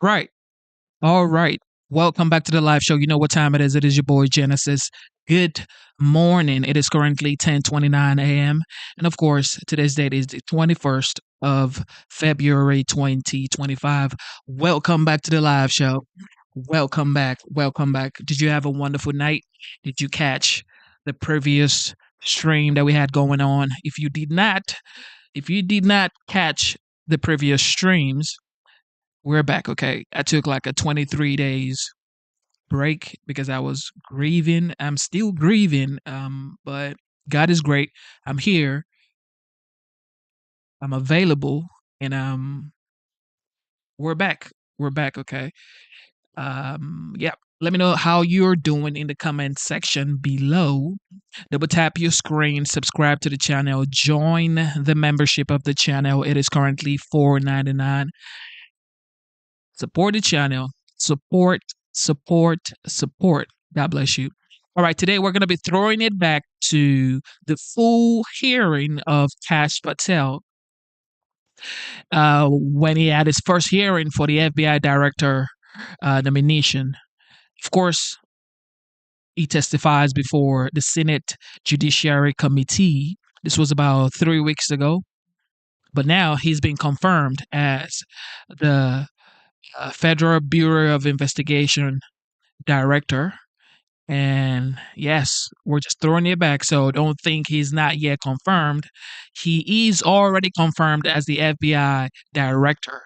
Right. All right. Welcome back to the live show. You know what time it is. It is your boy Genesis. Good morning. It is currently 10:29 a.m. And of course, today's date is the 21st of February 2025. Welcome back to the live show. Welcome back. Welcome back. Did you have a wonderful night? Did you catch the previous stream that we had going on? If you did not catch the previous streams, we're back. Okay. I took like a 23 days break because I was grieving. I'm still grieving. But God is great. I'm here. I'm available, and we're back. We're back. Okay. Yeah. Let me know how you're doing in the comment section below. Double tap your screen, subscribe to the channel, join the membership of the channel. It is currently $4.99. Support the channel. Support, support, support. God bless you. All right, today we're going to be throwing it back to the full hearing of Kash Patel when he had his first hearing for the FBI director nomination. Of course, he testifies before the Senate Judiciary Committee. This was about 3 weeks ago. But now he's been confirmed as the Federal Bureau of Investigation director. And yes, we're just throwing it back. So don't think he's not yet confirmed. He is already confirmed as the FBI director.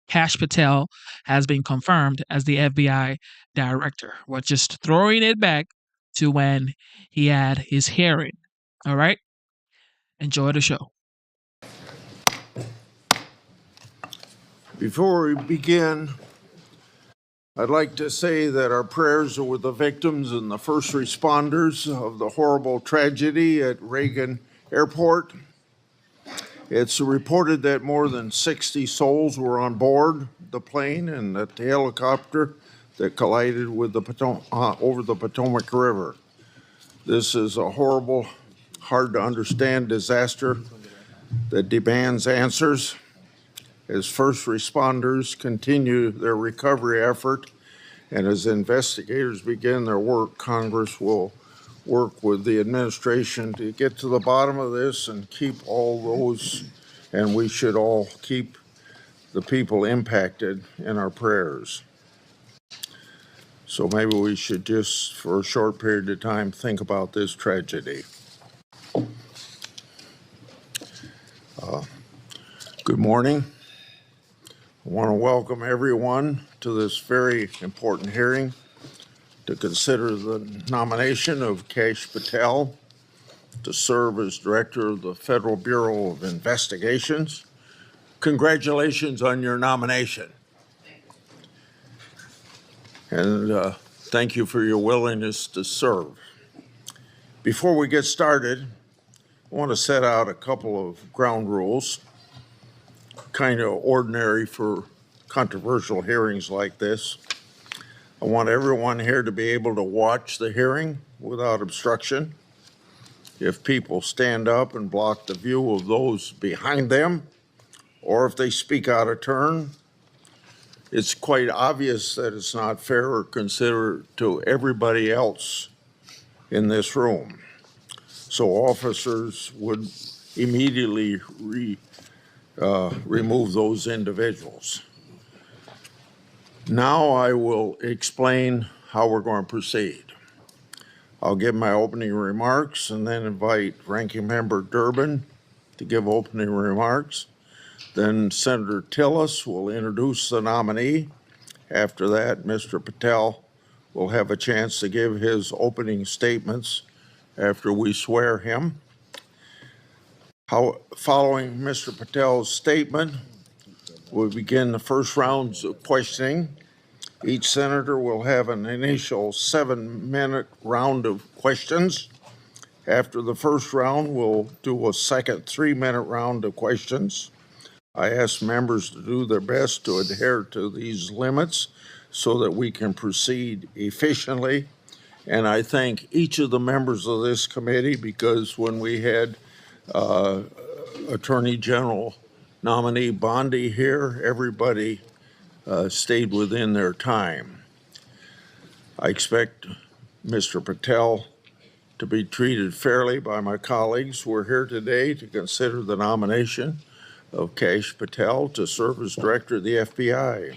Kash Patel has been confirmed as the FBI director. We're just throwing it back to when he had his hearing. All right? Enjoy the show. Before we begin, I'd like to say that our prayers are with the victims and the first responders of the horrible tragedy at Reagan Airport. It's reported that more than 60 souls were on board the plane and that the helicopter that collided with the over the Potomac River. This is a horrible, hard to understand disaster that demands answers. As first responders continue their recovery effort and as investigators begin their work, Congress will work with the administration to get to the bottom of this and keep all those, and we should all keep the people impacted in our prayers. So maybe we should just, for a short period of time, think about this tragedy. Good morning. I want to welcome everyone to this very important hearing to consider the nomination of Kash Patel to serve as director of the Federal Bureau of Investigations. Congratulations on your nomination. And thank you for your willingness to serve. Before we get started, I want to set out a couple of ground rules, kind of ordinary for controversial hearings like this. I want everyone here to be able to watch the hearing without obstruction. If people stand up and block the view of those behind them, or if they speak out of turn, it's quite obvious that it's not fair or considerate to everybody else in this room. So officers would immediately remove those individuals. Now I will explain how we're going to proceed. I'll give my opening remarks and then invite Ranking Member Durbin to give opening remarks. Then Senator Tillis will introduce the nominee. After that, Mr. Patel will have a chance to give his opening statements after we swear him. Following Mr. Patel's statement, we'll begin the first rounds of questioning. Each senator will have an initial 7-minute round of questions. After the first round, we'll do a second 3-minute round of questions. I ask members to do their best to adhere to these limits so that we can proceed efficiently. And I thank each of the members of this committee because when we had Attorney General nominee Bondi here, everybody stayed within their time. I expect Mr. Patel to be treated fairly by my colleagues. We're here today to consider the nomination of Kash Patel to serve as director of the FBI.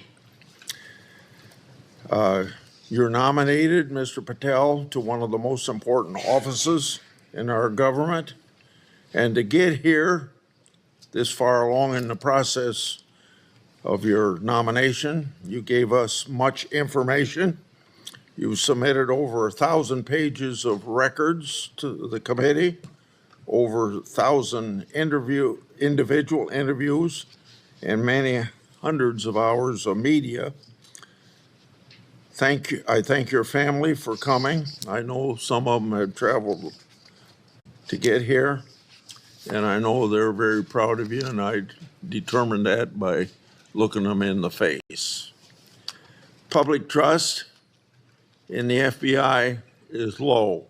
You're nominated, Mr. Patel, to one of the most important offices in our government. And to get here this far along in the process of your nomination, you gave us much information. You submitted over 1,000 pages of records to the committee, over 1,000 individual interviews, and many hundreds of hours of media. Thank you. I thank your family for coming. I know some of them have traveled to get here, and I know they're very proud of you, and I determined that by looking them in the face. Public trust in the FBI is low.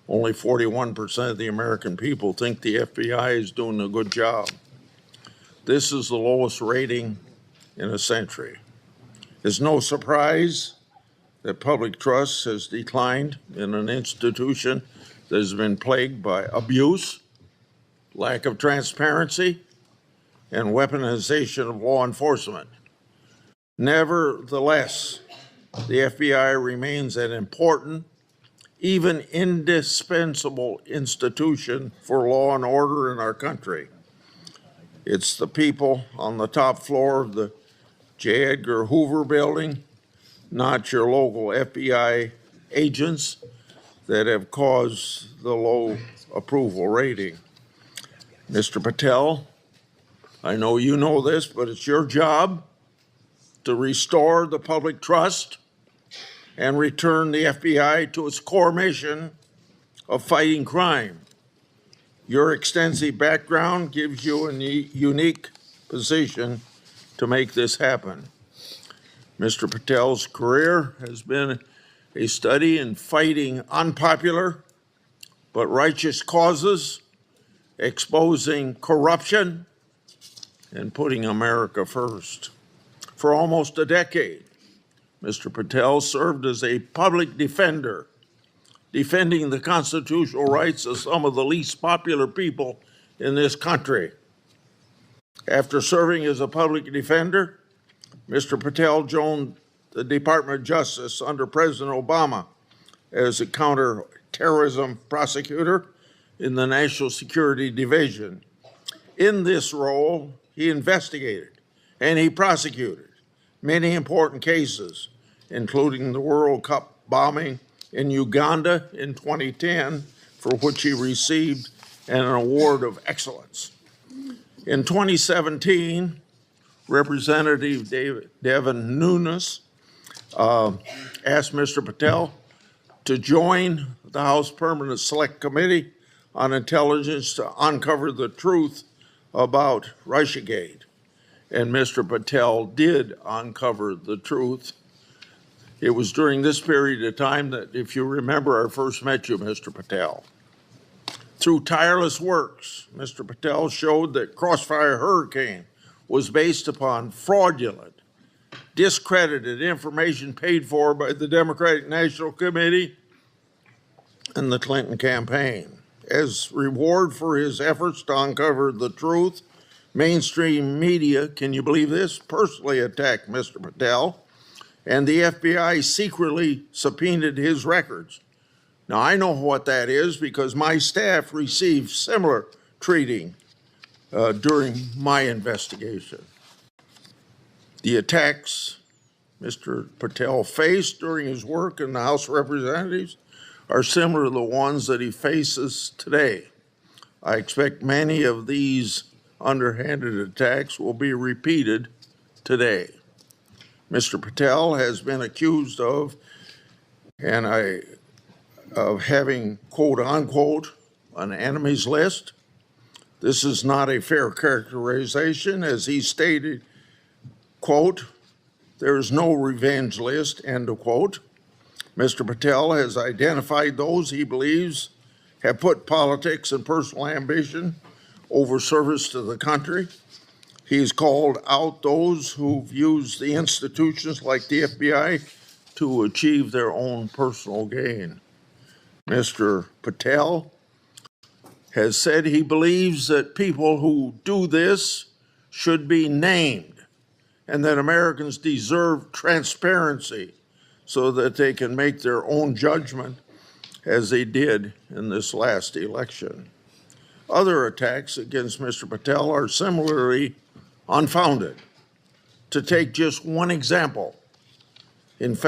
Only 41% of the American people think the FBI is doing a good job. This is the lowest rating in a century. It's no surprise that public trust has declined in an institution that has been plagued by abuse, lack of transparency, and weaponization of law enforcement. Nevertheless, the FBI remains an important, even indispensable institution for law and order in our country. It's the people on the top floor of the J. Edgar Hoover building, not your local FBI agents, that have caused the low approval rating. Mr. Patel, I know you know this, but it's your job to restore the public trust and return the FBI to its core mission of fighting crime. Your extensive background gives you a unique position to make this happen. Mr. Patel's career has been a study in fighting unpopular but righteous causes, exposing corruption, and putting America first. For almost a decade, Mr. Patel served as a public defender, defending the constitutional rights of some of the least popular people in this country. After serving as a public defender, Mr. Patel joined the Department of Justice under President Obama as a counterterrorism prosecutor in the National Security Division. In this role, he investigated and he prosecuted many important cases, including the World Cup bombing in Uganda in 2010, for which he received an award of excellence. In 2017, Representative Devin Nunes asked Mr. Patel to join the House Permanent Select Committee on Intelligence to uncover the truth about Russiagate. And Mr. Patel did uncover the truth. It was during this period of time that, if you remember, I first met you, Mr. Patel. Through tireless works, Mr. Patel showed that Crossfire Hurricane was based upon fraudulent, discredited information paid for by the Democratic National Committee and the Clinton campaign. As reward for his efforts to uncover the truth, mainstream media, can you believe this, personally attacked Mr. Patel, and the FBI secretly subpoenaed his records. Now, I know what that is because my staff received similar treating during my investigation. The attacks Mr. Patel faced during his work in the House of Representatives are similar to the ones that he faces today. I expect many of these underhanded attacks will be repeated today. Mr. Patel has been accused of having, quote unquote, an enemies list. This is not a fair characterization, as he stated, quote, there is no revenge list, end of quote. Mr. Patel has identified those he believes have put politics and personal ambition over service to the country. He's called out those who've used the institutions like the FBI to achieve their own personal gain. Mr. Patel has said he believes that people who do this should be named and that Americans deserve transparency so that they can make their own judgment as they did in this last election. Other attacks against Mr. Patel are similarly unfounded. To take just one example, he's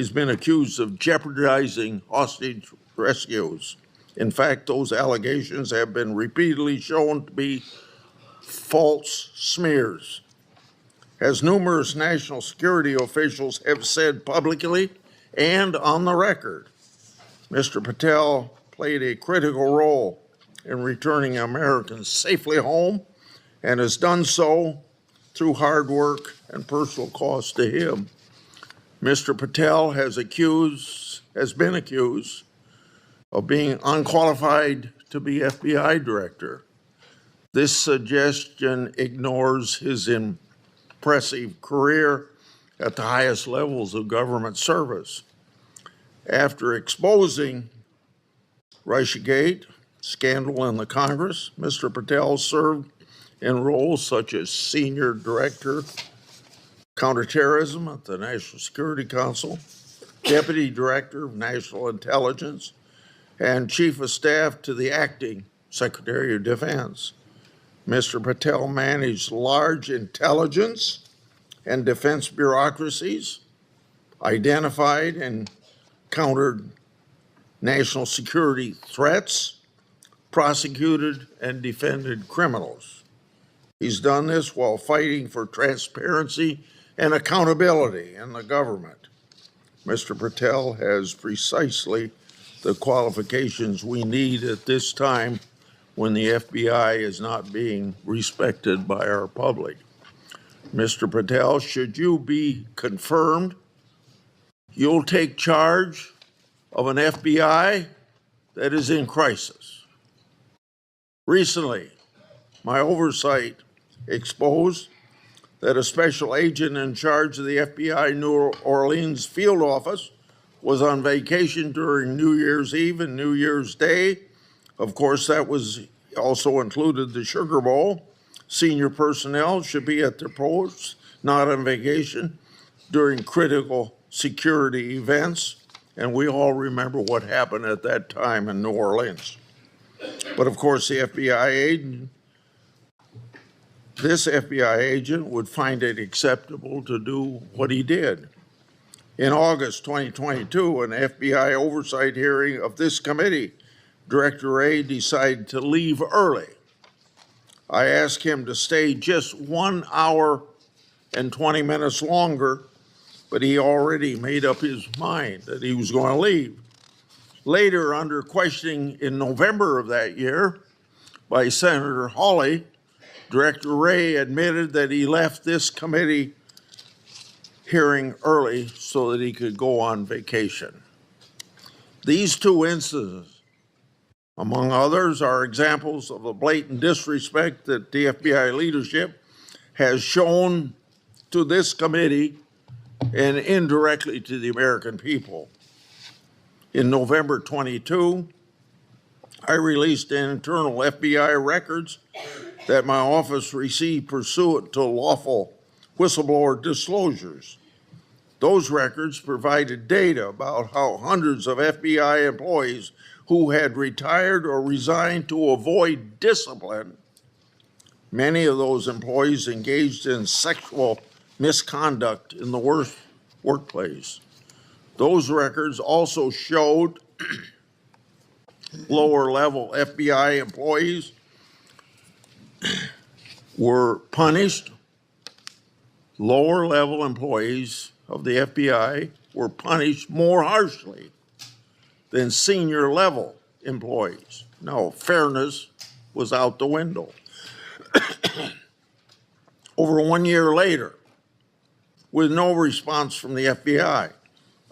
been accused of jeopardizing hostage rescues. In fact, those allegations have been repeatedly shown to be false smears. As numerous national security officials have said publicly and on the record, Mr. Patel played a critical role in returning Americans safely home and has done so through hard work and personal cost to him. Mr. Patel has been accused of being unqualified to be FBI director. This suggestion ignores his impressive career at the highest levels of government service. After exposing Russiagate scandal in the Congress, Mr. Patel served in roles such as Senior Director, Counterterrorism at the National Security Council, Deputy Director of National Intelligence, and Chief of Staff to the Acting Secretary of Defense. Mr. Patel managed large intelligence and defense bureaucracies, identified and countered national security threats, prosecuted and defended criminals. He's done this while fighting for transparency and accountability in the government. Mr. Patel has precisely the qualifications we need at this time when the FBI is not being respected by our public. Mr. Patel, should you be confirmed, you'll take charge of an FBI that is in crisis. Recently, my oversight exposed that a special agent in charge of the FBI New Orleans field office was on vacation during New Year's Eve and New Year's Day. Of course, that was also included the Sugar Bowl. Senior personnel should be at their posts, not on vacation, during critical security events. And we all remember what happened at that time in New Orleans. But of course, this FBI agent would find it acceptable to do what he did. In August 2022, an FBI oversight hearing of this committee, Director Wray decided to leave early. I asked him to stay just 1 hour and 20 minutes longer, but he already made up his mind that he was going to leave. Later, under questioning in November of that year by Senator Hawley, Director Wray admitted that he left this committee hearing early so that he could go on vacation. These two incidents, among others, are examples of the blatant disrespect that the FBI leadership has shown to this committee and indirectly to the American people. In November 22, I released internal FBI records that my office received pursuant to lawful whistleblower disclosures. Those records provided data about how hundreds of FBI employees who had retired or resigned to avoid discipline, many of those employees engaged in sexual misconduct in the workplace. Those records also showed lower level FBI employees were punished. Lower level employees of the FBI were punished more harshly than senior level employees. Now, fairness was out the window. Over 1 year later, with no response from the FBI,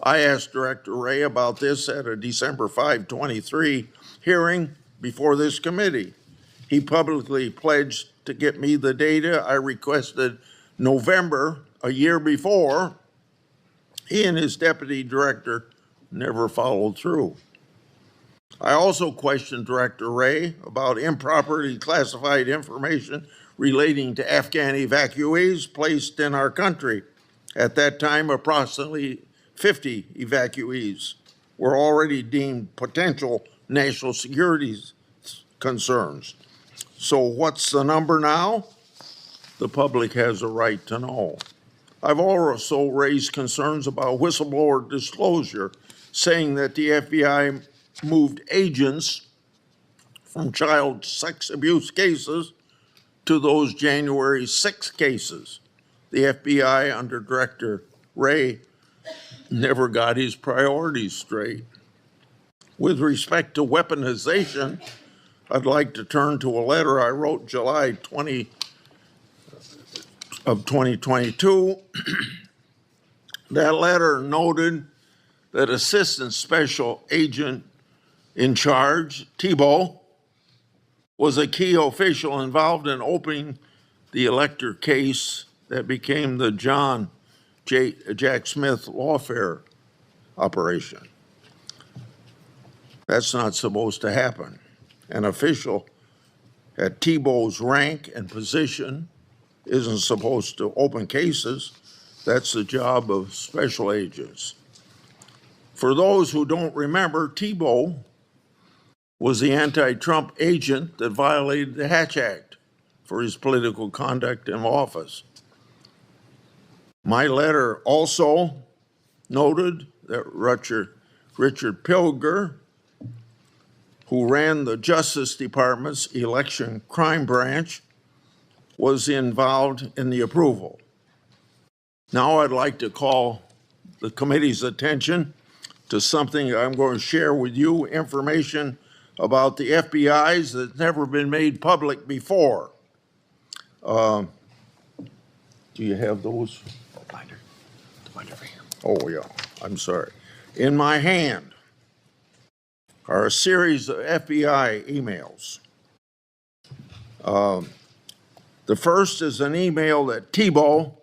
I asked Director Wray about this at a December 5, 23 hearing before this committee. He publicly pledged to get me the data I requested November, a year before. He and his deputy director never followed through. I also questioned Director Wray about improperly classified information relating to Afghan evacuees placed in our country. At that time, approximately 50 evacuees were already deemed potential national security concerns. So what's the number now? The public has a right to know. I've also raised concerns about whistleblower disclosure, saying that the FBI moved agents from child sex abuse cases to those January 6 cases. The FBI under Director Wray never got his priorities straight. With respect to weaponization, I'd like to turn to a letter I wrote July 20 of 2022. That letter noted that Assistant Special Agent in charge, Thibault, was a key official involved in opening the Elector case that became the Jack Smith lawfare operation. That's not supposed to happen. An official at Thibault's rank and position isn't supposed to open cases. That's the job of special agents. For those who don't remember, Thibault was the anti-Trump agent that violated the Hatch Act for his political conduct in office. My letter also noted that Richard Pilger, who ran the Justice Department's election crime branch, was involved in the approval. Now I'd like to call the committee's attention to something I'm going to share with you, information about the FBI's that's never been made public before. Do you have those? Binder. The binder right here. Oh, yeah, I'm sorry. In my hand are a series of FBI emails. The first is an email that Thibault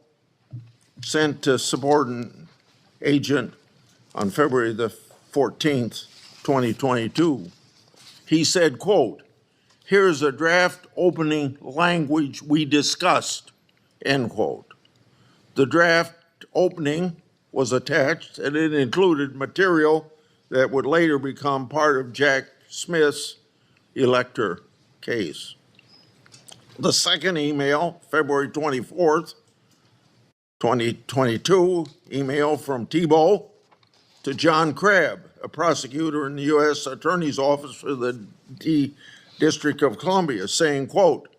sent to subordinate agent on February the 14th, 2022. He said, quote, "Here's a draft opening language we discussed," end quote. The draft opening was attached and it included material that would later become part of Jack Smith's Elector case. The second email, February 24th, 2022, email from Thibault to John Crabb, a prosecutor in the U.S. Attorney's Office for the District of Columbia, saying, quote,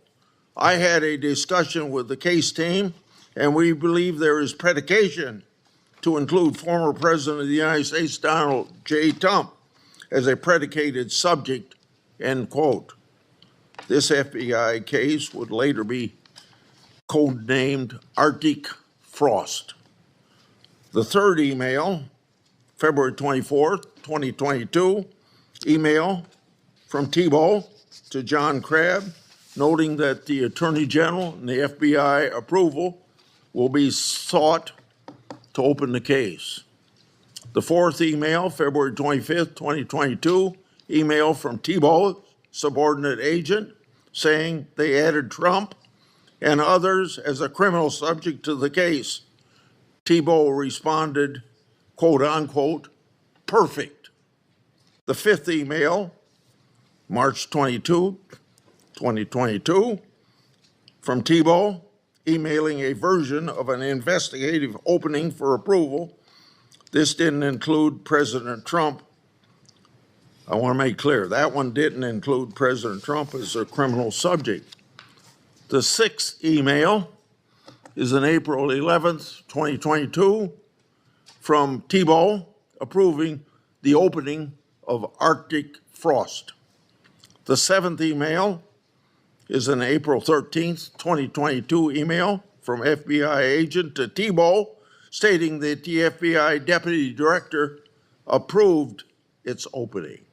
"I had a discussion with the case team and we believe there is predication to include former President of the United States, Donald J. Trump, as a predicated subject," end quote. This FBI case would later be codenamed Arctic Frost. The third email, February 24th, 2022, email from Thibault to John Crabb, noting that the Attorney General and the FBI approval will be sought to open the case. The fourth email, February 25th, 2022, email from Thibault, subordinate agent, saying they added Trump and others as a criminal subject to the case. Thibault responded, quote unquote, "perfect." The fifth email, March 22, 2022, from Thibault, emailing a version of an investigative opening for approval. This didn't include President Trump. I want to make clear, that one didn't include President Trump as a criminal subject. The sixth email is on April 11th, 2022, from Thibault approving the opening of Arctic Frost. The seventh email is an April 13th, 2022 email from FBI agent to Thibault stating that the FBI deputy director approved its opening.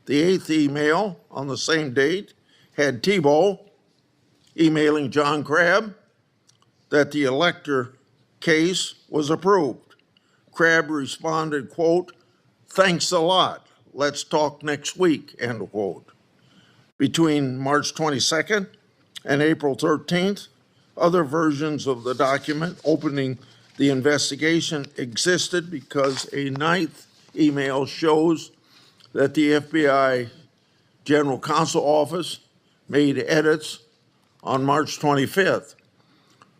The eighth email on the same date had Tebow emailing John Crabb that the elector case was approved. Crabb responded, quote, "Thanks a lot. Let's talk next week," end quote. Between March 22nd and April 13th, other versions of the document opening the investigation existed because a ninth email shows that the FBI General Counsel Office made edits on March 25th.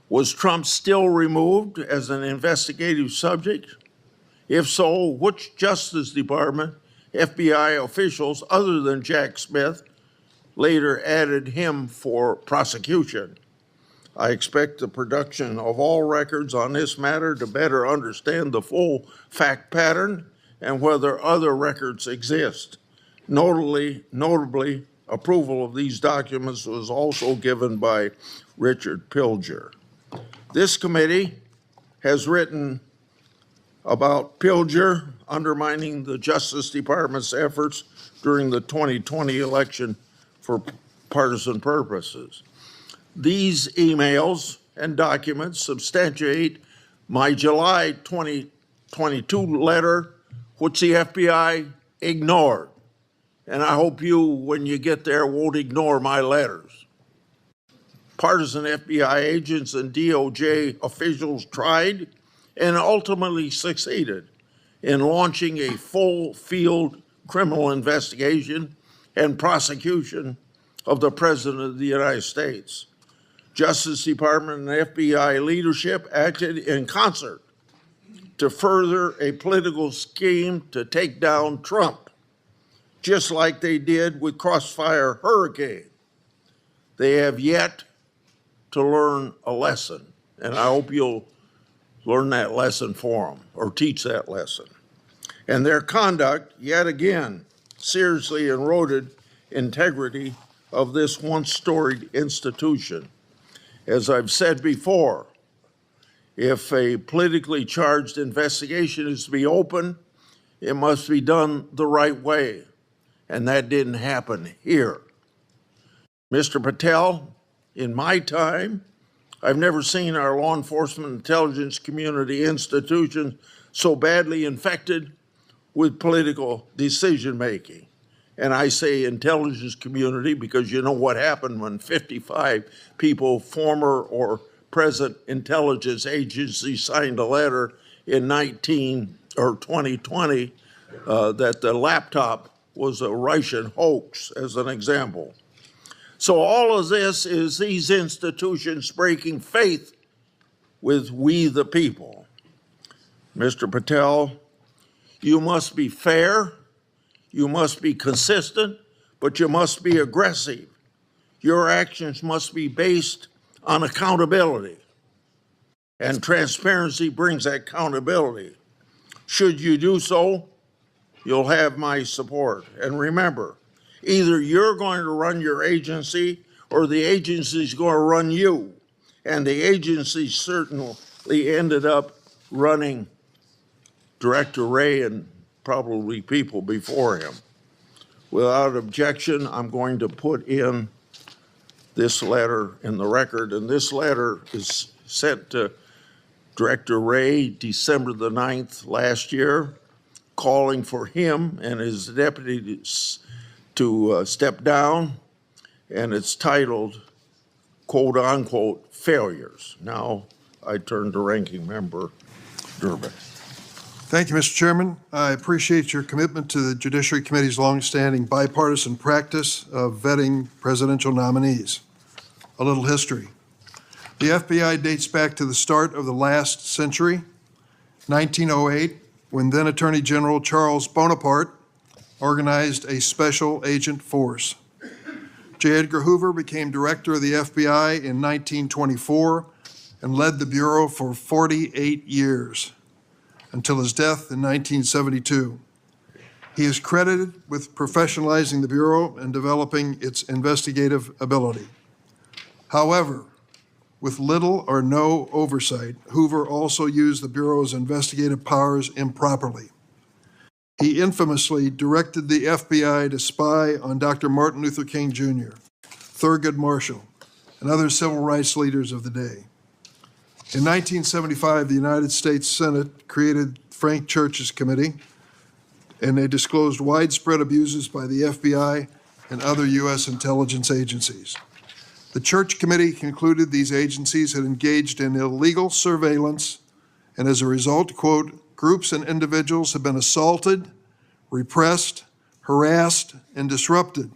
Was Trump still removed as an investigative subject? If so, which Justice Department FBI officials other than Jack Smith later added him for prosecution? I expect the production of all records on this matter to better understand the full fact pattern and whether other records exist. Notably, approval of these documents was also given by Richard Pilger. This committee has written about Pilger undermining the Justice Department's efforts during the 2020 election for partisan purposes. These emails and documents substantiate my July 2022 letter, which the FBI ignored. And I hope you, when you get there, won't ignore my letters. Partisan FBI agents and DOJ officials tried and ultimately succeeded in launching a full field criminal investigation and prosecution of the President of the United States. Justice Department and FBI leadership acted in concert to further a political scheme to take down Trump, just like they did with Crossfire Hurricane. They have yet to learn a lesson, and I hope you'll learn that lesson for them or teach that lesson. And their conduct, yet again, seriously eroded integrity of this once storied institution. As I've said before, if a politically charged investigation is to be open, it must be done the right way. And that didn't happen here. Mr. Patel, in my time, I've never seen our law enforcement intelligence community institutions so badly infected with political decision making. And I say intelligence community because you know what happened when 55 people, former or present intelligence agencies, signed a letter in 2020 that the laptop was a Russian hoax, as an example. So all of this is these institutions breaking faith with we the people. Mr. Patel, you must be fair. You must be consistent, but you must be aggressive. Your actions must be based on accountability, and transparency brings accountability. Should you do so, you'll have my support. And remember, either you're going to run your agency or the agency's going to run you. And the agency certainly ended up running Director Wray and probably people before him. Without objection, I'm going to put in this letter in the record, and this letter is sent to Director Wray December the 9th last year, calling for him and his deputies to step down, and it's titled, quote unquote, failures. Now I turn to Ranking Member Durbin. Thank you, Mr. Chairman. I appreciate your commitment to the Judiciary Committee's longstanding bipartisan practice of vetting presidential nominees. A little history. The FBI dates back to the start of the last century, 1908, when then Attorney General Charles Bonaparte organized a special agent force. J. Edgar Hoover became director of the FBI in 1924 and led the Bureau for 48 years until his death in 1972. He is credited with professionalizing the Bureau and developing its investigative ability. However, with little or no oversight, Hoover also used the Bureau's investigative powers improperly. He infamously directed the FBI to spy on Dr. Martin Luther King Jr., Thurgood Marshall, and other civil rights leaders of the day. In 1975, the United States Senate created Frank Church's committee, and they disclosed widespread abuses by the FBI and other U.S. intelligence agencies. The Church Committee concluded these agencies had engaged in illegal surveillance, and as a result, quote, groups and individuals have been assaulted, repressed, harassed, and disrupted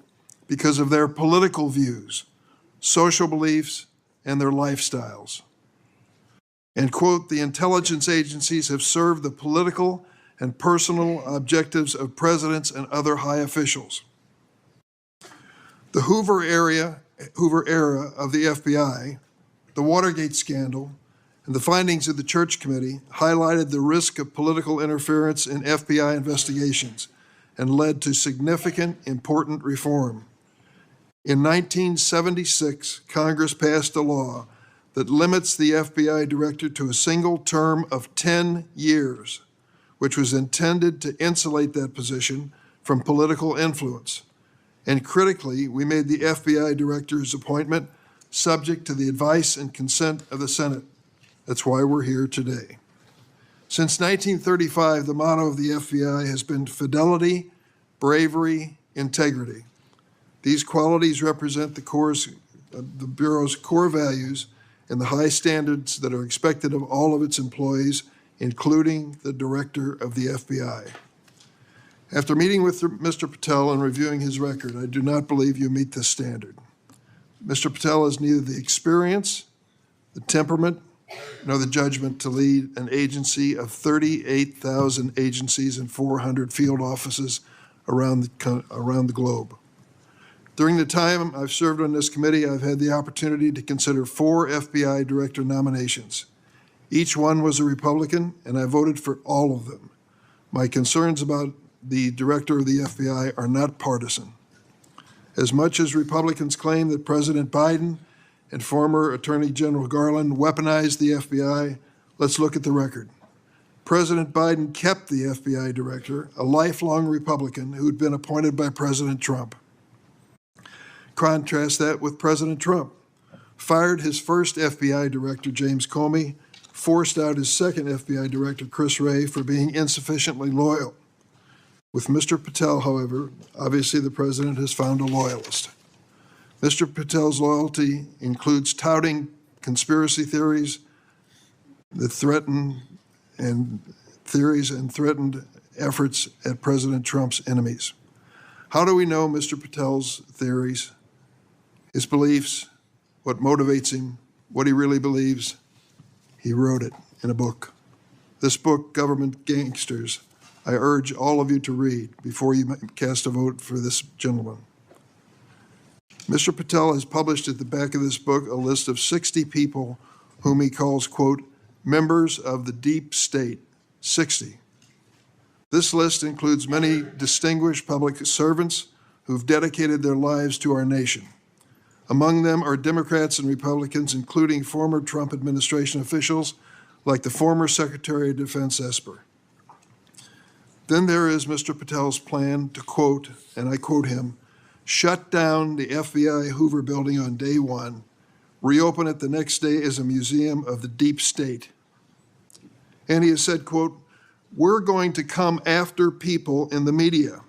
because of their political views, social beliefs, and their lifestyles. And, quote, the intelligence agencies have served the political and personal objectives of presidents and other high officials. The Hoover era of the FBI, the Watergate scandal, and the findings of the Church Committee highlighted the risk of political interference in FBI investigations and led to significant, important reform. In 1976, Congress passed a law that limits the FBI director to a single term of 10 years, which was intended to insulate that position from political influence. And critically, we made the FBI director's appointment subject to the advice and consent of the Senate. That's why we're here today. Since 1935, the motto of the FBI has been fidelity, bravery, integrity. These qualities represent the Bureau's core values and the high standards that are expected of all of its employees, including the director of the FBI. After meeting with Mr. Patel and reviewing his record, I do not believe you meet this standard. Mr. Patel has neither the experience, the temperament, nor the judgment to lead an agency of 38,000 agencies and 400 field offices around the globe. During the time I've served on this committee, I've had the opportunity to consider 4 FBI director nominations. Each one was a Republican, and I voted for all of them. My concerns about the director of the FBI are not partisan. As much as Republicans claim that President Biden and former Attorney General Garland weaponized the FBI, let's look at the record. President Biden kept the FBI director, a lifelong Republican who'd been appointed by President Trump. Contrast that with President Trump. Fired his first FBI director, James Comey, forced out his second FBI director, Chris Wray, for being insufficiently loyal. With Mr. Patel, however, obviously the president has found a loyalist. Mr. Patel's loyalty includes touting conspiracy theories that threatened efforts at President Trump's enemies. How do we know Mr. Patel's theories, his beliefs, what motivates him, what he really believes? He wrote it in a book. This book, Government Gangsters, I urge all of you to read before you cast a vote for this gentleman. Mr. Patel has published at the back of this book a list of 60 people whom he calls, quote, members of the deep state, 60. This list includes many distinguished public servants who've dedicated their lives to our nation. Among them are Democrats and Republicans, including former Trump administration officials like the former Secretary of Defense Esper. Then there is Mr. Patel's plan to, quote, and I quote him, shut down the FBI Hoover building on day one, reopen it the next day as a museum of the deep state. And he has said, quote, we're going to come after people in the media.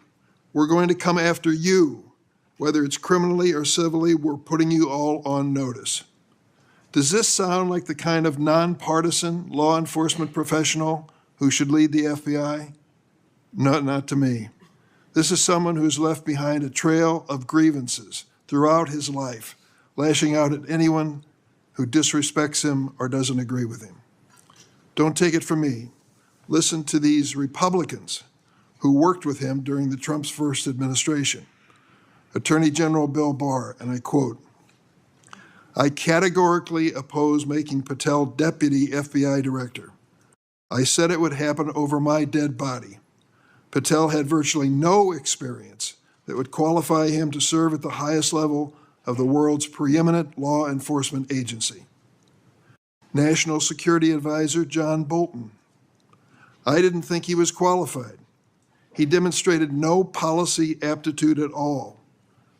We're going to come after you, whether it's criminally or civilly, we're putting you all on notice. Does this sound like the kind of nonpartisan law enforcement professional who should lead the FBI? No, not to me. This is someone who's left behind a trail of grievances throughout his life, lashing out at anyone who disrespects him or doesn't agree with him. Don't take it from me. Listen to these Republicans who worked with him during the Trump's first administration. Attorney General Bill Barr, and I quote, I categorically oppose making Patel deputy FBI director. I said it would happen over my dead body. Patel had virtually no experience that would qualify him to serve at the highest level of the world's preeminent law enforcement agency. National Security Advisor John Bolton. I didn't think he was qualified. He demonstrated no policy aptitude at all.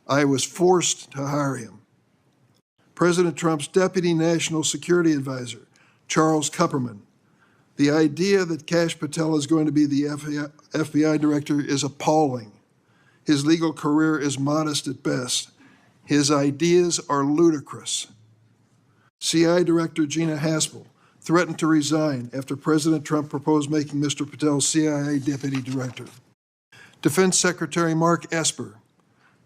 I was forced to hire him. President Trump's Deputy National Security Advisor, Charles Kupperman. The idea that Kash Patel is going to be the FBI director is appalling. His legal career is modest at best. His ideas are ludicrous. CI Director Gina Haspel threatened to resign after President Trump proposed making Mr. Patel CIA Deputy Director. Defense Secretary Mark Esper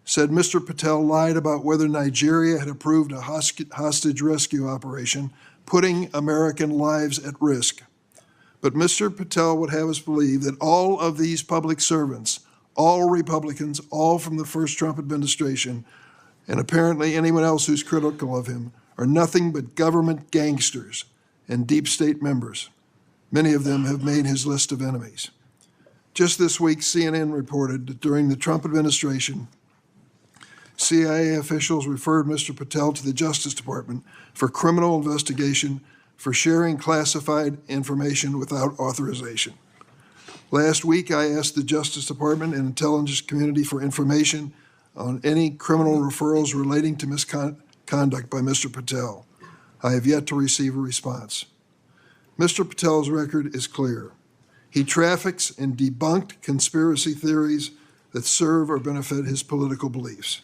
said Mr. Patel lied about whether Nigeria had approved a hostage rescue operation, putting American lives at risk. But Mr. Patel would have us believe that all of these public servants, all Republicans, all from the first Trump administration, and apparently anyone else who's critical of him, are nothing but government gangsters and deep state members. Many of them have made his list of enemies. Just this week, CNN reported that during the Trump administration, CIA officials referred Mr. Patel to the Justice Department for criminal investigation for sharing classified information without authorization. Last week, I asked the Justice Department and intelligence community for information on any criminal referrals relating to misconduct by Mr. Patel. I have yet to receive a response. Mr. Patel's record is clear. He traffics in debunked conspiracy theories that serve or benefit his political beliefs.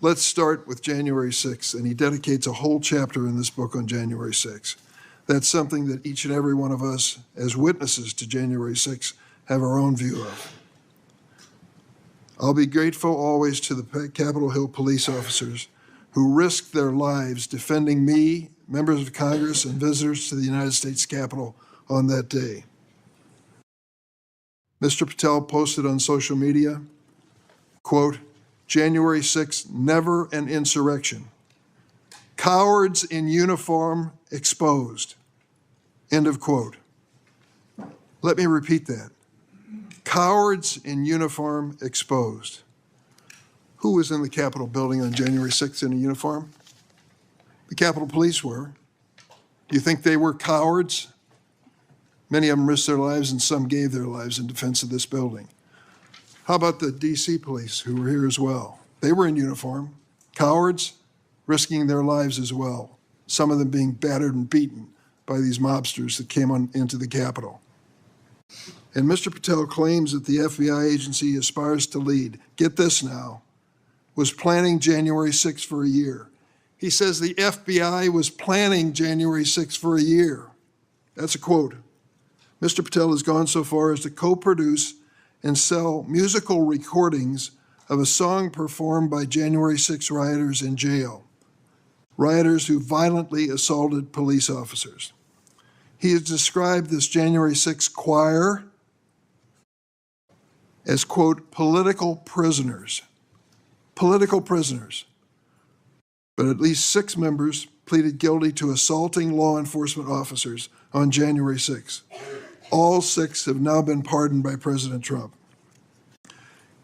Let's start with January 6th, and he dedicates a whole chapter in this book on January 6th. That's something that each and every one of us, as witnesses to January 6th, have our own view of. I'll be grateful always to the Capitol Hill police officers who risked their lives defending me, members of Congress, and visitors to the United States Capitol on that day. Mr. Patel posted on social media, quote, January 6th, never an insurrection. Cowards in uniform exposed. End of quote. Let me repeat that. Cowards in uniform exposed. Who was in the Capitol building on January 6th in a uniform? The Capitol Police were. Do you think they were cowards? Many of them risked their lives and some gave their lives in defense of this building. How about the DC police who were here as well? They were in uniform. Cowards risking their lives as well, some of them being battered and beaten by these mobsters that came into the Capitol. And Mr. Patel claims that the FBI agency he aspires to lead, get this now, was planning January 6th for a year. He says the FBI was planning January 6th for a year. That's a quote. Mr. Patel has gone so far as to co-produce and sell musical recordings of a song performed by January 6 rioters in jail, rioters who violently assaulted police officers. He has described this January 6 choir as, quote, political prisoners. Political prisoners. But at least 6 members pleaded guilty to assaulting law enforcement officers on January 6. All 6 have now been pardoned by President Trump.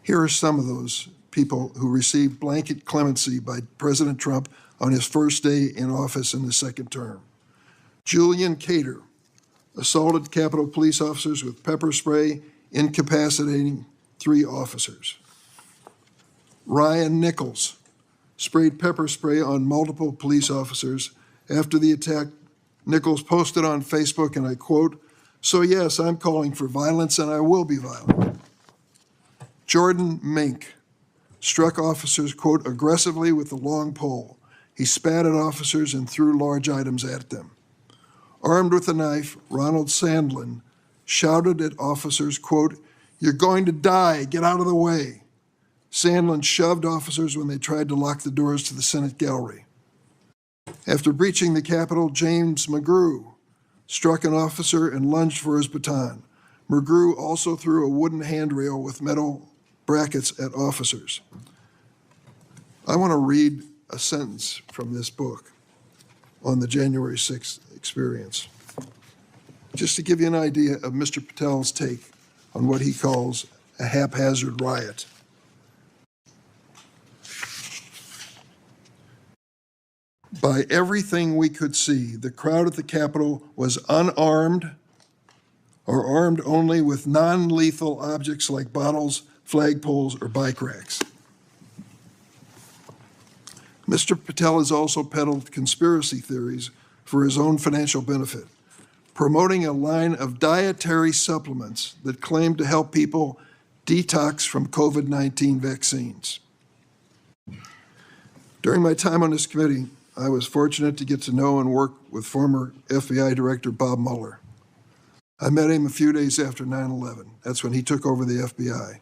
Here are some of those people who received blanket clemency by President Trump on his first day in office in the second term. Julian Cater assaulted Capitol police officers with pepper spray, incapacitating 3 officers. Ryan Nichols sprayed pepper spray on multiple police officers. After the attack, Nichols posted on Facebook, and I quote, "So yes, I'm calling for violence and I will be violent." Jordan Mink struck officers, quote, aggressively with a long pole. He spat at officers and threw large items at them. Armed with a knife, Ronald Sandlin shouted at officers, quote, "You're going to die, get out of the way." Sandlin shoved officers when they tried to lock the doors to the Senate gallery. After breaching the Capitol, James McGrew struck an officer and lunged for his baton. McGrew also threw a wooden handrail with metal brackets at officers. I want to read a sentence from this book on the January 6th experience, just to give you an idea of Mr. Patel's take on what he calls a haphazard riot. By everything we could see, the crowd at the Capitol was unarmed or armed only with non-lethal objects like bottles, flagpoles, or bike racks. Mr. Patel has also peddled conspiracy theories for his own financial benefit, promoting a line of dietary supplements that claim to help people detox from COVID-19 vaccines. During my time on this committee, I was fortunate to get to know and work with former FBI Director Bob Mueller. I met him a few days after 9/11. That's when he took over the FBI.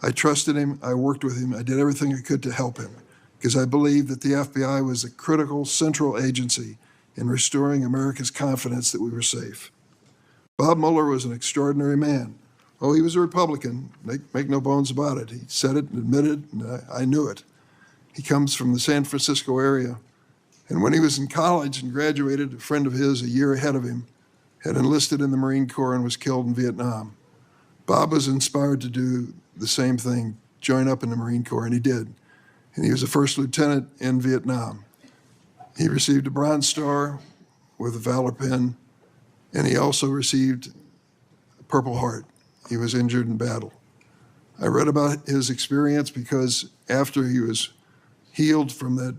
I trusted him, I worked with him, I did everything I could to help him, because I believed that the FBI was a critical central agency in restoring America's confidence that we were safe. Bob Mueller was an extraordinary man. Oh, he was a Republican, make no bones about it. He said it and admitted it, and I knew it. He comes from the San Francisco area. And when he was in college and graduated, a friend of his a year ahead of him had enlisted in the Marine Corps and was killed in Vietnam. Bob was inspired to do the same thing, join up in the Marine Corps, and he did. And he was a first lieutenant in Vietnam. He received a Bronze Star with a Valor Pin, and he also received a Purple Heart. He was injured in battle. I read about his experience because after he was healed from that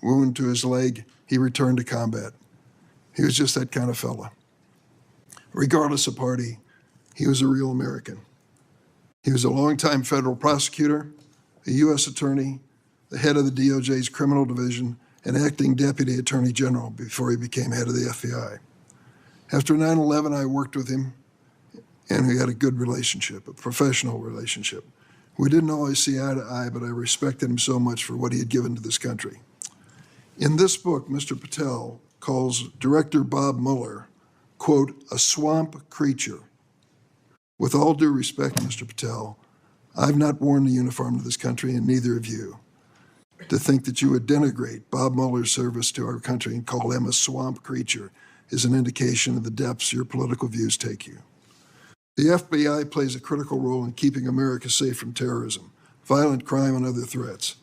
wound to his leg, he returned to combat. He was just that kind of fella. Regardless of party, he was a real American. He was a longtime federal prosecutor, a U.S. attorney, the head of the DOJ's criminal division, and acting deputy attorney general before he became head of the FBI. After 9/11, I worked with him, and we had a good relationship, a professional relationship. We didn't always see eye to eye, but I respected him so much for what he had given to this country. In this book, Mr. Patel calls Director Bob Mueller, quote, a swamp creature. With all due respect, Mr. Patel, I've not worn the uniform of this country, and neither have you. To think that you would denigrate Bob Mueller's service to our country and call him a swamp creature is an indication of the depths your political views take you. The FBI plays a critical role in keeping America safe from terrorism, violent crime, and other threats.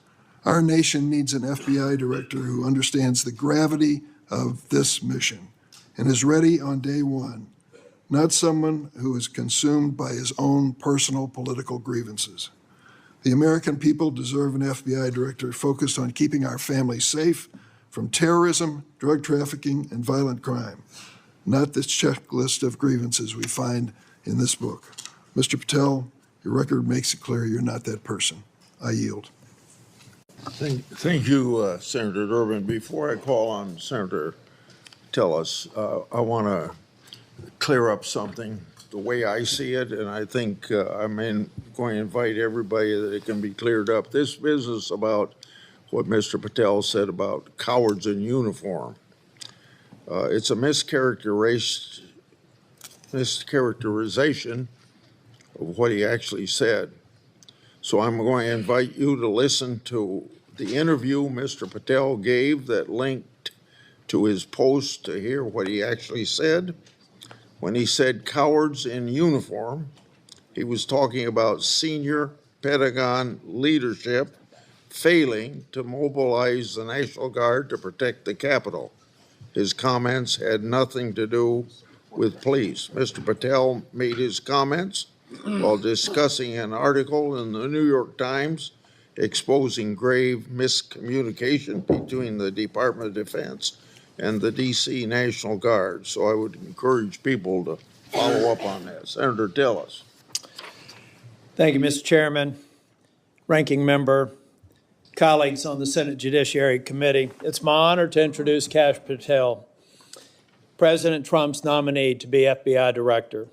Our nation needs an FBI director who understands the gravity of this mission and is ready on day one, not someone who is consumed by his own personal political grievances. The American people deserve an FBI director focused on keeping our families safe from terrorism, drug trafficking, and violent crime, not this checklist of grievances we find in this book. Mr. Patel, your record makes it clear you're not that person. I yield. Thank you, Senator Durbin. Before I call on Senator Tillis, I want to clear up something the way I see it, and I think I'm going to invite everybody that it can be cleared up. This business about what Mr. Patel said about cowards in uniform, it's a mischaracterization of what he actually said. So I'm going to invite you to listen to the interview Mr. Patel gave that linked to his post to hear what he actually said. When he said cowards in uniform, he was talking about senior Pentagon leadership failing to mobilize the National Guard to protect the Capitol. His comments had nothing to do with police. Mr. Patel made his comments while discussing an article in the New York Times exposing grave miscommunication between the Department of Defense and the D.C. National Guard. So I would encourage people to follow up on that. Senator Tillis. Thank you, Mr. Chairman, Ranking Member, colleagues on the Senate Judiciary Committee. It's my honor to introduce Kash Patel, President Trump's nominee to be FBI Director.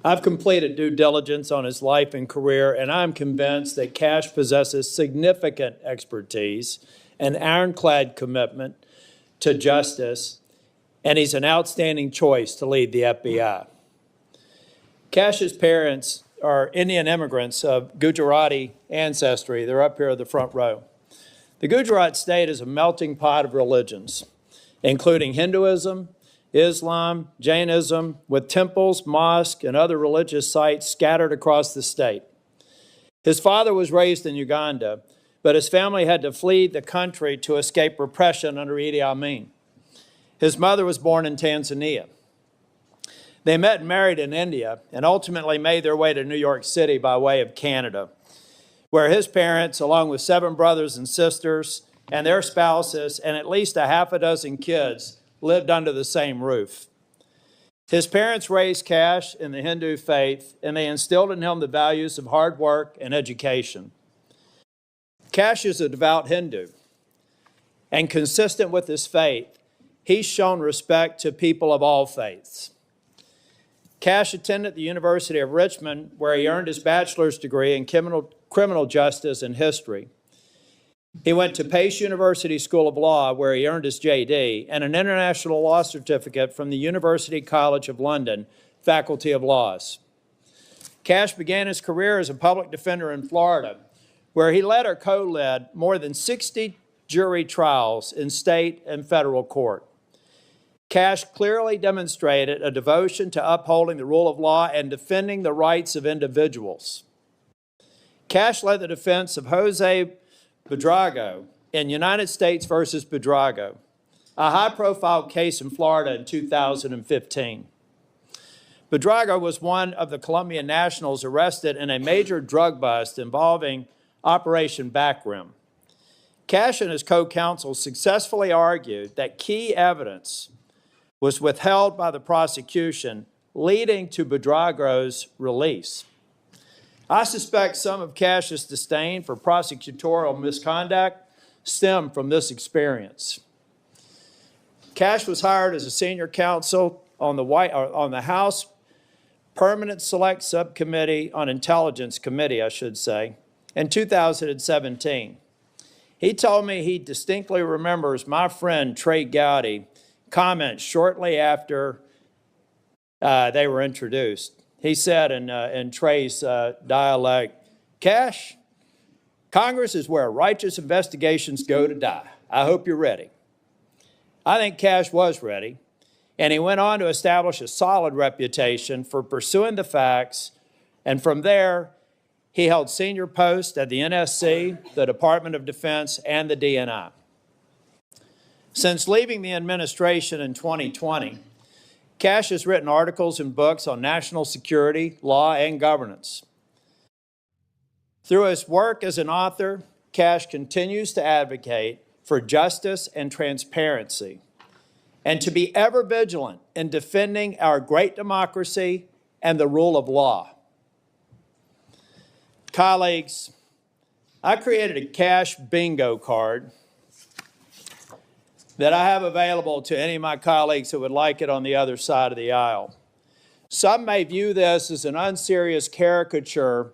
I've completed due diligence on his life and career, and I'm convinced that Kash possesses significant expertise and ironclad commitment to justice, and he's an outstanding choice to lead the FBI. Kash's parents are Indian immigrants of Gujarati ancestry. They're up here in the front row. The Gujarat state is a melting pot of religions, including Hinduism, Islam, Jainism, with temples, mosques, and other religious sites scattered across the state. His father was raised in Uganda, but his family had to flee the country to escape repression under Idi Amin. His mother was born in Tanzania. They met and married in India and ultimately made their way to New York City by way of Canada, where his parents, along with 7 brothers and sisters and their spouses and at least a half a dozen kids lived under the same roof. His parents raised Kash in the Hindu faith, and they instilled in him the values of hard work and education. Kash is a devout Hindu, and consistent with his faith, he's shown respect to people of all faiths. Kash attended the University of Richmond, where he earned his bachelor's degree in criminal justice and history. He went to Pace University School of Law, where he earned his JD, and an international law certificate from the University College of London, Faculty of Laws. Kash began his career as a public defender in Florida, where he led or co-led more than 60 jury trials in state and federal court. Kash clearly demonstrated a devotion to upholding the rule of law and defending the rights of individuals. Kash led the defense of Jose Buitrago in United States versus Buitrago, a high-profile case in Florida in 2015. Buitrago was one of the Colombian nationals arrested in a major drug bust involving Operation Backrim. Kash and his co-counsel successfully argued that key evidence was withheld by the prosecution, leading to Buitrago's release. I suspect some of Kash's disdain for prosecutorial misconduct stemmed from this experience. Kash was hired as a senior counsel on the House Permanent Select Subcommittee on Intelligence Committee, in 2017. He told me he distinctly remembers my friend Trey Gowdy comment shortly after they were introduced. He said in Trey's dialect, "Kash, Congress is where righteous investigations go to die. I hope you're ready." I think Kash was ready, and he went on to establish a solid reputation for pursuing the facts, and from there, he held senior posts at the NSC, the Department of Defense, and the DNI. Since leaving the administration in 2020, Kash has written articles and books on national security, law, and governance. Through his work as an author, Kash continues to advocate for justice and transparency, and to be ever vigilant in defending our great democracy and the rule of law. Colleagues, I created a Kash bingo card that I have available to any of my colleagues who would like it on the other side of the aisle. Some may view this as an unserious caricature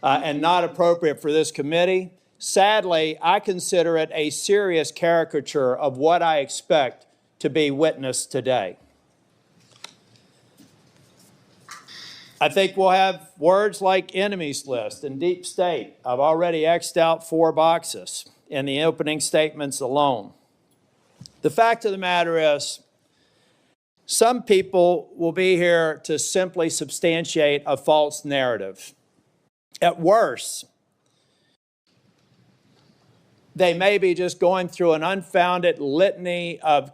and not appropriate for this committee. Sadly, I consider it a serious caricature of what I expect to be witnessed today. I think we'll have words like enemies list and deep state. I've already X'd out 4 boxes in the opening statements alone. The fact of the matter is, some people will be here to simply substantiate a false narrative. At worst, they may be just going through an unfounded litany of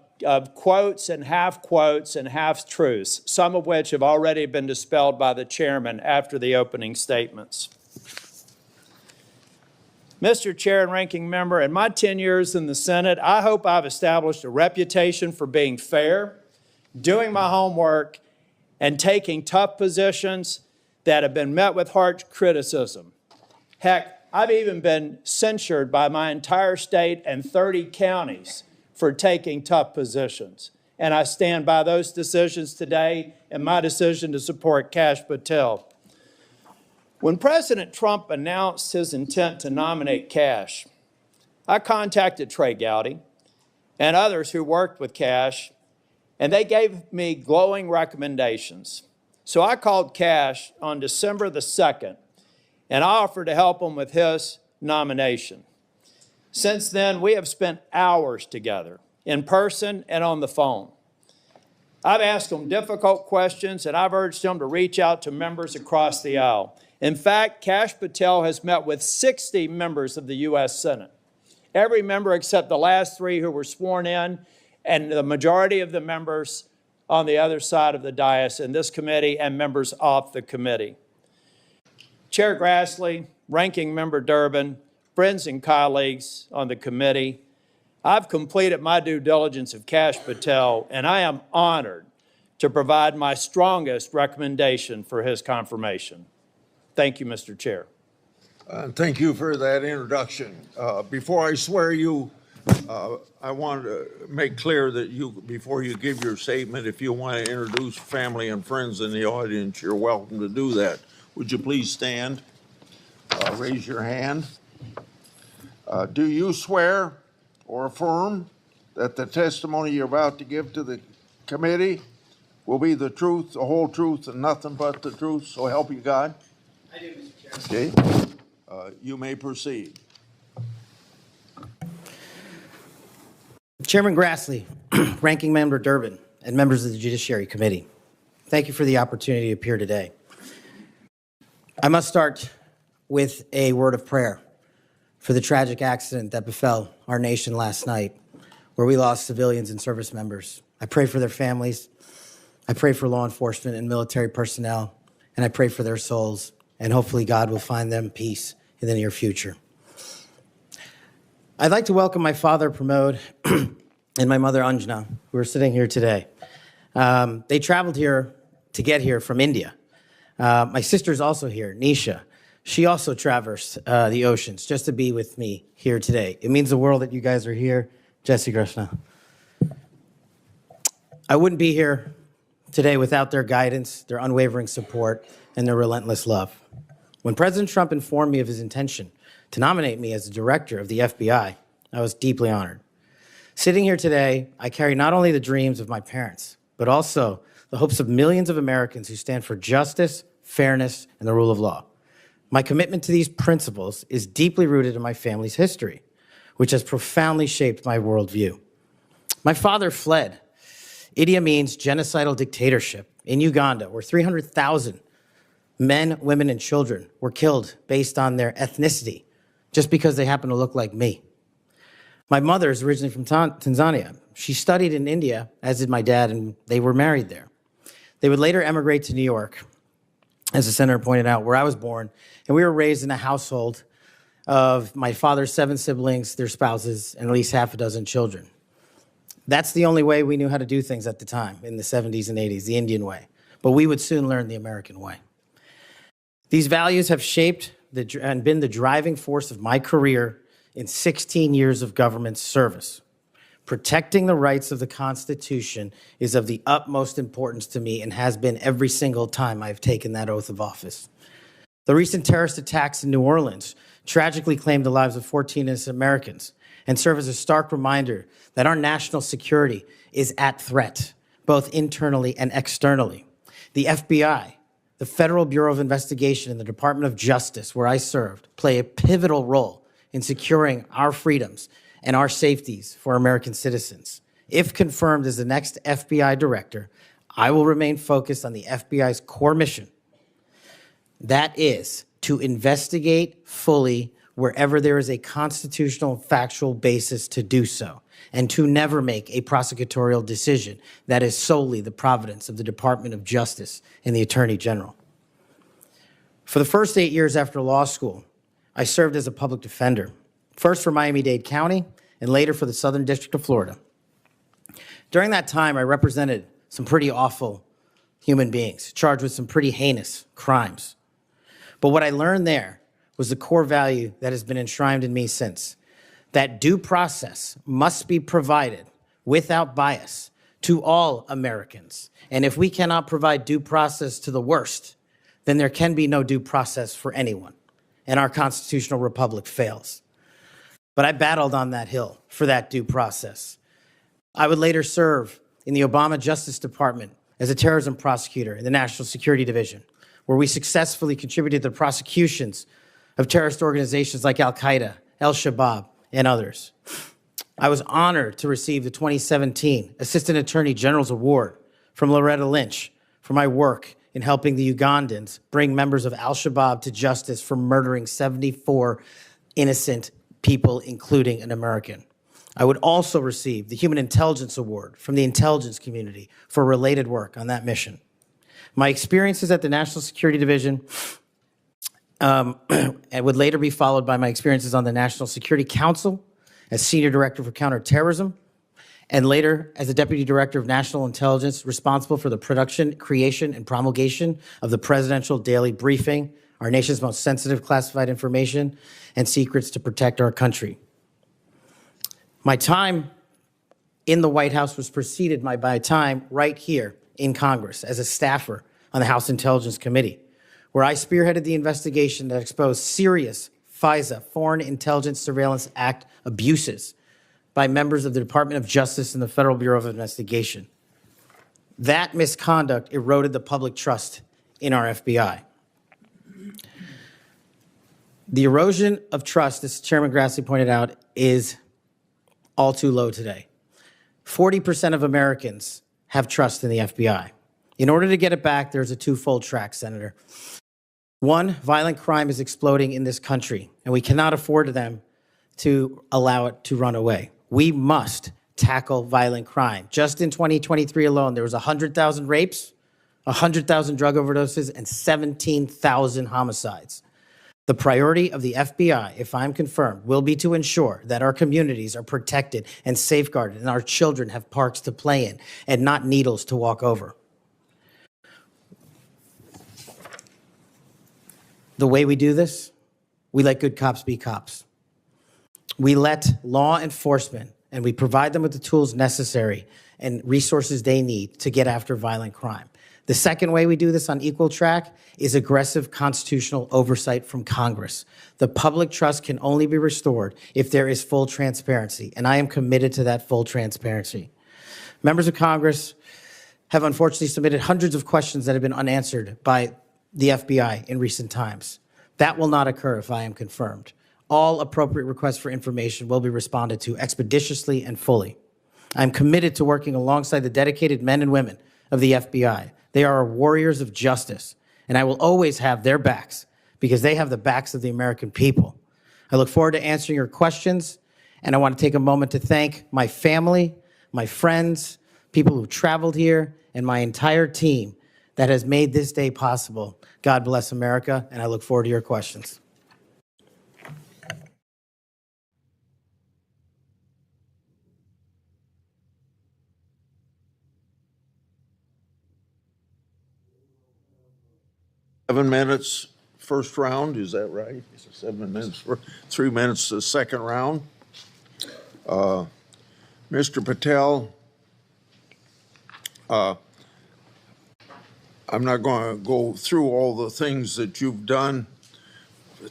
quotes and half-truths, some of which have already been dispelled by the chairman after the opening statements. Mr. Chair and Ranking Member, in my 10 years in the Senate, I hope I've established a reputation for being fair, doing my homework, and taking tough positions that have been met with harsh criticism. Heck, I've even been censured by my entire state and 30 counties for taking tough positions. And I stand by those decisions today and my decision to support Kash Patel. When President Trump announced his intent to nominate Kash, I contacted Trey Gowdy and others who worked with Kash, and they gave me glowing recommendations. So I called Kash on December the 2nd, and I offered to help him with his nomination. Since then, we have spent hours together, in person and on the phone. I've asked him difficult questions, and I've urged him to reach out to members across the aisle. In fact, Kash Patel has met with 60 members of the U.S. Senate, every member except the last 3 who were sworn in, and the majority of the members on the other side of the dais in this committee and members off the committee. Chair Grassley, Ranking Member Durbin, friends and colleagues on the committee, I've completed my due diligence of Kash Patel, and I am honored to provide my strongest recommendation for his confirmation. Thank you, Mr. Chair. Thank you for that introduction. Before I swear you, I want to make clear that before you give your statement, if you want to introduce family and friends in the audience, you're welcome to do that. Would you please stand? Raise your hand. Do you swear or affirm that the testimony you're about to give to the committee will be the truth, the whole truth, and nothing but the truth? So help you God. I do, Mr. Chairman. Okay. You may proceed. Chairman Grassley, Ranking Member Durbin, and members of the Judiciary Committee, thank you for the opportunity to appear today. I must start with a word of prayer for the tragic accident that befell our nation last night, where we lost civilians and service members. I pray for their families. I pray for law enforcement and military personnel, and I pray for their souls, and hopefully God will find them peace in the near future. I'd like to welcome my father, Pramod, and my mother, Anjana, who are sitting here today. They traveled here to get here from India. My sister's also here, Nisha. She also traversed the oceans just to be with me here today. It means the world that you guys are here. Jesse Krishna. I wouldn't be here today without their guidance, their unwavering support, and their relentless love. When President Trump informed me of his intention to nominate me as the director of the FBI, I was deeply honored. Sitting here today, I carry not only the dreams of my parents, but also the hopes of millions of Americans who stand for justice, fairness, and the rule of law. My commitment to these principles is deeply rooted in my family's history, which has profoundly shaped my worldview. My father fled Idi Amin's genocidal dictatorship in Uganda, where 300,000 men, women, and children were killed based on their ethnicity, just because they happen to look like me. My mother is originally from Tanzania. She studied in India, as did my dad, and they were married there. They would later emigrate to New York, as the senator pointed out, where I was born, and we were raised in a household of my father's 7 siblings, their spouses, and at least half a dozen children. That's the only way we knew how to do things at the time, in the 70s and 80s, the Indian way. But we would soon learn the American way. These values have shaped and been the driving force of my career in 16 years of government service. Protecting the rights of the Constitution is of the utmost importance to me and has been every single time I've taken that oath of office. The recent terrorist attacks in New Orleans tragically claimed the lives of 14 innocent Americans and serve as a stark reminder that our national security is at threat, both internally and externally. The FBI, the Federal Bureau of Investigation, and the Department of Justice, where I served, play a pivotal role in securing our freedoms and our safeties for American citizens. If confirmed as the next FBI director, I will remain focused on the FBI's core mission. That is to investigate fully wherever there is a constitutional factual basis to do so, and to never make a prosecutorial decision that is solely the providence of the Department of Justice and the Attorney General. For the first 8 years after law school, I served as a public defender, first for Miami-Dade County and later for the Southern District of Florida. During that time, I represented some pretty awful human beings, charged with some pretty heinous crimes. But what I learned there was the core value that has been enshrined in me since, that due process must be provided without bias to all Americans. And if we cannot provide due process to the worst, then there can be no due process for anyone, and our constitutional republic fails. But I battled on that hill for that due process. I would later serve in the Obama Justice Department as a terrorism prosecutor in the National Security Division, where we successfully contributed to the prosecutions of terrorist organizations like Al-Qaeda, Al-Shabaab, and others. I was honored to receive the 2017 Assistant Attorney General's Award from Loretta Lynch for my work in helping the Ugandans bring members of Al-Shabaab to justice for murdering 74 innocent people, including an American. I would also receive the Human Intelligence Award from the intelligence community for related work on that mission. My experiences at the National Security Division and would later be followed by my experiences on the National Security Council as Senior Director for Counterterrorism, and later as the Deputy Director of National Intelligence, responsible for the production, creation, and promulgation of the Presidential Daily Briefing, our nation's most sensitive classified information and secrets to protect our country. My time in the White House was preceded by my time right here in Congress as a staffer on the House Intelligence Committee, where I spearheaded the investigation that exposed serious FISA, Foreign Intelligence Surveillance Act, abuses by members of the Department of Justice and the Federal Bureau of Investigation. That misconduct eroded the public trust in our FBI. The erosion of trust, as Chairman Grassley pointed out, is all too low today. 40% of Americans have trust in the FBI. In order to get it back, there's a twofold track, Senator. One, violent crime is exploding in this country, and we cannot afford them to allow it to run away. We must tackle violent crime. Just in 2023 alone, there was 100,000 rapes, 100,000 drug overdoses, and 17,000 homicides. The priority of the FBI, if I'm confirmed, will be to ensure that our communities are protected and safeguarded and our children have parks to play in and not needles to walk over. The way we do this, we let good cops be cops. We let law enforcement, and we provide them with the tools necessary and resources they need to get after violent crime. The second way we do this on equal track is aggressive constitutional oversight from Congress. The public trust can only be restored if there is full transparency, and I am committed to that full transparency. Members of Congress have unfortunately submitted hundreds of questions that have been unanswered by the FBI in recent times. That will not occur if I am confirmed. All appropriate requests for information will be responded to expeditiously and fully. I'm committed to working alongside the dedicated men and women of the FBI. They are warriors of justice, and I will always have their backs because they have the backs of the American people. I look forward to answering your questions, and I want to take a moment to thank my family, my friends, people who traveled here, and my entire team that has made this day possible. God bless America, and I look forward to your questions. Seven minutes first round, is that right? 7 minutes for 3 minutes the second round. Mr. Patel, I'm not going to go through all the things that you've done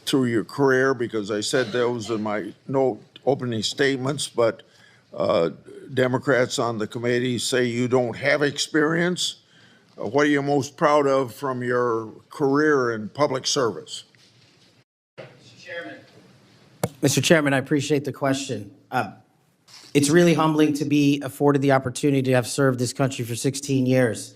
through your career because I said those in my opening statements, but Democrats on the committee say you don't have experience. What are you most proud of from your career in public service? Mr. Chairman, I appreciate the question. It's really humbling to be afforded the opportunity to have served this country for 16 years.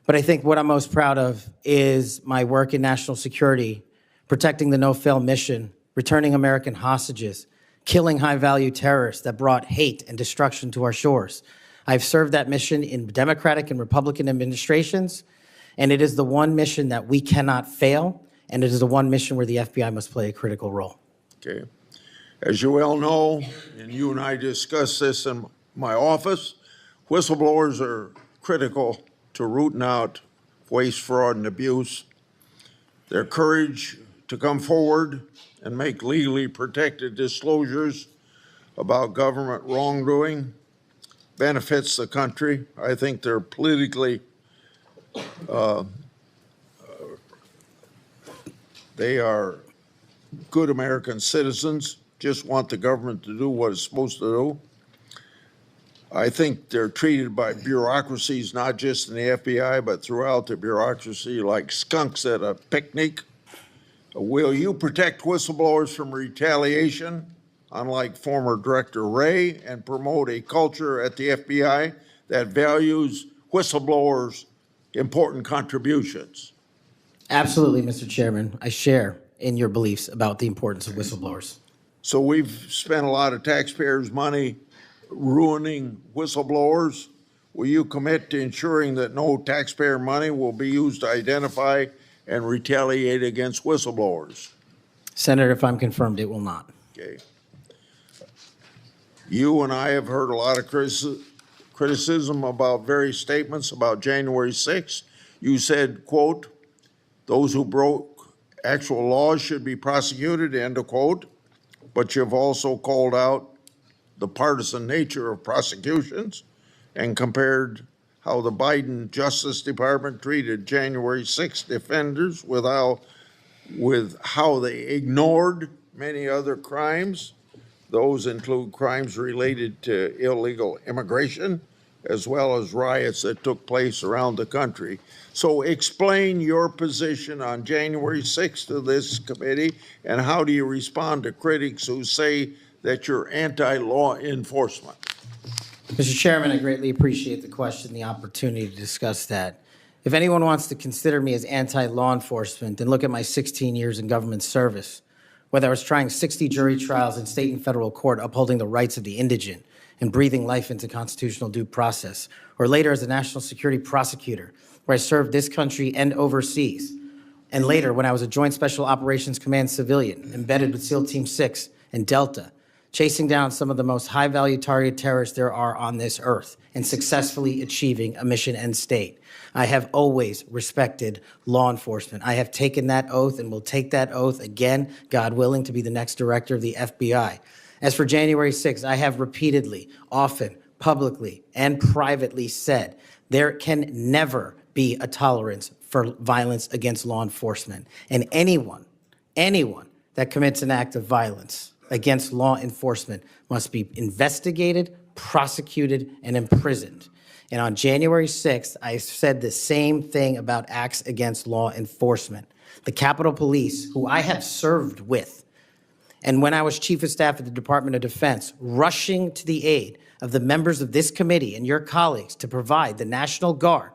But I think what I'm most proud of is my work in national security, protecting the no-fail mission, returning American hostages, killing high-value terrorists that brought hate and destruction to our shores. I've served that mission in Democratic and Republican administrations, and it is the one mission that we cannot fail, and it is the one mission where the FBI must play a critical role. Okay. As you well know, and you and I discussed this in my office, whistleblowers are critical to rooting out waste, fraud, and abuse. Their courage to come forward and make legally protected disclosures about government wrongdoing benefits the country. I think they're politically, they are good American citizens, just want the government to do what it's supposed to do. I think they're treated by bureaucracies, not just in the FBI, but throughout the bureaucracy, like skunks at a picnic. Will you protect whistleblowers from retaliation, unlike former Director Wray, and promote a culture at the FBI that values whistleblowers' important contributions? Absolutely, Mr. Chairman. I share in your beliefs about the importance of whistleblowers. So we've spent a lot of taxpayers' money ruining whistleblowers. Will you commit to ensuring that no taxpayer money will be used to identify and retaliate against whistleblowers? Senator, if I'm confirmed, it will not. Okay. You and I have heard a lot of criticism about various statements about January 6th. You said, quote, those who broke actual laws should be prosecuted, end of quote. But you've also called out the partisan nature of prosecutions and compared how the Biden Justice Department treated January 6th defenders with how they ignored many other crimes. Those include crimes related to illegal immigration, as well as riots that took place around the country. So explain your position on January 6th to this committee, and how do you respond to critics who say that you're anti-law enforcement? Mr. Chairman, I greatly appreciate the question, the opportunity to discuss that. If anyone wants to consider me as anti-law enforcement, then look at my 16 years in government service. Whether I was trying 60 jury trials in state and federal court upholding the rights of the indigent and breathing life into constitutional due process, or later as a national security prosecutor, where I served this country and overseas, and later when I was a Joint Special Operations Command civilian embedded with SEAL Team 6 and Delta, chasing down some of the most high-value target terrorists there are on this earth and successfully achieving a mission end state. I have always respected law enforcement. I have taken that oath and will take that oath again, God willing, to be the next director of the FBI. As for January 6th, I have repeatedly, often, publicly, and privately said there can never be a tolerance for violence against law enforcement. And anyone that commits an act of violence against law enforcement must be investigated, prosecuted, and imprisoned. And on January 6th, I said the same thing about acts against law enforcement. The Capitol Police, who I have served with, and when I was Chief of Staff at the Department of Defense, rushing to the aid of the members of this committee and your colleagues to provide the National Guard,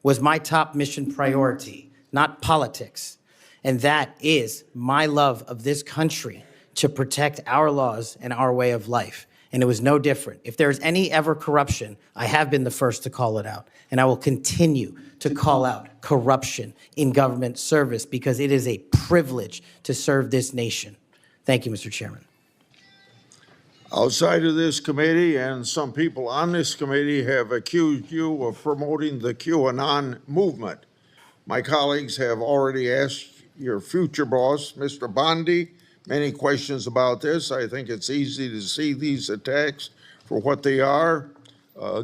was my top mission priority, not politics. And that is my love of this country, to protect our laws and our way of life. And it was no different. If there's any ever corruption, I have been the first to call it out. And I will continue to call out corruption in government service, because it is a privilege to serve this nation. Thank you, Mr. Chairman. Outside of this committee, and some people on this committee have accused you of promoting the QAnon movement. My colleagues have already asked your future boss, Mr. Bondi, many questions about this. I think it's easy to see these attacks for what they are,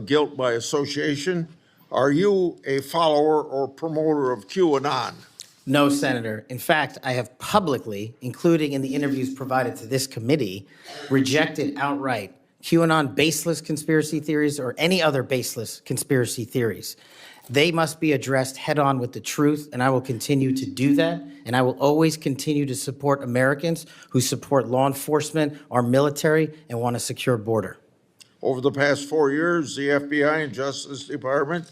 guilt by association. Are you a follower or promoter of QAnon? No, Senator. In fact, I have publicly, including in the interviews provided to this committee, rejected outright QAnon baseless conspiracy theories or any other baseless conspiracy theories. They must be addressed head on with the truth, and I will continue to do that. And I will always continue to support Americans who support law enforcement, our military, and want a secure border. Over the past 4 years, the FBI and Justice Department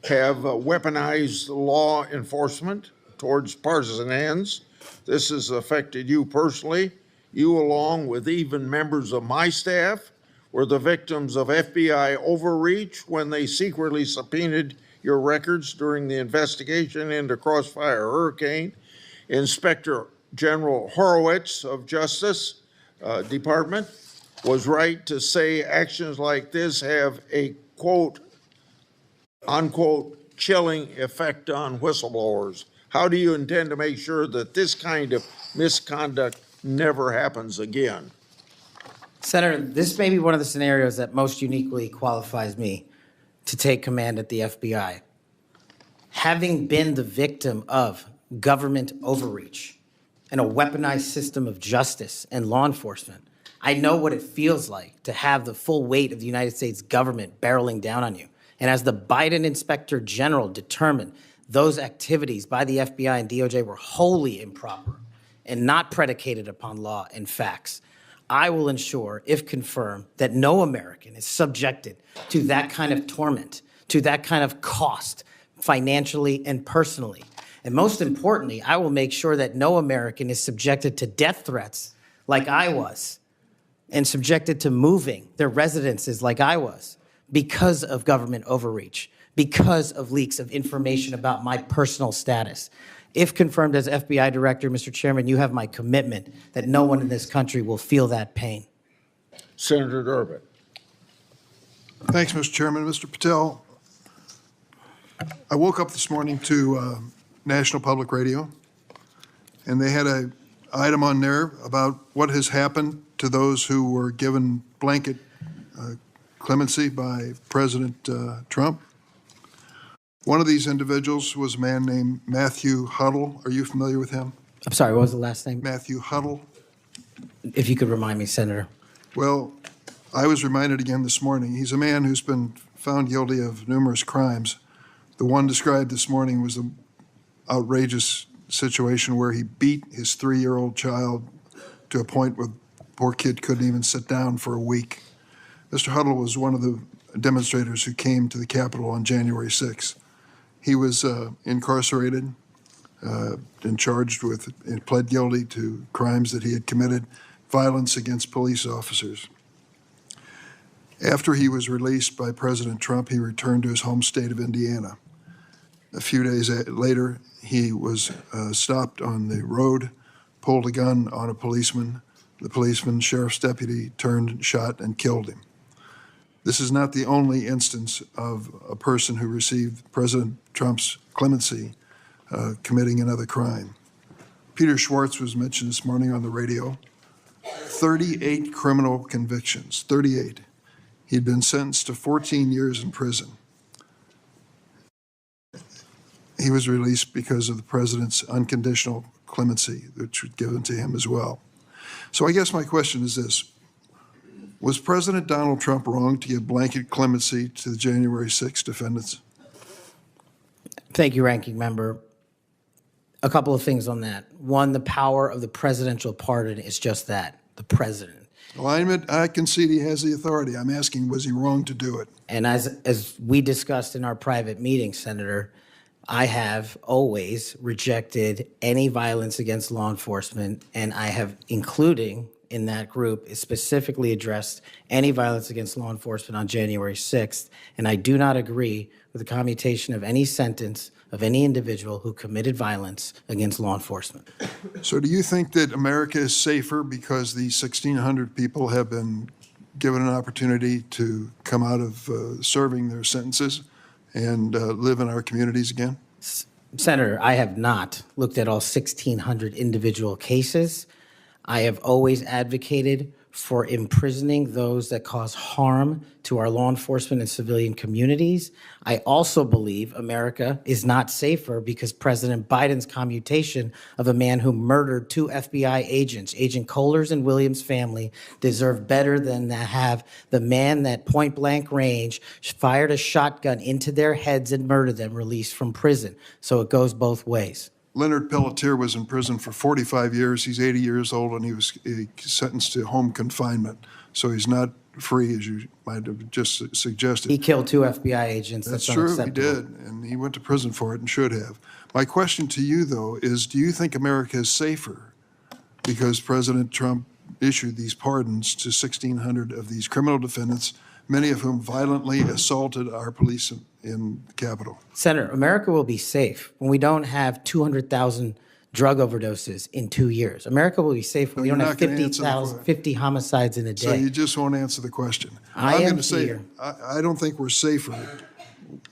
have weaponized law enforcement towards partisan ends. This has affected you personally. You, along with even members of my staff, were the victims of FBI overreach when they secretly subpoenaed your records during the investigation into Crossfire Hurricane. Inspector General Horowitz of Justice Department was right to say actions like this have a quote, unquote, chilling effect on whistleblowers. How do you intend to make sure that this kind of misconduct never happens again? Senator, this may be one of the scenarios that most uniquely qualifies me to take command at the FBI. Having been the victim of government overreach and a weaponized system of justice and law enforcement, I know what it feels like to have the full weight of the United States government barreling down on you. And as the Biden Inspector General determined, those activities by the FBI and DOJ were wholly improper and not predicated upon law and facts. I will ensure, if confirmed, that no American is subjected to that kind of torment, to that kind of cost, financially and personally. And most importantly, I will make sure that no American is subjected to death threats like I was, and subjected to moving their residences like I was, because of government overreach, because of leaks of information about my personal status. If confirmed as FBI director, Mr. Chairman, you have my commitment that no one in this country will feel that pain. Senator Durbin. Thanks, Mr. Chairman. Mr. Patel, I woke up this morning to National Public Radio, and they had an item on there about what has happened to those who were given blanket clemency by President Trump. One of these individuals was a man named Matthew Huddle. Are you familiar with him? I'm sorry, what was the last name? Matthew Huddle. If you could remind me, Senator. Well, I was reminded again this morning. He's a man who's been found guilty of numerous crimes. The one described this morning was the outrageous situation where he beat his 3-year-old child to a point where the poor kid couldn't even sit down for a week. Mr. Huddle was one of the demonstrators who came to the Capitol on January 6th. He was incarcerated and charged with, and pled guilty to crimes that he had committed, violence against police officers. After he was released by President Trump, he returned to his home state of Indiana. A few days later, he was stopped on the road, pulled a gun on a policeman. The policeman, sheriff's deputy, turned, shot, and killed him. This is not the only instance of a person who received President Trump's clemency committing another crime. Peter Schwartz was mentioned this morning on the radio. 38 criminal convictions, 38. He'd been sentenced to 14 years in prison. He was released because of the president's unconditional clemency, which was given to him as well. So I guess my question is this. Was President Donald Trump wrong to give blanket clemency to the January 6 defendants? Thank you, Ranking Member. A couple of things on that. One, the power of the presidential pardon is just that, the president. Well, I concede he has the authority. I'm asking, was he wrong to do it? And as we discussed in our private meeting, Senator, I have always rejected any violence against law enforcement, and I have, including in that group, specifically addressed any violence against law enforcement on January 6th, and I do not agree with the commutation of any sentence of any individual who committed violence against law enforcement. So do you think that America is safer because these 1,600 people have been given an opportunity to come out of serving their sentences and live in our communities again? Senator, I have not looked at all 1,600 individual cases. I have always advocated for imprisoning those that cause harm to our law enforcement and civilian communities. I also believe America is not safer because President Biden's commutation of a man who murdered 2 FBI agents, Agent Kohler's and Williams' family, deserve better than to have the man that point blank range fired a shotgun into their heads and murdered them released from prison. So it goes both ways. Leonard Pelletier was in prison for 45 years. He's 80 years old, and he was sentenced to home confinement. So he's not free, as you might have just suggested. He killed 2 FBI agents. That's true, he did, and he went to prison for it and should have. My question to you, though, is do you think America is safer because President Trump issued these pardons to 1,600 of these criminal defendants, many of whom violently assaulted our police in the Capitol? Senator, America will be safe when we don't have 200,000 drug overdoses in 2 years. America will be safe when we don't have 50 homicides in a day. So you just won't answer the question. I'm going to say, I don't think we're safer.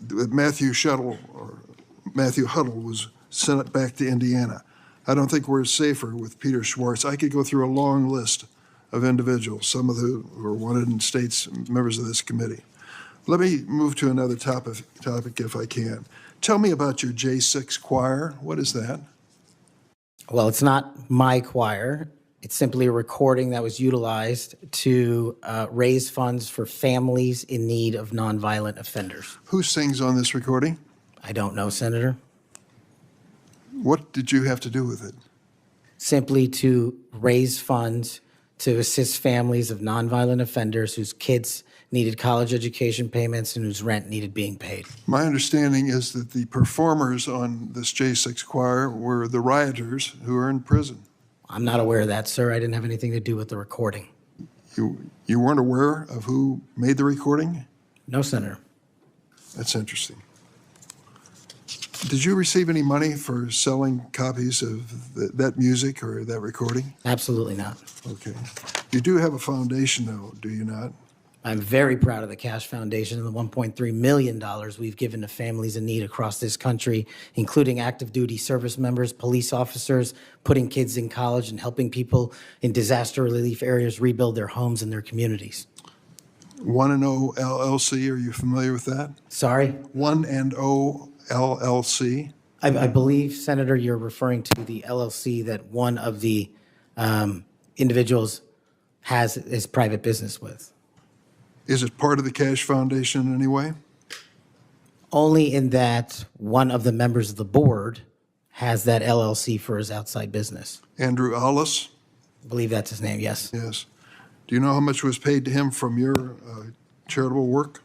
Matthew Huddle was sent back to Indiana. I don't think we're safer with Peter Schwartz. I could go through a long list of individuals, some of who were wanted in states, members of this committee. Let me move to another topic if I can. Tell me about your J6 choir. What is that? Well, it's not my choir. It's simply a recording that was utilized to raise funds for families in need of nonviolent offenders. Who sings on this recording? I don't know, Senator. What did you have to do with it? Simply to raise funds to assist families of nonviolent offenders whose kids needed college education payments and whose rent needed being paid. My understanding is that the performers on this J6 choir were the rioters who are in prison. I'm not aware of that, sir. I didn't have anything to do with the recording. You weren't aware of who made the recording? No, Senator. That's interesting. Did you receive any money for selling copies of that music or that recording? Absolutely not. Okay. You do have a foundation, though, do you not? I'm very proud of the Cash Foundation and the $1.3 million we've given to families in need across this country, including active duty service members, police officers, putting kids in college, and helping people in disaster relief areas rebuild their homes and their communities. 1&0 LLC, are you familiar with that? Sorry? 1&0 LLC? I believe, Senator, you're referring to the LLC that one of the individuals has his private business with. Is it part of the Cash Foundation in any way? Only in that one of the members of the board has that LLC for his outside business. Andrew Allis? I believe that's his name, yes. Yes. Do you know how much was paid to him from your charitable work?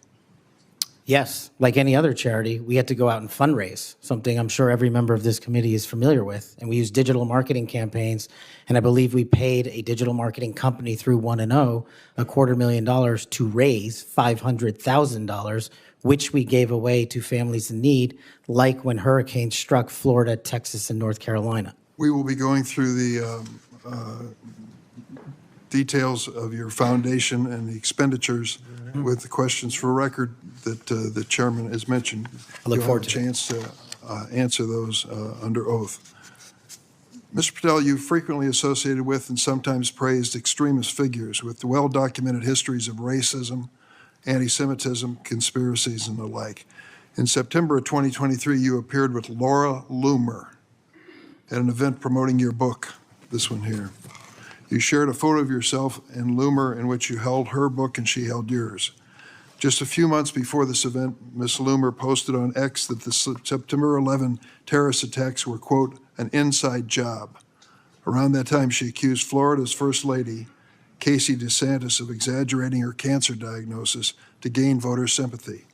Yes, like any other charity, we had to go out and fundraise, something I'm sure every member of this committee is familiar with. And we used digital marketing campaigns, and I believe we paid a digital marketing company through 1&0 $250,000 to raise $500,000, which we gave away to families in need, like when hurricanes struck Florida, Texas, and North Carolina. We will be going through the details of your foundation and the expenditures with the questions for record that the chairman has mentioned. I look forward to You'll have a chance to answer those under oath. Mr. Patel, you frequently associated with and sometimes praised extremist figures with well-documented histories of racism, anti-Semitism, conspiracies, and the like. In September of 2023, you appeared with Laura Loomer at an event promoting your book, this one here. You shared a photo of yourself and Loomer in which you held her book and she held yours. Just a few months before this event, Ms. Loomer posted on X that the September 11 terrorist attacks were, quote, an inside job. Around that time, she accused Florida's First Lady, Casey DeSantis, of exaggerating her cancer diagnosis to gain voter sympathy.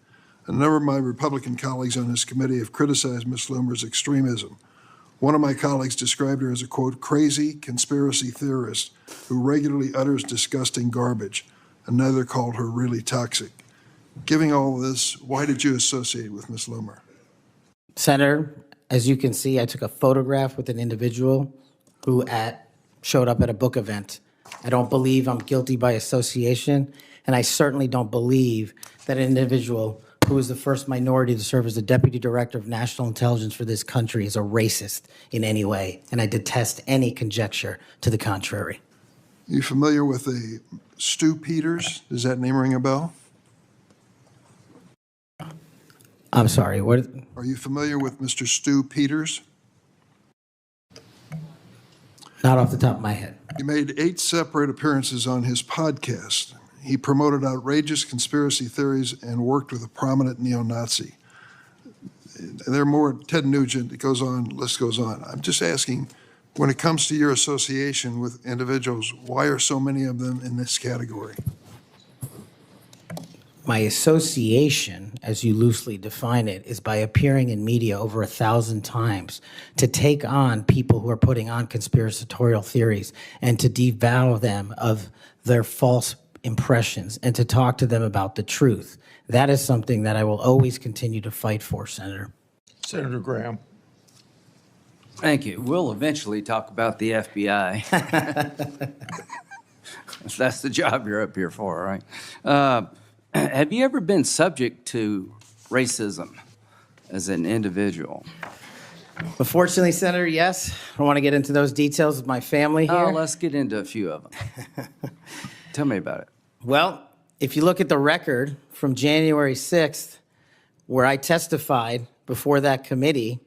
A number of my Republican colleagues on this committee have criticized Ms. Loomer's extremism. One of my colleagues described her as a, quote, crazy conspiracy theorist who regularly utters disgusting garbage. Another called her really toxic. Given all of this, why did you associate with Ms. Loomer? Senator, as you can see, I took a photograph with an individual who showed up at a book event. I don't believe I'm guilty by association, and I certainly don't believe that an individual who was the first minority to serve as the Deputy Director of National Intelligence for this country is a racist in any way, and I detest any conjecture to the contrary. You familiar with a Stu Peters? Does that name ring a bell? I'm sorry, what? Are you familiar with Mr. Stu Peters? Not off the top of my head. He made 8 separate appearances on his podcast. He promoted outrageous conspiracy theories and worked with a prominent neo-Nazi. There are more, Ted Nugent, it goes on, list goes on. I'm just asking, when it comes to your association with individuals, why are so many of them in this category? My association, as you loosely define it, is by appearing in media over 1,000 times to take on people who are putting on conspiratorial theories and to devour them of their false impressions and to talk to them about the truth. That is something that I will always continue to fight for, Senator. Senator Graham. Thank you. We'll eventually talk about the FBI. That's the job you're up here for, right? Have you ever been subject to racism as an individual? Unfortunately, Senator, yes. I don't want to get into those details with my family here. Oh, let's get into a few of them. Tell me about it. Well, if you look at the record from January 6th, where I testified before that committee,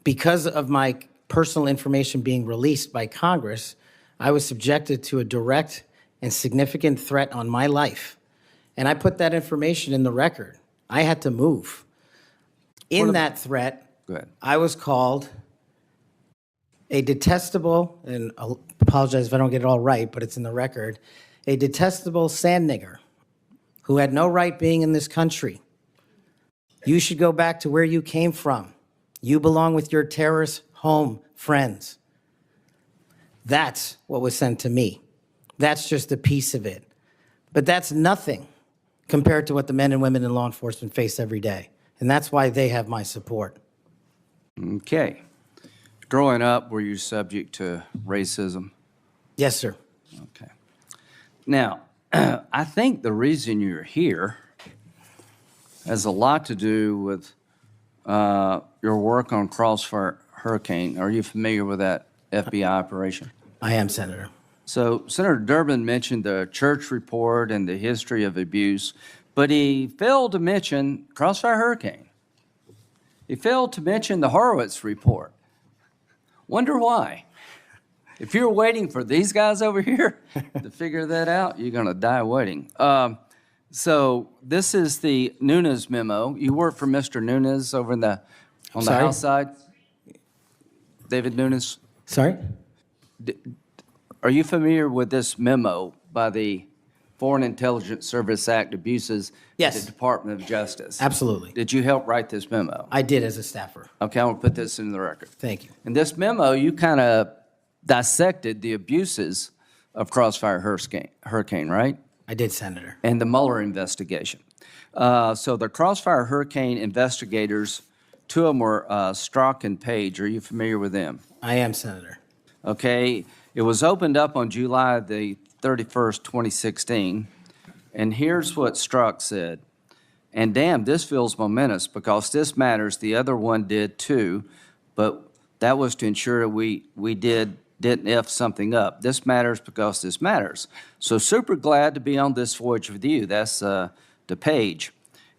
because of my personal information being released by Congress, I was subjected to a direct and significant threat on my life. And I put that information in the record. I had to move. In that threat, Go ahead. I was called a detestable, and I'll apologize if I don't get it all right, but it's in the record, a detestable sand nigger who had no right being in this country. You should go back to where you came from. You belong with your terrorist home friends. That's what was sent to me. That's just a piece of it. But that's nothing compared to what the men and women in law enforcement face every day. And that's why they have my support. Okay. Growing up, were you subject to racism? Yes, sir. Okay. Now, I think the reason you're here has a lot to do with your work on Crossfire Hurricane. Are you familiar with that FBI operation? I am, Senator. So Senator Durbin mentioned the church report and the history of abuse, but he failed to mention Crossfire Hurricane. He failed to mention the Horowitz report. Wonder why? If you're waiting for these guys over here to figure that out, you're going to die waiting. So this is the Nunes memo. You work for Mr. Nunes over on the Sorry? House side? David Nunes? Sorry? Are you familiar with this memo by the Foreign Intelligence Service Act abuses Yes. at the Department of Justice? Absolutely. Did you help write this memo? I did as a staffer. Okay, I want to put this in the record. Thank you. In this memo, you kind of dissected the abuses of Crossfire Hurricane, right? I did, Senator. And the Mueller investigation. So the Crossfire Hurricane investigators, two of them were Strzok and Page. Are you familiar with them? I am, Senator. Okay, it was opened up on July the 31st, 2016. And here's what Strzok said. And damn, this feels momentous because this matters. The other one did too, but that was to ensure that we didn't F something up. This matters because this matters. So super glad to be on this voyage with you. That's to Page.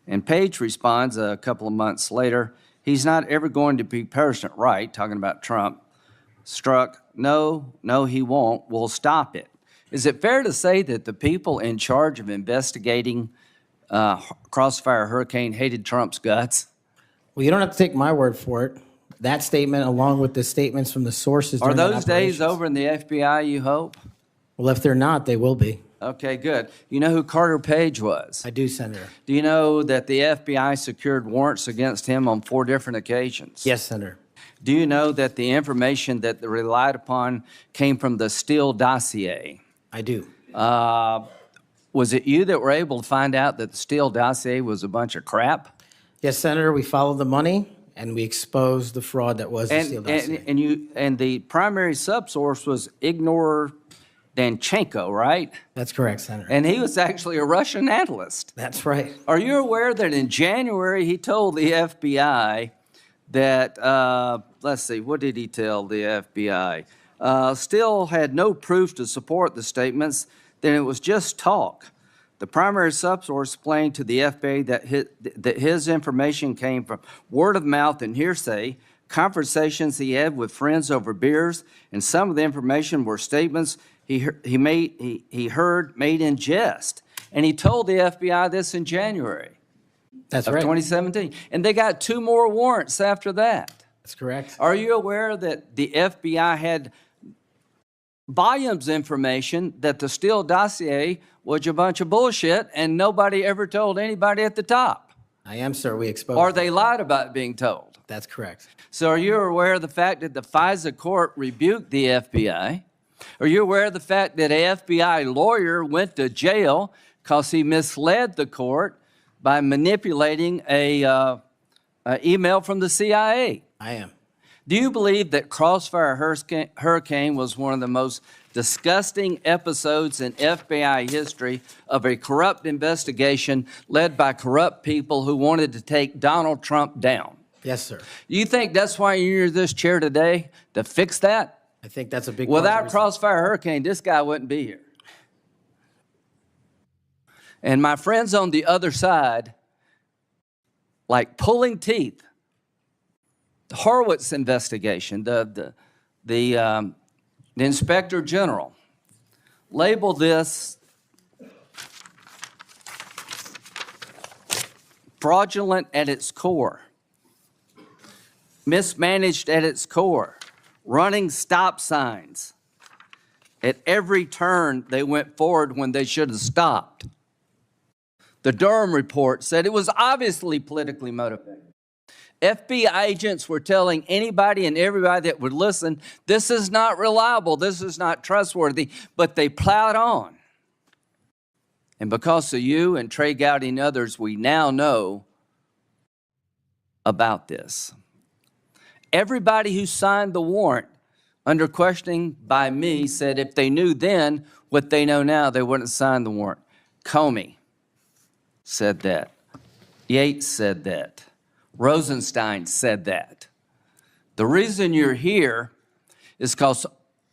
And Page responds a couple of months later, he's not ever going to be President right, talking about Trump. Strzok, no, he won't. We'll stop it. Is it fair to say that the people in charge of investigating Crossfire Hurricane hated Trump's guts? Well, you don't have to take my word for it. That statement, along with the statements from the sources Are during that those days operations- over in the FBI, you hope? Well, if they're not, they will be. Okay, good. You know who Carter Page was? I do, Senator. Do you know that the FBI secured warrants against him on 4 different occasions? Yes, Senator. Do you know that the information that they relied upon came from the Steele dossier? I do. Was it you that were able to find out that the Steele dossier was a bunch of crap? Yes, Senator, we followed the money, and we exposed the fraud that was the Steele dossier. And the primary subsource was Ignor Danchenko, right? That's correct, Senator. And he was actually a Russian analyst. That's right. Are you aware that in January he told the FBI that, let's see, what did he tell the FBI? Steele had no proof to support the statements, then it was just talk. The primary subsource explained to the FBI that his information came from word of mouth and hearsay, conversations he had with friends over beers, and some of the information were statements he heard made in jest. And he told the FBI this in January That's of right. 2017. And they got 2 more warrants after that. That's correct. Are you aware that the FBI had volumes of information that the Steele dossier was a bunch of bullshit and nobody ever told anybody at the top? I am, sir. We exposed Or them. they lied about being told? That's correct. So are you aware of the fact that the FISA court rebuked the FBI? Are you aware of the fact that an FBI lawyer went to jail because he misled the court by manipulating a email from the CIA? I am. Do you believe that Crossfire Hurricane was one of the most disgusting episodes in FBI history of a corrupt investigation led by corrupt people who wanted to take Donald Trump down? Yes, sir. Do you think that's why you're in this chair today, to fix that? I think that's a big part of the Without reason. Crossfire Hurricane, this guy wouldn't be here. And my friends on the other side, like pulling teeth, the Horowitz investigation, the Inspector General labeled this fraudulent at its core, mismanaged at its core, running stop signs. At every turn, they went forward when they should have stopped. The Durham report said it was obviously politically motivated. FBI agents were telling anybody and everybody that would listen, this is not reliable, this is not trustworthy, but they plowed on. And because of you and Trey Gowdy and others, we now know about this. Everybody who signed the warrant under questioning by me said if they knew then what they know now, they wouldn't have signed the warrant. Comey said that. Yates said that. Rosenstein said that. The reason you're here is because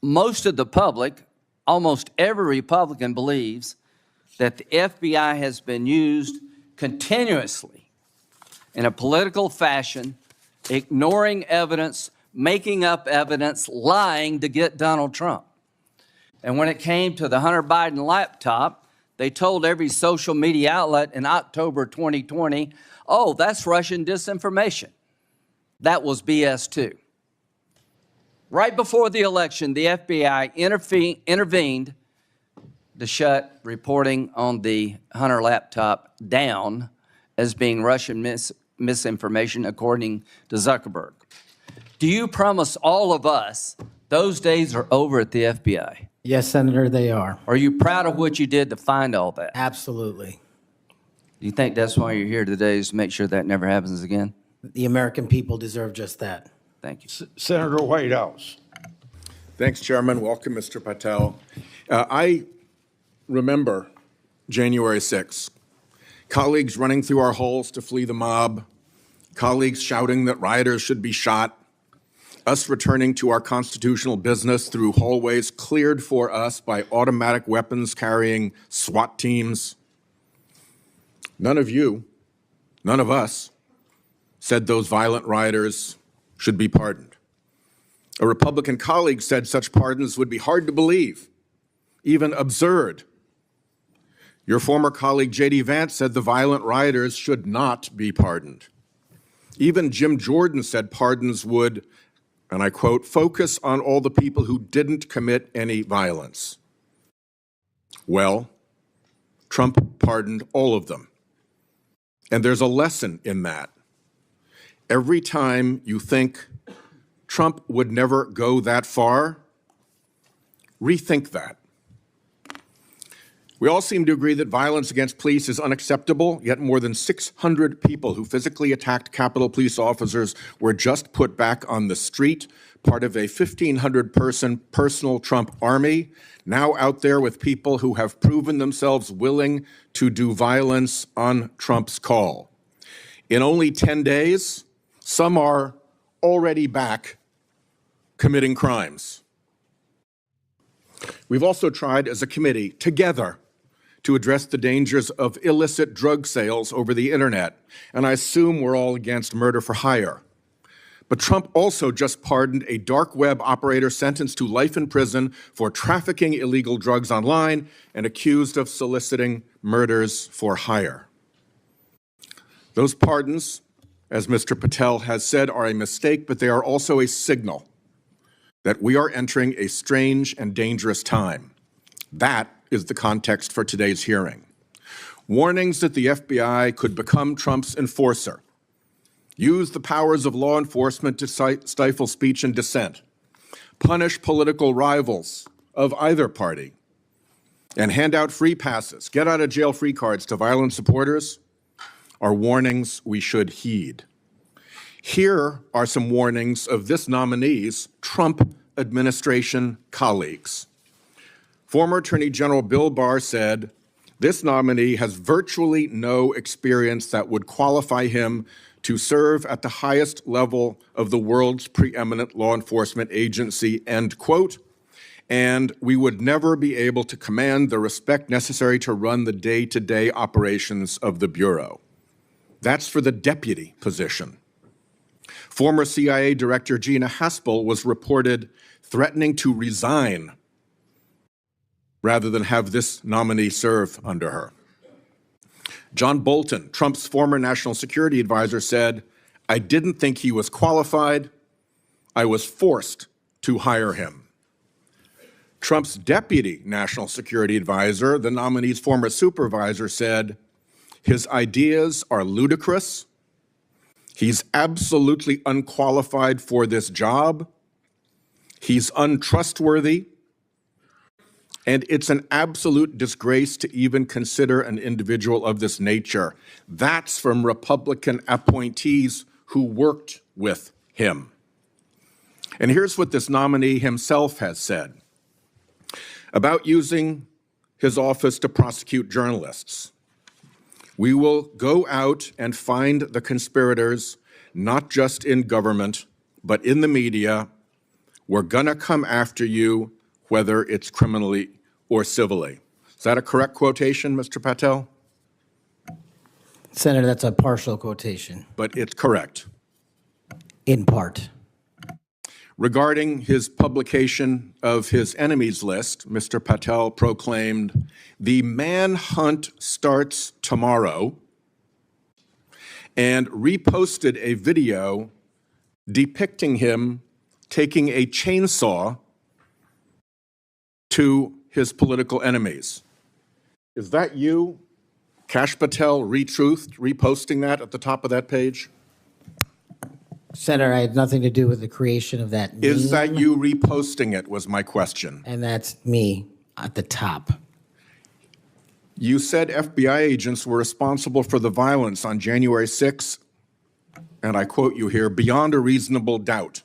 most of the public, almost every Republican, believes that the FBI has been used continuously in a political fashion, ignoring evidence, making up evidence, lying to get Donald Trump. And when it came to the Hunter Biden laptop, they told every social media outlet in October 2020, oh, that's Russian disinformation. That was BS too. Right before the election, the FBI intervened to shut reporting on the Hunter laptop down as being Russian misinformation, according to Zuckerberg. Do you promise all of us those days are over at the FBI? Yes, Senator, they are. Are you proud of what you did to find all that? Absolutely. Do you think that's why you're here today, is to make sure that never happens again? The American people deserve just that. Thank you. Senator Whitehouse. Thanks, Chairman. Welcome, Mr. Patel. I remember January 6th. Colleagues running through our halls to flee the mob, colleagues shouting that rioters should be shot, us returning to our constitutional business through hallways cleared for us by automatic weapons carrying SWAT teams. None of you, none of us, said those violent rioters should be pardoned. A Republican colleague said such pardons would be hard to believe, even absurd. Your former colleague, J.D. Vance, said the violent rioters should not be pardoned. Even Jim Jordan said pardons would, and I quote, focus on all the people who didn't commit any violence. Well, Trump pardoned all of them. And there's a lesson in that. Every time you think Trump would never go that far, rethink that. We all seem to agree that violence against police is unacceptable, yet more than 600 people who physically attacked Capitol Police officers were just put back on the street, part of a 1,500-person personal Trump army, now out there with people who have proven themselves willing to do violence on Trump's call. In only 10 days, some are already back committing crimes. We've also tried as a committee, together, to address the dangers of illicit drug sales over the internet, and I assume we're all against murder for hire. But Trump also just pardoned a dark web operator sentenced to life in prison for trafficking illegal drugs online and accused of soliciting murders for hire. Those pardons, as Mr. Patel has said, are a mistake, but they are also a signal that we are entering a strange and dangerous time. That is the context for today's hearing. Warnings that the FBI could become Trump's enforcer, use the powers of law enforcement to stifle speech and dissent, punish political rivals of either party, and hand out free passes, get out of jail free cards to violent supporters are warnings we should heed. Here are some warnings of this nominee's Trump administration colleagues. Former Attorney General Bill Barr said, this nominee has virtually no experience that would qualify him to serve at the highest level of the world's preeminent law enforcement agency, end quote, and we would never be able to command the respect necessary to run the day-to-day operations of the Bureau. That's for the deputy position. Former CIA Director Gina Haspel was reported threatening to resign rather than have this nominee serve under her. John Bolton, Trump's former national security advisor, said, I didn't think he was qualified. I was forced to hire him. Trump's deputy national security advisor, the nominee's former supervisor, said, his ideas are ludicrous. He's absolutely unqualified for this job. He's untrustworthy. And it's an absolute disgrace to even consider an individual of this nature. That's from Republican appointees who worked with him. And here's what this nominee himself has said about using his office to prosecute journalists. We will go out and find the conspirators, not just in government, but in the media. We're gonna come after you, whether it's criminally or civilly. Is that a correct quotation, Mr. Patel? Senator, that's a partial quotation, But it's correct. in part. Regarding his publication of his enemies list, Mr. Patel proclaimed, "The manhunt starts tomorrow," and reposted a video depicting him taking a chainsaw to his political enemies. Is that you, Kash Patel, reposting that at the top of that page? Senator, I had nothing to do with the creation of that meme. Is that you reposting it, was my question. And that's me at the top. You said FBI agents were responsible for the violence on January 6th, and I quote you here, "beyond a reasonable doubt."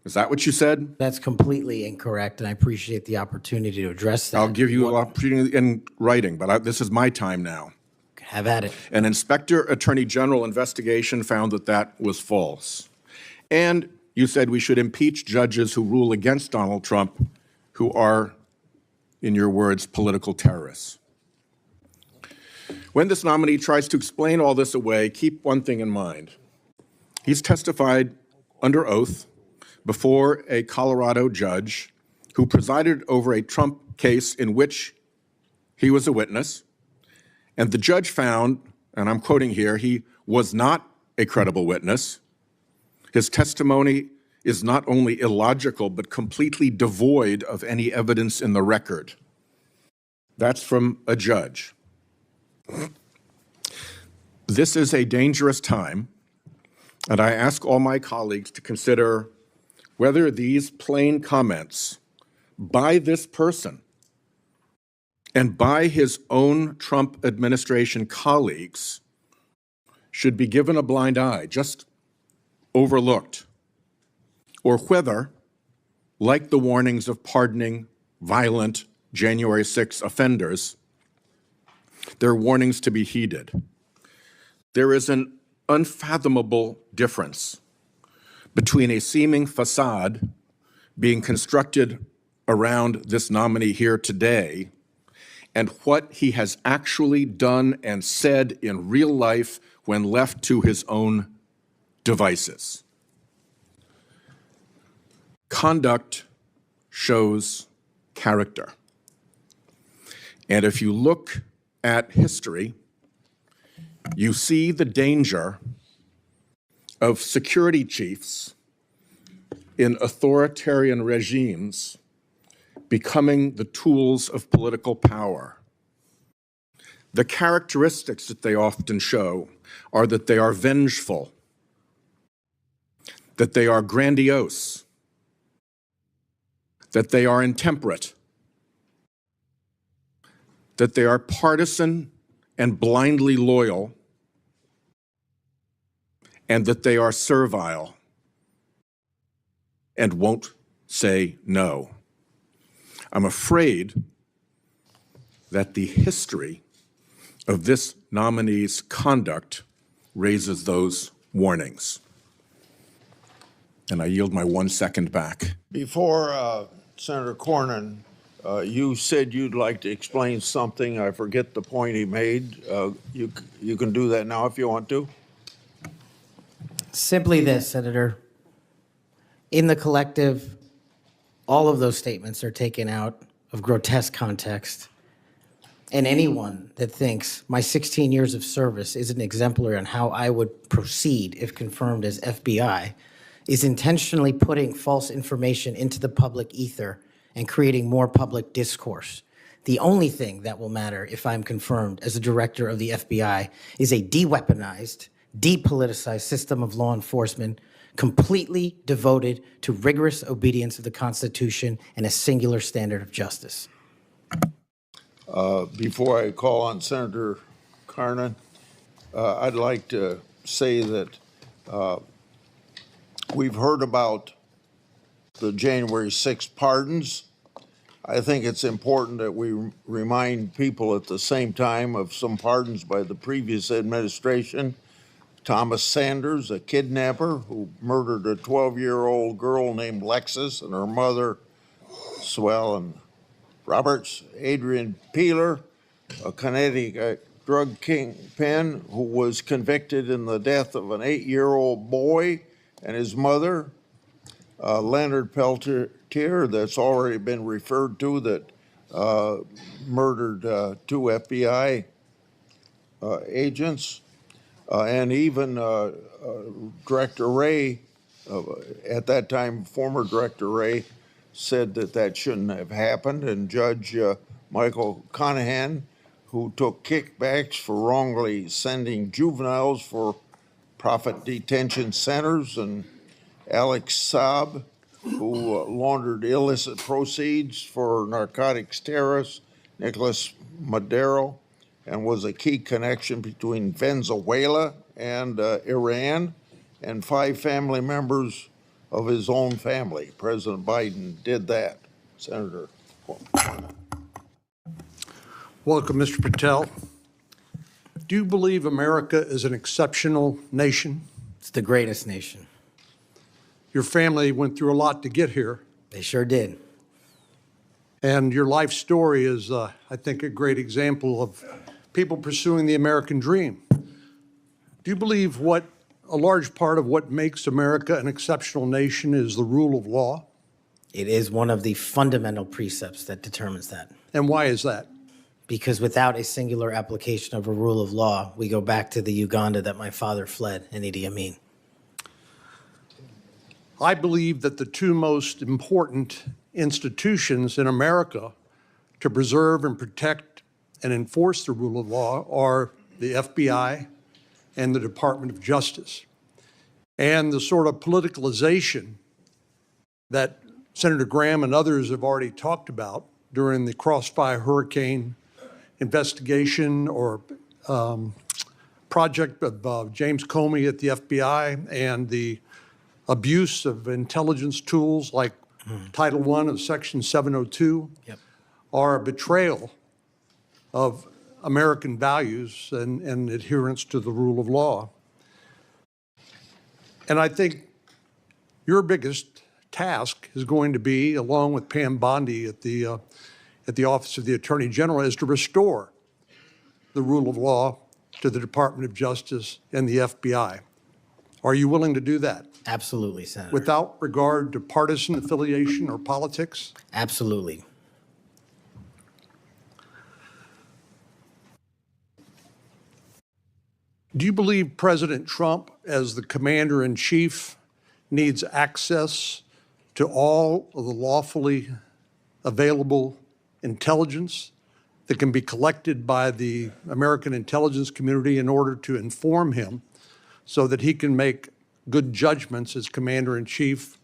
Is that what you said? That's completely incorrect, and I appreciate the opportunity to address that. I'll give you an opportunity in writing, but this is my time now. Have at it. An Inspector Attorney General investigation found that that was false. And you said we should impeach judges who rule against Donald Trump, who are, in your words, political terrorists. When this nominee tries to explain all this away, keep one thing in mind. He's testified under oath before a Colorado judge who presided over a Trump case in which he was a witness. And the judge found, and I'm quoting here, he was not a credible witness. His testimony is not only illogical, but completely devoid of any evidence in the record. That's from a judge. This is a dangerous time, and I ask all my colleagues to consider whether these plain comments by this person and by his own Trump administration colleagues should be given a blind eye, just overlooked, or whether, like the warnings of pardoning violent January 6 offenders, they're warnings to be heeded. There is an unfathomable difference between a seeming facade being constructed around this nominee here today and what he has actually done and said in real life when left to his own devices. Conduct shows character. And if you look at history, you see the danger of security chiefs in authoritarian regimes becoming the tools of political power. The characteristics that they often show are that they are vengeful, that they are grandiose, that they are intemperate, that they are partisan and blindly loyal, and that they are servile and won't say no. I'm afraid that the history of this nominee's conduct raises those warnings. And I yield my 1 second back. Before Senator Cornyn, you said you'd like to explain something. I forget the point he made. You can do that now if you want to. Simply this, Senator. In the collective, all of those statements are taken out of grotesque context. And anyone that thinks my 16 years of service isn't exemplary on how I would proceed if confirmed as FBI is intentionally putting false information into the public ether and creating more public discourse. The only thing that will matter if I'm confirmed as a director of the FBI is a de-weaponized, depoliticized system of law enforcement completely devoted to rigorous obedience of the Constitution and a singular standard of justice. Before I call on Senator Cornyn, I'd like to say that we've heard about the January 6th pardons, I think it's important that we remind people at the same time of some pardons by the previous administration. Thomas Sanders, a kidnapper who murdered a 12-year-old girl named Lexus and her mother, Swellen Roberts. Adrian Peeler, a Connecticut drug kingpin who was convicted in the death of an 8-year-old boy and his mother. Leonard Peltier, that's already been referred to, that murdered two FBI agents, and even Director Ray, at that time, former Director Ray, said that that shouldn't have happened. And Judge Michael Conahan, who took kickbacks for wrongly sending juveniles for profit detention centers, and Alex Saab, who laundered illicit proceeds for narcotics terrorists, Nicolas Maduro, and was a key connection between Venezuela and Iran, and 5 family members of his own family. President Biden did that. Senator. Welcome, Mr. Patel. Do you believe America is an exceptional nation? It's the greatest nation. Your family went through a lot to get here, They sure did. and your life story is, I think, a great example of people pursuing the American dream. Do you believe what a large part of what makes America an exceptional nation is the rule of law? It is one of the fundamental precepts that determines that. And why is that? Because without a singular application of a rule of law, we go back to the Uganda that my father fled in Idi Amin. I believe that the two most important institutions in America to preserve and protect and enforce the rule of law are the FBI and the Department of Justice. And the sort of politicalization that Senator Graham and others have already talked about during the Crossfire Hurricane investigation or project of James Comey at the FBI, and the abuse of intelligence tools like Title I of Section 702 are a betrayal of American values and adherence to the rule of law. And I think your biggest task is going to be, along with Pam Bondi at the Office of the Attorney General, is to restore the rule of law to the Department of Justice and the FBI. Are you willing to do that? Absolutely, Senator. Without regard to partisan affiliation or politics? Absolutely. Do you believe President Trump, as the commander-in-chief, needs access to all of the lawfully available intelligence that can be collected by the American intelligence community in order to inform him so that he can make good judgments as commander-in-chief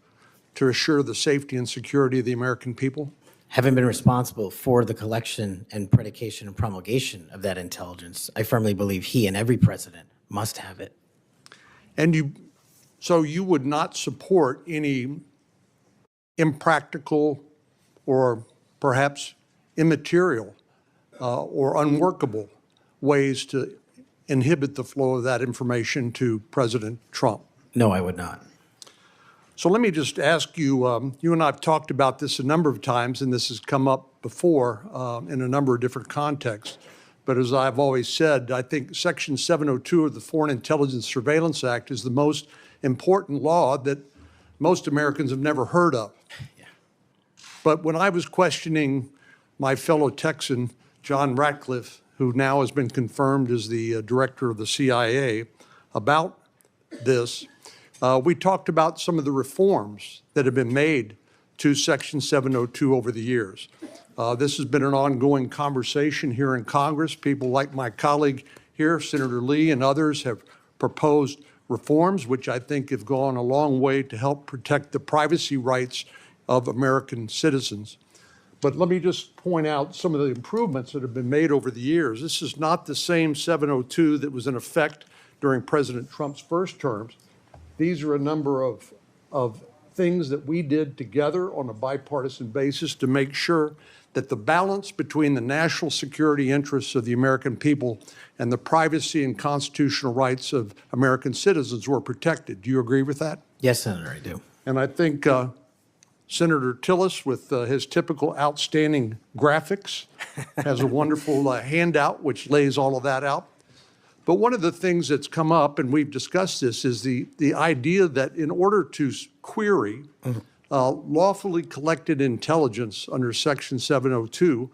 to assure the safety and security of the American people? Having been responsible for the collection and predication and promulgation of that intelligence, I firmly believe he and every president must have it. And so you would not support any impractical or perhaps immaterial or unworkable ways to inhibit the flow of that information to President Trump? No, I would not. So let me just ask you, you and I have talked about this a number of times, and this has come up before in a number of different contexts. But as I've always said, I think Section 702 of the Foreign Intelligence Surveillance Act is the most important law that most Americans have never heard of. Yeah. But when I was questioning my fellow Texan, John Ratcliffe, who now has been confirmed as the director of the CIA, about this, we talked about some of the reforms that have been made to Section 702 over the years. This has been an ongoing conversation here in Congress. People like my colleague here, Senator Lee, and others have proposed reforms, which I think have gone a long way to help protect the privacy rights of American citizens. But let me just point out some of the improvements that have been made over the years. This is not the same 702 that was in effect during President Trump's first terms. These are a number of things that we did together on a bipartisan basis to make sure that the balance between the national security interests of the American people and the privacy and constitutional rights of American citizens were protected. Do you agree with that? Yes, Senator, I do. And I think Senator Tillis, with his typical outstanding graphics, has a wonderful handout which lays all of that out. But one of the things that's come up, and we've discussed this, is the idea that in order to query lawfully collected intelligence under Section 702,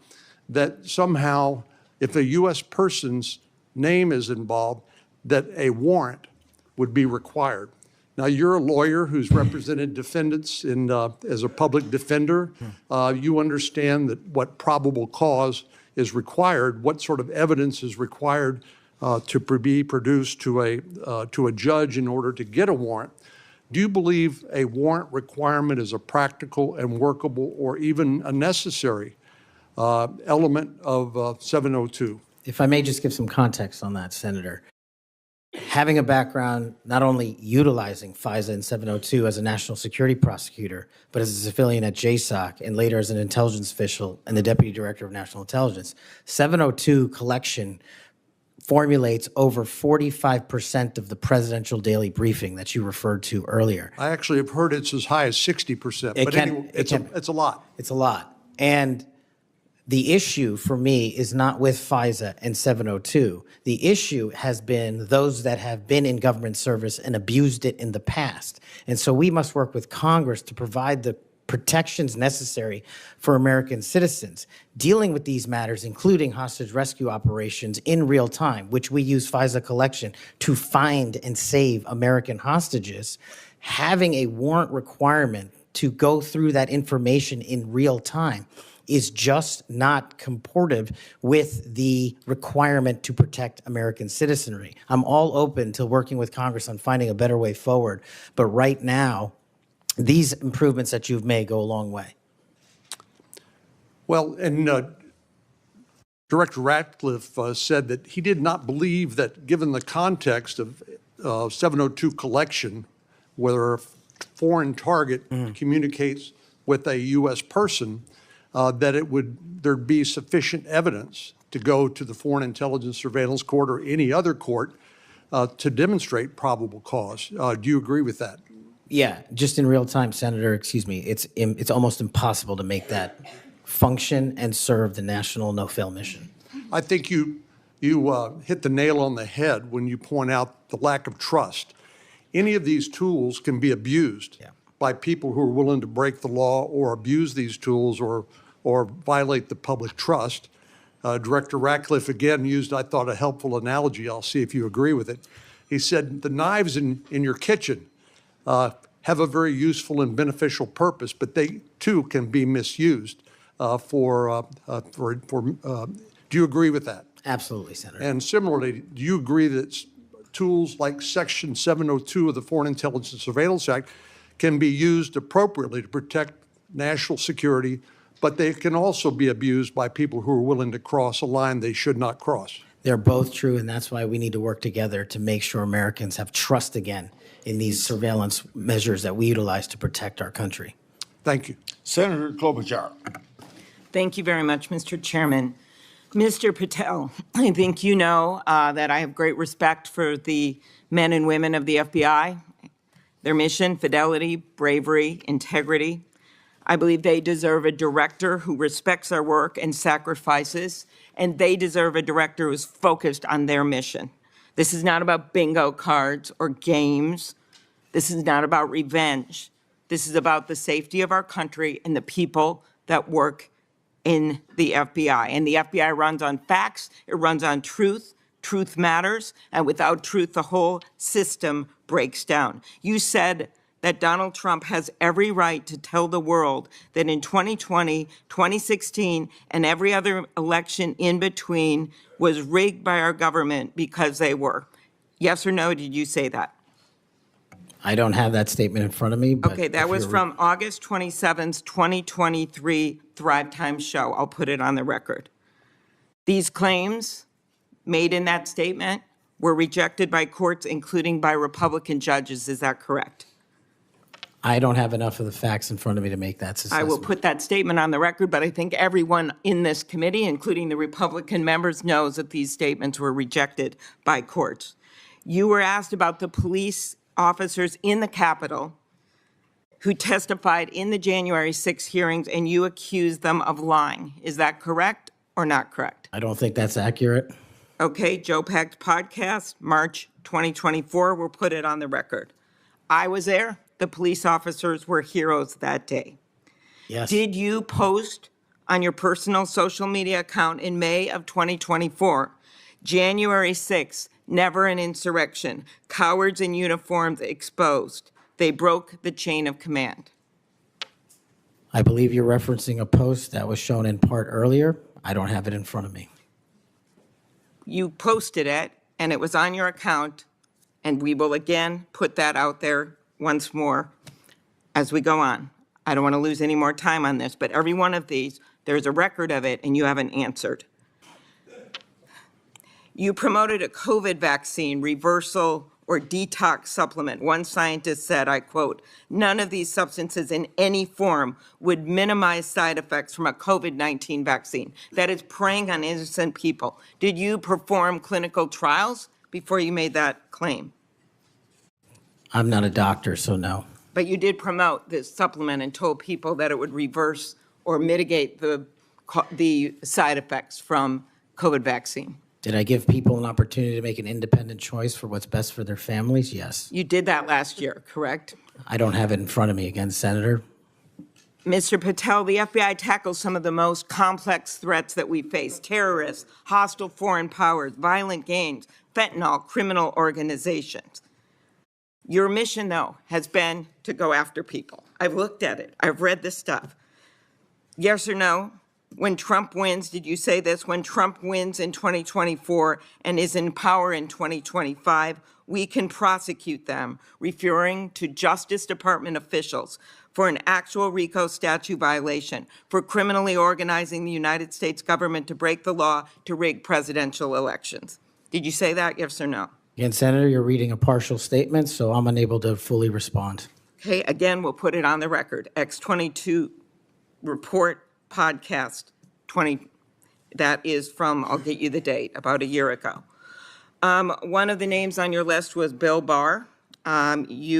that somehow if a U.S. person's name is involved, that a warrant would be required. Now, you're a lawyer who's represented defendants as a public defender. You understand that what probable cause is required, what sort of evidence is required to be produced to a judge in order to get a warrant. Do you believe a warrant requirement is a practical and workable or even a necessary element of 702? If I may just give some context on that, Senator. Having a background not only utilizing FISA and 702 as a national security prosecutor, but as a civilian at JSOC and later as an intelligence official and the Deputy Director of National Intelligence, 702 collection formulates over 45% of the presidential daily briefing that you referred to earlier. I actually have heard it's as high as 60%, but anyway, it's a lot. It's a lot. And the issue for me is not with FISA and 702. The issue has been those that have been in government service and abused it in the past. And so we must work with Congress to provide the protections necessary for American citizens. Dealing with these matters, including hostage rescue operations in real time, which we use FISA collection to find and save American hostages, having a warrant requirement to go through that information in real time is just not comportive with the requirement to protect American citizenry. I'm all open to working with Congress on finding a better way forward, but right now, these improvements that you've made go a long way. Well, and Director Ratcliffe said that he did not believe that, given the context of 702 collection, whether a foreign target communicates with a U.S. person, that there'd be sufficient evidence to go to the Foreign Intelligence Surveillance Court or any other court to demonstrate probable cause. Do you agree with that? Yeah, just in real time, Senator, excuse me, it's almost impossible to make that function and serve the national no-fail mission. I think you hit the nail on the head when you point out the lack of trust. Any of these tools can be abused by people who are willing to break the law or abuse these tools or violate the public trust. Director Ratcliffe again used, I thought, a helpful analogy. I'll see if you agree with it. He said the knives in your kitchen have a very useful and beneficial purpose, but they too can be misused do you agree with that? Absolutely, Senator. And similarly, do you agree that tools like Section 702 of the Foreign Intelligence Surveillance Act can be used appropriately to protect national security, but they can also be abused by people who are willing to cross a line they should not cross? They're both true, and that's why we need to work together to make sure Americans have trust again in these surveillance measures that we utilize to protect our country. Thank you. Senator Klobuchar. Thank you very much, Mr. Chairman. Mr. Patel, I think you know that I have great respect for the men and women of the FBI, their mission, fidelity, bravery, integrity. I believe they deserve a director who respects our work and sacrifices, and they deserve a director who's focused on their mission. This is not about bingo cards or games. This is not about revenge. This is about the safety of our country and the people that work in the FBI. And the FBI runs on facts, it runs on truth. Truth matters, and without truth, the whole system breaks down. You said that Donald Trump has every right to tell the world that in 2020, 2016, and every other election in between was rigged by our government because they were. Yes or no, did you say that? I don't have that statement in front of me. But okay, that was from August 27th, 2023 Thrive Time show. I'll put it on the record. These claims made in that statement were rejected by courts, including by Republican judges. Is that correct? I don't have enough of the facts in front of me to make that assessment. I will put that statement on the record, but I think everyone in this committee, including the Republican members, knows that these statements were rejected by courts. You were asked about the police officers in the Capitol who testified in the January 6 hearings, and you accused them of lying. Is that correct or not correct? I don't think that's accurate. Okay, Joe Pack's podcast, March 2024, we'll put it on the record. I was there. The police officers were heroes that day. Yes. Did you post on your personal social media account in May of 2024, January 6th, never an insurrection, cowards in uniforms exposed. They broke the chain of command. I believe you're referencing a post that was shown in part earlier. I don't have it in front of me. You posted it, and it was on your account, and we will again put that out there once more as we go on. I don't want to lose any more time on this, but every one of these, there's a record of it, and you haven't answered. You promoted a COVID vaccine reversal or detox supplement. One scientist said, I quote, "None of these substances in any form would minimize side effects from a COVID-19 vaccine." That is preying on innocent people. Did you perform clinical trials before you made that claim? I'm not a doctor, so no. But you did promote this supplement and told people that it would reverse or mitigate the side effects from COVID vaccine. Did I give people an opportunity to make an independent choice for what's best for their families? Yes. You did that last year, correct? I don't have it in front of me again, Senator. Mr. Patel, the FBI tackles some of the most complex threats that we face: terrorists, hostile foreign powers, violent gangs, fentanyl, criminal organizations. Your mission, though, has been to go after people. I've looked at it. I've read this stuff. Yes or no? When Trump wins, did you say this? When Trump wins in 2024 and is in power in 2025, we can prosecute them, referring to Justice Department officials, for an actual RICO statute violation, for criminally organizing the United States government to break the law to rig presidential elections. Did you say that, yes or no? Again, Senator, you're reading a partial statement, so I'm unable to fully respond. Okay, again, we'll put it on the record. X22 report podcast 20, that is from, I'll get you the date, about a year ago. One of the names on your list was Bill Barr. Chairman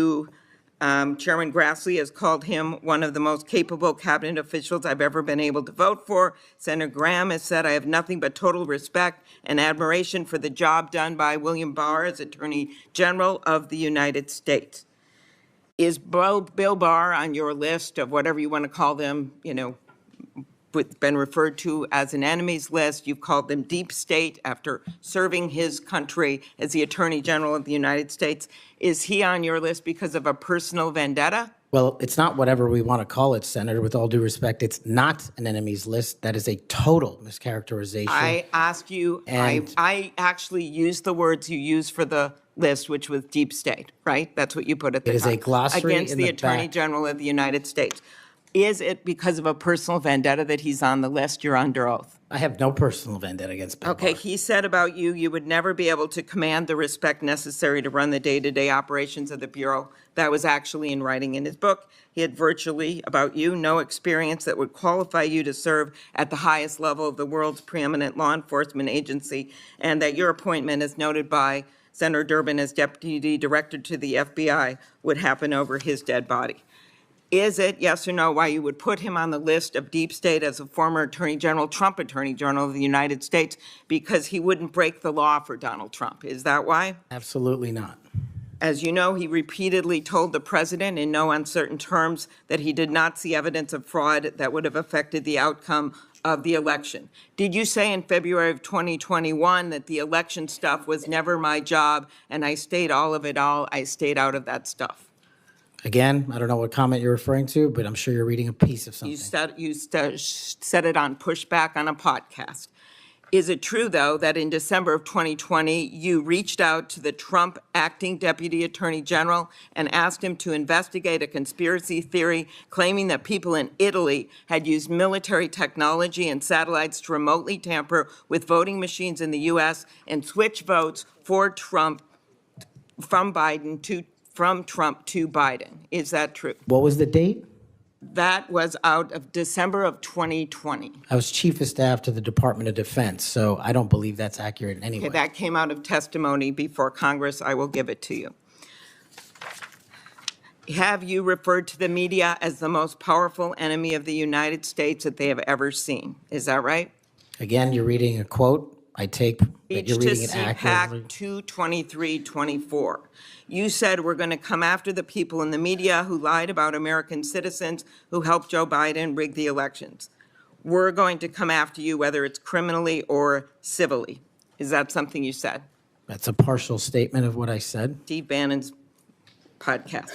Grassley has called him one of the most capable cabinet officials I've ever been able to vote for. Senator Graham has said, I have nothing but total respect and admiration for the job done by William Barr as Attorney General of the United States. Is Bill Barr on your list of whatever you want to call them, been referred to as an enemies list? You've called them deep state after serving his country as the Attorney General of the United States. Is he on your list because of a personal vendetta? Well, it's not whatever we want to call it, Senator. With all due respect, it's not an enemies list. That is a total mischaracterization. I asked you, I actually used the words you used for the list, which was deep state, right? That's what you put at the top. It is a glossary against in the the Attorney back. General of the United States. Is it because of a personal vendetta that he's on the list? You're under oath. I have no personal vendetta against Bill Okay, Barr. he said about you, you would never be able to command the respect necessary to run the day-to-day operations of the Bureau. That was actually in writing in his book. He had virtually, about you, no experience that would qualify you to serve at the highest level of the world's preeminent law enforcement agency, and that your appointment, as noted by Senator Durbin as Deputy Director to the FBI, would happen over his dead body. Is it, yes or no, why you would put him on the list of deep state as a former Attorney General, Trump Attorney General of the United States, because he wouldn't break the law for Donald Trump? Is that why? Absolutely not. As you know, he repeatedly told the president in no uncertain terms that he did not see evidence of fraud that would have affected the outcome of the election. Did you say in February of 2021 that the election stuff was never my job and I stayed out of that stuff? Again, I don't know what comment you're referring to, but I'm sure you're reading a piece of something. You said it on Pushback on a podcast. Is it true, though, that in December of 2020, you reached out to the Trump acting Deputy Attorney General and asked him to investigate a conspiracy theory claiming that people in Italy had used military technology and satellites to remotely tamper with voting machines in the U.S. and switch votes for Trump from Biden to from Trump to Biden. Is that true? What was the date? That was out of December of 2020. I was chief of staff to the Department of Defense, so I don't believe that's accurate in any Okay, way. that came out of testimony before Congress. I will give it to you. Have you referred to the media as the most powerful enemy of the United States that they have ever seen? Is that right? Again, you're reading a quote. I take that you're Speech to reading it accurately. CPAC 22324. You said we're going to come after the people in the media who lied about American citizens who helped Joe Biden rig the elections. We're going to come after you whether it's criminally or civilly. Is that something you said? That's a partial statement of what I said. Steve Bannon's podcast.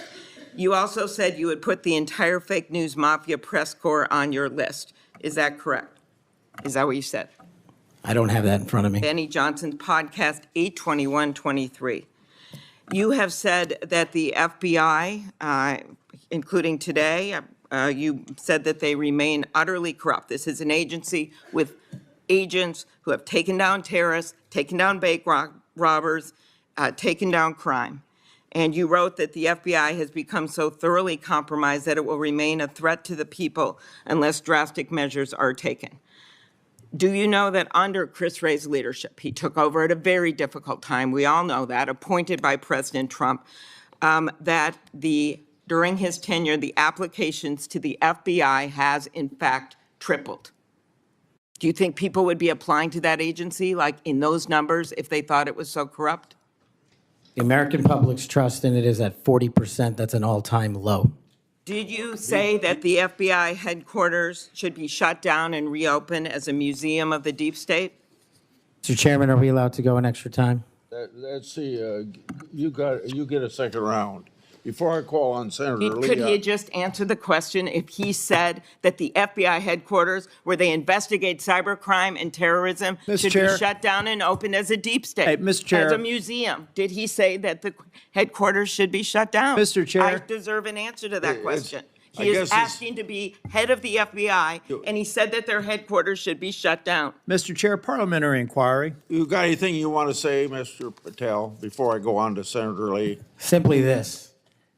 You also said you would put the entire fake news mafia press corps on your list. Is that correct? Is that what you said? I don't have that in front of me. Benny Johnson's podcast, 82123. You have said that the FBI, including today, you said that they remain utterly corrupt. This is an agency with agents who have taken down terrorists, taken down bank robbers, taken down crime. And you wrote that the FBI has become so thoroughly compromised that it will remain a threat to the people unless drastic measures are taken. Do you know that under Chris Wray's leadership, he took over at a very difficult time, we all know that, appointed by President Trump, that during his tenure, the applications to the FBI has in fact tripled? Do you think people would be applying to that agency like in those numbers if they thought it was so corrupt? The American public's trust in it is at 40%. That's an all-time low. Did you say that the FBI headquarters should be shut down and reopened as a museum of the deep state? Mr. Chairman, are we allowed to go an extra time? Let's see, you get a second round. Before I call on Senator Lee. Could he just answer the question if he said that the FBI headquarters, where they investigate cybercrime and terrorism, Mr. should Chair. be shut down and opened as a deep state? Hey, Mr. Chair. As a museum? Did he say that the headquarters should be shut down? Mr. Chair. I deserve an answer to that question. I He guess is it's- asking to be head of the FBI, and he said that their headquarters should be shut down. Mr. Chair, parliamentary inquiry. You got anything you want to say, Mr. Patel, before I go on to Senator Lee? Simply this.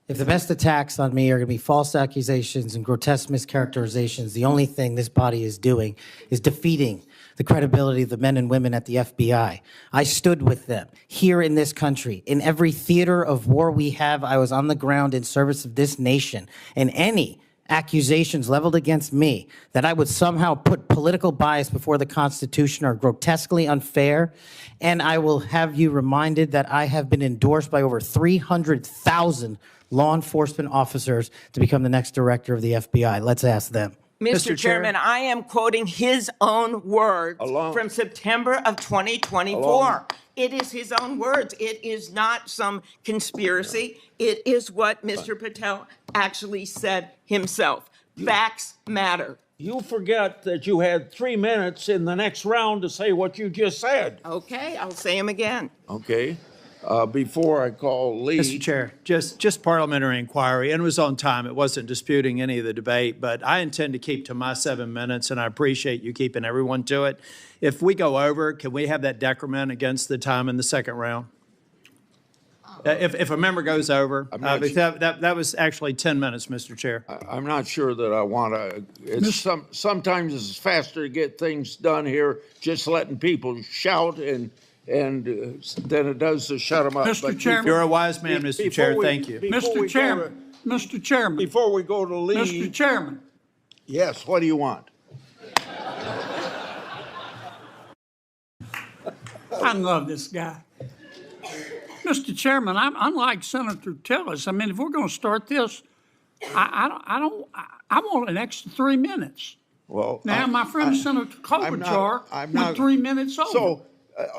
If the best attacks on me are going to be false accusations and grotesque mischaracterizations, the only thing this body is doing is defeating the credibility of the men and women at the FBI. I stood with them here in this country. In every theater of war we have, I was on the ground in service of this nation. And any accusations leveled against me that I would somehow put political bias before the Constitution are grotesquely unfair. And I will have you reminded that I have been endorsed by over 300,000 law enforcement officers to become the next director of the FBI. Let's ask them. Mr. Chairman, I am quoting his own words from September of 2024. It is his own words. It is not some conspiracy. It is what Mr. Patel actually said himself. Facts matter. You forget that you had 3 minutes in the next round to say what you just said. Okay, I'll say them again. Okay. Before I call Lee. Mr. Chair, just parliamentary inquiry, and it was on time. It wasn't disputing any of the debate, but I intend to keep to my 7 minutes, and I appreciate you keeping everyone to it. If we go over, can we have that decrement against the time in the second round? If a member goes over, that was actually 10 minutes, Mr. Chair. I'm not sure that I want to, sometimes it's faster to get things done here, just letting people shout and than it does to shut them up. Mr. Chairman. You're a wise man, Mr. Chair. Thank you. Mr. Chairman, Mr. Chairman, Before we go to Lee. Mr. Chairman, Yes, what do you want? I love this guy. Mr. Chairman, I'm unlike Senator Tillis. I mean, if we're going to start this, I want an extra 3 minutes. Well, Now, my friend Senator Klobuchar went 3 minutes over. So,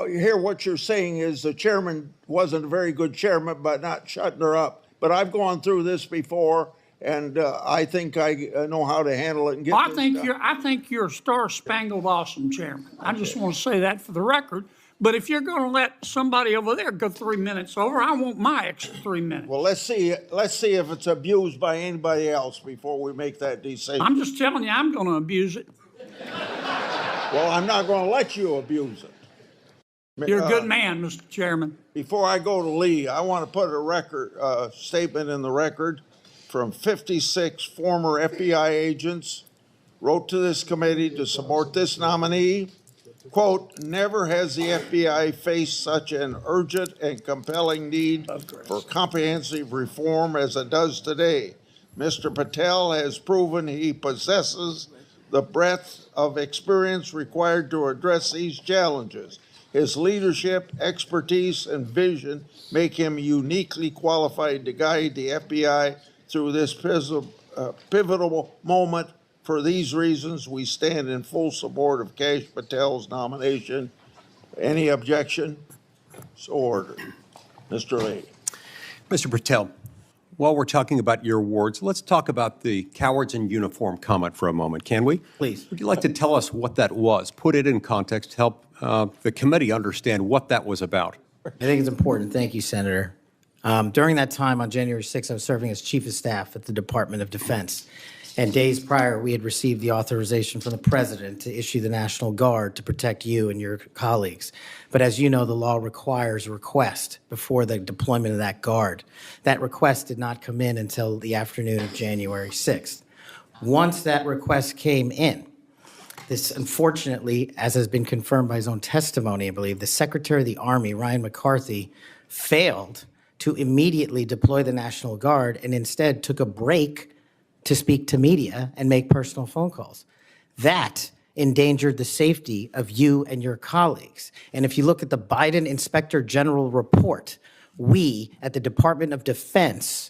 here what you're saying is the chairman wasn't a very good chairman by not shutting her up. But I've gone through this before, and I think I know how to handle it and get this done. I think you're a star-spangled awesome chairman. I just want to say that for the record. But if you're going to let somebody over there go 3 minutes over, I want my extra 3 minutes. Well, let's see if it's abused by anybody else before we make that decision. I'm just telling you, I'm going to abuse it. Well, I'm not going to let you abuse it. You're a good man, Mr. Chairman. Before I go to Lee, I want to put a statement in the record from 56 former FBI agents wrote to this committee to support this nominee. Quote, never has the FBI faced such an urgent and compelling need for comprehensive reform as it does today. Mr. Patel has proven he possesses the breadth of experience required to address these challenges. His leadership, expertise, and vision make him uniquely qualified to guide the FBI through this pivotal moment. For these reasons, we stand in full support of Kash Patel's nomination. Any objection? So ordered. Mr. Lee. Mr. Patel, while we're talking about your awards, let's talk about the cowards in uniform comment for a moment, can we? Please. Would you like to tell us what that was? Put it in context, help the committee understand what that was about. I think it's important. Thank you, Senator. During that time on January 6th, I was serving as Chief of Staff at the Department of Defense. And days prior, we had received the authorization from the President to issue the National Guard to protect you and your colleagues. But as you know, the law requires a request before the deployment of that guard. That request did not come in until the afternoon of January 6th. Once that request came in, this, unfortunately, as has been confirmed by his own testimony, I believe, the Secretary of the Army, Ryan McCarthy, failed to immediately deploy the National Guard and instead took a break to speak to media and make personal phone calls. That endangered the safety of you and your colleagues. And if you look at the Biden Inspector General report, we at the Department of Defense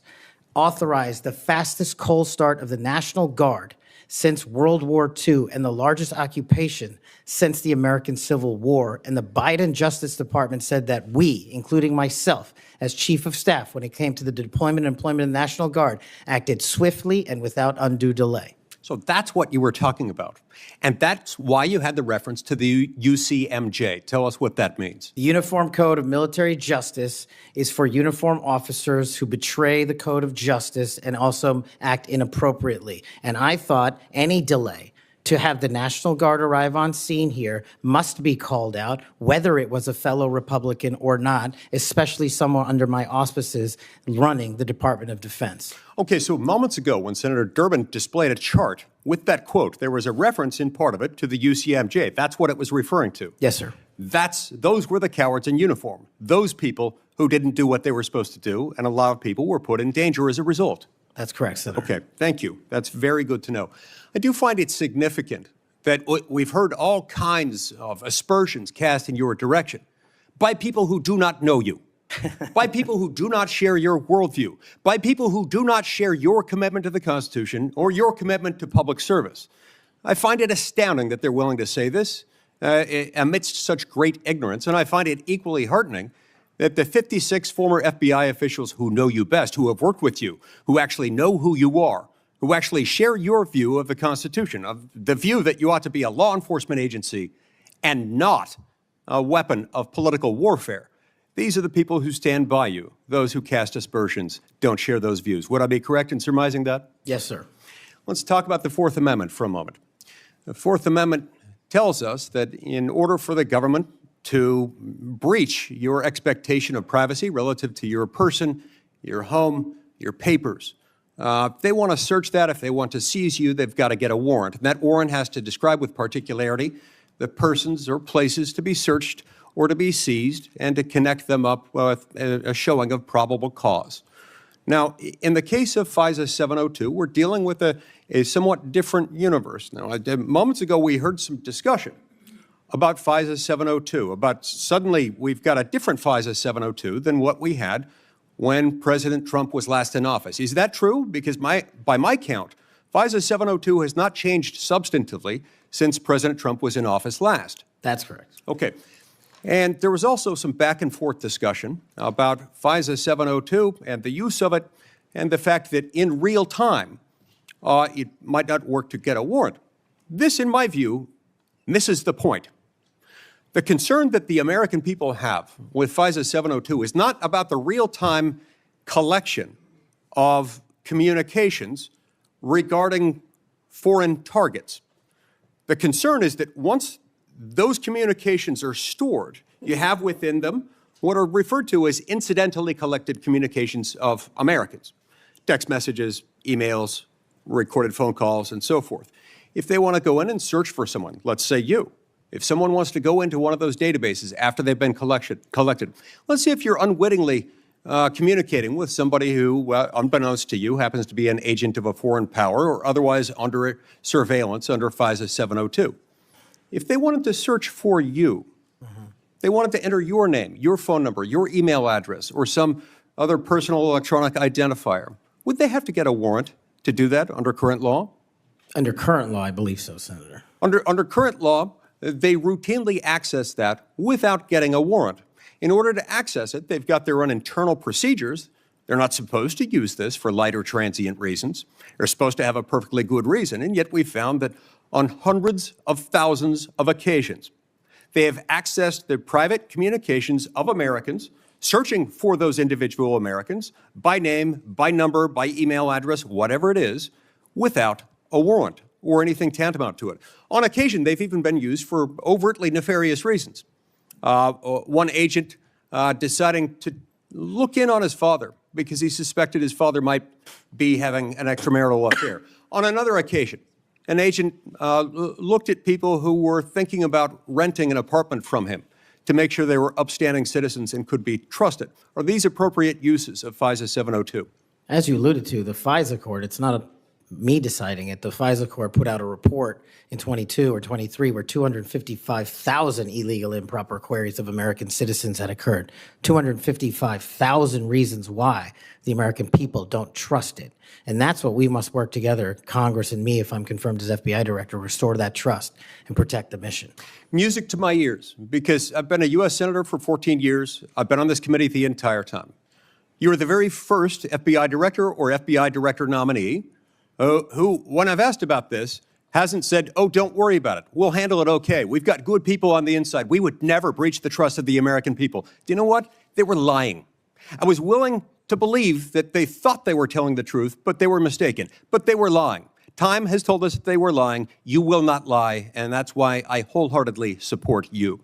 authorized the fastest cold start of the National Guard since World War II and the largest occupation since the American Civil War. And the Biden Justice Department said that we, including myself, as Chief of Staff, when it came to the deployment and employment of the National Guard, acted swiftly and without undue delay. So that's what you were talking about. And that's why you had the reference to the UCMJ. Tell us what that means. The Uniform Code of Military Justice is for uniform officers who betray the code of justice and also act inappropriately. And I thought any delay to have the National Guard arrive on scene here must be called out, whether it was a fellow Republican or not, especially someone under my auspices running the Department of Defense. Okay, so moments ago when Senator Durbin displayed a chart with that quote, there was a reference in part of it to the UCMJ. That's what it was referring to. Yes, sir. Those were the cowards in uniform. Those people who didn't do what they were supposed to do, and a lot of people were put in danger as a result. That's correct, Senator. Okay, thank you. That's very good to know. I do find it significant that we've heard all kinds of aspersions cast in your direction by people who do not know you, by people who do not share your worldview, by people who do not share your commitment to the Constitution or your commitment to public service. I find it astounding that they're willing to say this amidst such great ignorance, and I find it equally heartening that the 56 former FBI officials who know you best, who have worked with you, who actually know who you are, who actually share your view of the Constitution, of the view that you ought to be a law enforcement agency and not a weapon of political warfare. These are the people who stand by you. Those who cast aspersions don't share those views. Would I be correct in surmising that? Yes, sir. Let's talk about the Fourth Amendment for a moment. The Fourth Amendment tells us that in order for the government to breach your expectation of privacy relative to your person, your home, your papers, if they want to search that, if they want to seize you, they've got to get a warrant. And that warrant has to describe with particularity the persons or places to be searched or to be seized and to connect them up with a showing of probable cause. Now, in the case of FISA 702, we're dealing with a somewhat different universe. Now, moments ago, we heard some discussion about FISA 702, about suddenly we've got a different FISA 702 than what we had when President Trump was last in office. Is that true? Because by my count, FISA 702 has not changed substantively since President Trump was in office last. That's correct. Okay. And there was also some back and forth discussion about FISA 702 and the use of it and the fact that in real time, it might not work to get a warrant. This, in my view, misses the point. The concern that the American people have with FISA 702 is not about the real-time collection of communications regarding foreign targets. The concern is that once those communications are stored, you have within them what are referred to as incidentally collected communications of Americans. Text messages, emails, recorded phone calls, and so forth. If they want to go in and search for someone, let's say you, if someone wants to go into one of those databases after they've been collected, let's say if you're unwittingly communicating with somebody who, unbeknownst to you, happens to be an agent of a foreign power or otherwise under surveillance under FISA 702. If they wanted to search for you, they wanted to enter your name, your phone number, your email address, or some other personal electronic identifier, would they have to get a warrant to do that under current law? Under current law, I believe so, Senator. Under current law, they routinely access that without getting a warrant. In order to access it, they've got their own internal procedures. They're not supposed to use this for light or transient reasons. They're supposed to have a perfectly good reason, and yet we found that on hundreds of thousands of occasions, they have accessed the private communications of Americans, searching for those individual Americans by name, by number, by email address, whatever it is, without a warrant or anything tantamount to it. On occasion, they've even been used for overtly nefarious reasons. One agent deciding to look in on his father because he suspected his father might be having an extramarital affair. On another occasion, an agent looked at people who were thinking about renting an apartment from him to make sure they were upstanding citizens and could be trusted. Are these appropriate uses of FISA 702? As you alluded to, the FISA court, it's not me deciding it. The FISA court put out a report in 22 or 23 where 255,000 illegal improper queries of American citizens had occurred. 255,000 reasons why the American people don't trust it. And that's what we must work together, Congress and me, if I'm confirmed as FBI director, restore that trust and protect the mission. Music to my ears, because I've been a U.S. Senator for 14 years. I've been on this committee the entire time. You are the very first FBI director or FBI director nominee who, when I've asked about this, hasn't said, oh, don't worry about it. We'll handle it okay. We've got good people on the inside. We would never breach the trust of the American people. Do you know what? They were lying. I was willing to believe that they thought they were telling the truth, but they were mistaken. But they were lying. Time has told us that they were lying. You will not lie, and that's why I wholeheartedly support you.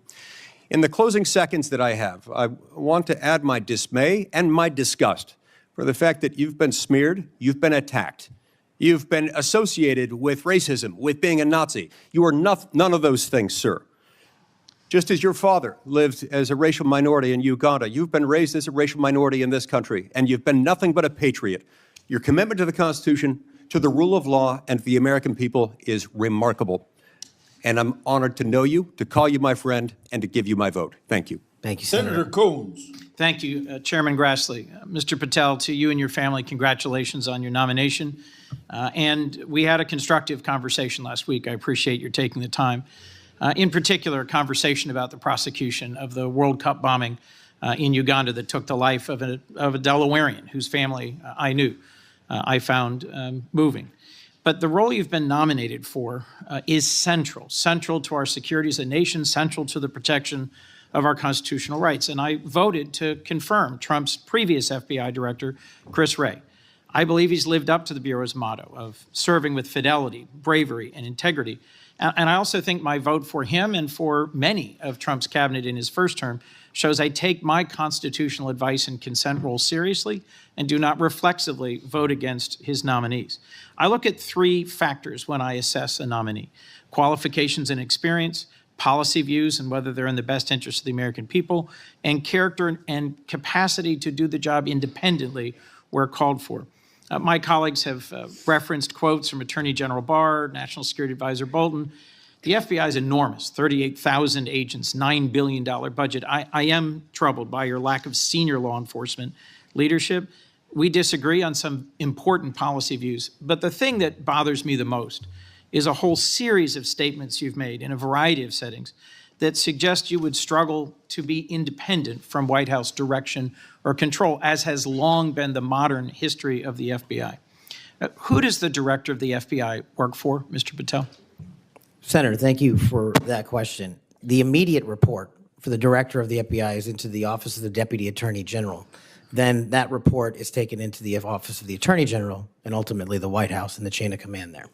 In the closing seconds that I have, I want to add my dismay and my disgust for the fact that you've been smeared, you've been attacked. You've been associated with racism, with being a Nazi. You are none of those things, sir. Just as your father lived as a racial minority in Uganda, you've been raised as a racial minority in this country, and you've been nothing but a patriot. Your commitment to the Constitution, to the rule of law, and to the American people is remarkable. And I'm honored to know you, to call you my friend, and to give you my vote. Thank you. Thank you, Senator. Coons. Thank you, Chairman Grassley. Mr. Patel, to you and your family, congratulations on your nomination. And we had a constructive conversation last week. I appreciate your taking the time. In particular, a conversation about the prosecution of the World Cup bombing in Uganda that took the life of a Delawarean whose family I knew, I found moving. But the role you've been nominated for is central to our security as a nation, central to the protection of our constitutional rights. And I voted to confirm Trump's previous FBI director, Chris Wray. I believe he's lived up to the Bureau's motto of serving with fidelity, bravery, and integrity. And I also think my vote for him and for many of Trump's cabinet in his first term shows I take my constitutional advice and consent role seriously and do not reflexively vote against his nominees. I look at three factors when I assess a nominee: qualifications and experience, policy views and whether they're in the best interest of the American people, and character and capacity to do the job independently where called for. My colleagues have referenced quotes from Attorney General Barr, National Security Advisor Bolton. The FBI is enormous, 38,000 agents, $9 billion budget. I am troubled by your lack of senior law enforcement leadership. We disagree on some important policy views, but the thing that bothers me the most is a whole series of statements you've made in a variety of settings that suggest you would struggle to be independent from White House direction or control, as has long been the modern history of the FBI. Who does the director of the FBI work for, Mr. Patel? Senator, thank you for that question. The immediate report for the director of the FBI is into the Office of the Deputy Attorney General. Then that report is taken into the Office of the Attorney General and ultimately the White House and the chain of command there.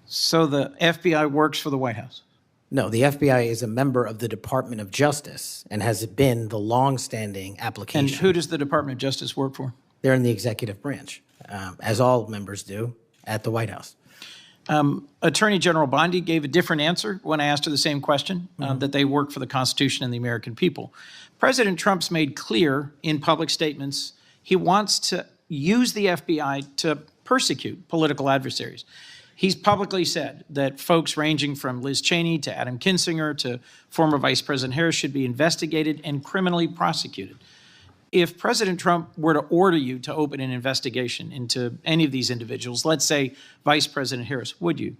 So the FBI works for the White House? No, the FBI is a member of the Department of Justice and has been the longstanding And application. who does the Department of Justice work for? They're in the executive branch, as all members do at the White House. Attorney General Bondi gave a different answer when I asked her the same question, that they work for the Constitution and the American people. President Trump's made clear in public statements he wants to use the FBI to persecute political adversaries. He's publicly said that folks ranging from Liz Cheney to Adam Kinzinger to former Vice President Harris should be investigated and criminally prosecuted. If President Trump were to order you to open an investigation into any of these individuals, let's say Vice President Harris, would you?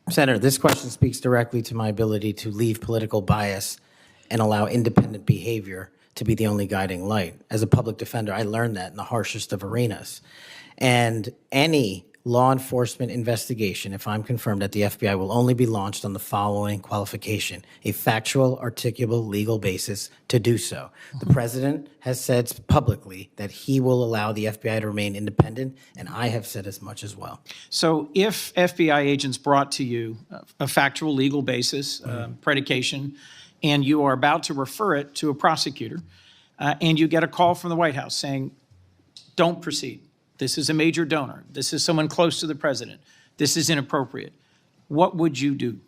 Senator, this question speaks directly to my ability to leave political bias and allow independent behavior to be the only guiding light. As a public defender, I learned that in the harshest of arenas. And any law enforcement investigation, if I'm confirmed at the FBI, will only be launched on the following qualification: a factual, articulable, legal basis to do so. The president has said publicly that he will allow the FBI to remain independent, and I have said as much as well. So if FBI agents brought to you a factual legal basis, predication, and you are about to refer it to a prosecutor, and you get a call from the White House saying, don't proceed. This is a major donor. This is someone close to the president. This is inappropriate. What would you do?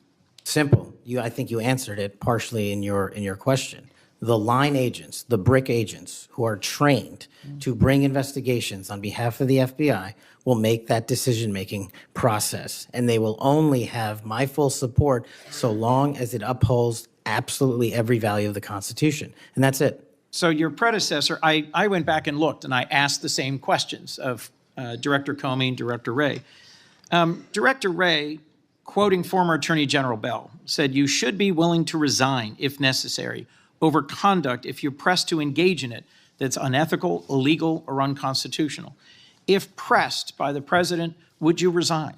Simple. I think you answered it partially in your question. The line agents, the brick agents who are trained to bring investigations on behalf of the FBI will make that decision-making process, and they will only have my full support so long as it upholds absolutely every value of the Constitution. And that's it. So your predecessor, I went back and looked, and I asked the same questions of Director Comey and Director Wray. Director Wray, quoting former Attorney General Bell, said, "You should be willing to resign, if necessary, over conduct if you're pressed to engage in it that's unethical, illegal, or unconstitutional. If pressed by the president, would you resign?"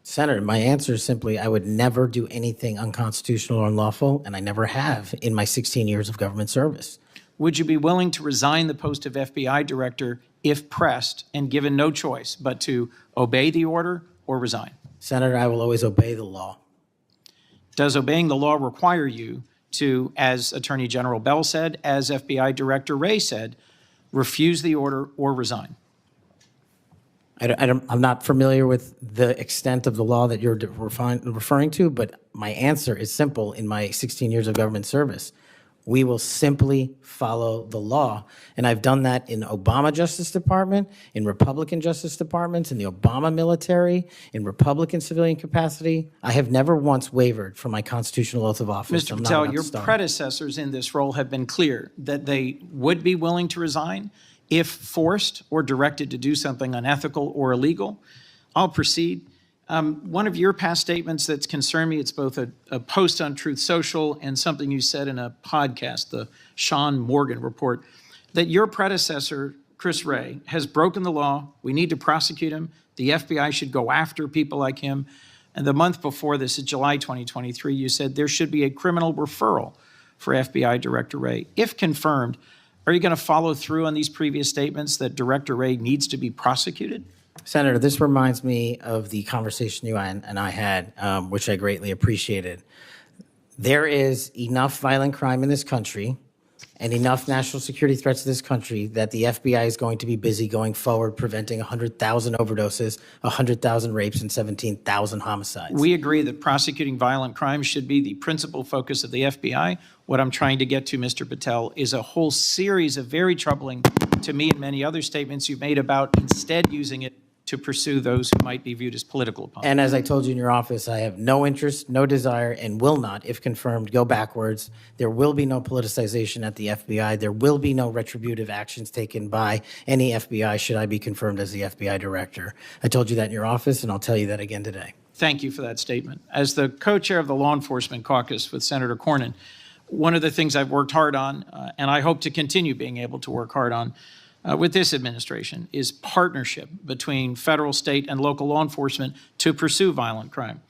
Senator, my answer is simply, I would never do anything unconstitutional or unlawful, and I never have in my 16 years of government service. Would you be willing to resign the post of FBI director if pressed and given no choice but to obey the order or resign? Senator, I will always obey the law. Does obeying the law require you to, as Attorney General Bell said, as FBI Director Wray said, refuse the order or resign? I'm not familiar with the extent of the law that you're referring to, but my answer is simple in my 16 years of government service. We will simply follow the law. And I've done that in Obama Justice Department, in Republican Justice Departments, in the Obama military, in Republican civilian capacity. I have never once wavered from my constitutional oath of office. Mr. Patel, your predecessors in this role have been clear that they would be willing to resign if forced or directed to do something unethical or illegal. I'll proceed. One of your past statements that's concerned me, it's both a post on Truth Social and something you said in a podcast, the Sean Morgan report, that your predecessor, Chris Wray, has broken the law. We need to prosecute him. The FBI should go after people like him. And the month before this, in July 2023, you said there should be a criminal referral for FBI Director Wray. If confirmed, are you going to follow through on these previous statements that Director Wray needs to be prosecuted? Senator, this reminds me of the conversation you and I had, which I greatly appreciated. There is enough violent crime in this country and enough national security threats to this country that the FBI is going to be busy going forward preventing 100,000 overdoses, 100,000 rapes, and 17,000 homicides. We agree that prosecuting violent crimes should be the principal focus of the FBI. What I'm trying to get to, Mr. Patel, is a whole series of very troubling, to me and many other statements you've made about instead using it to pursue those who might be viewed as political opponents. And as I told you in your office, I have no interest, no desire, and will not, if confirmed, go backwards. There will be no politicization at the FBI. There will be no retributive actions taken by any FBI should I be confirmed as the FBI director. I told you that in your office, and I'll tell you that again today. Thank you for that statement. As the co-chair of the Law Enforcement Caucus with Senator Cornyn, one of the things I've worked hard on, and I hope to continue being able to work hard on, with this administration is partnership between federal, state, and local law enforcement to pursue violent crime.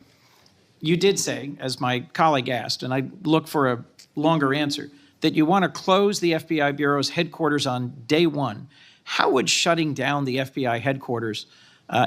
You did say, as my colleague asked, and I look for a longer answer, that you want to close the FBI Bureau's headquarters on day one. How would shutting down the FBI headquarters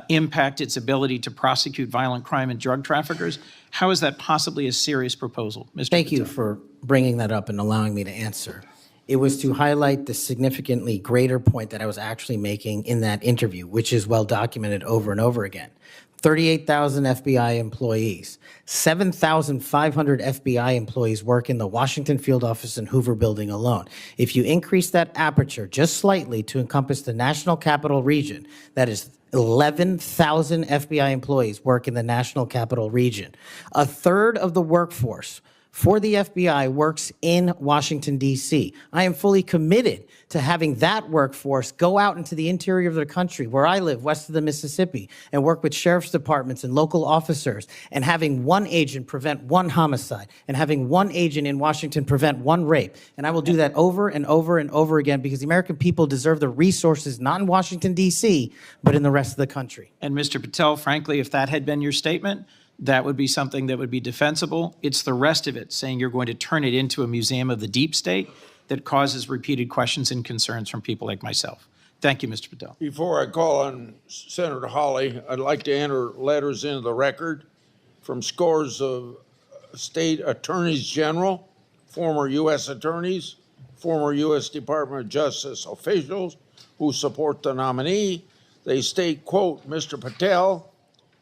impact its ability to prosecute violent crime and drug traffickers? How is that possibly a serious proposal, Mr. Thank you Patel? for bringing that up and allowing me to answer. It was to highlight the significantly greater point that I was actually making in that interview, which is well documented over and over again. 38,000 FBI employees, 7,500 FBI employees work in the Washington field office and Hoover building alone. If you increase that aperture just slightly to encompass the National Capital Region, that is 11,000 FBI employees work in the National Capital Region. A third of the workforce for the FBI works in Washington, D.C. I am fully committed to having that workforce go out into the interior of the country, where I live, west of the Mississippi, and work with sheriff's departments and local officers, and having one agent prevent one homicide, and having one agent in Washington prevent one rape. And I will do that over and over and over again, because the American people deserve the resources, not in Washington, D.C., but in the rest of the country. And Mr. Patel, frankly, if that had been your statement, that would be something that would be defensible. It's the rest of it, saying you're going to turn it into a museum of the deep state, that causes repeated questions and concerns from people like myself. Thank you, Mr. Patel. Before I call on Senator Hawley, I'd like to enter letters into the record from scores of state attorneys general, former U.S. attorneys, former U.S. Department of Justice officials who support the nominee. They state, quote, Mr. Patel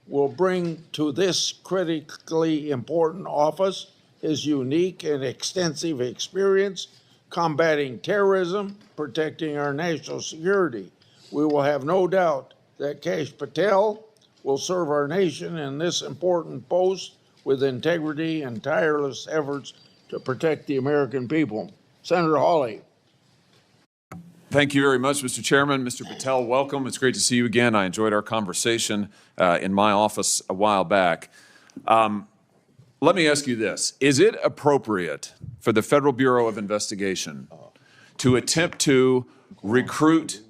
will bring to this critically important office his unique and extensive experience combating terrorism, protecting our national security. We will have no doubt that Kash Patel will serve our nation in this important post with integrity and tireless efforts to protect the American people. Senator Hawley. Thank you very much, Mr. Chairman. Mr. Patel, welcome. It's great to see you again. I enjoyed our conversation in my office a while back. Let me ask you this. Is it appropriate for the Federal Bureau of Investigation to attempt to recruit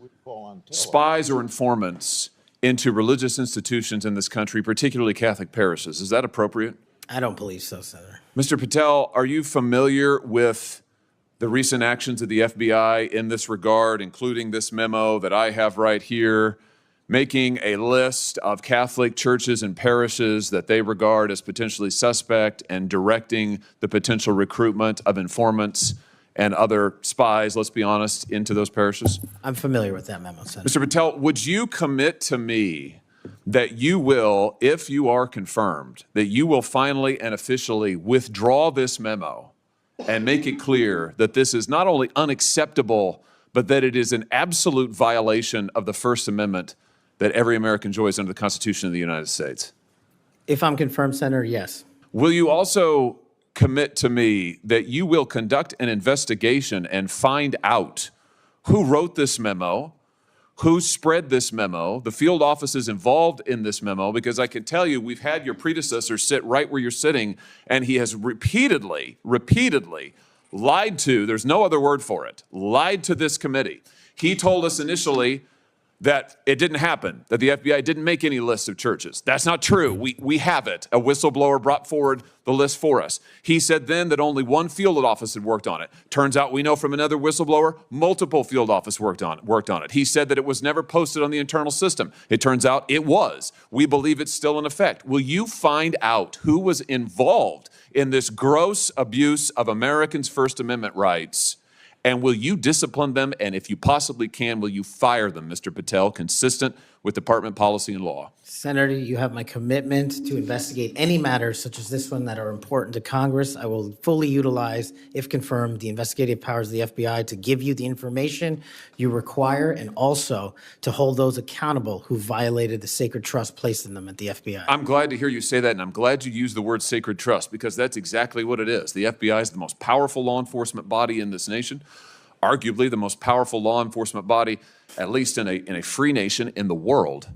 spies or informants into religious institutions in this country, particularly Catholic parishes? Is that appropriate? I don't believe so, Senator. Mr. Patel, are you familiar with the recent actions of the FBI in this regard, including this memo that I have right here, making a list of Catholic churches and parishes that they regard as potentially suspect and directing the potential recruitment of informants and other spies, let's be honest, into those parishes? I'm familiar with that memo, Senator. Mr. Patel, would you commit to me that you will, if you are confirmed, that you will finally and officially withdraw this memo and make it clear that this is not only unacceptable, but that it is an absolute violation of the First Amendment that every American enjoys under the Constitution of the United States? If I'm confirmed, Senator, yes. Will you also commit to me that you will conduct an investigation and find out who wrote this memo, who spread this memo, the field offices involved in this memo? Because I can tell you, we've had your predecessor sit right where you're sitting, and he has repeatedly lied to, there's no other word for it, lied to this committee. He told us initially that it didn't happen, that the FBI didn't make any lists of churches. That's not true. We have it. A whistleblower brought forward the list for us. He said then that only one field office had worked on it. Turns out we know from another whistleblower, multiple field offices worked on it. He said that it was never posted on the internal system. It turns out it was. We believe it's still in effect. Will you find out who was involved in this gross abuse of Americans' First Amendment rights? And will you discipline them? And if you possibly can, will you fire them, Mr. Patel, consistent with department policy and law? Senator, you have my commitment to investigate any matters such as this one that are important to Congress. I will fully utilize, if confirmed, the investigative powers of the FBI to give you the information you require, and also to hold those accountable who violated the sacred trust placed in them at the FBI. I'm glad to hear you say that, and I'm glad you use the word sacred trust, because that's exactly what it is. The FBI is the most powerful law enforcement body in this nation, arguably the most powerful law enforcement body, at least in a free nation in the world.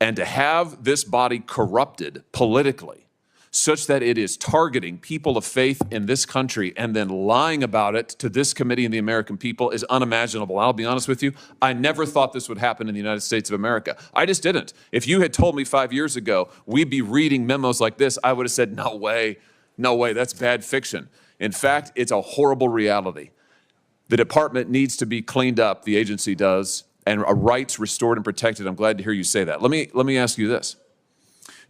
And to have this body corrupted politically such that it is targeting people of faith in this country and then lying about it to this committee and the American people is unimaginable. I'll be honest with you, I never thought this would happen in the United States of America. I just didn't. If you had told me 5 years ago we'd be reading memos like this, I would have said, no way, that's bad fiction. In fact, it's a horrible reality. The department needs to be cleaned up, the agency does, and rights restored and protected. I'm glad to hear you say that. Let me ask you this.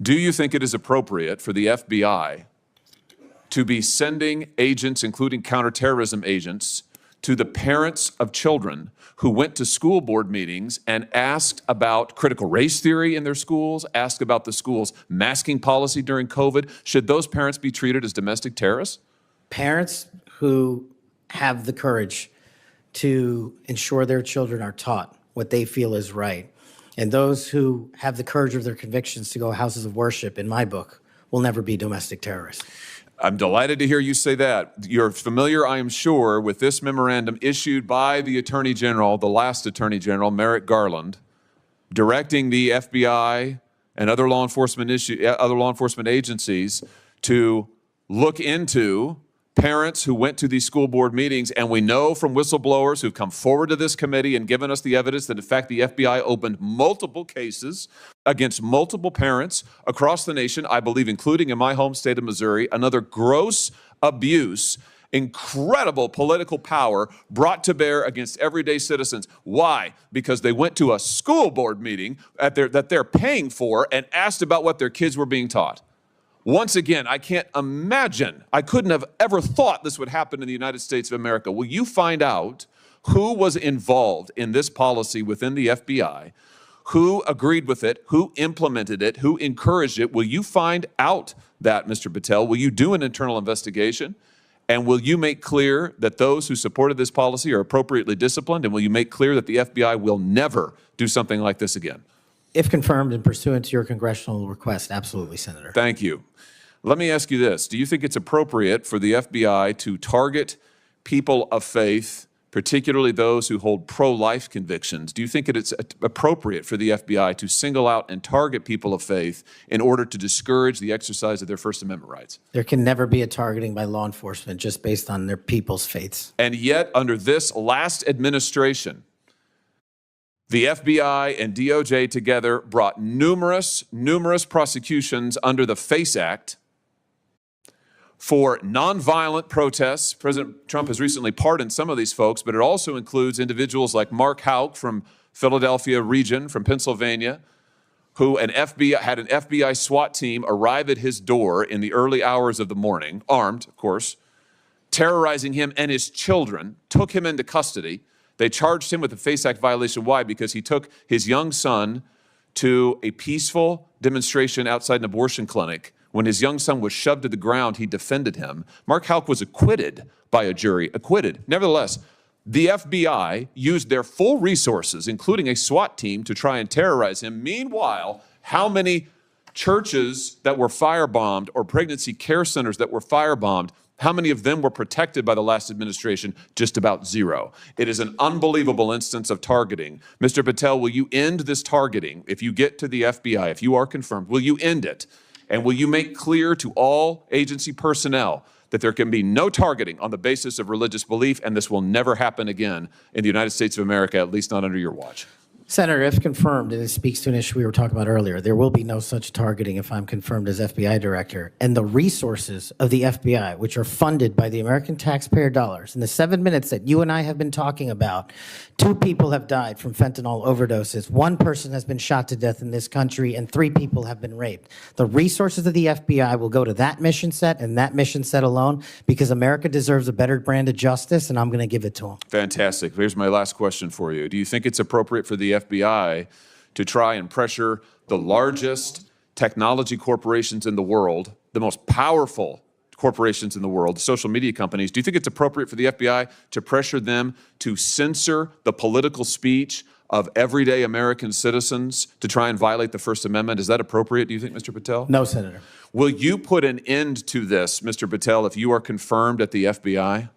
Do you think it is appropriate for the FBI to be sending agents, including counterterrorism agents, to the parents of children who went to school board meetings and asked about critical race theory in their schools, asked about the school's masking policy during COVID? Should those parents be treated as domestic terrorists? Parents who have the courage to ensure their children are taught what they feel is right, and those who have the courage of their convictions to go houses of worship, in my book, will never be domestic terrorists. I'm delighted to hear you say that. You're familiar, I am sure, with this memorandum issued by the Attorney General, the last Attorney General, Merrick Garland, directing the FBI and other law enforcement agencies to look into parents who went to these school board meetings. And we know from whistleblowers who've come forward to this committee and given us the evidence that, in fact, the FBI opened multiple cases against multiple parents across the nation, I believe, including in my home state of Missouri. Another gross abuse, incredible political power brought to bear against everyday citizens. Why? Because they went to a school board meeting that they're paying for and asked about what their kids were being taught. Once again, I can't imagine, I couldn't have ever thought this would happen in the United States of America. Will you find out who was involved in this policy within the FBI, who agreed with it, who implemented it, who encouraged it? Will you find out that, Mr. Patel? Will you do an internal investigation? And will you make clear that those who supported this policy are appropriately disciplined? And will you make clear that the FBI will never do something like this again? If confirmed and pursuant to your congressional request, absolutely, Senator. Thank you. Let me ask you this. Do you think it's appropriate for the FBI to target people of faith, particularly those who hold pro-life convictions? Do you think it's appropriate for the FBI to single out and target people of faith in order to discourage the exercise of their First Amendment rights? There can never be a targeting by law enforcement just based on their people's faiths. And yet, under this last administration, the FBI and DOJ together brought numerous prosecutions under the FACE Act for nonviolent protests. President Trump has recently pardoned some of these folks, but it also includes individuals like Mark Houck from Philadelphia region, from Pennsylvania, who had an FBI SWAT team arrive at his door in the early hours of the morning, armed, of course, terrorizing him and his children, took him into custody. They charged him with a FACE Act violation. Why? Because he took his young son to a peaceful demonstration outside an abortion clinic. When his young son was shoved to the ground, he defended him. Mark Houck was acquitted by a jury, acquitted. Nevertheless, the FBI used their full resources, including a SWAT team, to try and terrorize him. Meanwhile, how many churches that were firebombed or pregnancy care centers that were firebombed, how many of them were protected by the last administration? Just about zero. It is an unbelievable instance of targeting. Mr. Patel, will you end this targeting? If you get to the FBI, if you are confirmed, will you end it? And will you make clear to all agency personnel that there can be no targeting on the basis of religious belief, and this will never happen again in the United States of America, at least not under your watch? Senator, if confirmed, and it speaks to an issue we were talking about earlier, there will be no such targeting if I'm confirmed as FBI director. And the resources of the FBI, which are funded by the American taxpayer dollars, in the 7 minutes that you and I have been talking about, 2 people have died from fentanyl overdoses, 1 person has been shot to death in this country, and 3 people have been raped. The resources of the FBI will go to that mission set and that mission set alone, because America deserves a better brand of justice, and I'm going to give it to them. Fantastic. Here's my last question for you. Do you think it's appropriate for the FBI to try and pressure the largest technology corporations in the world, the most powerful corporations in the world, social media companies? Do you think it's appropriate for the FBI to pressure them to censor the political speech of everyday American citizens to try and violate the First Amendment? Is that appropriate, do you think, Mr. Patel? No, Senator. Will you put an end to this, Mr. Patel, if you are confirmed at the FBI?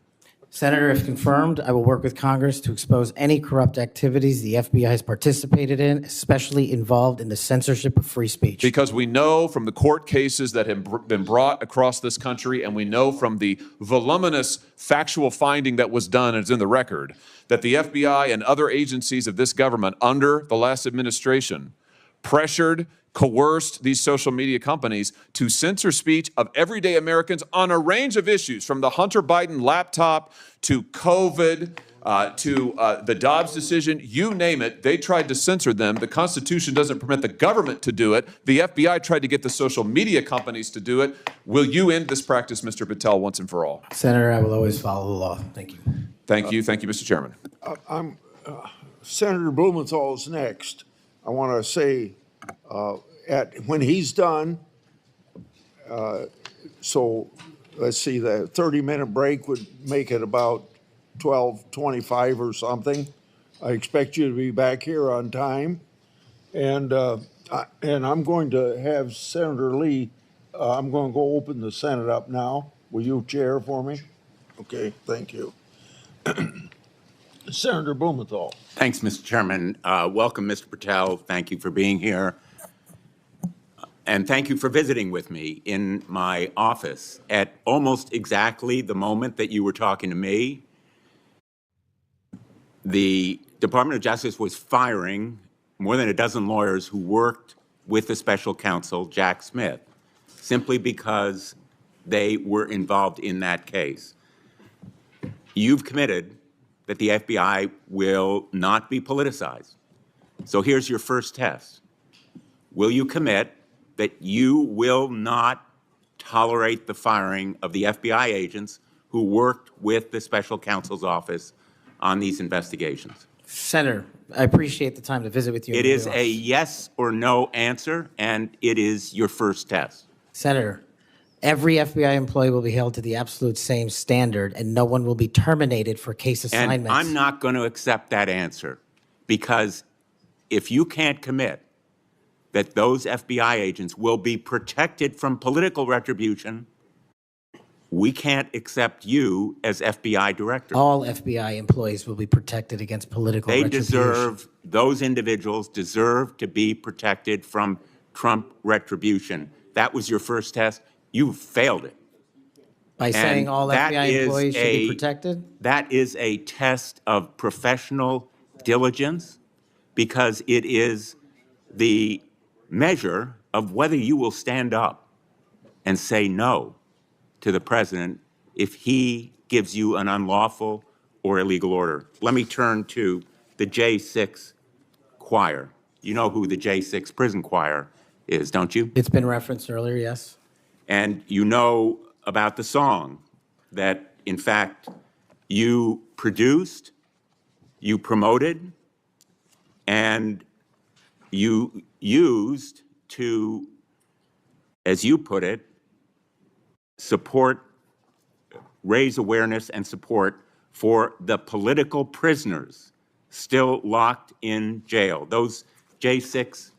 Senator, if confirmed, I will work with Congress to expose any corrupt activities the FBI has participated in, especially involved in the censorship of free speech. Because we know from the court cases that have been brought across this country, and we know from the voluminous factual finding that was done, and it's in the record, that the FBI and other agencies of this government under the last administration pressured, coerced these social media companies to censor speech of everyday Americans on a range of issues, from the Hunter Biden laptop to COVID, to the Dobbs decision, you name it, they tried to censor them. The Constitution doesn't permit the government to do it. The FBI tried to get the social media companies to do it. Will you end this practice, Mr. Patel, once and for all? Senator, I will always follow the law. Thank you. Thank you. Thank you, Mr. Chairman. Senator Blumenthal is next. I want to say, when he's done, so let's see, the 30-minute break would make it about 12:25 or something. I expect you to be back here on time. And I'm going to have Senator Lee, I'm going to go open the Senate up now. Will you chair for me? Okay, thank you. Senator Blumenthal. Thanks, Mr. Chairman. Welcome, Mr. Patel. Thank you for being here. And thank you for visiting with me in my office at almost exactly the moment that you were talking to me. The Department of Justice was firing more than a dozen lawyers who worked with the special counsel, Jack Smith, simply because they were involved in that case. You've committed that the FBI will not be politicized. So here's your first test. Will you commit that you will not tolerate the firing of the FBI agents who worked with the special counsel's office on these investigations? Senator, I appreciate the time to visit with you. It is a yes or no answer, and it is your first test. Senator, every FBI employee will be held to the absolute same standard, and no one will be terminated for case assignments. And I'm not going to accept that answer, because if you can't commit that those FBI agents will be protected from political retribution, we can't accept you as FBI director. All FBI employees will be protected against political retribution. Those individuals deserve to be protected from Trump retribution. That was your first test. You failed it. By saying all FBI employees should be protected? That is a test of professional diligence, because it is the measure of whether you will stand up and say no to the president if he gives you an unlawful or illegal order. Let me turn to the J6 choir. You know who the J6 prison choir is, don't you? It's been referenced earlier, yes. And you know about the song that, in fact, you produced, you promoted, and you used to, as you put it, support, raise awareness and support for the political prisoners still locked in jail. Those J6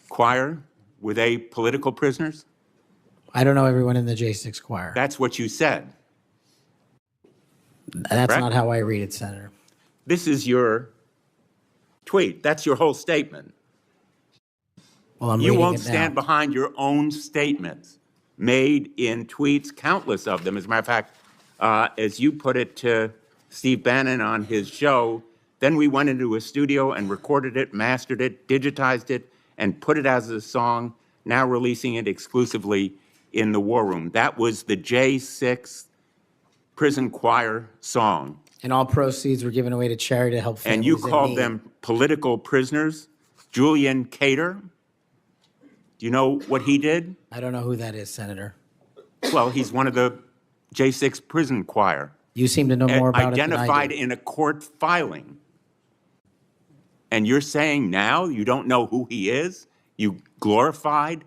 choir, were they political prisoners? I don't know everyone in the J6 choir. That's what you said. That's correct? not how I read it, Senator. This is your tweet. That's your whole statement. Well, I'm You reading won't it now. stand behind your own statements made in tweets, countless of them. As a matter of fact, as you put it to Steve Bannon on his show, then we went into a studio and recorded it, mastered it, digitized it, and put it as a song, now releasing it exclusively in the War Room. That was the J6 prison choir song. And all proceeds were given away to charity to help families And you in called need. them political prisoners. Julian Cater, do you know what he did? I don't know who that is, Senator. Well, he's one of the J6 prison choir. You seem to know more about it than I Identified do. in a court filing. And you're saying now you don't know who he is? You glorified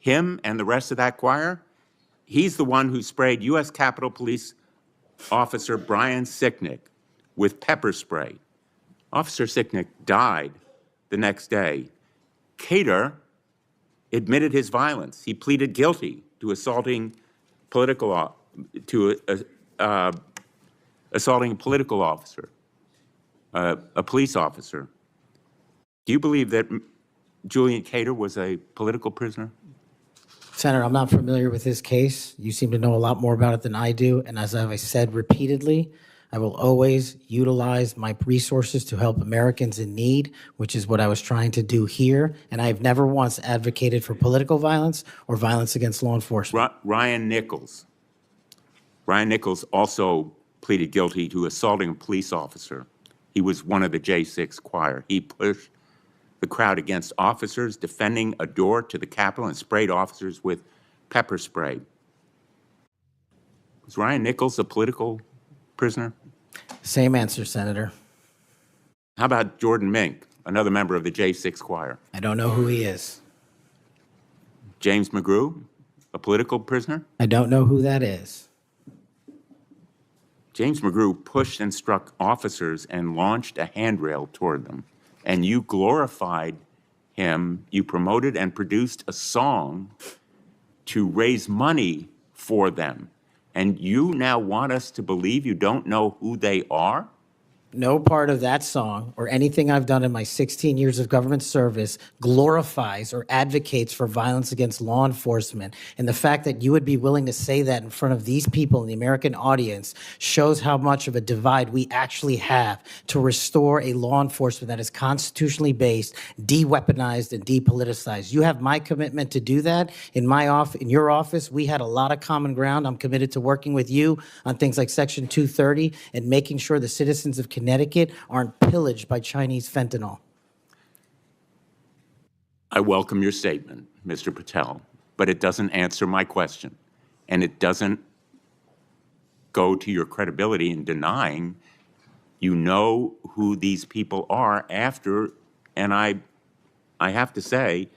him and the rest of that choir? He's the one who sprayed U.S. Capitol Police Officer Brian Sicknick with pepper spray. Officer Sicknick died the next day. Cater admitted his violence. He pleaded guilty to assaulting assaulting a political officer, a police officer. Do you believe that Julian Cater was a political prisoner? Senator, I'm not familiar with this case. You seem to know a lot more about it than I do. And as I've said repeatedly, I will always utilize my resources to help Americans in need, which is what I was trying to do here. And I've never once advocated for political violence or violence against law enforcement. Ryan Nichols. Ryan Nichols also pleaded guilty to assaulting a police officer. He was one of the J6 choir. He pushed the crowd against officers, defending a door to the Capitol, and sprayed officers with pepper spray. Was Ryan Nichols a political prisoner? Same answer, Senator. How about Jordan Mink, another member of the J6 choir? I don't know who he is. James McGrew, a political prisoner? I don't know who that is. James McGrew pushed and struck officers and launched a handrail toward them. And you glorified him. You promoted and produced a song to raise money for them. And you now want us to believe you don't know who they are? No part of that song or anything I've done in my 16 years of government service glorifies or advocates for violence against law enforcement. And the fact that you would be willing to say that in front of these people in the American audience shows how much of a divide we actually have to restore a law enforcement that is constitutionally based, de-weaponized, and depoliticized. You have my commitment to do that. In your office, we had a lot of common ground. I'm committed to working with you on things like Section 230 and making sure the citizens of Connecticut aren't pillaged by Chinese fentanyl. I welcome your statement, Mr. Patel, but it doesn't answer my question. And it doesn't go to your credibility in denying you know who these people are after, and I have to say,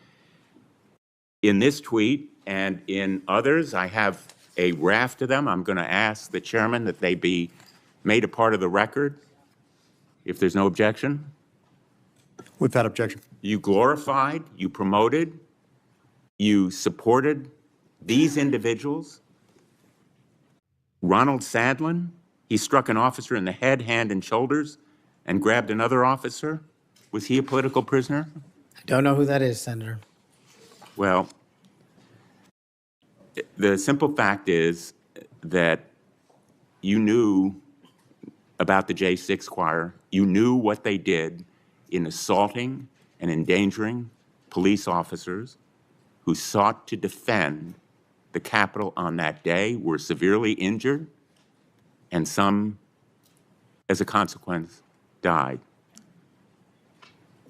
in this tweet and in others, I have a raft of them. I'm going to ask the chairman that they be made a part of the record. If there's no objection. Without objection. You glorified, you promoted, you supported these individuals. Ronald Sadlin, he struck an officer in the head, hand, and shoulders and grabbed another officer. Was he a political prisoner? I don't know who that is, Senator. Well, the simple fact is that you knew about the J6 choir. You knew what they did in assaulting and endangering police officers who sought to defend the Capitol on that day, were severely injured, and some, as a consequence, died.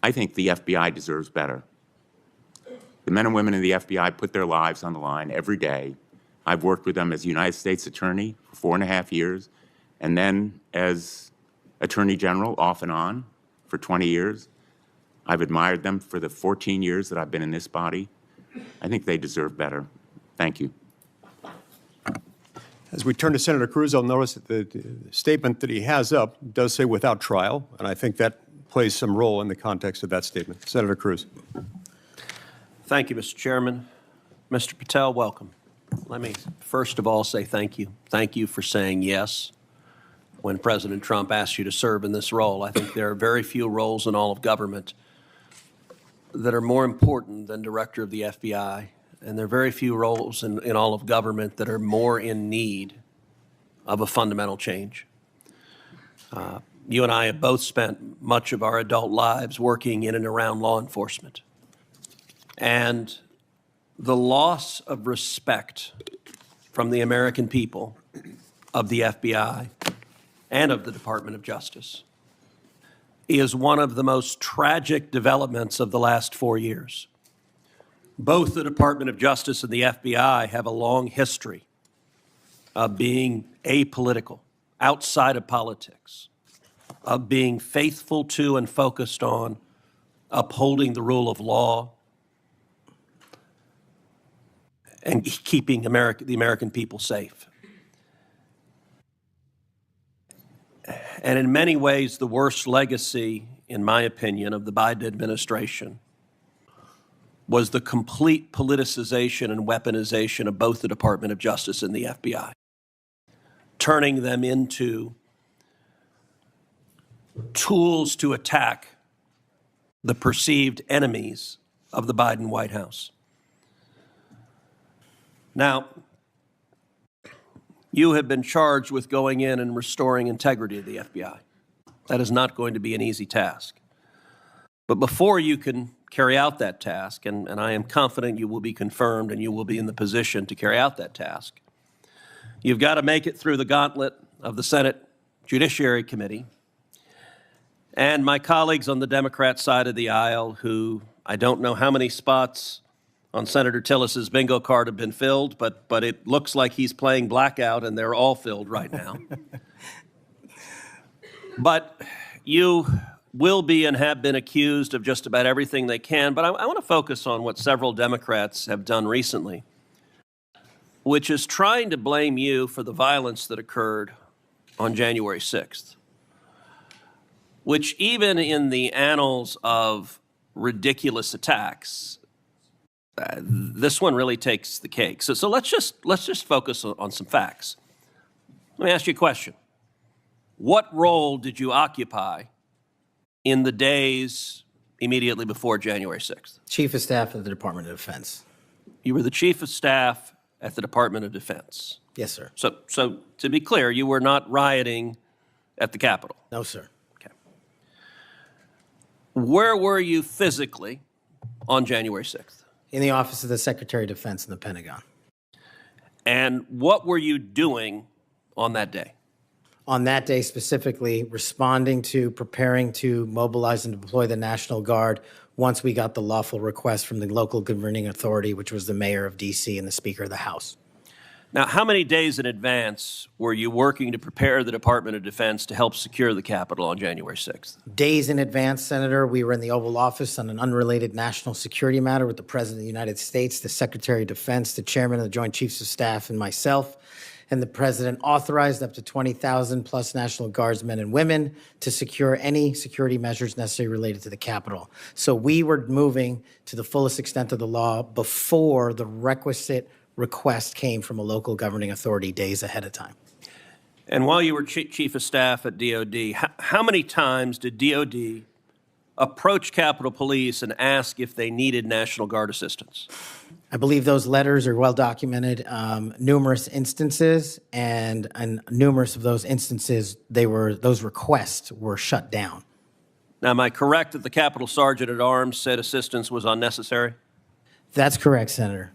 I think the FBI deserves better. The men and women in the FBI put their lives on the line every day. I've worked with them as United States Attorney for 4.5 years, and then as Attorney General off and on for 20 years. I've admired them for the 14 years that I've been in this body. I think they deserve better. Thank you. As we turn to Senator Cruz, I'll notice that the statement that he has up does say without trial, and I think that plays some role in the context of that statement. Senator Cruz. Thank you, Mr. Chairman. Mr. Patel, welcome. Let me first of all say thank you. Thank you for saying yes when President Trump asked you to serve in this role. I think there are very few roles in all of government that are more important than Director of the FBI, and there are very few roles in all of government that are more in need of a fundamental change. You and I have both spent much of our adult lives working in and around law enforcement. And the loss of respect from the American people of the FBI and of the Department of Justice is one of the most tragic developments of the last 4 years. Both the Department of Justice and the FBI have a long history of being apolitical, outside of politics, of being faithful to and focused on upholding the rule of law and keeping the American people safe. And in many ways, the worst legacy, in my opinion, of the Biden administration was the complete politicization and weaponization of both the Department of Justice and the FBI, turning them into tools to attack the perceived enemies of the Biden White House. Now, you have been charged with going in and restoring integrity of the FBI. That is not going to be an easy task. But before you can carry out that task, and I am confident you will be confirmed and you will be in the position to carry out that task, you've got to make it through the gauntlet of the Senate Judiciary Committee, and my colleagues on the Democrat side of the aisle who I don't know how many spots on Senator Tillis's bingo card have been filled, but it looks like he's playing blackout and they're all filled right now. But you will be and have been accused of just about everything they can, but I want to focus on what several Democrats have done recently, which is trying to blame you for the violence that occurred on January 6th, which even in the annals of ridiculous attacks, this one really takes the cake. So let's just focus on some facts. Let me ask you a question. What role did you occupy in the days immediately before January 6th? Chief of Staff of the Department of Defense. You were the Chief of Staff at the Department of Defense. Yes, sir. So to be clear, you were not rioting at the Capitol. No, sir. Okay. Where were you physically on January 6th? In the Office of the Secretary of Defense in the Pentagon. And what were you doing on that day? On that day specifically, responding to, preparing to mobilize and deploy the National Guard once we got the lawful request from the local governing authority, which was the mayor of D.C. and the Speaker of the House. Now, how many days in advance were you working to prepare the Department of Defense to help secure the Capitol on January 6th? Days in advance, Senator, we were in the Oval Office on an unrelated national security matter with the President of the United States, the Secretary of Defense, the Chairman of the Joint Chiefs of Staff, and myself. And the President authorized up to 20,000 plus National Guardsmen and women to secure any security measures necessary related to the Capitol. So we were moving to the fullest extent of the law before the requisite request came from a local governing authority days ahead of time. And while you were Chief of Staff at DOD, how many times did DOD approach Capitol Police and ask if they needed National Guard assistance? I believe those letters are well documented, numerous instances, and in numerous of those instances, those requests were shut down. Now, am I correct that the Capitol Sergeant at Arms said assistance was unnecessary? That's correct, Senator.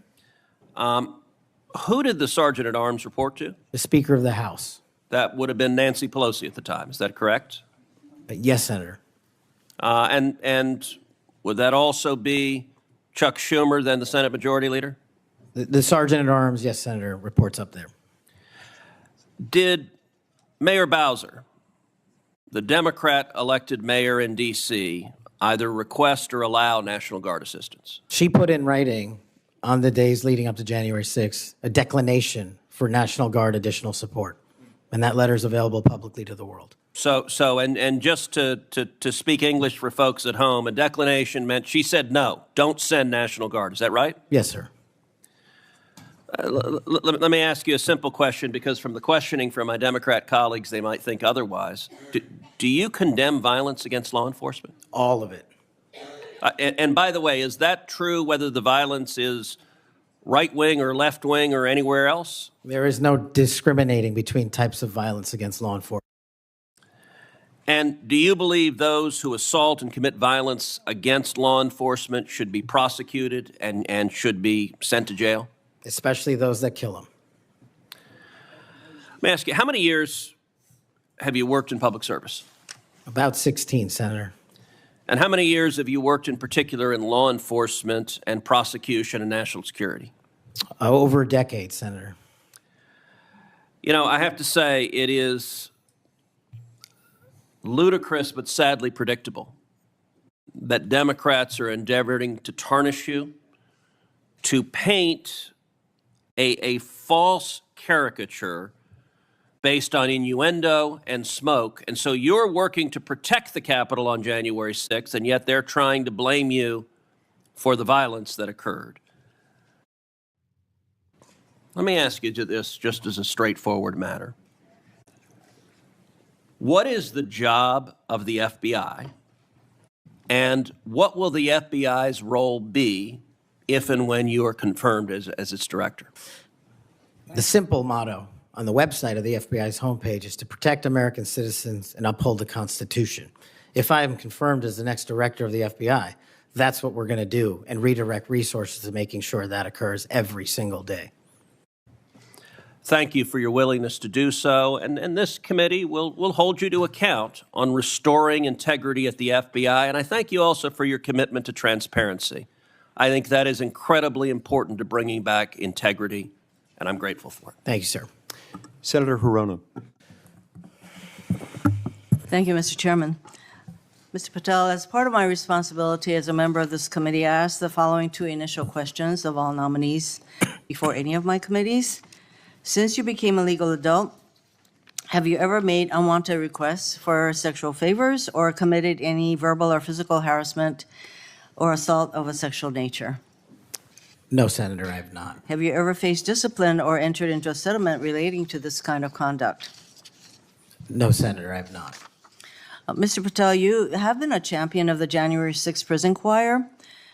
Who did the Sergeant at Arms report to? The Speaker of the House. That would have been Nancy Pelosi at the time. Is that correct? Yes, Senator. And would that also be Chuck Schumer, then the Senate Majority Leader? The Sergeant at Arms, yes, Senator, reports up there. Did Mayor Bowser, the Democrat elected mayor in D.C., either request or allow National Guard assistance? She put in writing on the days leading up to January 6th a declination for National Guard additional support. And that letter is available publicly to the world. So, just to speak English for folks at home, a declination meant she said no, don't send National Guard. Is that right? Yes, sir. Let me ask you a simple question, because from the questioning from my Democrat colleagues, they might think otherwise. Do you condemn violence against law enforcement? All of it. And by the way, is that true whether the violence is right-wing or left-wing or anywhere else? There is no discriminating between types of violence against law enforcement. And do you believe those who assault and commit violence against law enforcement should be prosecuted and should be sent to jail? Especially those that kill them. Let me ask you, how many years have you worked in public service? About 16, Senator. And how many years have you worked in particular in law enforcement and prosecution and national security? Over a decade, Senator. You know, I have to say it is ludicrous but sadly predictable that Democrats are endeavoring to tarnish you, to paint a false caricature based on innuendo and smoke. And so you're working to protect the Capitol on January 6th, and yet they're trying to blame you for the violence that occurred. Let me ask you this just as a straightforward matter. What is the job of the FBI, and what will the FBI's role be if and when you are confirmed as its director? The simple motto on the website of the FBI's homepage is to protect American citizens and uphold the Constitution. If I am confirmed as the next director of the FBI, that's what we're going to do, and redirect resources to making sure that occurs every single day. Thank you for your willingness to do so, and this committee will hold you to account on restoring integrity at the FBI, and I thank you also for your commitment to transparency. I think that is incredibly important to bringing back integrity, and I'm grateful for it. Thank you, sir. Senator Hirono. Thank you, Mr. Chairman. Mr. Patel, as part of my responsibility as a member of this committee, I asked the following two initial questions of all nominees before any of my committees. Since you became a legal adult, have you ever made unwanted requests for sexual favors or committed any verbal or physical harassment or assault of a sexual nature? No, Senator, I have not. Have you ever faced discipline or entered into a settlement relating to this kind of conduct? No, Senator, I have not. Mr. Patel, you have been a champion of the January 6th prison choir.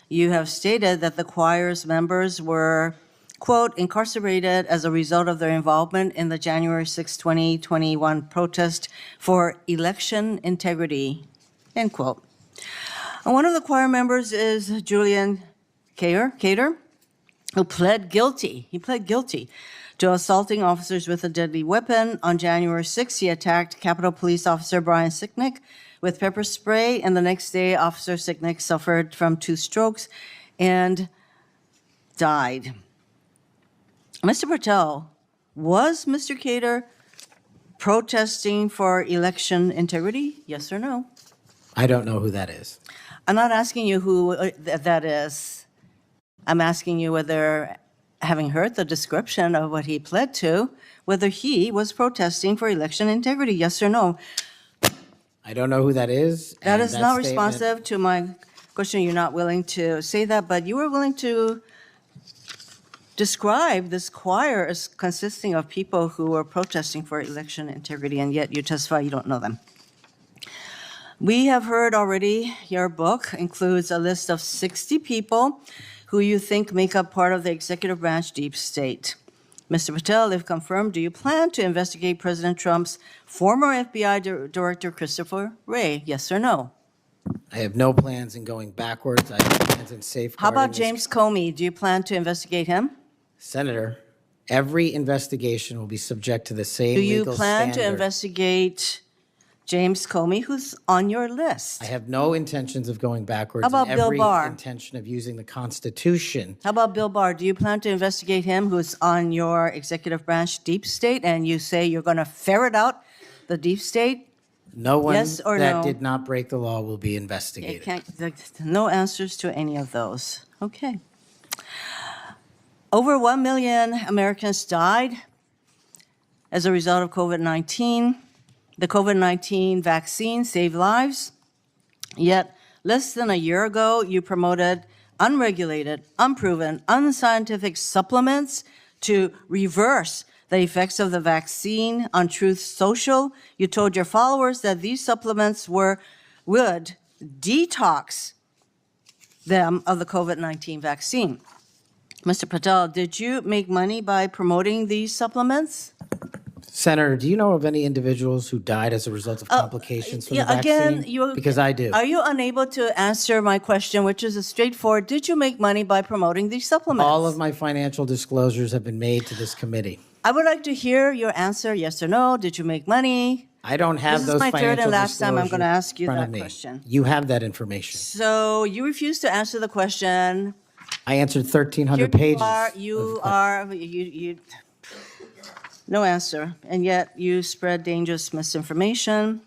You have stated that the choir's members were, quote, incarcerated as a result of their involvement in the January 6, 2021 protest for election integrity, end quote. And one of the choir members is Julian Cater, who pled guilty. He pled guilty to assaulting officers with a deadly weapon. On January 6, he attacked Capitol Police Officer Brian Sicknick with pepper spray, and the next day, Officer Sicknick suffered from 2 strokes and died. Mr. Patel, was Mr. Cater protesting for election integrity? Yes or no? I don't know who that is. I'm not asking you who that is. I'm asking you whether, having heard the description of what he pled to, whether he was protesting for election integrity, yes or no? I don't know who that is. That and is not statement- responsive to my question. You're not willing to say that, but you were willing to describe this choir as consisting of people who were protesting for election integrity, and yet you testify you don't know them. We have heard already your book includes a list of 60 people who you think make up part of the executive branch deep state. Mr. Patel, if confirmed, do you plan to investigate President Trump's former FBI Director Christopher Wray? Yes or no? I have no plans in going backwards. I have plans in safeguarding. How about this- James Comey? Do you plan to investigate him? Senator, every investigation will be subject to the same Do you legal plan to standard. investigate James Comey, who's on your list? I have no intentions of going backwards. How about and Bill every Barr? intention of using the Constitution. How about Bill Barr? Do you plan to investigate him, who's on your executive branch deep state, and you say you're going to ferret out the deep state? No one Yes or that no? did not break the law will be It investigated. no answers to any of those. Okay. Over 1 million Americans died as a result of COVID-19. The COVID-19 vaccine saved lives. Yet, less than a year ago, you promoted unregulated, unproven, unscientific supplements to reverse the effects of the vaccine on Truth Social. You told your followers that these supplements would detox them of the COVID-19 vaccine. Mr. Patel, did you make money by promoting these supplements? Senator, do you know of any individuals who died as a result of complications from the vaccine? Because I do. Are you unable to answer my question, which is a straightforward, did you make money by promoting these supplements? All of my financial disclosures have been made to this committee. I would like to hear your answer, yes or no. Did you make money? I don't have This those is my financial third and last time I'm disclosures going to ask you in front that of me. question. You have that information. So you refuse to answer the question. I answered 1,300 Here pages. you are, no answer, and yet you spread dangerous misinformation.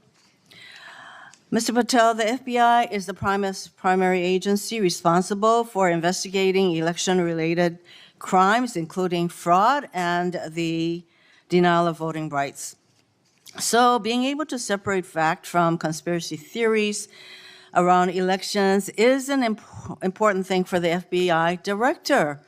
Mr. Patel, the FBI is the primary agency responsible for investigating election-related crimes, including fraud and the denial of voting rights. So being able to separate fact from conspiracy theories around elections is an important thing for the FBI director.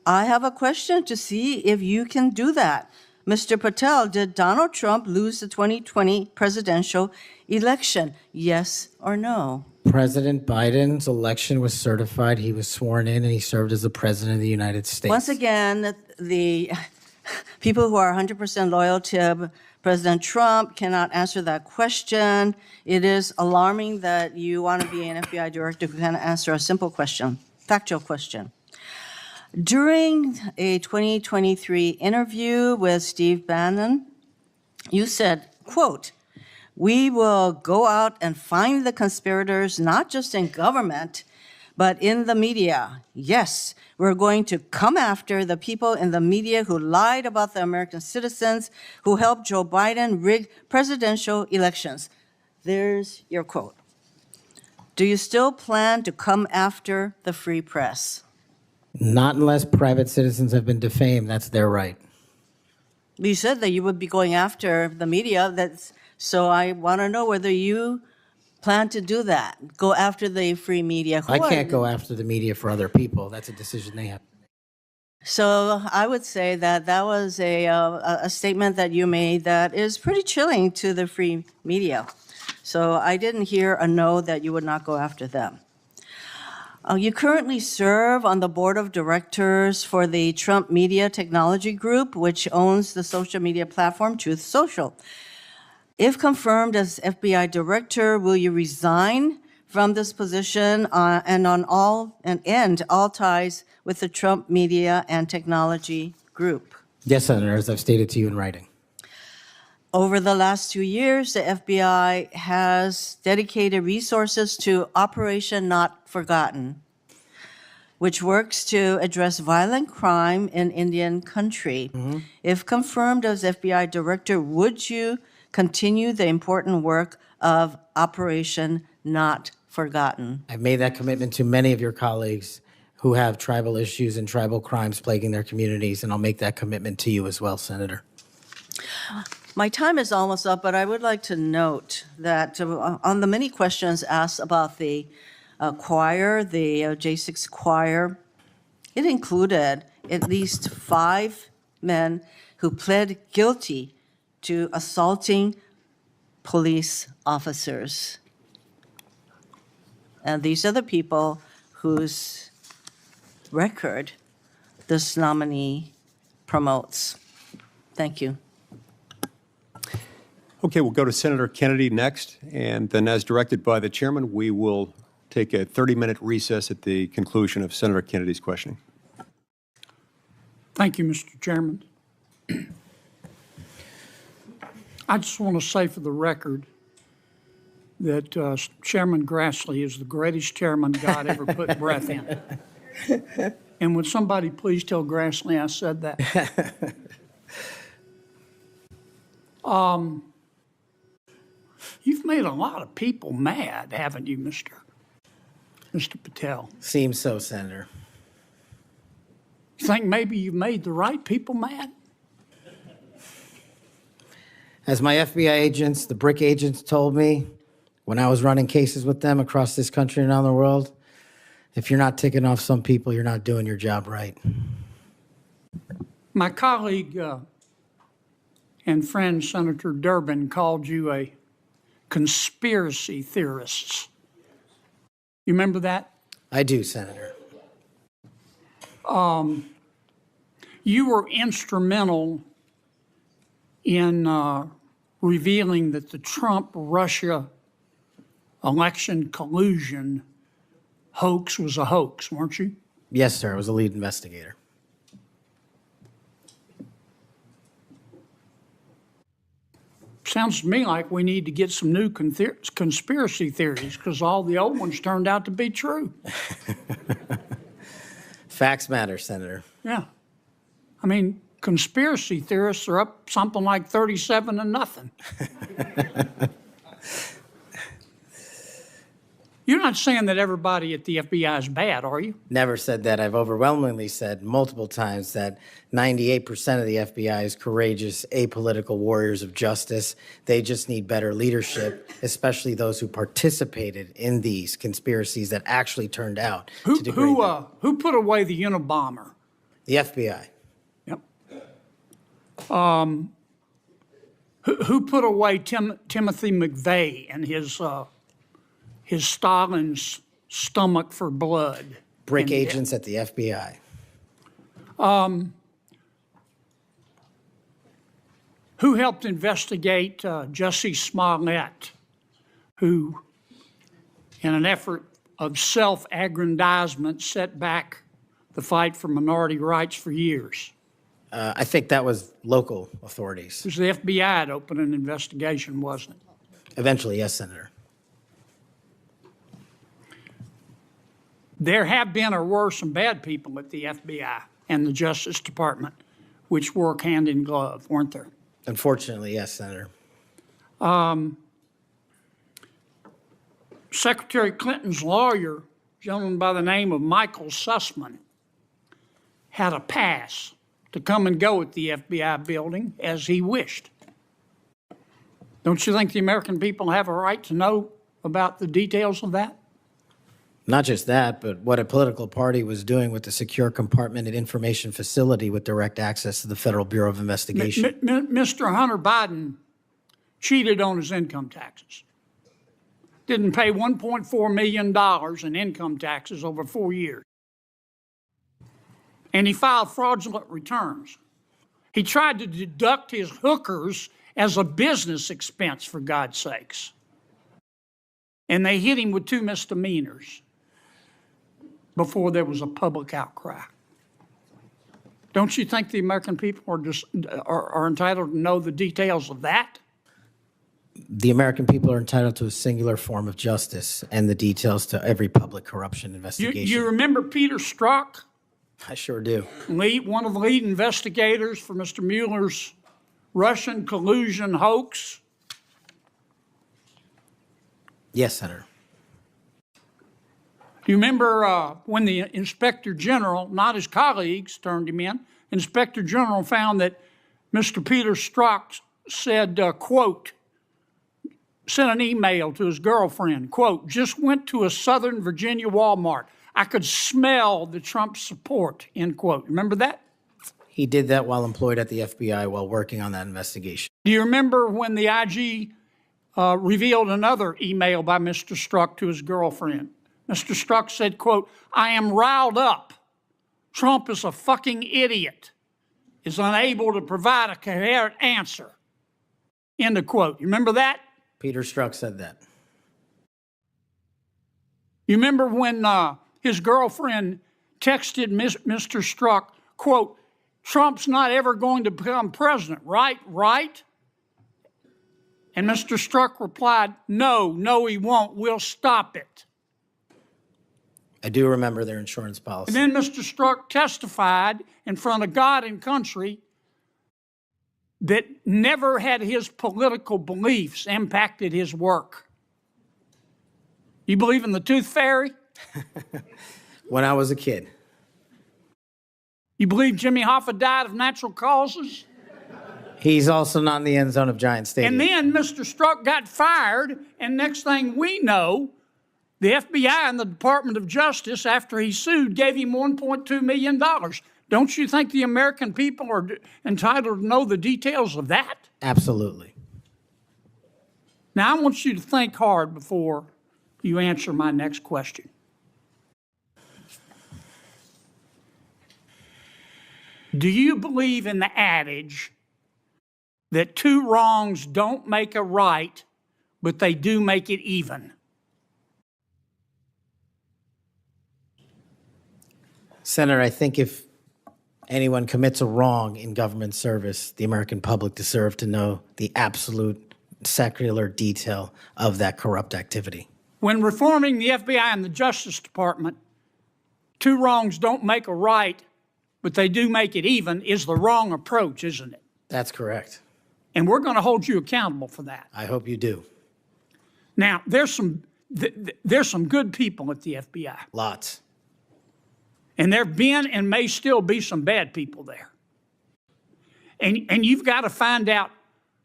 I have a question to see if you can do that. Mr. Patel, did Donald Trump lose the 2020 presidential election? Yes or no? President Biden's election was certified. He was sworn in, and he served as the president of the United States. Once again, the people who are 100% loyal to President Trump cannot answer that question. It is alarming that you want to be an FBI director who cannot answer a simple question, factual question. During a 2023 interview with Steve Bannon, you said, quote, "We will go out and find the conspirators, not just in government, but in the media. Yes, we're going to come after the people in the media who lied about the American citizens, who helped Joe Biden rig presidential elections." There's your quote. Do you still plan to come after the free press? Not unless private citizens have been defamed. That's their right. You said that you would be going after the media. So I want to know whether you plan to do that, go after the free media. I can't go after the media for other people. That's a decision they have. So I would say that that was a statement that you made that is pretty chilling to the free media. So I didn't hear a no that you would not go after them. You currently serve on the board of directors for the Trump Media Technology Group, which owns the social media platform Truth Social. If confirmed as FBI director, will you resign from this position and end all ties with the Trump Media and Technology Group? Yes, Senator, as I've stated to you in writing. Over the last 2 years, the FBI has dedicated resources to Operation Not Forgotten, which works to address violent crime in Indian country. If confirmed as FBI director, would you continue the important work of Operation Not Forgotten? I've made that commitment to many of your colleagues who have tribal issues and tribal crimes plaguing their communities, and I'll make that commitment to you as well, Senator. My time is almost up, but I would like to note that on the many questions asked about the choir, the J6 choir, it included at least 5 men who pled guilty to assaulting police officers. And these are the people whose record this nominee promotes. Thank you. Okay, we'll go to Senator Kennedy next, and then as directed by the chairman, we will take a 30-minute recess at the conclusion of Senator Kennedy's questioning. Thank you, Mr. Chairman. I just want to say for the record that Chairman Grassley is the greatest chairman God ever put breath in. And would somebody please tell Grassley I said that? You've made a lot of people mad, haven't you, Mr. Patel? Seems so, Senator. You think maybe you've made the right people mad? As my FBI agents, the BRIC agents told me when I was running cases with them across this country and around the world, if you're not ticking off some people, you're not doing your job right. My colleague and friend Senator Durbin called you a conspiracy theorist. You remember that? I do, Senator. You were instrumental in revealing that the Trump-Russia election collusion hoax was a hoax, weren't you? Yes, sir. I was a lead investigator. Sounds to me like we need to get some new conspiracy theories because all the old ones turned out to be true. Facts matter, Senator. Yeah. I mean, conspiracy theorists are up something like 37-0. You're not saying that everybody at the FBI is bad, are you? Never said that. I've overwhelmingly said multiple times that 98% of the FBI is courageous, apolitical warriors of justice. They just need better leadership, especially those who participated in these conspiracies that actually turned out to degrade them. Who put away the Unabomber? The FBI. Yep. Who put away Timothy McVeigh and his Stalin's stomach for blood? BRIC agents at the FBI. Who helped investigate Jussie Smollett, who, in an effort of self-aggrandizement, set back the fight for minority rights for years. I think that was local authorities. It was the FBI that opened an investigation, wasn't it? Eventually, yes, Senator. There have been or were some bad people at the FBI and the Justice Department, which work hand in glove, weren't there? Unfortunately, yes, Senator. Secretary Clinton's lawyer, a gentleman by the name of Michael Sussman, had a pass to come and go at the FBI building as he wished. Don't you think the American people have a right to know about the details of that? Not just that, but what a political party was doing with the secure compartmented information facility with direct access to the Federal Bureau of Investigation. Mr. Hunter Biden cheated on his income taxes. Didn't pay $1.4 million in income taxes over 4 years. And he filed fraudulent returns. He tried to deduct his hookers as a business expense, for God's sakes. And they hit him with 2 misdemeanors before there was a public outcry. Don't you think the American people are entitled to know the details of that? The American people are entitled to a singular form of justice and the details to every public corruption investigation. You remember Peter Strzok? I sure do. One of the lead investigators for Mr. Mueller's Russian collusion hoax? Yes, Senator. Do you remember when the Inspector General, not his colleagues, turned him in? Inspector General found that Mr. Peter Strzok said, quote, sent an email to his girlfriend, quote, just went to a Southern Virginia Walmart. I could smell the Trump support, end quote. Remember that? He did that while employed at the FBI while working on that investigation. Do you remember when the IG revealed another email by Mr. Strzok to his girlfriend? Mr. Strzok said, quote, I am riled up. Trump is a fucking idiot, is unable to provide a coherent answer, end of quote. You remember that? Peter Strzok said that. You remember when his girlfriend texted Mr. Strzok, quote, Trump's not ever going to become president, right? Right? And Mr. Strzok replied, no, he won't. We'll stop it. I do remember their insurance policy. And then Mr. Strzok testified in front of God and country that never had his political beliefs impacted his work. You believe in the tooth fairy? When I was a kid. You believe Jimmy Hoffa died of natural causes? He's also not in the end zone of Giant Stadium. And then Mr. Strzok got fired, and next thing we know, the FBI and the Department of Justice, after he sued, gave him $1.2 million. Don't you think the American people are entitled to know the details of that? Absolutely. Now, I want you to think hard before you answer my next question. Do you believe in the adage that 2 wrongs don't make a right, but they do make it even? Senator, I think if anyone commits a wrong in government service, the American public deserve to know the absolute secular detail of that corrupt activity. When reforming the FBI and the Justice Department, 2 wrongs don't make a right, but they do make it even, is the wrong approach, isn't it? That's correct. And we're going to hold you accountable for that. I hope you do. Now, there's some good people at the FBI. Lots. And there have been and may still be some bad people there. And you've got to find out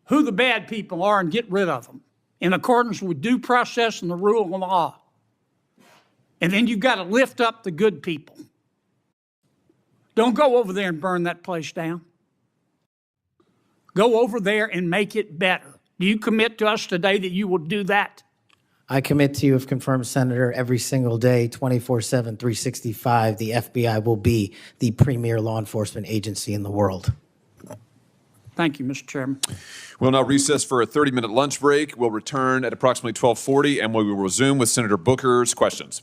who the bad people are and get rid of them in accordance with due process and the rule of law. And then you've got to lift up the good people. Don't go over there and burn that place down. Go over there and make it better. Do you commit to us today that you will do that? I commit to you, if confirmed, Senator, every single day, 24/7, 365, the FBI will be the premier law enforcement agency in the world. Thank you, Mr. Chairman. We'll now recess for a 30-minute lunch break. We'll return at approximately 12:40, and we will resume with Senator Booker's questions.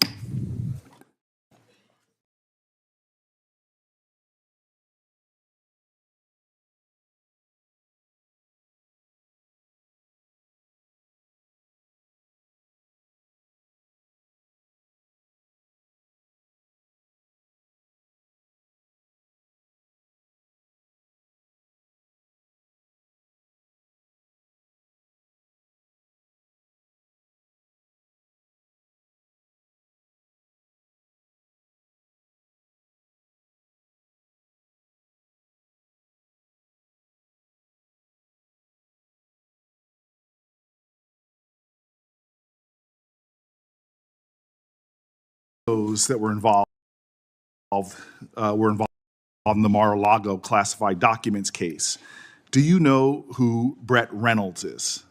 those that were involved in the Mar-a-Lago classified documents case. Do you know who Brett Reynolds is?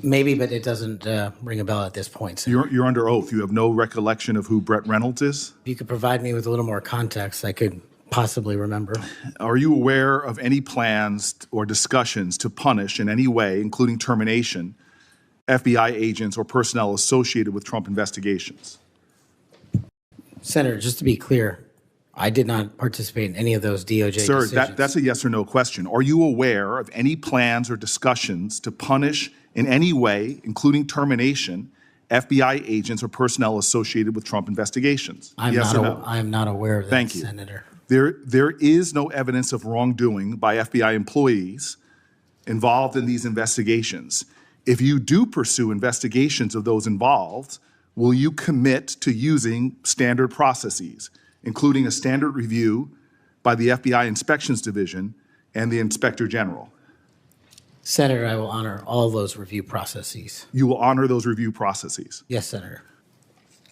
Maybe, but it doesn't ring a bell at this point. Senator. You're under oath. You have no recollection of who Brett Reynolds is? If you could provide me with a little more context, I could possibly remember. Are you aware of any plans or discussions to punish in any way, including termination, FBI agents or personnel associated with Trump investigations? Senator, just to be clear, I did not participate in any of those DOJ Sir, decisions. that's a yes or no question. Are you aware of any plans or discussions to punish in any way, including termination, FBI agents or personnel associated with Trump investigations? Yes or no? I am not aware of that, Thank you. Senator. There is no evidence of wrongdoing by FBI employees involved in these investigations. If you do pursue investigations of those involved, will you commit to using standard processes, including a standard review by the FBI Inspections Division and the Inspector General? Senator, I will honor all those review processes. You will honor those review processes. Yes, Senator.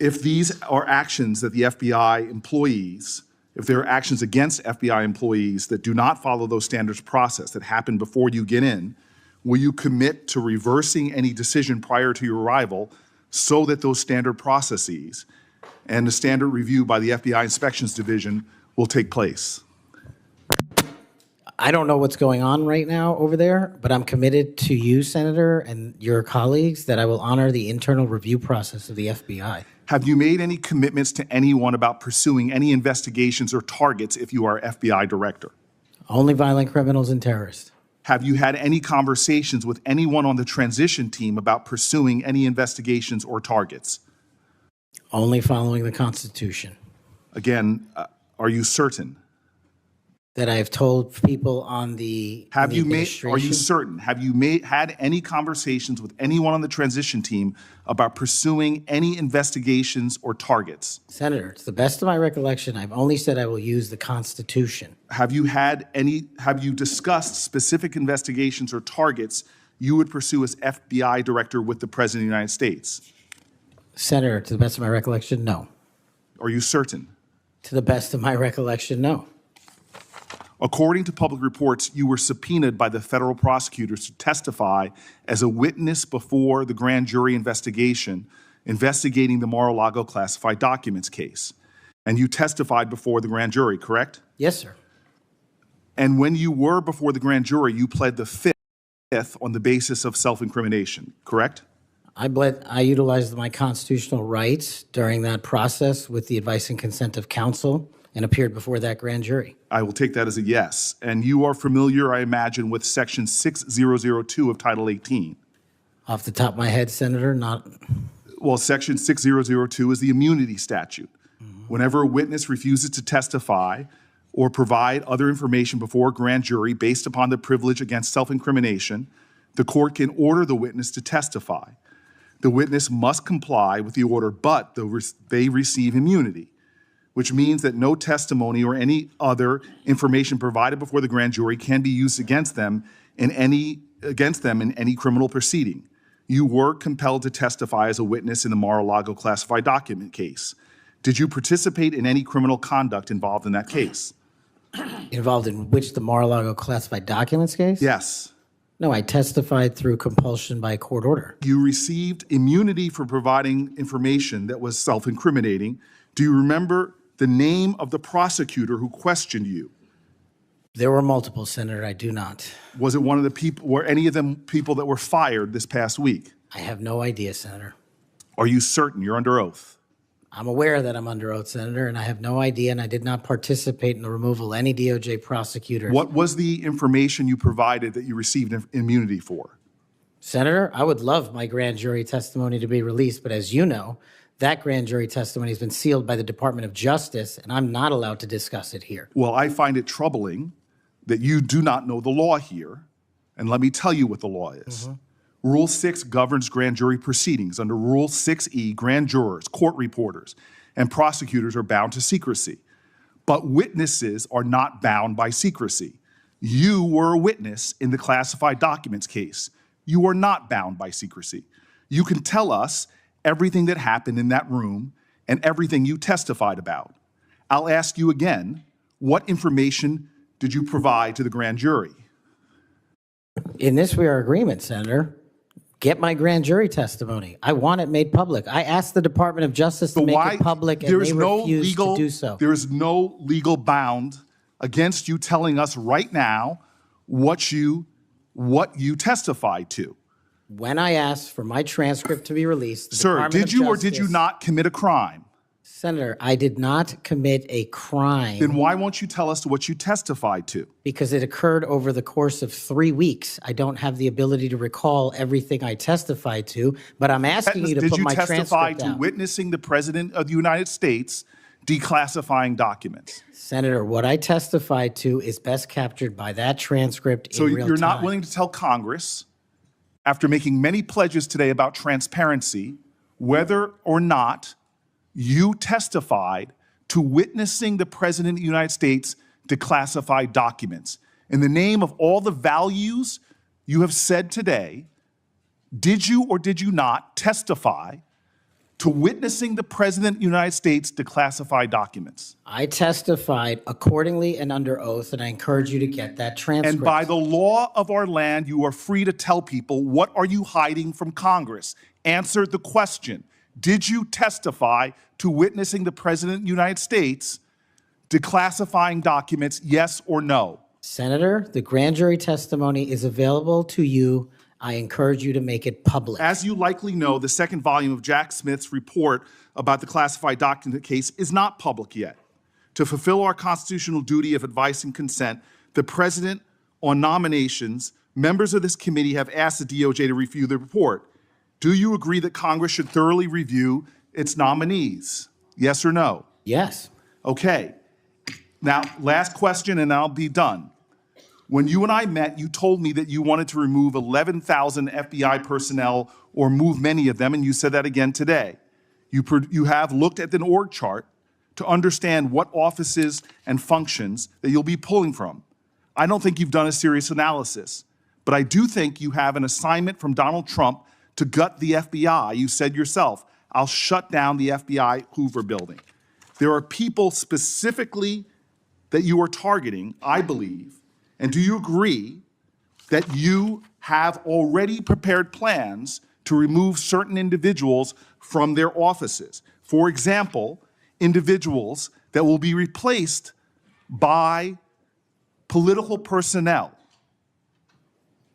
If these are actions that the FBI employees, if there are actions against FBI employees that do not follow those standards process that happen before you get in, will you commit to reversing any decision prior to your arrival so that those standard processes and the standard review by the FBI Inspections Division will take place? I don't know what's going on right now over there, but I'm committed to you, Senator, and your colleagues that I will honor the internal review process of the FBI. Have you made any commitments to anyone about pursuing any investigations or targets if you are FBI director? Only violent criminals and terrorists. Have you had any conversations with anyone on the transition team about pursuing any investigations or targets? Only following the Constitution. Again, are you certain? That I have told people on the Have you made? administration. Are you certain? Have you had any conversations with anyone on the transition team about pursuing any investigations or targets? Senator, to the best of my recollection, I've only said I will use the Constitution. Have you discussed specific investigations or targets you would pursue as FBI director with the President of the United States? Senator, to the best of my recollection, no. Are you certain? To the best of my recollection, no. According to public reports, you were subpoenaed by the federal prosecutors to testify as a witness before the grand jury investigation investigating the Mar-a-Lago classified documents case. And you testified before the grand jury, correct? Yes, sir. And when you were before the grand jury, you pled the fifth on the basis of self-incrimination, correct? I utilized my constitutional rights during that process with the advice and consent of counsel and appeared before that grand jury. I will take that as a yes. And you are familiar, I imagine, with Section 6002 of Title 18. Off the top of my head, Senator, not. Well, Section 6002 is the immunity statute. Whenever a witness refuses to testify or provide other information before a grand jury based upon the privilege against self-incrimination, the court can order the witness to testify. The witness must comply with the order, but they receive immunity, which means that no testimony or any other information provided before the grand jury can be used against them in any criminal proceeding. You were compelled to testify as a witness in the Mar-a-Lago classified document case. Did you participate in any criminal conduct involved in that case? Involved in which, the Mar-a-Lago classified documents case? Yes. No, I testified through compulsion by court order. You received immunity for providing information that was self-incriminating. Do you remember the name of the prosecutor who questioned you? There were multiple, Senator. I do not. Was it one of the people, were any of them people that were fired this past week? I have no idea, Senator. Are you certain? You're under oath. I'm aware that I'm under oath, Senator, and I have no idea, and I did not participate in the removal of any DOJ prosecutors. What was the information you provided that you received immunity for? Senator, I would love my grand jury testimony to be released, but as you know, that grand jury testimony has been sealed by the Department of Justice, and I'm not allowed to discuss it here. Well, I find it troubling that you do not know the law here, and let me tell you what the law is. Rule 6 governs grand jury proceedings. Under Rule 6E, grand jurors, court reporters, and prosecutors are bound to secrecy. But witnesses are not bound by secrecy. You were a witness in the classified documents case. You are not bound by secrecy. You can tell us everything that happened in that room and everything you testified about. I'll ask you again, what information did you provide to the grand jury? In this, we are agreement, Senator. Get my grand jury testimony. I want it made public. I asked the Department of Justice to make it public, and they refused to do so. There is no legal bound against you telling us right now what you testified to. When I asked for my transcript to be released, the Sir, Department did of you or Justice, did you not commit a crime? Senator, I did not commit a crime. Then why won't you tell us what you testified to? Because it occurred over the course of 3 weeks. I don't have the ability to recall everything I testified to, but I'm asking you to put my transcript Did you testify to down. witnessing the President of the United States declassifying documents? Senator, what I testified to is best captured by that transcript in real time. So you're not willing to tell Congress, after making many pledges today about transparency, whether or not you testified to witnessing the President of the United States declassify documents. In the name of all the values you have said today, did you or did you not testify to witnessing the President of the United States declassify documents? I testified accordingly and under oath, and I encourage you to get that transcript. And by the law of our land, you are free to tell people, what are you hiding from Congress? Answer the question. Did you testify to witnessing the President of the United States declassifying documents, yes or no? Senator, the grand jury testimony is available to you. I encourage you to make it public. As you likely know, the second volume of Jack Smith's report about the classified document case is not public yet. To fulfill our constitutional duty of advice and consent, the President, on nominations, members of this committee have asked the DOJ to review the report. Do you agree that Congress should thoroughly review its nominees? Yes or no? Yes. Okay. Now, last question and I'll be done. When you and I met, you told me that you wanted to remove 11,000 FBI personnel or move many of them, and you said that again today. You have looked at an org chart to understand what offices and functions that you'll be pulling from. I don't think you've done a serious analysis, but I do think you have an assignment from Donald Trump to gut the FBI. You said yourself, I'll shut down the FBI Hoover building. There are people specifically that you are targeting, I believe. And do you agree that you have already prepared plans to remove certain individuals from their offices? For example, individuals that will be replaced by political personnel.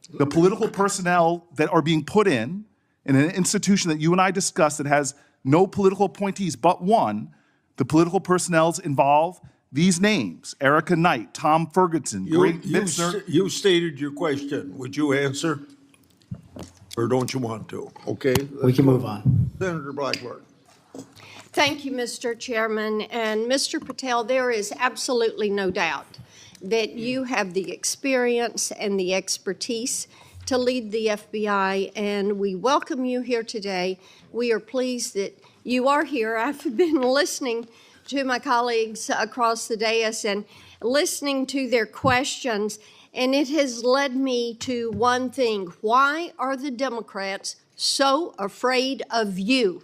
The political personnel that are being put in an institution that you and I discussed that has no political appointees but one, the political personnel involve these names: Erica Knight, Tom Ferguson, Greg Mitzner. You stated your question. Would you answer? Or don't you want to? Okay. We can move on. Senator Blackburn. Thank you, Mr. Chairman. And Mr. Patel, there is absolutely no doubt that you have the experience and the expertise to lead the FBI, and we welcome you here today. We are pleased that you are here. I've been listening to my colleagues across the dais and listening to their questions, and it has led me to one thing. Why are the Democrats so afraid of you?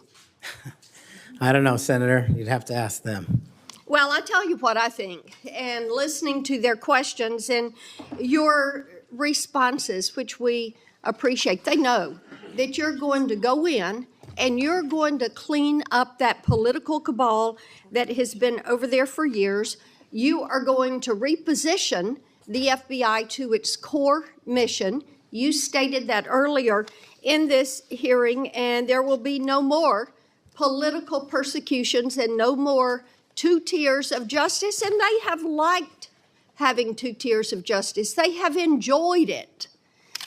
I don't know, Senator. You'd have to ask them. Well, I tell you what I think, and listening to their questions and your responses, which we appreciate, they know that you're going to go in and you're going to clean up that political cabal that has been over there for years. You are going to reposition the FBI to its core mission. You stated that earlier in this hearing, and there will be no more political persecutions and no more two tiers of justice, and they have liked having two tiers of justice. They have enjoyed it,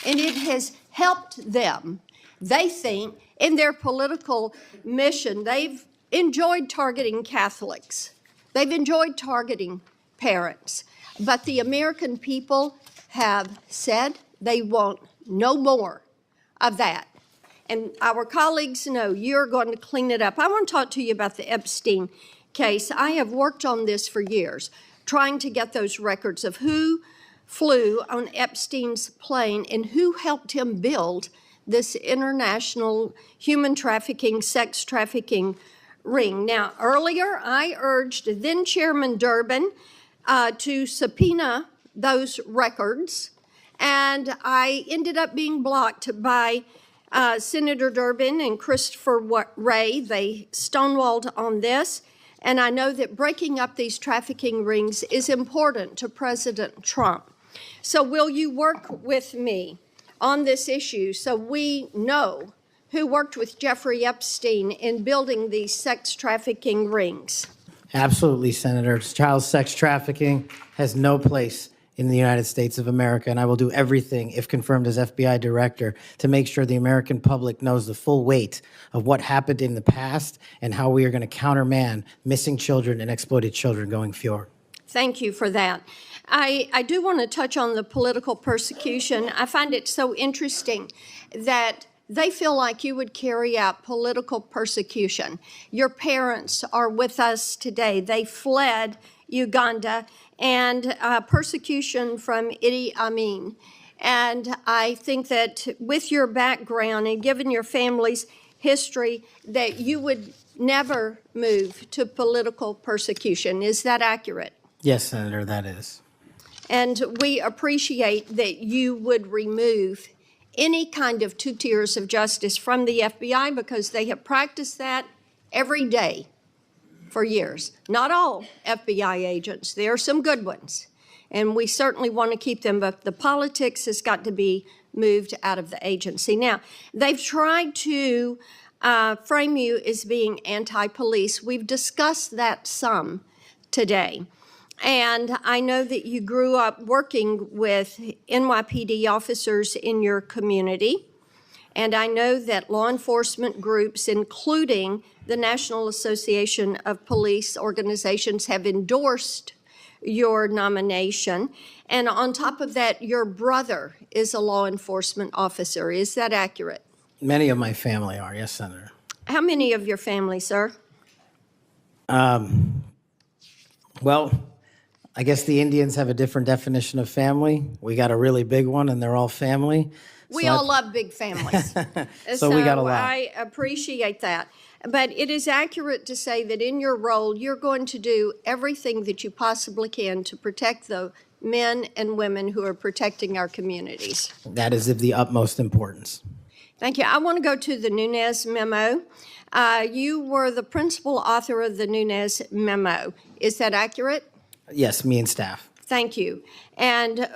and it has helped them. They think in their political mission, they've enjoyed targeting Catholics. They've enjoyed targeting parents. But the American people have said they want no more of that. And our colleagues know you're going to clean it up. I want to talk to you about the Epstein case. I have worked on this for years, trying to get those records of who flew on Epstein's plane and who helped him build this international human trafficking, sex trafficking ring. Now, earlier I urged then Chairman Durbin to subpoena those records, and I ended up being blocked by Senator Durbin and Christopher Wray. They stonewalled on this, and I know that breaking up these trafficking rings is important to President Trump. So will you work with me on this issue so we know who worked with Jeffrey Epstein in building these sex trafficking rings? Absolutely, Senator. Child sex trafficking has no place in the United States of America, and I will do everything, if confirmed as FBI director, to make sure the American public knows the full weight of what happened in the past and how we are going to countermand missing children and exploited children going forward. Thank you for that. I do want to touch on the political persecution. I find it so interesting that they feel like you would carry out political persecution. Your parents are with us today. They fled Uganda and persecution from Idi Amin. And I think that with your background and given your family's history, that you would never move to political persecution. Is that accurate? Yes, Senator, that is. And we appreciate that you would remove any kind of 2 tiers of justice from the FBI, because they have practiced that every day for years. Not all FBI agents. There are some good ones, and we certainly want to keep them, but the politics has got to be moved out of the agency. Now, they've tried to frame you as being anti-police. We've discussed that some today. And I know that you grew up working with NYPD officers in your community. And I know that law enforcement groups, including the National Association of Police Organizations, have endorsed your nomination. And on top of that, your brother is a law enforcement officer. Is that accurate? Many of my family are, yes, Senator. How many of your family, sir? Well, I guess the Indians have a different definition of family. We got a really big one, and they're all family. We all love big families. So we got a lot. I appreciate that. But it is accurate to say that in your role, you're going to do everything that you possibly can to protect the men and women who are protecting our communities. That is of the utmost importance. Thank you. I want to go to the Nunes memo. You were the principal author of the Nunes memo. Is that accurate? Yes, me and staff. Thank you. And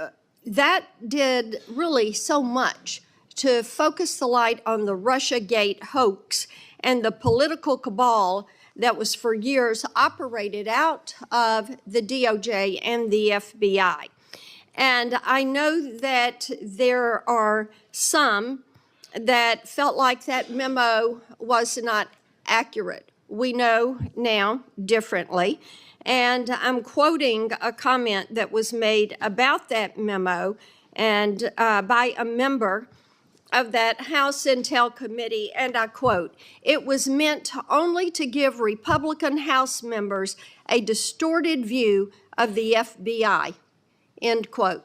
that did really so much to focus the light on the Russiagate hoax and the political cabal that was for years operated out of the DOJ and the FBI. And I know that there are some that felt like that memo was not accurate. We know now differently. And I'm quoting a comment that was made about that memo and by a member of that House Intel Committee, and I quote, "It was meant only to give Republican House members a distorted view of the FBI," end quote.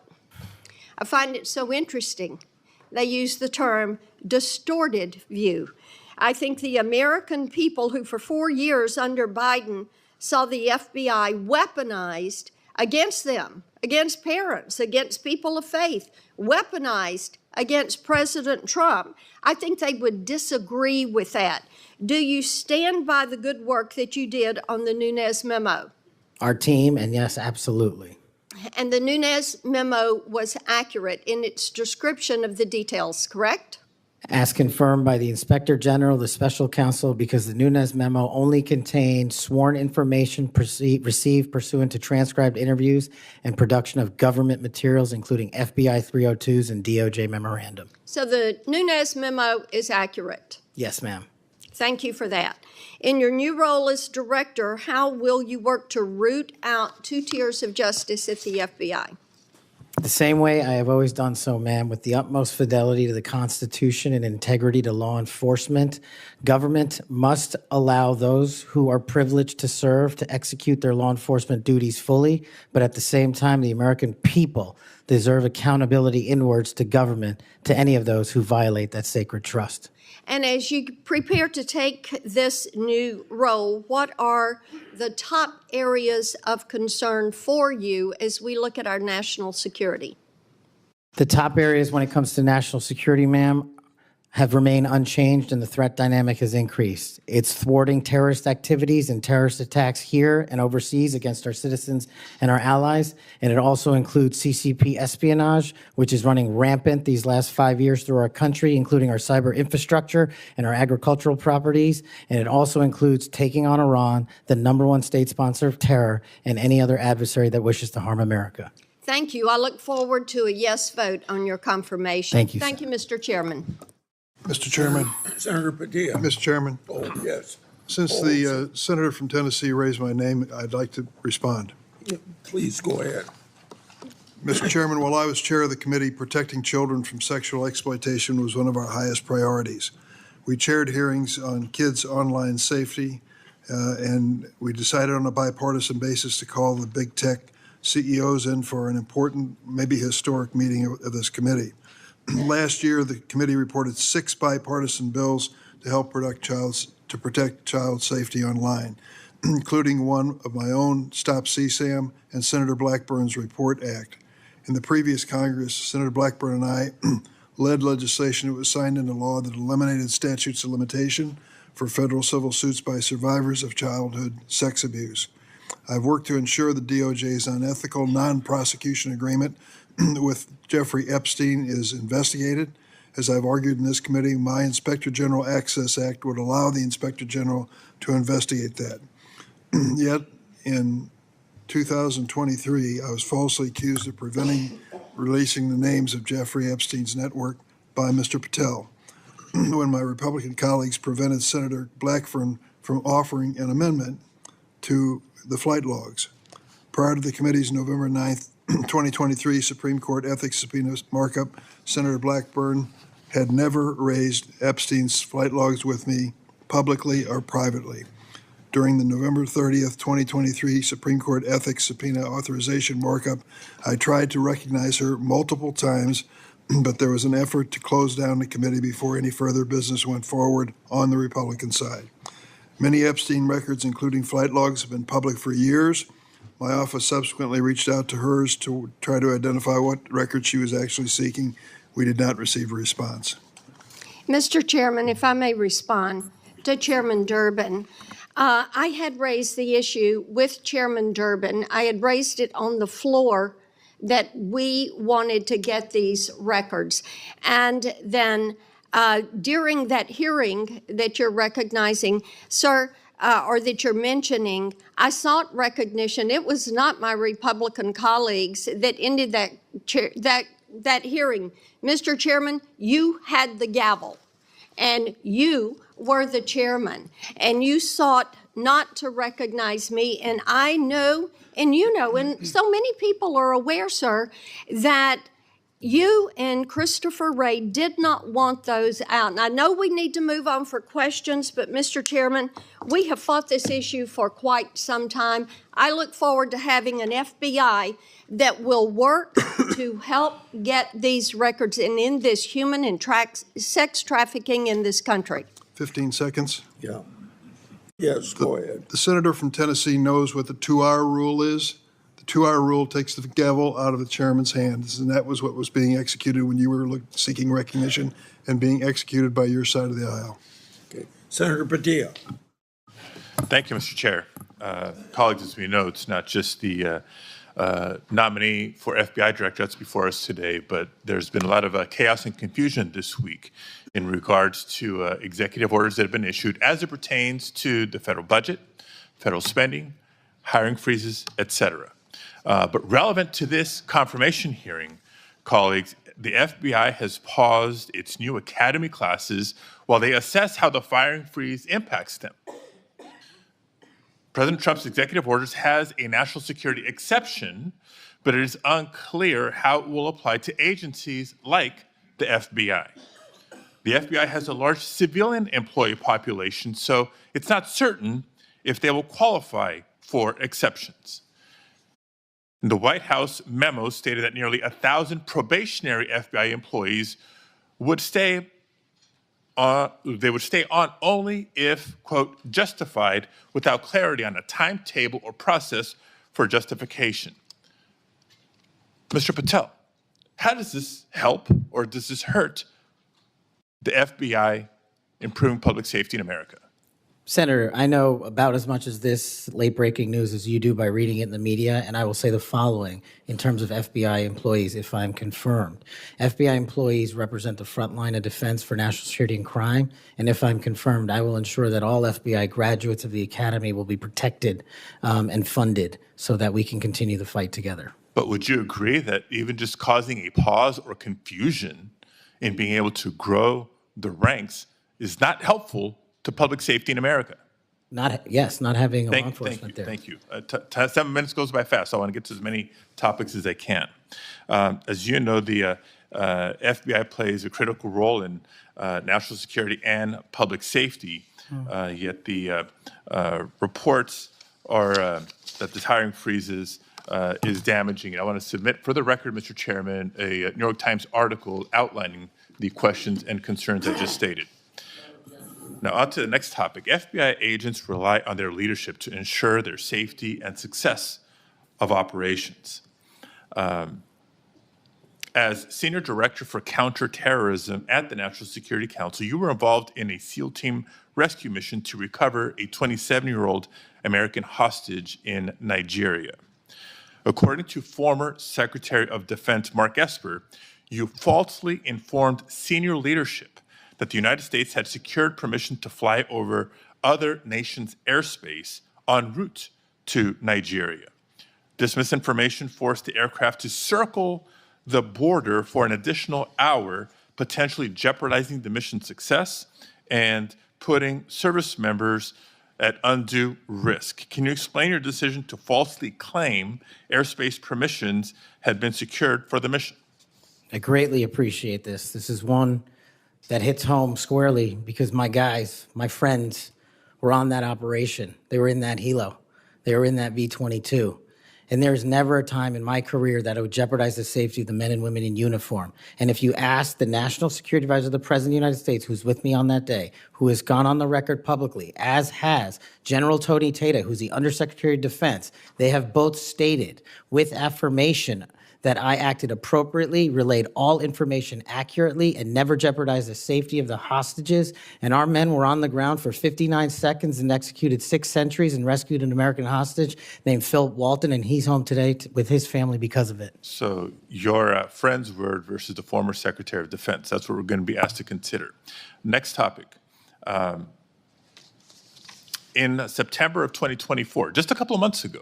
I find it so interesting. They use the term distorted view. I think the American people who for 4 years under Biden saw the FBI weaponized against them, against parents, against people of faith, weaponized against President Trump. I think they would disagree with that. Do you stand by the good work that you did on the Nunes memo? Our team, and yes, absolutely. And the Nunes memo was accurate in its description of the details, correct? As confirmed by the Inspector General, the Special Counsel, because the Nunes memo only contained sworn information received pursuant to transcribed interviews and production of government materials, including FBI 302s and DOJ memorandum. So the Nunes memo is accurate. Yes, ma'am. Thank you for that. In your new role as director, how will you work to root out 2 tiers of justice at the FBI? The same way I have always done so, ma'am, with the utmost fidelity to the Constitution and integrity to law enforcement. Government must allow those who are privileged to serve to execute their law enforcement duties fully, but at the same time, the American people deserve accountability inwards to government to any of those who violate that sacred trust. And as you prepare to take this new role, what are the top areas of concern for you as we look at our national security? The top areas when it comes to national security, ma'am, have remained unchanged and the threat dynamic has increased. It's thwarting terrorist activities and terrorist attacks here and overseas against our citizens and our allies. And it also includes CCP espionage, which is running rampant these last 5 years through our country, including our cyber infrastructure and our agricultural properties. And it also includes taking on Iran, the #1 state sponsor of terror, and any other adversary that wishes to harm America. Thank you. I look forward to a yes vote on your confirmation. Thank you, Thank you, Mr. Chairman. Mr. Chairman. Senator Padilla. Mr. Chairman. Oh, yes. Since the senator from Tennessee raised my name, I'd like to respond. Please go ahead. Mr. Chairman, while I was chair of the committee, protecting children from sexual exploitation was one of our highest priorities. We chaired hearings on kids' online safety, and we decided on a bipartisan basis to call the big tech CEOs in for an important, maybe historic meeting of this committee. Last year, the committee reported 6 bipartisan bills to help protect child safety online, including one of my own, Stop CSAM, and Senator Blackburn's Report Act. In the previous Congress, Senator Blackburn and I led legislation that was signed into law that eliminated statutes of limitation for federal civil suits by survivors of childhood sex abuse. I've worked to ensure the DOJ's unethical non-prosecution agreement with Jeffrey Epstein is investigated. As I've argued in this committee, my Inspector General Access Act would allow the Inspector General to investigate that. Yet, in 2023, I was falsely accused of preventing releasing the names of Jeffrey Epstein's network by Mr. Patel, when my Republican colleagues prevented Senator Blackburn from offering an amendment to the flight logs. Prior to the committee's November 9th, 2023 Supreme Court ethics subpoena markup, Senator Blackburn had never raised Epstein's flight logs with me publicly or privately. During the November 30th, 2023 Supreme Court ethics subpoena authorization markup, I tried to recognize her multiple times, but there was an effort to close down the committee before any further business went forward on the Republican side. Many Epstein records, including flight logs, have been public for years. My office subsequently reached out to hers to try to identify what records she was actually seeking. We did not receive a response. Mr. Chairman, if I may respond to Chairman Durbin. I had raised the issue with Chairman Durbin. I had raised it on the floor that we wanted to get these records. And then during that hearing that you're recognizing, sir, or that you're mentioning, I sought recognition. It was not my Republican colleagues that ended that hearing. Mr. Chairman, you had the gavel, and you were the chairman, and you sought not to recognize me. And I know, and you know, and so many people are aware, sir, that you and Christopher Wray did not want those out. And I know we need to move on for questions, but Mr. Chairman, we have fought this issue for quite some time. I look forward to having an FBI that will work to help get these records and end this human and sex trafficking in this country. 15 seconds. Yeah. Yes, go ahead. The senator from Tennessee knows what the 2-hour rule is. The 2-hour rule takes the gavel out of the chairman's hands, and that was what was being executed when you were seeking recognition and being executed by your side of the aisle. Okay. Senator Padilla. Thank you, Mr. Chair. Colleagues, as we know, it's not just the nominee for FBI director that's before us today, but there's been a lot of chaos and confusion this week in regards to executive orders that have been issued as it pertains to the federal budget, federal spending, hiring freezes, et cetera. But relevant to this confirmation hearing, colleagues, the FBI has paused its new academy classes while they assess how the firing freeze impacts them. President Trump's executive orders has a national security exception, but it is unclear how it will apply to agencies like the FBI. The FBI has a large civilian employee population, so it's not certain if they will qualify for exceptions. The White House memo stated that nearly 1,000 probationary FBI employees would stay on only if, quote, justified, without clarity on a timetable or process for justification. Mr. Patel, how does this help or does this hurt the FBI improving public safety in America? Senator, I know about as much as this late-breaking news as you do by reading it in the media, and I will say the following in terms of FBI employees, if I'm confirmed. FBI employees represent the front line of defense for national security and crime, and if I'm confirmed, I will ensure that all FBI graduates of the Academy will be protected and funded so that we can continue the fight together. But would you agree that even just causing a pause or confusion in being able to grow the ranks is not helpful to public safety in America? Not having a law enforcement there. Thank you. 7 minutes goes by fast, so I want to get to as many topics as I can. As you know, the FBI plays a critical role in national security and public safety, yet the reports are that this hiring freezes is damaging. And I want to submit for the record, Mr. Chairman, a New York Times article outlining the questions and concerns I just stated. Now, on to the next topic. FBI agents rely on their leadership to ensure their safety and success of operations. As Senior Director for Counterterrorism at the National Security Council, you were involved in a SEAL team rescue mission to recover a 27-year-old American hostage in Nigeria. According to former Secretary of Defense Mark Esper, you falsely informed senior leadership that the United States had secured permission to fly over other nations' airspace en route to Nigeria. This misinformation forced the aircraft to circle the border for an additional hour, potentially jeopardizing the mission's success and putting service members at undue risk. Can you explain your decision to falsely claim airspace permissions had been secured for the mission? I greatly appreciate this. This is one that hits home squarely because my guys, my friends, were on that operation. They were in that helo. They were in that V-22. And there's never a time in my career that it would jeopardize the safety of the men and women in uniform. And if you ask the National Security Advisor of the President of the United States, who's with me on that day, who has gone on the record publicly, as has General Tony Tata, who's the Undersecretary of Defense, they have both stated with affirmation that I acted appropriately, relayed all information accurately, and never jeopardized the safety of the hostages. And our men were on the ground for 59 seconds and executed 6 sentries and rescued an American hostage named Philip Walton, and he's home today with his family because of it. So your friend's word versus the former Secretary of Defense. That's what we're going to be asked to consider. Next topic. In September of 2024, just a couple of months ago,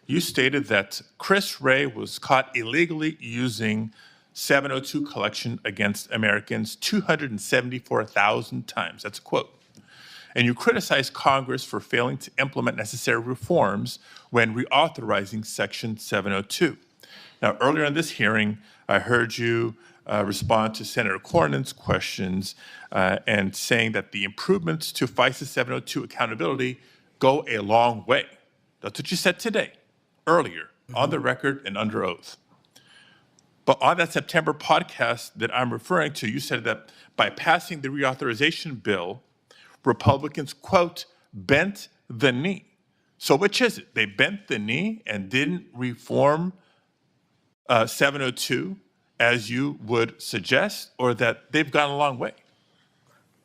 you stated that Chris Wray was caught illegally using 702 collection against Americans 274,000 times. That's a quote. And you criticized Congress for failing to implement necessary reforms when reauthorizing Section 702. Now, earlier in this hearing, I heard you respond to Senator Cornyn's questions and saying that the improvements to FISA 702 accountability go a long way. That's what you said today. Earlier, on the record and under oath. But on that September podcast that I'm referring to, you said that by passing the reauthorization bill, Republicans, quote, bent the knee. So which is it? They bent the knee and didn't reform 702 as you would suggest, or that they've gone a long way?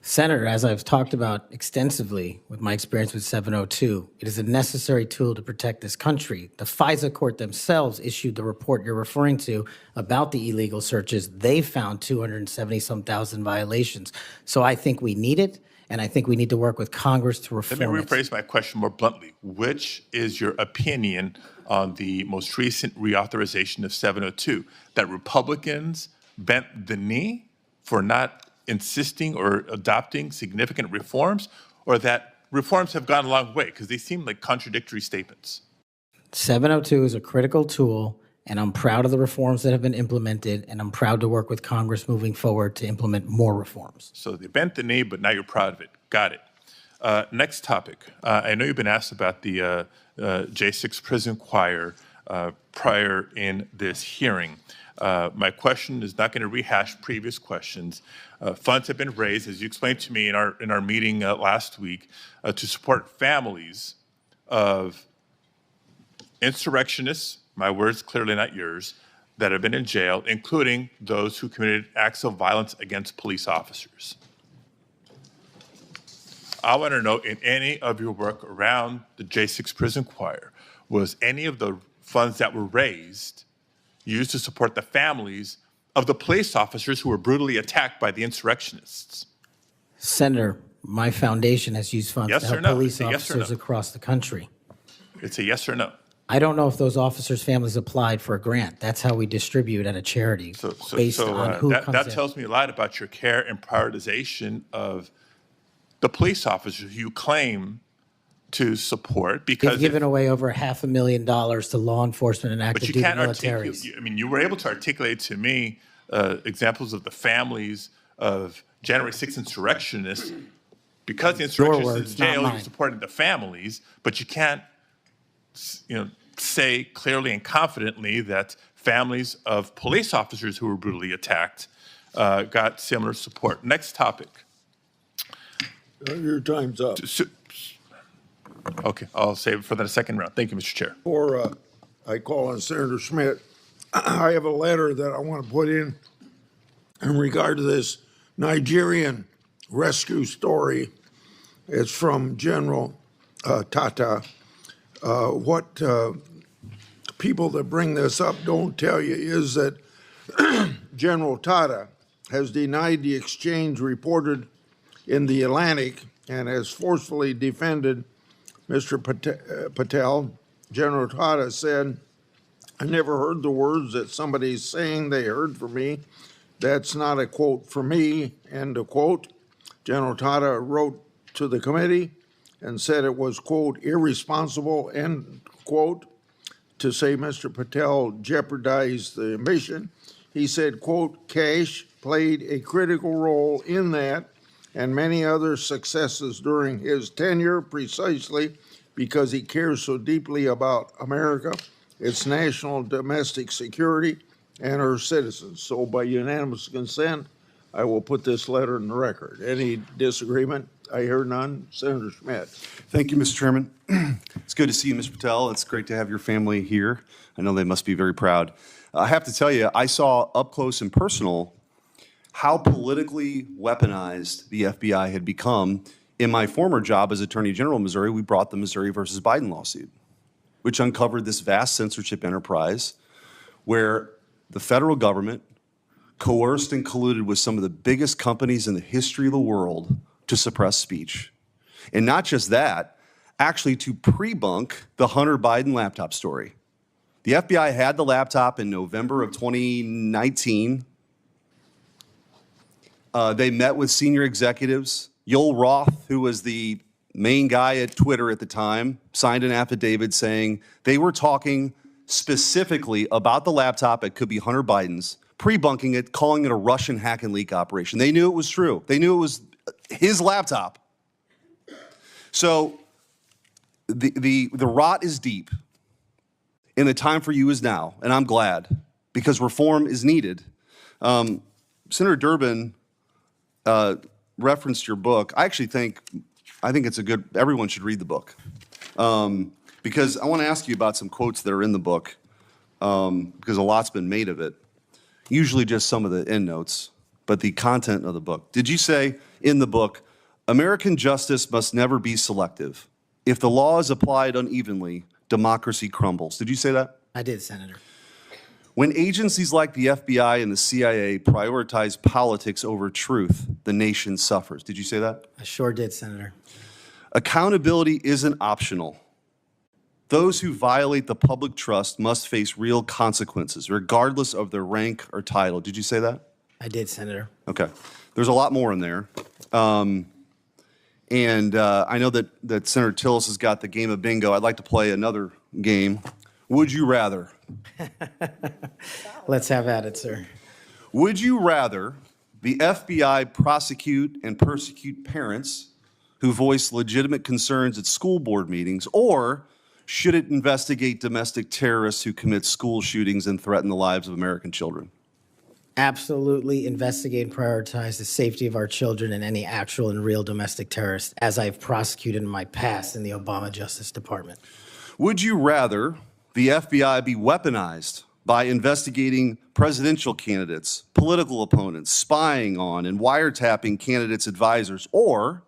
Senator, as I've talked about extensively with my experience with 702, it is a necessary tool to protect this country. The FISA court themselves issued the report you're referring to about the illegal searches. They found 270-some thousand violations. So I think we need it, and I think we need to work with Congress to reform it. Let me rephrase my question more bluntly. Which is your opinion on the most recent reauthorization of 702? That Republicans bent the knee for not insisting or adopting significant reforms, or that reforms have gone a long way? Because they seem like contradictory statements. 702 is a critical tool, and I'm proud of the reforms that have been implemented, and I'm proud to work with Congress moving forward to implement more reforms. So they bent the knee, but now you're proud of it. Got it. Next topic. I know you've been asked about the J6 prison choir prior in this hearing. My question is not going to rehash previous questions. Funds have been raised, as you explained to me in our meeting last week, to support families of insurrectionists, my words clearly not yours, that have been in jail, including those who committed acts of violence against police officers. I want to know, in any of your work around the J6 prison choir, was any of the funds that were raised used to support the families of the police officers who were brutally attacked by the insurrectionists? Senator, my foundation has used funds Yes to or help no? police It's a yes or officers no. across the country. It's a yes or no. I don't know if those officers' families applied for a grant. That's how we distribute at a charity, based on who that comes in. tells me a lot about your care and prioritization of the police officers you claim to support, because They've given away over $500,000 to law enforcement and active but you duty can't militaries. articulate. I mean, you were able to articulate to me examples of the families of January 6th insurrectionists. Because the insurrectionists in jail, you supported the families, but you can't, say clearly and confidently that families of police officers who were brutally attacked got similar support. Next topic. Your time's up. Okay, I'll save it for the second round. Thank you, Mr. Chair. Before I call on Senator Schmidt, I have a letter that I want to put in regard to this Nigerian rescue story. It's from General Tata. What people that bring this up don't tell you is that General Tata has denied the exchange reported in the Atlantic and has forcefully defended Mr. Patel. General Tata said, "I never heard the words that somebody's saying they heard from me. That's not a quote from me," end of quote. General Tata wrote to the committee and said it was, quote, irresponsible, end quote, to say Mr. Patel jeopardized the mission. He said, quote, Kash played a critical role in that and many other successes during his tenure precisely because he cares so deeply about America, its national domestic security, and her citizens. So by unanimous consent, I will put this letter in the record. Any disagreement? I hear none. Senator Schmidt. Thank you, Mr. Chairman. It's good to see you, Mr. Patel. It's great to have your family here. I know they must be very proud. I have to tell you, I saw up close and personal how politically weaponized the FBI had become. In my former job as Attorney General of Missouri, we brought the Missouri versus Biden lawsuit, which uncovered this vast censorship enterprise where the federal government coerced and colluded with some of the biggest companies in the history of the world to suppress speech. And not just that, actually to pre-bunk the Hunter Biden laptop story. The FBI had the laptop in November of 2019. They met with senior executives. Yoel Roth, who was the main guy at Twitter at the time, signed an affidavit saying they were talking specifically about the laptop. It could be Hunter Biden's, pre-bunking it, calling it a Russian hack and leak operation. They knew it was true. They knew it was his laptop. So the rot is deep, and the time for you is now, and I'm glad, because reform is needed. Senator Durbin referenced your book. I think it's a good, everyone should read the book. Because I want to ask you about some quotes that are in the book, because a lot's been made of it. Usually just some of the endnotes, but the content of the book. Did you say in the book, American justice must never be selective. If the law is applied unevenly, democracy crumbles. Did you say that? I did, Senator. When agencies like the FBI and the CIA prioritize politics over truth, the nation suffers. Did you say that? I sure did, Senator. Accountability isn't optional. Those who violate the public trust must face real consequences, regardless of their rank or title. Did you say that? I did, Senator. Okay. There's a lot more in there. And I know that Senator Tillis has got the game of bingo. I'd like to play another game. Would you rather? Let's have at it, sir. Would you rather the FBI prosecute and persecute parents who voice legitimate concerns at school board meetings, or should it investigate domestic terrorists who commit school shootings and threaten the lives of American children? Absolutely investigate and prioritize the safety of our children and any actual and real domestic terrorists, as I've prosecuted in my past in the Obama Justice Department. Would you rather the FBI be weaponized by investigating presidential candidates, political opponents, spying on and wiretapping candidates' advisors, or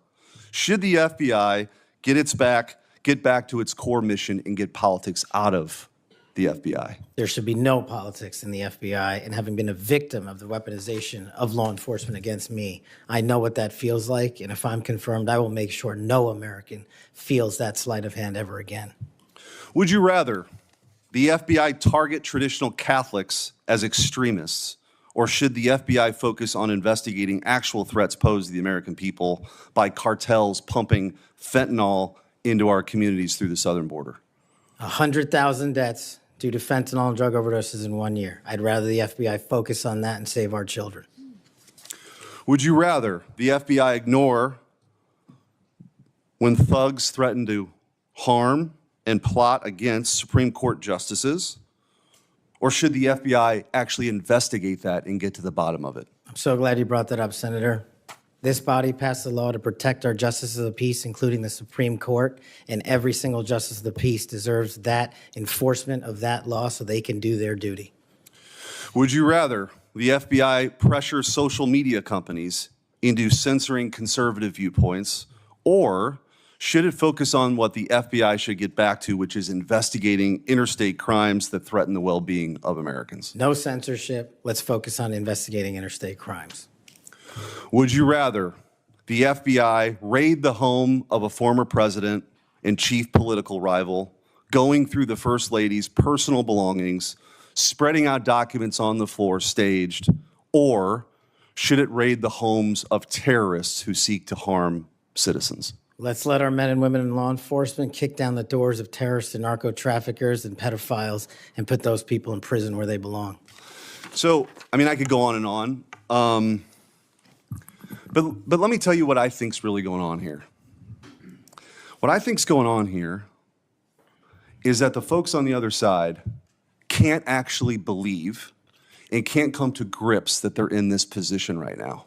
should the FBI get back to its core mission and get politics out of the FBI? There should be no politics in the FBI, and having been a victim of the weaponization of law enforcement against me, I know what that feels like, and if I'm confirmed, I will make sure no American feels that sleight of hand ever again. Would you rather the FBI target traditional Catholics as extremists, or should the FBI focus on investigating actual threats posed to the American people by cartels pumping fentanyl into our communities through the southern border? 100,000 deaths due to fentanyl and drug overdoses in 1 year. I'd rather the FBI focus on that and save our children. Would you rather the FBI ignore when thugs threaten to harm and plot against Supreme Court justices, or should the FBI actually investigate that and get to the bottom of it? I'm so glad you brought that up, Senator. This body passed a law to protect our justices of the peace, including the Supreme Court, and every single justice of the peace deserves that enforcement of that law so they can do their duty. Would you rather the FBI pressure social media companies into censoring conservative viewpoints, or should it focus on what the FBI should get back to, which is investigating interstate crimes that threaten the well-being of Americans? No censorship. Let's focus on investigating interstate crimes. Would you rather the FBI raid the home of a former president and chief political rival, going through the First Lady's personal belongings, spreading out documents on the floor staged, or should it raid the homes of terrorists who seek to harm citizens? Let's let our men and women in law enforcement kick down the doors of terrorists and narco-traffickers and pedophiles and put those people in prison where they belong. So, I mean, I could go on and on. But let me tell you what I think's really going on here. What I think's going on here is that the folks on the other side can't actually believe and can't come to grips that they're in this position right now,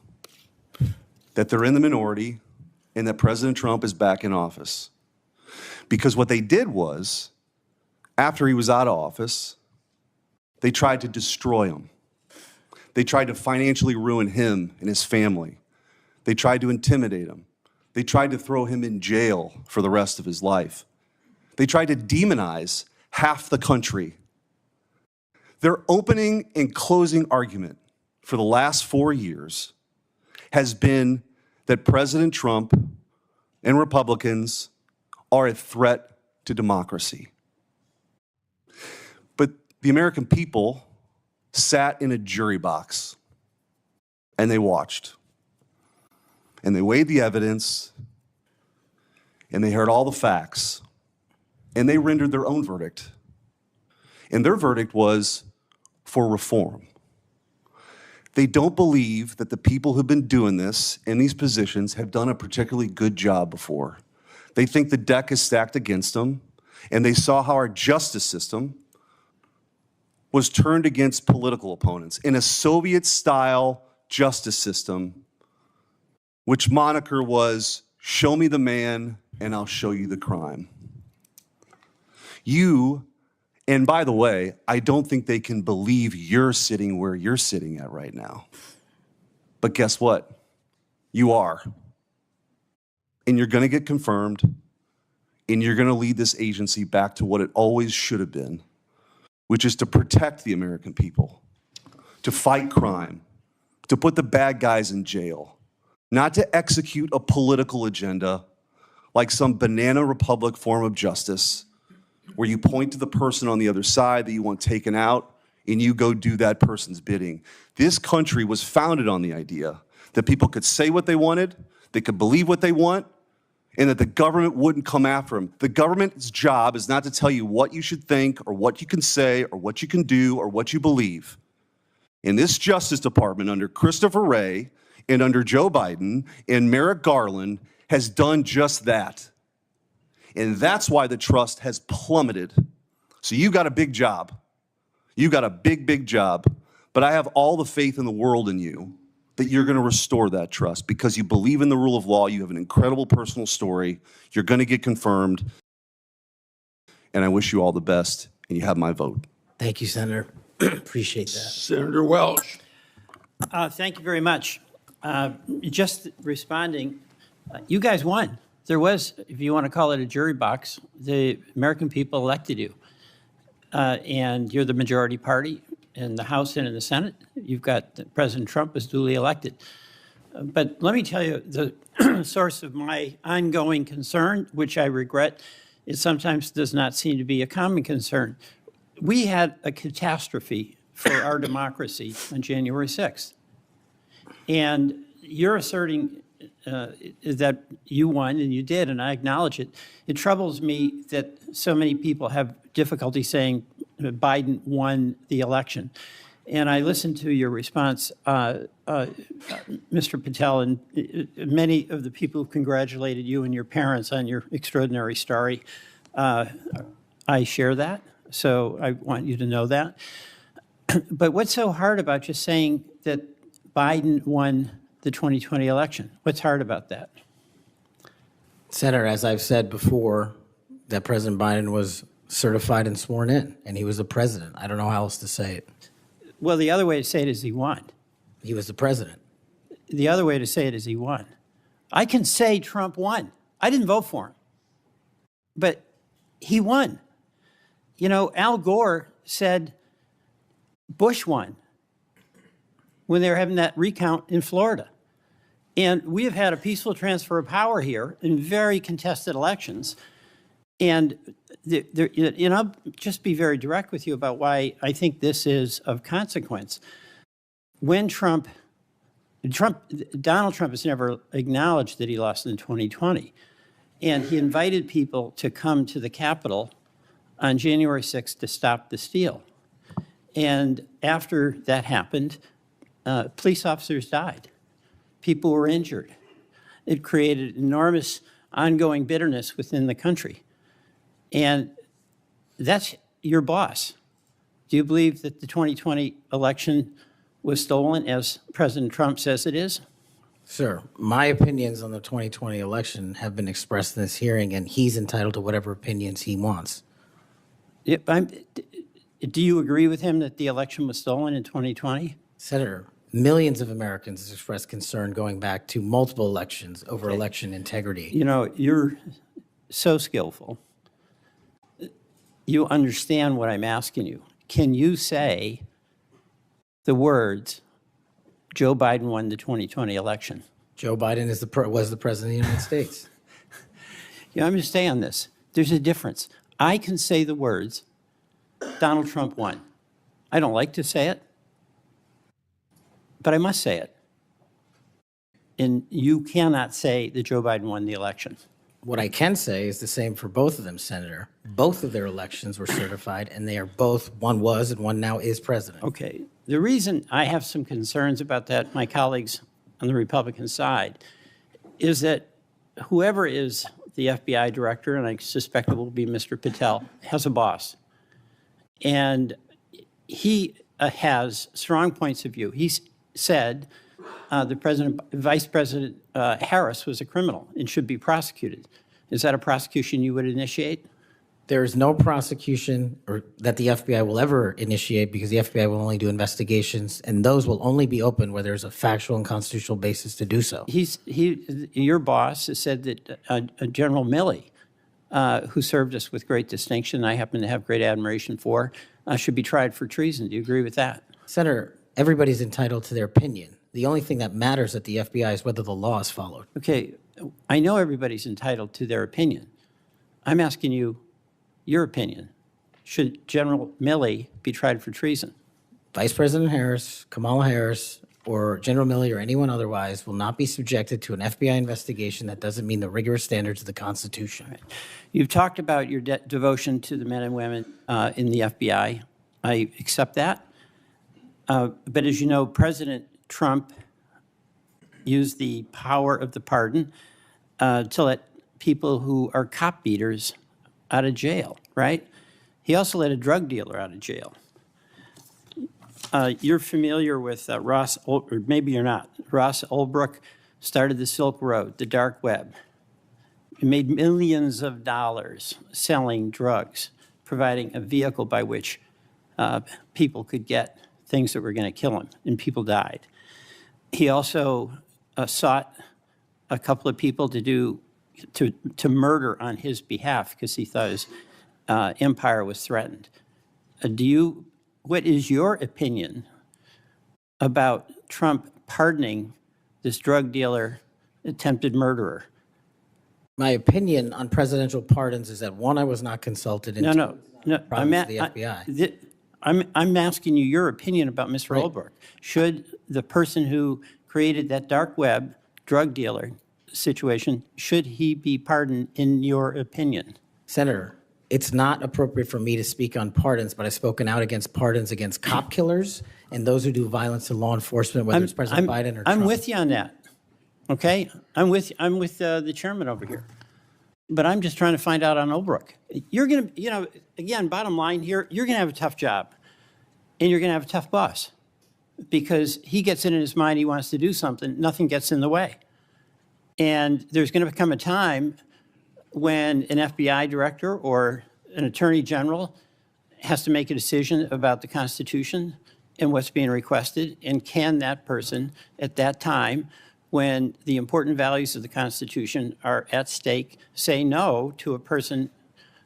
that they're in the minority, and that President Trump is back in office. Because what they did was, after he was out of office, they tried to destroy him. They tried to financially ruin him and his family. They tried to intimidate him. They tried to throw him in jail for the rest of his life. They tried to demonize half the country. Their opening and closing argument for the last 4 years has been that President Trump and Republicans are a threat to democracy. But the American people sat in a jury box and they watched. And they weighed the evidence and they heard all the facts and they rendered their own verdict. And their verdict was for reform. They don't believe that the people who've been doing this in these positions have done a particularly good job before. They think the deck is stacked against them, and they saw how our justice system was turned against political opponents in a Soviet-style justice system, which moniker was, "Show me the man, and I'll show you the crime." And by the way, I don't think they can believe you're sitting where you're sitting at right now. But guess what? You are. And you're going to get confirmed, and you're going to lead this agency back to what it always should have been, which is to protect the American people, to fight crime, to put the bad guys in jail, not to execute a political agenda like some banana republic form of justice, where you point to the person on the other side that you want taken out and you go do that person's bidding. This country was founded on the idea that people could say what they wanted, they could believe what they want, and that the government wouldn't come after him. The government's job is not to tell you what you should think or what you can say or what you can do or what you believe. And this Justice Department under Christopher Wray and under Joe Biden and Merrick Garland has done just that. And that's why the trust has plummeted. So you got a big job. You got a big, big job. But I have all the faith in the world in you that you're going to restore that trust because you believe in the rule of law. You have an incredible personal story. You're going to get confirmed. And I wish you all the best, and you have my vote. Thank you, Senator. Appreciate that. Senator Welch. Thank you very much. Just responding, you guys won. There was, if you want to call it a jury box, the American people elected you. And you're the majority party in the House and in the Senate. You've got President Trump was duly elected. But let me tell you, the source of my ongoing concern, which I regret, it sometimes does not seem to be a common concern. We had a catastrophe for our democracy on January 6th. And you're asserting that you won, and you did, and I acknowledge it. It troubles me that so many people have difficulty saying Biden won the election. And I listened to your response, Mr. Patel, and many of the people who congratulated you and your parents on your extraordinary story. I share that, so I want you to know that. But what's so hard about just saying that Biden won the 2020 election? What's hard about that? Senator, as I've said before, that President Biden was certified and sworn in, and he was the president. I don't know how else to say it. Well, the other way to say it is he won. He was the president. The other way to say it is he won. I can say Trump won. I didn't vote for him, but he won. You know, Al Gore said Bush won when they were having that recount in Florida. And we have had a peaceful transfer of power here in very contested elections. And I'll just be very direct with you about why I think this is of consequence. When Donald Trump has never acknowledged that he lost in 2020. And he invited people to come to the Capitol on January 6th to stop the steal. And after that happened, police officers died. People were injured. It created enormous ongoing bitterness within the country. And that's your boss. Do you believe that the 2020 election was stolen, as President Trump says it is? Sir, my opinions on the 2020 election have been expressed in this hearing, and he's entitled to whatever opinions he wants. Do you agree with him that the election was stolen in 2020? Senator, millions of Americans have expressed concern going back to multiple elections over election integrity. You know, you're so skillful. You understand what I'm asking you. Can you say the words, Joe Biden won the 2020 election? Joe Biden was the president of the United States. You know, I'm going to stay on this. There's a difference. I can say the words, Donald Trump won. I don't like to say it, but I must say it. And you cannot say that Joe Biden won the election. What I can say is the same for both of them, Senator. Both of their elections were certified, and they are both, one was and one now is president. Okay. The reason I have some concerns about that, my colleagues on the Republican side, is that whoever is the FBI director, and I suspect it will be Mr. Patel, has a boss. And he has strong points of view. He said Vice President Harris was a criminal and should be prosecuted. Is that a prosecution you would initiate? There is no prosecution that the FBI will ever initiate because the FBI will only do investigations, and those will only be open where there's a factual and constitutional basis to do so. Your boss has said that General Milley, who served us with great distinction, I happen to have great admiration for, should be tried for treason. Do you agree with that? Senator, everybody's entitled to their opinion. The only thing that matters at the FBI is whether the law is followed. Okay, I know everybody's entitled to their opinion. I'm asking you your opinion. Should General Milley be tried for treason? Vice President Harris, Kamala Harris, or General Milley or anyone otherwise will not be subjected to an FBI investigation that doesn't meet the rigorous standards of the Constitution. You've talked about your devotion to the men and women in the FBI. I accept that. But as you know, President Trump used the power of the pardon to let people who are cop beaters out of jail, right? He also let a drug dealer out of jail. You're familiar with Ross, or maybe you're not. Ross Ulbricht started the Silk Road, the dark web. He made millions of dollars selling drugs, providing a vehicle by which people could get things that were going to kill them, and people died. He also sought a couple of people to murder on his behalf because he thought his empire was threatened. What is your opinion about Trump pardoning this drug dealer, attempted murderer? My opinion on presidential pardons is that, one, I was not consulted, and No. I'm the FBI. I'm asking you your opinion about Mr. Ulbricht. Should the person who created that dark web drug dealer situation, should he be pardoned in your opinion? Senator, it's not appropriate for me to speak on pardons, but I've spoken out against pardons against cop killers and those who do violence to law enforcement, whether it's President Biden or Trump. I'm with you on that, okay? I'm with the chairman over here. But I'm just trying to find out on Ulbricht. You're going to, again, bottom line here, you're going to have a tough job, and you're going to have a tough boss, because he gets it in his mind he wants to do something, nothing gets in the way. And there's going to come a time when an FBI director or an attorney general has to make a decision about the Constitution and what's being requested, and can that person at that time, when the important values of the Constitution are at stake, say no to a person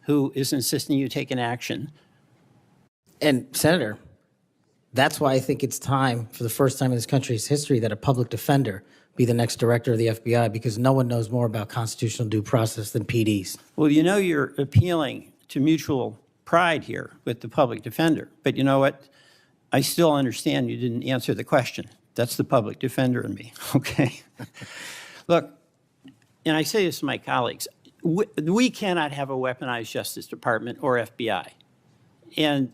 who is insisting you take an action? And Senator, that's why I think it's time, for the first time in this country's history, that a public defender be the next director of the FBI, because no one knows more about constitutional due process than PDs. Well, you're appealing to mutual pride here with the public defender. But you know what? I still understand you didn't answer the question. That's the public defender in me, okay? Look, and I say this to my colleagues, we cannot have a weaponized Justice Department or FBI. And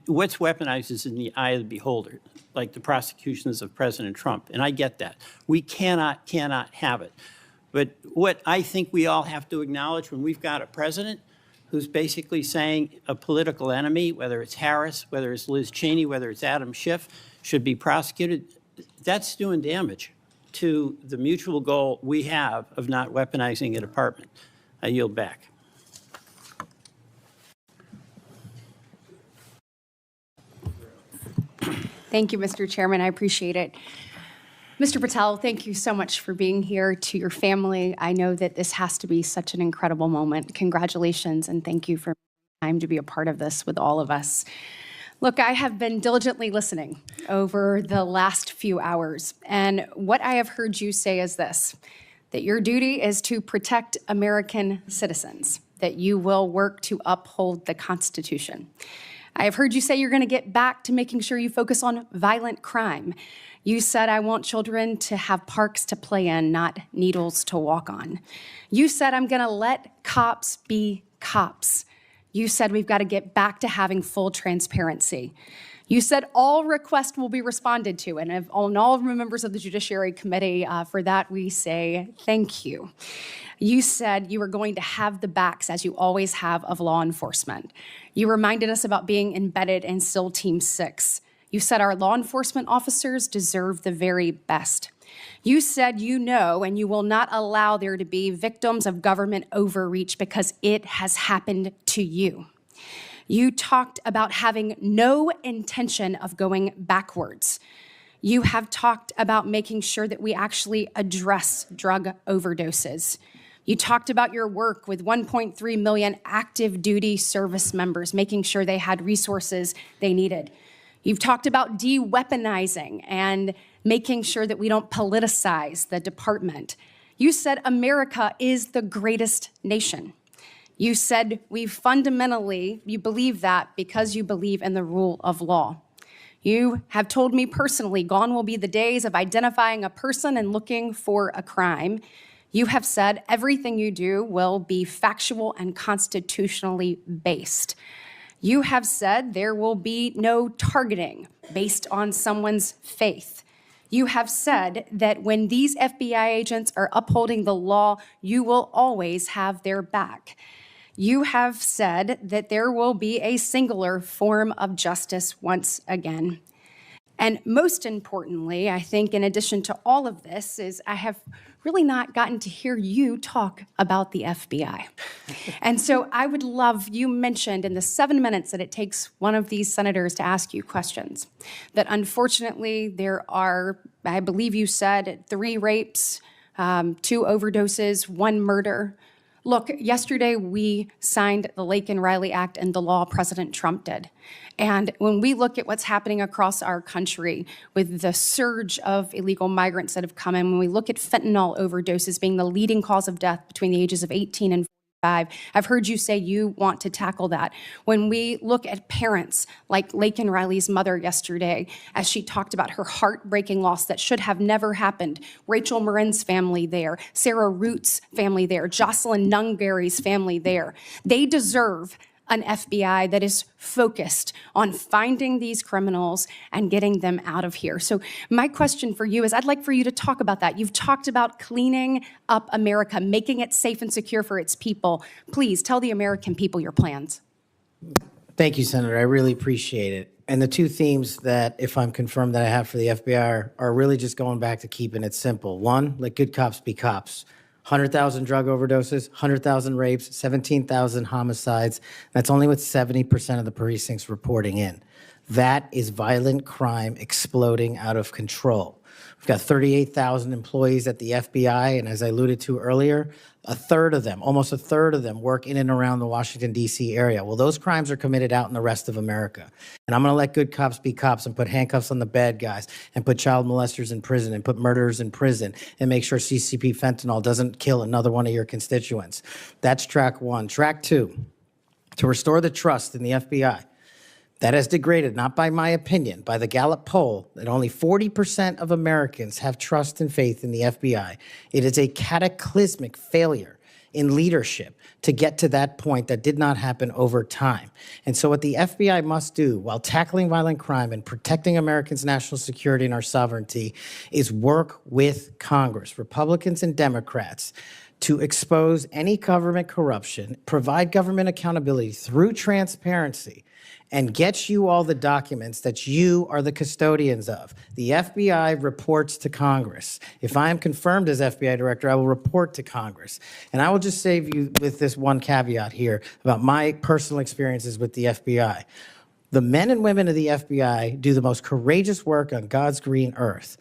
what's weaponized is in the eye of the beholder, like the prosecutions of President Trump, and I get that. We cannot have it. But what I think we all have to acknowledge, when we've got a president who's basically saying a political enemy, whether it's Harris, whether it's Liz Cheney, whether it's Adam Schiff, should be prosecuted, that's doing damage to the mutual goal we have of not weaponizing a department. I yield back. Thank you, Mr. Chairman. I appreciate it. Mr. Patel, thank you so much for being here. To your family, I know that this has to be such an incredible moment. Congratulations, and thank you for time to be a part of this with all of us. Look, I have been diligently listening over the last few hours, and what I have heard you say is this, that your duty is to protect American citizens, that you will work to uphold the Constitution. I have heard you say you're going to get back to making sure you focus on violent crime. You said, I want children to have parks to play in, not needles to walk on. You said, I'm going to let cops be cops. You said, we've got to get back to having full transparency. You said all requests will be responded to, and on all members of the Judiciary Committee, for that we say thank you. You said you were going to have the backs, as you always have, of law enforcement. You reminded us about being embedded in SEAL Team 6. You said our law enforcement officers deserve the very best. You said you know and you will not allow there to be victims of government overreach because it has happened to you. You talked about having no intention of going backwards. You have talked about making sure that we actually address drug overdoses. You talked about your work with 1.3 million active duty service members, making sure they had resources they needed. You've talked about de-weaponizing and making sure that we don't politicize the department. You said America is the greatest nation. You said you believe that because you believe in the rule of law. You have told me personally, gone will be the days of identifying a person and looking for a crime. You have said everything you do will be factual and constitutionally based. You have said there will be no targeting based on someone's faith. You have said that when these FBI agents are upholding the law, you will always have their back. You have said that there will be a singular form of justice once again. And most importantly, I think in addition to all of this, is I have really not gotten to hear you talk about the FBI. And so I would love, you mentioned in the 7 minutes that it takes one of these senators to ask you questions, that unfortunately there are, I believe you said, 3 rapes, 2 overdoses, 1 murder. Look, yesterday we signed the Laken Riley Act and the law President Trump did. And when we look at what's happening across our country with the surge of illegal migrants that have come in, when we look at fentanyl overdoses being the leading cause of death between the ages of 18 and 45, I've heard you say you want to tackle that. When we look at parents like Laken Riley's mother yesterday, as she talked about her heartbreaking loss that should have never happened, Rachel Marin's family there, Sarah Root's family there, Jocelyn Nungary's family there, they deserve an FBI that is focused on finding these criminals and getting them out of here. So my question for you is, I'd like for you to talk about that. You've talked about cleaning up America, making it safe and secure for its people. Please tell the American people your plans. Thank you, Senator. I really appreciate it. And the 2 themes that, if I'm confirmed, that I have for the FBI are really just going back to keeping it simple. 1, let good cops be cops. 100,000 drug overdoses, 100,000 rapes, 17,000 homicides. That's only with 70% of the precincts reporting in. That is violent crime exploding out of control. We've got 38,000 employees at the FBI, and as I alluded to earlier, almost a third of them work in and around the Washington, D.C. area. Well, those crimes are committed out in the rest of America. And I'm going to let good cops be cops and put handcuffs on the bad guys and put child molesters in prison and put murderers in prison and make sure CCP fentanyl doesn't kill another one of your constituents. That's track 1. Track 2, to restore the trust in the FBI. That has degraded, not by my opinion, by the Gallup poll, that only 40% of Americans have trust and faith in the FBI. It is a cataclysmic failure in leadership to get to that point that did not happen over time. And so what the FBI must do while tackling violent crime and protecting Americans' national security and our sovereignty is work with Congress, Republicans and Democrats, to expose any government corruption, provide government accountability through transparency, and get you all the documents that you are the custodians of. The FBI reports to Congress. If I am confirmed as FBI director, I will report to Congress. And I will just save you with this one caveat here about my personal experiences with the FBI. The men and women of the FBI do the most courageous work on God's green earth.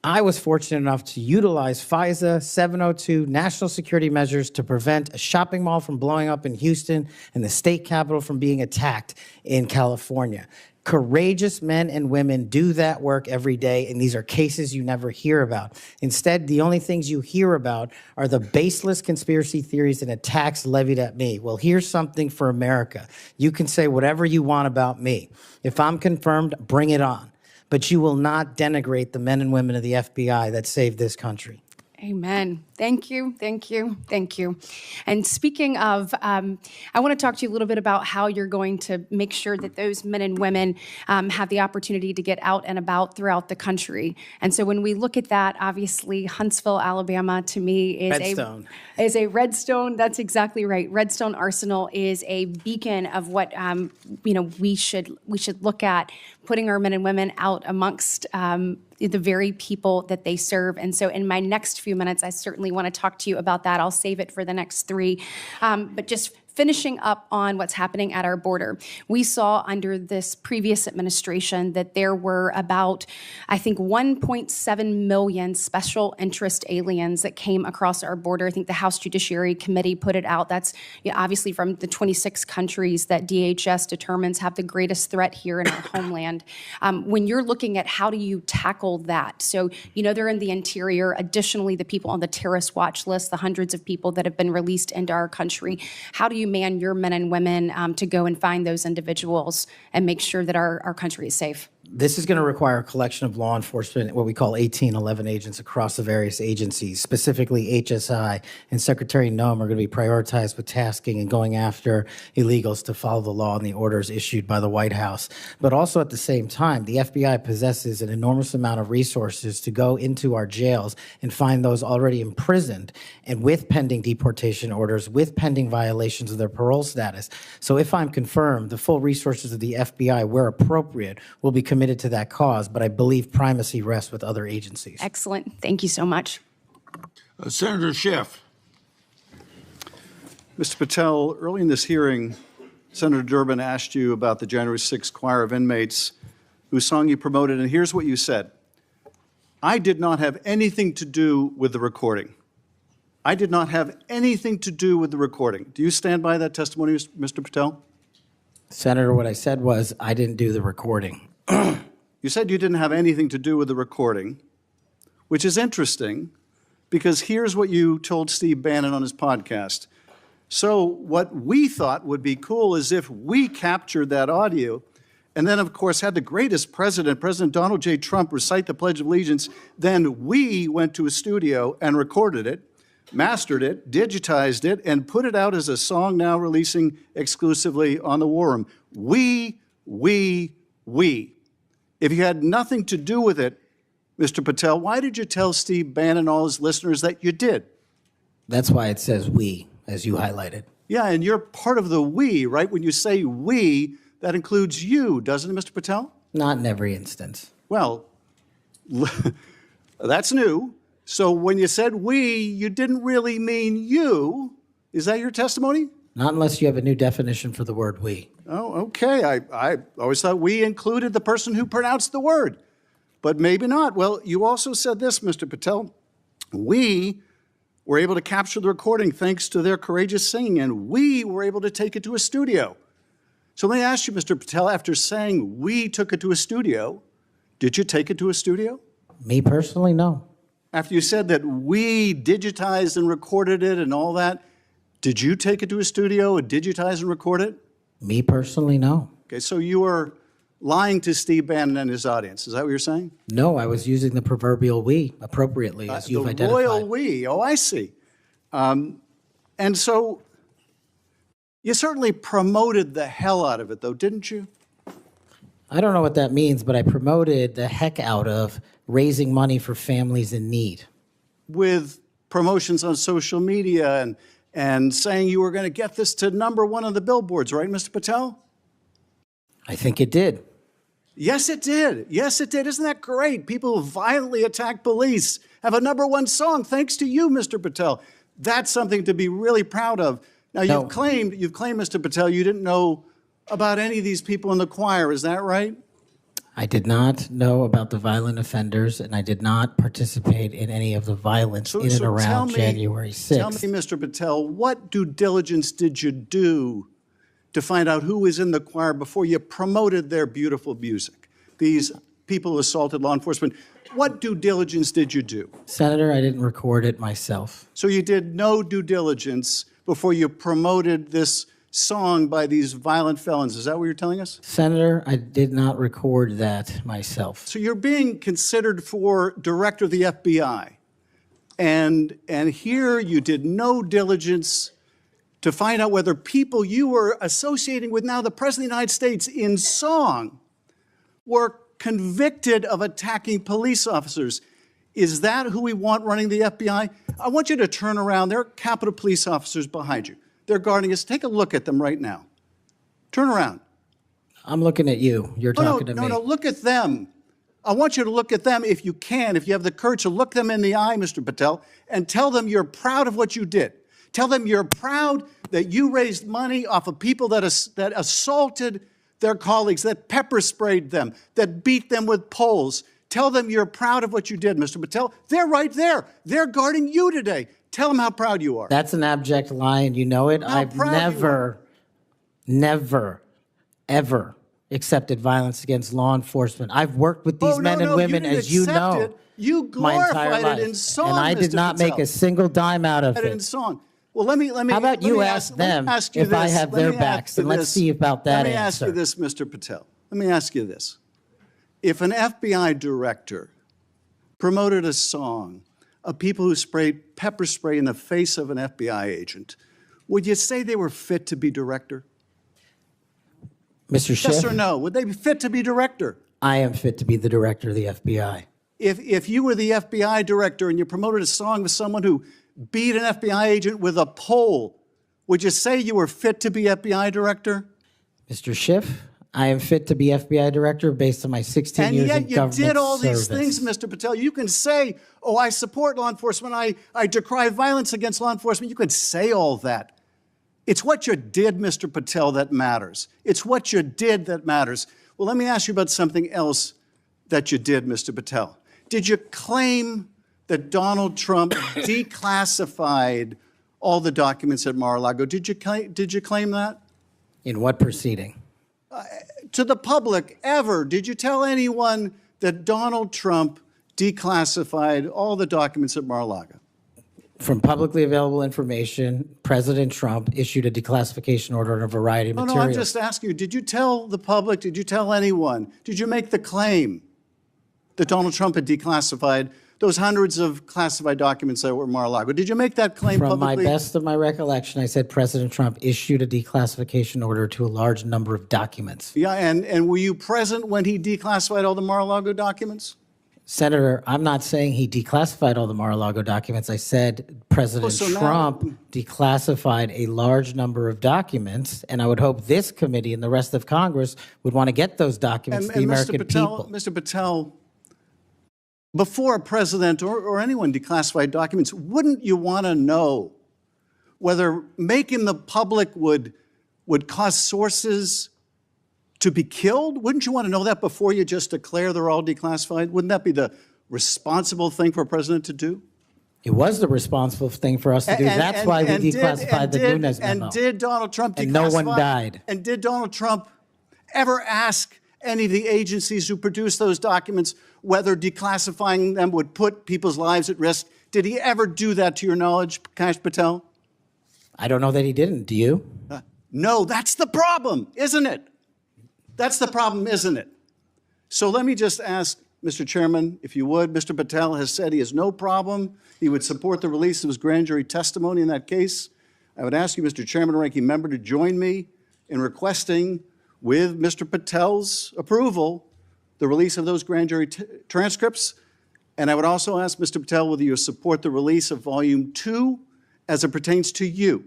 I was fortunate enough to utilize FISA 702 national security measures to prevent a shopping mall from blowing up in Houston and the state capitol from being attacked in California. Courageous men and women do that work every day, and these are cases you never hear about. Instead, the only things you hear about are the baseless conspiracy theories and attacks levied at me. Well, here's something for America. You can say whatever you want about me. If I'm confirmed, bring it on. But you will not denigrate the men and women of the FBI that saved this country. Amen. Thank you, thank you, thank you. And speaking of, I want to talk to you a little bit about how you're going to make sure that those men and women have the opportunity to get out and about throughout the country. And so when we look at that, obviously Huntsville, Alabama, to me is a Redstone. That's exactly right. Redstone Arsenal is a beacon of what we should look at, putting our men and women out amongst the very people that they serve. And so in my next few minutes, I certainly want to talk to you about that. I'll save it for the next 3. But just finishing up on what's happening at our border. We saw under this previous administration that there were about, I think, 1.7 million special interest aliens that came across our border. I think the House Judiciary Committee put it out. That's obviously from the 26 countries that DHS determines have the greatest threat here in our homeland. When you're looking at how do you tackle that? So, they're in the interior. Additionally, the people on the terrorist watch list, the hundreds of people that have been released into our country. How do you man your men and women to go and find those individuals and make sure that our country is safe? This is going to require a collection of law enforcement, what we call 1811 agents across the various agencies. Specifically, HSI and Secretary Noem are going to be prioritized with tasking and going after illegals to follow the law and the orders issued by the White House. But also at the same time, the FBI possesses an enormous amount of resources to go into our jails and find those already imprisoned and with pending deportation orders, with pending violations of their parole status. So if I'm confirmed, the full resources of the FBI, where appropriate, will be committed to that cause, but I believe primacy rests with other agencies. Excellent. Thank you so much. Senator Schiff. Mr. Patel, early in this hearing, Senator Durbin asked you about the January 6th choir of inmates whose song you promoted, and here's what you said. I did not have anything to do with the recording. I did not have anything to do with the recording. Do you stand by that testimony, Mr. Patel? Senator, what I said was I didn't do the recording. You said you didn't have anything to do with the recording, which is interesting because here's what you told Steve Bannon on his podcast. So what we thought would be cool is if we captured that audio and then, of course, had the greatest president, President Donald J. Trump, recite the Pledge of Allegiance, then we went to a studio and recorded it, mastered it, digitized it, and put it out as a song now releasing exclusively on the War Room. We. If you had nothing to do with it, Mr. Patel, why did you tell Steve Bannon and all his listeners that you did? That's why it says we, as you highlighted. Yeah, and you're part of the we, right? When you say we, that includes you, doesn't it, Mr. Patel? Not in every instance. Well, that's new. So when you said we, you didn't really mean you. Is that your testimony? Not unless you have a new definition for the word we. Oh, okay. I always thought we included the person who pronounced the word, but maybe not. Well, you also said this, Mr. Patel. We were able to capture the recording thanks to their courageous singing, and we were able to take it to a studio. So let me ask you, Mr. Patel, after saying we took it to a studio, did you take it to a studio? Me personally, no. After you said that we digitized and recorded it and all that, did you take it to a studio and digitize and record it? Me personally, no. Okay, so you were lying to Steve Bannon and his audience. Is that what you're saying? No, I was using the proverbial we appropriately, as you've identified. The royal we. Oh, I see. And so you certainly promoted the hell out of it, though, didn't you? I don't know what that means, but I promoted the heck out of raising money for families in need. With promotions on social media and saying you were going to get this to #1 on the billboards, right, Mr. Patel? I think it did. Yes, it did. Yes, it did. Isn't that great? People who violently attack police have a #1 song thanks to you, Mr. Patel. That's something to be really proud of. Now, you've claimed, Mr. Patel, you didn't know about any of these people in the choir. Is that right? I did not know about the violent offenders, and I did not participate in any of the violence in and around January 6th. Tell me, Mr. Patel, what due diligence did you do to find out who was in the choir before you promoted their beautiful music? These people who assaulted law enforcement, what due diligence did you do? Senator, I didn't record it myself. So you did no due diligence before you promoted this song by these violent felons. Is that what you're telling us? Senator, I did not record that myself. So you're being considered for director of the FBI. And here you did no diligence to find out whether people you were associating with now the President of the United States in song were convicted of attacking police officers. Is that who we want running the FBI? I want you to turn around. There are Capitol Police officers behind you. They're guarding us. Take a look at them right now. Turn around. I'm looking at you. You're talking to me. No, look at them. I want you to look at them if you can, if you have the courage to look them in the eye, Mr. Patel, and tell them you're proud of what you did. Tell them you're proud that you raised money off of people that assaulted their colleagues, that pepper sprayed them, that beat them with poles. Tell them you're proud of what you did, Mr. Patel. They're right there. They're guarding you today. Tell them how proud you are. That's an abject lie, and you know it. I've never, ever accepted violence against law enforcement. I've worked with these men and women, as you know, you glorified it in song, and I did not make a single dime out of it. In song. Well, let me. How about you ask them if I have their backs, and let's see about that answer. Let me ask you this, Mr. Patel. Let me ask you this. If an FBI director promoted a song of people who sprayed pepper spray in the face of an FBI agent, would you say they were fit to be director? Mr. Schiff, Yes or no? Would they be fit to be director? I am fit to be the director of the FBI. If you were the FBI director and you promoted a song with someone who beat an FBI agent with a pole, would you say you were fit to be FBI director? Mr. Schiff, I am fit to be FBI director based on my 16 And years in yet you government did all service. these things, Mr. Patel. You can say, oh, I support law enforcement, I decry violence against law enforcement. You could say all that. It's what you did, Mr. Patel, that matters. It's what you did that matters. Well, let me ask you about something else that you did, Mr. Patel. Did you claim that Donald Trump declassified all the documents at Mar-a-Lago? Did you claim that? In what proceeding? To the public, ever, did you tell anyone that Donald Trump declassified all the documents at Mar-a-Lago? From publicly available information, President Trump issued a declassification order on a variety of No, materials. I'm just asking you, did you tell the public, did you tell anyone, did you make the claim that Donald Trump had declassified those hundreds of classified documents that were at Mar-a-Lago? Did you make that claim From publicly? my best of my recollection, I said President Trump issued a declassification order to a large number of documents. Yeah, and were you present when he declassified all the Mar-a-Lago documents? Senator, I'm not saying he declassified all the Mar-a-Lago documents. I said President so now- Trump declassified a large number of documents, and I would hope this committee and the rest of Congress would want to get those documents to the American people. Mr. Patel, before a president or anyone declassified documents, wouldn't you want to know whether making the public would cause sources to be killed? Wouldn't you want to know that before you just declare they're all declassified? Wouldn't that be the responsible thing for a president to do? It was the responsible thing for us to do. That's why we declassified the Nunes memo. And did Donald Trump declassify? And no one died. And did Donald Trump ever ask any of the agencies who produced those documents whether declassifying them would put people's lives at risk? Did he ever do that, to your knowledge, Kash Patel? I don't know that he didn't. Do you? No, that's the problem, isn't it? That's the problem, isn't it? So let me just ask, Mr. Chairman, if you would, Mr. Patel has said he has no problem. He would support the release of his grand jury testimony in that case. I would ask you, Mr. Chairman and Ranking Member, to join me in requesting, with Mr. Patel's approval, the release of those grand jury transcripts. And I would also ask Mr. Patel whether you support the release of Volume 2 as it pertains to you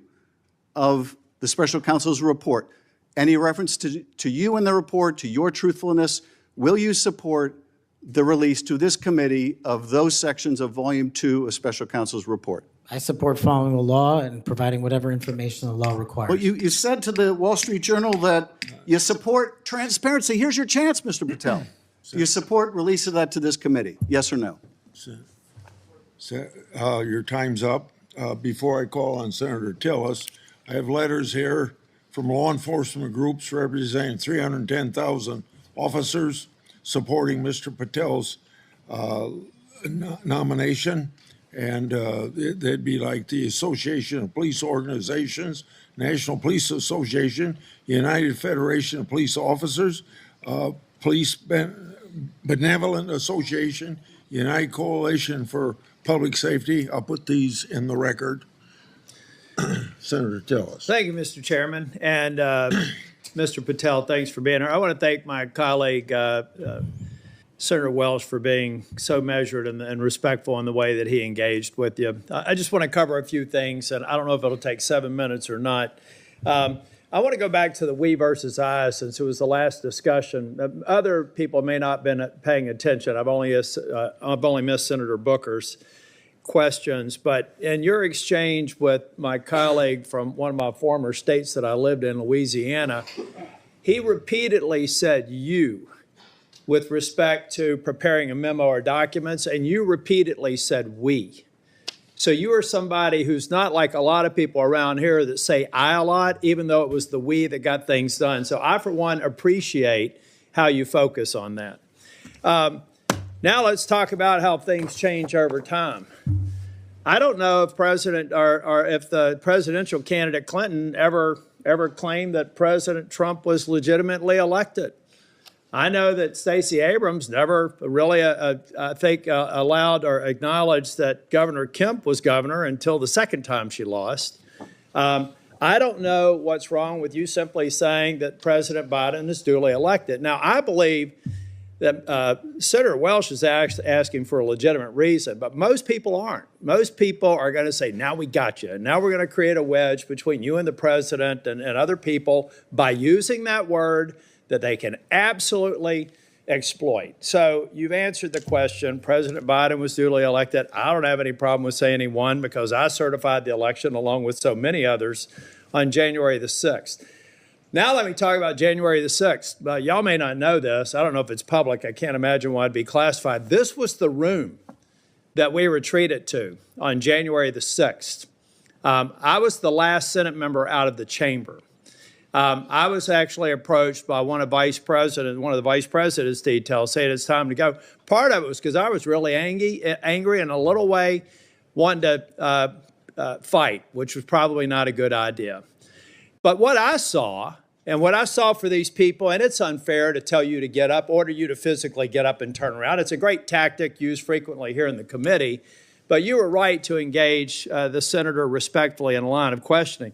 of the special counsel's report. Any reference to you in the report, to your truthfulness, will you support the release to this committee of those sections of Volume 2 of special counsel's report? I support following the law and providing whatever information the law requires. Well, you said to the Wall Street Journal that you support transparency. Here's your chance, Mr. Patel. Do you support release of that to this committee? Yes or no? Your time's up. Before I call on Senator Tillis, I have letters here from law enforcement groups representing 310,000 officers supporting Mr. Patel's nomination. And they'd be like the Association of Police Organizations, National Police Association, United Federation of Police Officers, Police Benevolent Association, United Coalition for Public Safety. I'll put these in the record. Senator Tillis. Thank you, Mr. Chairman. And Mr. Patel, thanks for being here. I want to thank my colleague, Senator Welsh, for being so measured and respectful in the way that he engaged with you. I just want to cover a few things, and I don't know if it'll take 7 minutes or not. I want to go back to the we versus I, since it was the last discussion. Other people may not have been paying attention. I've only missed Senator Booker's questions, but in your exchange with my colleague from one of my former states that I lived in, Louisiana, he repeatedly said you with respect to preparing a memo or documents, and you repeatedly said we. So you are somebody who's not like a lot of people around here that say I a lot, even though it was the we that got things done. So I, for one, appreciate how you focus on that. Now let's talk about how things change over time. I don't know if if the presidential candidate Clinton ever claimed that President Trump was legitimately elected. I know that Stacey Abrams never really, I think, allowed or acknowledged that Governor Kemp was governor until the second time she lost. I don't know what's wrong with you simply saying that President Biden is duly elected. Now, I believe that Senator Welch is asking for a legitimate reason, but most people aren't. Most people are going to say, now we got you. And now we're going to create a wedge between you and the president and other people by using that word that they can absolutely exploit. So you've answered the question. President Biden was duly elected. I don't have any problem with saying he won because I certified the election along with so many others on January the 6th. Now let me talk about January the 6th. Y'all may not know this. I don't know if it's public. I can't imagine why it'd be classified. This was the room that we retreated to on January the 6th. I was the last Senate member out of the chamber. I was actually approached by one of the vice president's details saying it's time to go. Part of it was because I was really angry and a little way wanted to fight, which was probably not a good idea. But what I saw, and what I saw for these people, and it's unfair to tell you to get up, order you to physically get up and turn around. It's a great tactic used frequently here in the committee, but you were right to engage the senator respectfully in a line of questioning.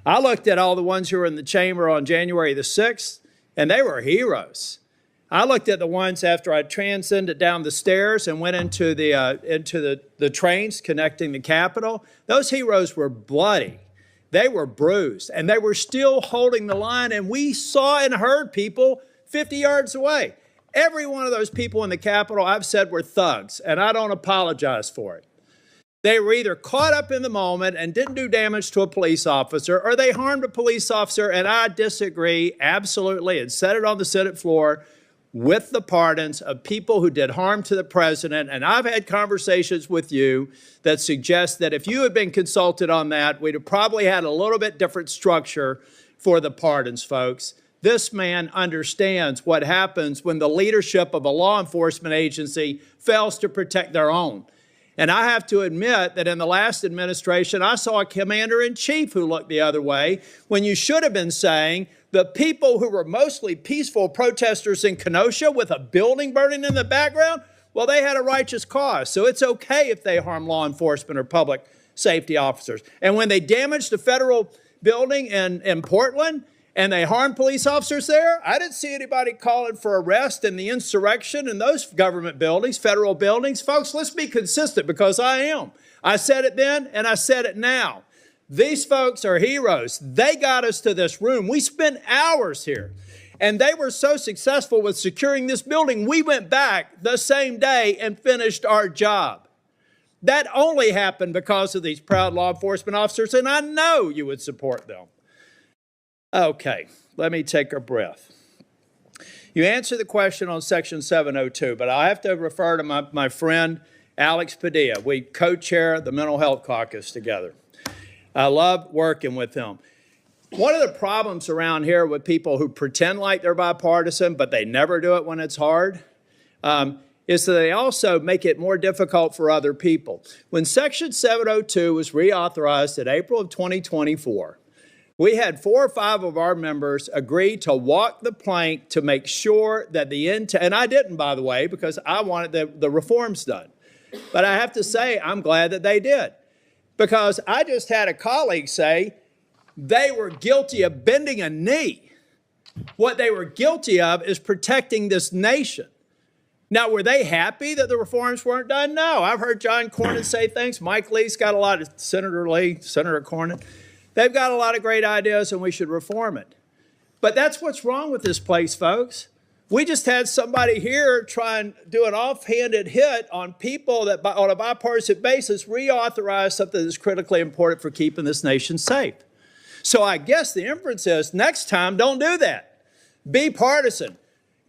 I looked at all the ones who were in the chamber on January the 6th, and they were heroes. I looked at the ones after I transcended down the stairs and went into the trains connecting the Capitol. Those heroes were bloody. They were bruised, and they were still holding the line, and we saw and heard people 50 yards away. Every one of those people in the Capitol, I've said, were thugs, and I don't apologize for it. They were either caught up in the moment and didn't do damage to a police officer, or they harmed a police officer, and I disagree absolutely and said it on the Senate floor with the pardons of people who did harm to the president. And I've had conversations with you that suggest that if you had been consulted on that, we'd have probably had a little bit different structure for the pardons, folks. This man understands what happens when the leadership of a law enforcement agency fails to protect their own. And I have to admit that in the last administration, I saw a commander-in-chief who looked the other way when you should have been saying the people who were mostly peaceful protesters in Kenosha with a building burning in the background, well, they had a righteous cause. So it's okay if they harm law enforcement or public safety officers. And when they damaged a federal building in Portland, and they harmed police officers there, I didn't see anybody calling for arrest and the insurrection in those government buildings, federal buildings. Folks, let's be consistent because I am. I said it then and I said it now. These folks are heroes. They got us to this room. We spent hours here, and they were so successful with securing this building, we went back the same day and finished our job. That only happened because of these proud law enforcement officers, and I know you would support them. Okay, let me take a breath. You answered the question on Section 702, but I have to refer to my friend Alex Padilla. We co-chair the Mental Health Caucus together. I love working with him. One of the problems around here with people who pretend like they're bipartisan, but they never do it when it's hard, is that they also make it more difficult for other people. When Section 702 was reauthorized in April of 2024, we had 4 or 5 of our members agree to walk the plank to make sure that and I didn't, by the way, because I wanted the reforms done. But I have to say, I'm glad that they did. Because I just had a colleague say they were guilty of bending a knee. What they were guilty of is protecting this nation. Now, were they happy that the reforms weren't done? No. I've heard John Cornyn say things. Mike Lee's got a lot of, Senator Lee, Senator Cornyn. They've got a lot of great ideas, and we should reform it. But that's what's wrong with this place, folks. We just had somebody here try and do an offhanded hit on people that, on a bipartisan basis, reauthorize something that's critically important for keeping this nation safe. So I guess the inference is, next time, don't do that. Be partisan.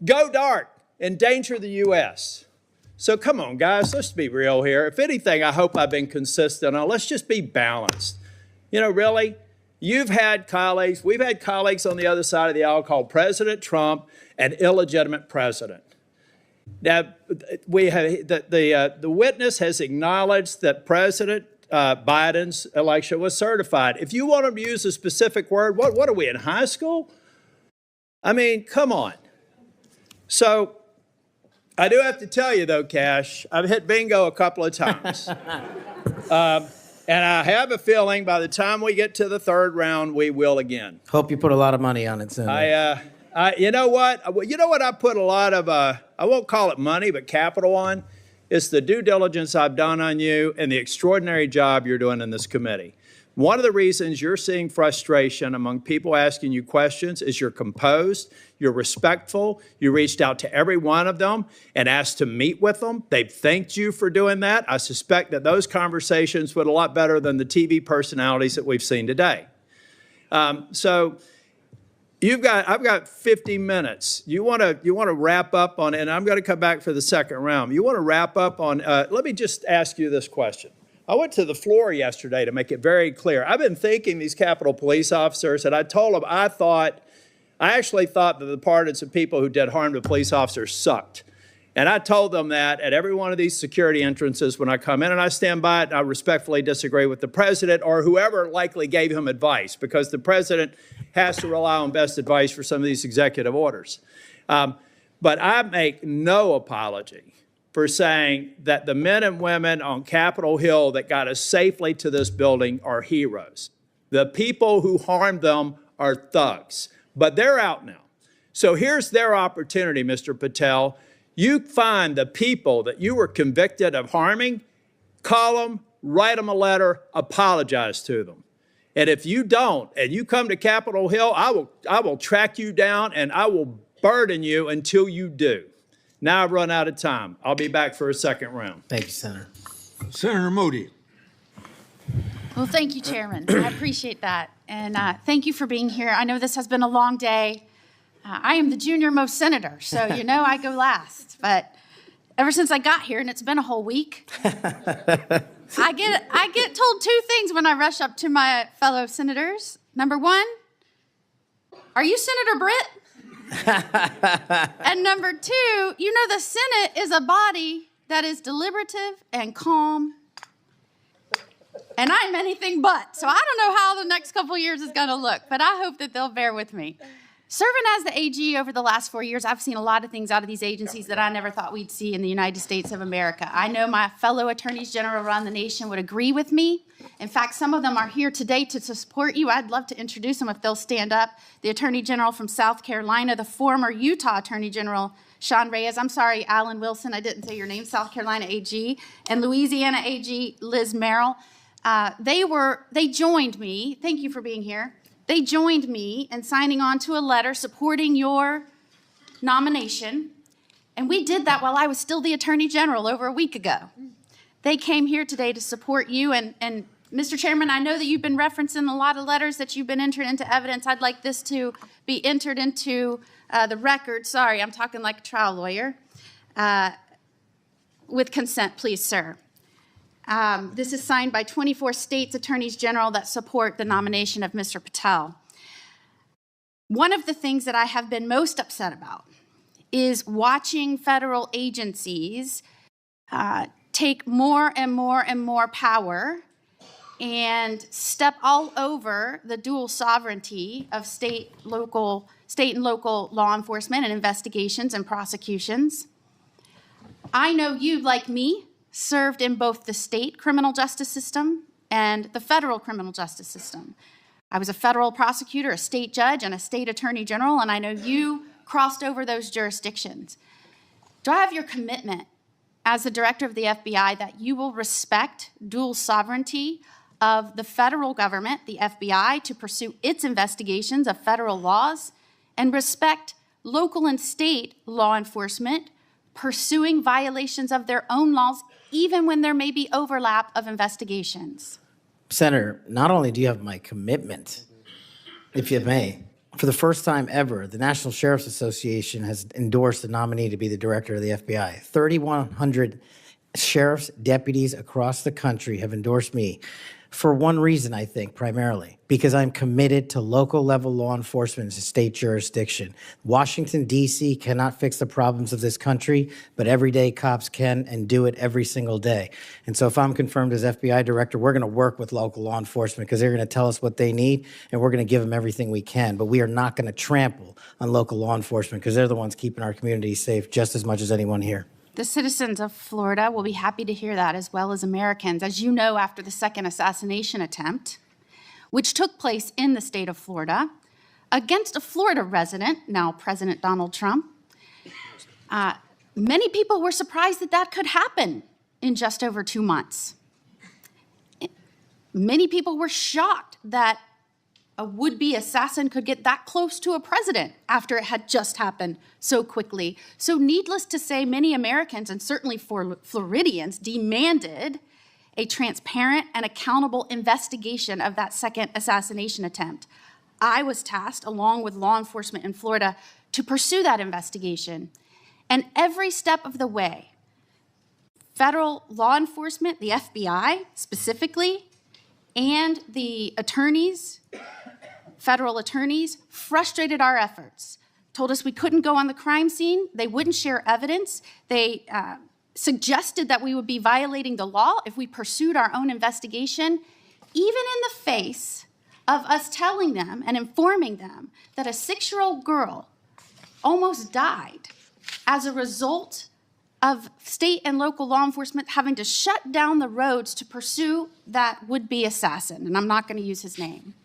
Go dark. Endanger the U.S. So come on, guys, let's be real here. If anything, I hope I've been consistent on. Let's just be balanced. You know, really, we've had colleagues on the other side of the aisle called President Trump an illegitimate president. Now, the witness has acknowledged that President Biden's election was certified. If you want to use a specific word, what are we, in high school? I mean, come on. So I do have to tell you, though, Kash, I've hit bingo a couple of times. And I have a feeling by the time we get to the third round, we will again. Hope you put a lot of money on it, Senator. You know what? You know what I put a lot of, I won't call it money, but capital on? It's the due diligence I've done on you and the extraordinary job you're doing in this committee. One of the reasons you're seeing frustration among people asking you questions is you're composed, you're respectful, you reached out to every one of them and asked to meet with them. They've thanked you for doing that. I suspect that those conversations went a lot better than the TV personalities that we've seen today. So I've got 50 minutes. You want to wrap up on, and I'm going to come back for the second round. You want to wrap up on, let me just ask you this question. I went to the floor yesterday to make it very clear. I've been thanking these Capitol Police officers, and I told them I actually thought that the pardons of people who did harm to police officers sucked. And I told them that at every one of these security entrances when I come in, and I stand by it, and I respectfully disagree with the president or whoever likely gave him advice, because the president has to rely on best advice for some of these executive orders. But I make no apology for saying that the men and women on Capitol Hill that got us safely to this building are heroes. The people who harmed them are thugs, but they're out now. So here's their opportunity, Mr. Patel. You find the people that you were convicted of harming, call them, write them a letter, apologize to them. And if you don't, and you come to Capitol Hill, I will track you down and I will burden you until you do. Now I've run out of time. I'll be back for a second round. Thank you, Senator. Senator Moody. Well, thank you, Chairman. I appreciate that. And thank you for being here. I know this has been a long day. I am the junior most senator, so you know I go last. But ever since I got here, and it's been a whole week, I get told two things when I rush up to my fellow senators. Number one, are you Senator Britt? And number two, you know the Senate is a body that is deliberative and calm, and I'm anything but. So I don't know how the next couple of years is going to look, but I hope that they'll bear with me. Serving as the AG over the last 4 years, I've seen a lot of things out of these agencies that I never thought we'd see in the United States of America. I know my fellow attorneys general around the nation would agree with me. In fact, some of them are here today to support you. I'd love to introduce them if they'll stand up. The Attorney General from South Carolina, the former Utah Attorney General, Sean Reyes. I'm sorry, Alan Wilson, I didn't say your name, South Carolina AG, and Louisiana AG, Liz Merrill. They joined me. Thank you for being here. They joined me in signing on to a letter supporting your nomination, and we did that while I was still the Attorney General over a week ago. They came here today to support you, and Mr. Chairman, I know that you've been referencing a lot of letters that you've been entered into evidence. I'd like this to be entered into the record. Sorry, I'm talking like a trial lawyer. With consent, please, sir. This is signed by 24 states' attorneys general that support the nomination of Mr. Patel. One of the things that I have been most upset about is watching federal agencies take more and more and more power and step all over the dual sovereignty of state and local law enforcement and investigations and prosecutions. I know you, like me, served in both the state criminal justice system and the federal criminal justice system. I was a federal prosecutor, a state judge, and a state attorney general, and I know you crossed over those jurisdictions. Do I have your commitment as the director of the FBI that you will respect dual sovereignty of the federal government, the FBI, to pursue its investigations of federal laws, and respect local and state law enforcement pursuing violations of their own laws, even when there may be overlap of investigations? Senator, not only do you have my commitment, if you may, for the first time ever, the National Sheriff's Association has endorsed the nominee to be the director of the FBI. 3,100 sheriffs, deputies across the country have endorsed me. For one reason, I think, primarily, because I'm committed to local level law enforcement and state jurisdiction. Washington, D.C. cannot fix the problems of this country, but everyday cops can and do it every single day. And so if I'm confirmed as FBI director, we're going to work with local law enforcement because they're going to tell us what they need, and we're going to give them everything we can. But we are not going to trample on local law enforcement because they're the ones keeping our communities safe just as much as anyone here. The citizens of Florida will be happy to hear that, as well as Americans. As you know, after the second assassination attempt, which took place in the state of Florida against a Florida resident, now President Donald Trump, many people were surprised that that could happen in just over 2 months. Many people were shocked that a would-be assassin could get that close to a president after it had just happened so quickly. So needless to say, many Americans, and certainly Floridians, demanded a transparent and accountable investigation of that second assassination attempt. I was tasked, along with law enforcement in Florida, to pursue that investigation. And every step of the way, federal law enforcement, the FBI specifically, and the attorneys, federal attorneys, frustrated our efforts, told us we couldn't go on the crime scene, they wouldn't share evidence, they suggested that we would be violating the law if we pursued our own investigation, even in the face of us telling them and informing them that a 6-year-old girl almost died as a result of state and local law enforcement having to shut down the roads to pursue that would-be assassin, and I'm not going to use his name.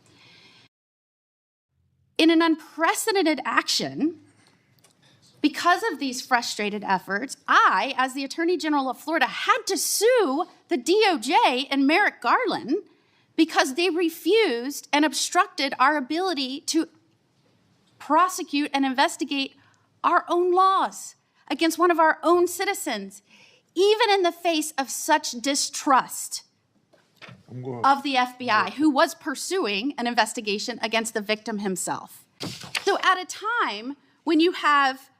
In an unprecedented action, because of these frustrated efforts, I, as the Attorney General of Florida, had to sue the DOJ and Merrick Garland because they refused and obstructed our ability to prosecute and investigate our own laws against one of our own citizens, even in the face of such distrust of the FBI, who was pursuing an investigation against the victim himself. So at a time when you have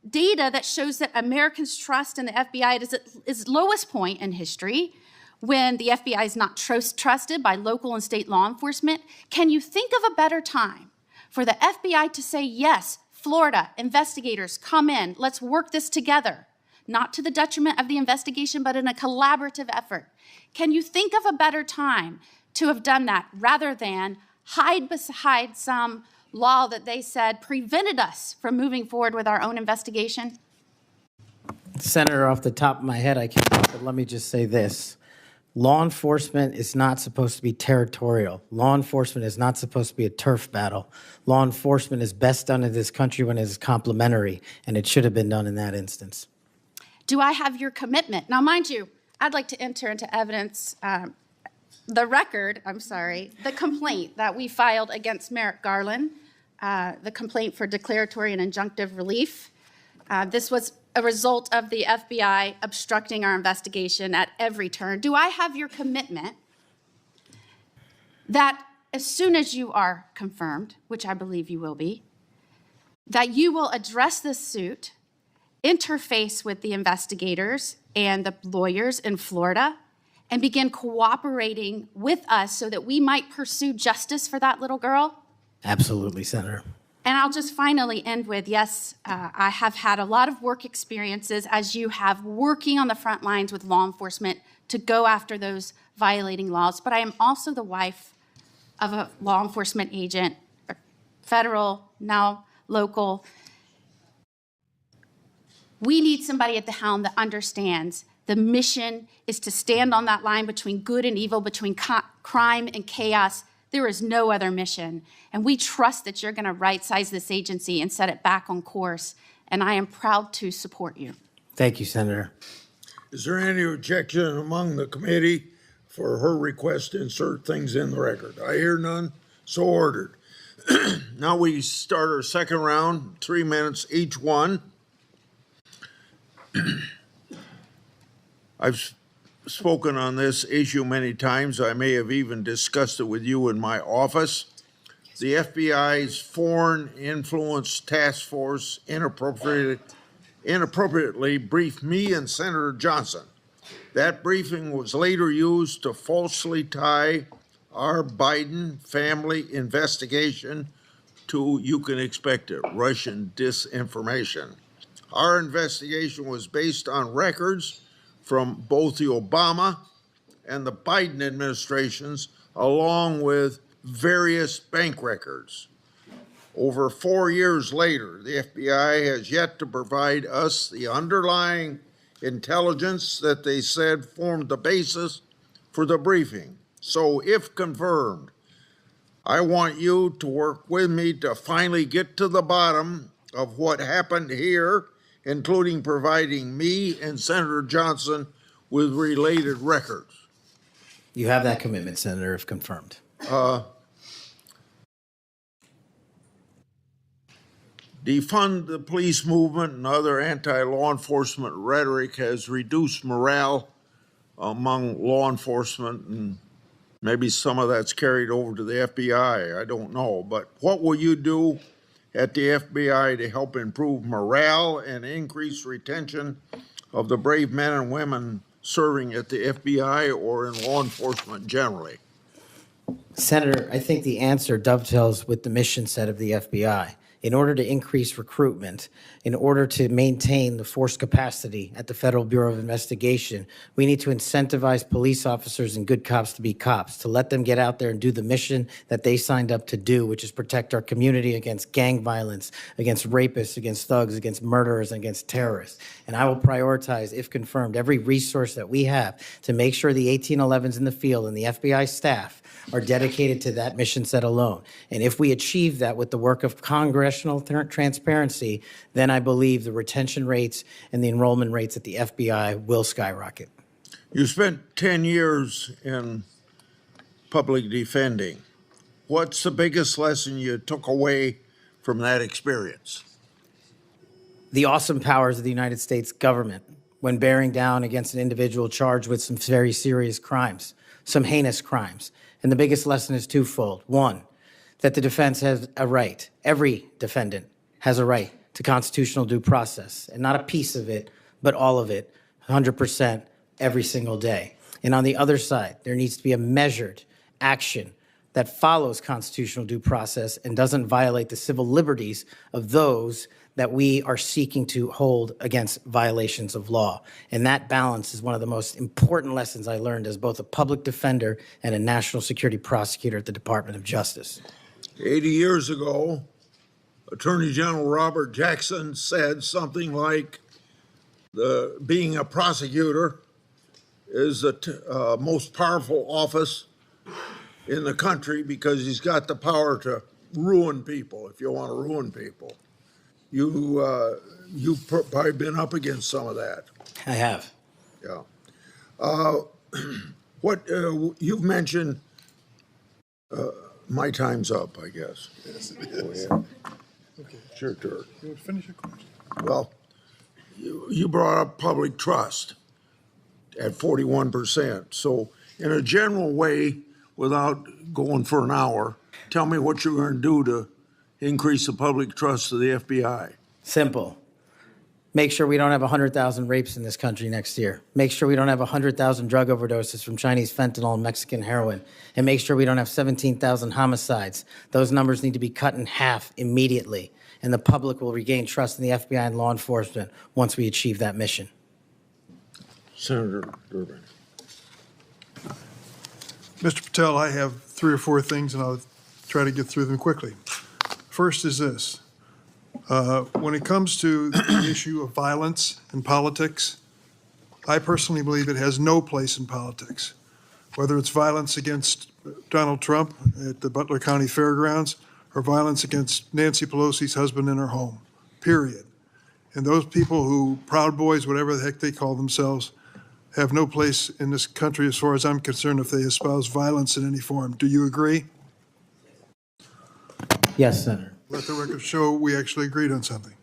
data that shows that Americans' trust in the FBI is at its lowest point in history, when the FBI is not trusted by local and state law enforcement, can you think of a better time for the FBI to say, yes, Florida, investigators, come in, let's work this together, not to the detriment of the investigation, but in a collaborative effort? Can you think of a better time to have done that rather than hide behind some law that they said prevented us from moving forward with our own investigation? Senator, off the top of my head, I can't, but let me just say this. Law enforcement is not supposed to be territorial. Law enforcement is not supposed to be a turf battle. Law enforcement is best done in this country when it is complementary, and it should have been done in that instance. Do I have your commitment? Now, mind you, I'd like to enter into evidence the complaint that we filed against Merrick Garland, the complaint for declaratory and injunctive relief. This was a result of the FBI obstructing our investigation at every turn. Do I have your commitment that as soon as you are confirmed, which I believe you will be, that you will address this suit, interface with the investigators and the lawyers in Florida, and begin cooperating with us so that we might pursue justice for that little girl? Absolutely, Senator. And I'll just finally end with, yes, I have had a lot of work experiences, as you have, working on the front lines with law enforcement to go after those violating laws. But I am also the wife of a law enforcement agent, federal, now local. We need somebody at the helm that understands the mission is to stand on that line between good and evil, between crime and chaos. There is no other mission. And we trust that you're going to right-size this agency and set it back on course. And I am proud to support you. Thank you, Senator. Is there any objection among the committee for her request to insert things in the record? I hear none, so ordered. Now we start our second round, 3 minutes each one. I've spoken on this issue many times. I may have even discussed it with you in my office. The FBI's Foreign Influence Task Force inappropriately briefed me and Senator Johnson. That briefing was later used to falsely tie our Biden family investigation to, you can expect it, Russian disinformation. Our investigation was based on records from both the Obama and the Biden administrations, along with various bank records. Over 4 years later, the FBI has yet to provide us the underlying intelligence that they said formed the basis for the briefing. So, if confirmed, I want you to work with me to finally get to the bottom of what happened here, including providing me and Senator Johnson with related records. You have that commitment, Senator, if confirmed. Defund the police movement and other anti-law enforcement rhetoric has reduced morale among law enforcement, and maybe some of that's carried over to the FBI. I don't know. But what will you do at the FBI to help improve morale and increase retention of the brave men and women serving at the FBI or in law enforcement generally? Senator, I think the answer dovetails with the mission set of the FBI. In order to increase recruitment, in order to maintain the force capacity at the Federal Bureau of Investigation, we need to incentivize police officers and good cops to be cops, to let them get out there and do the mission that they signed up to do, which is protect our community against gang violence, against rapists, against thugs, against murderers, and against terrorists. And I will prioritize, if confirmed, every resource that we have to make sure the 1811s in the field and the FBI staff are dedicated to that mission set alone. And if we achieve that with the work of congressional transparency, then I believe the retention rates and the enrollment rates at the FBI will skyrocket. You spent 10 years in public defending. What's the biggest lesson you took away from that experience? The awesome powers of the United States government when bearing down against an individual charged with some very serious crimes, some heinous crimes. And the biggest lesson is twofold. One, that the defense has a right, every defendant has a right to constitutional due process, and not a piece of it, but all of it, 100% every single day. And on the other side, there needs to be a measured action that follows constitutional due process and doesn't violate the civil liberties of those that we are seeking to hold against violations of law. And that balance is one of the most important lessons I learned as both a public defender and a national security prosecutor at the Department of Justice. 80 years ago, Attorney General Robert Jackson said something like, being a prosecutor is the most powerful office in the country because he's got the power to ruin people if you want to ruin people. You've probably been up against some of that. I have. Yeah. You've mentioned, my time's up, I guess. Yes, it is. Oh, yeah. Okay. It's your turn. You want to finish your question? Well, you brought up public trust at 41%. So in a general way, without going for an hour, tell me what you're going to do to increase the public trust of the FBI. Simple. Make sure we don't have 100,000 rapes in this country next year. Make sure we don't have 100,000 drug overdoses from Chinese fentanyl and Mexican heroin. And make sure we don't have 17,000 homicides. Those numbers need to be cut in half immediately. And the public will regain trust in the FBI and law enforcement once we achieve that mission. Senator Durbin. Mr. Patel, I have 3 or 4 things, and I'll try to get through them quickly. First is this. When it comes to the issue of violence in politics, I personally believe it has no place in politics. Whether it's violence against Donald Trump at the Butler County Fairgrounds or violence against Nancy Pelosi's husband in her home, period. And those people who, Proud Boys, whatever the heck they call themselves, have no place in this country as far as I'm concerned if they espouse violence in any form. Do you agree? Yes, Senator. Let the record show we actually agreed on something.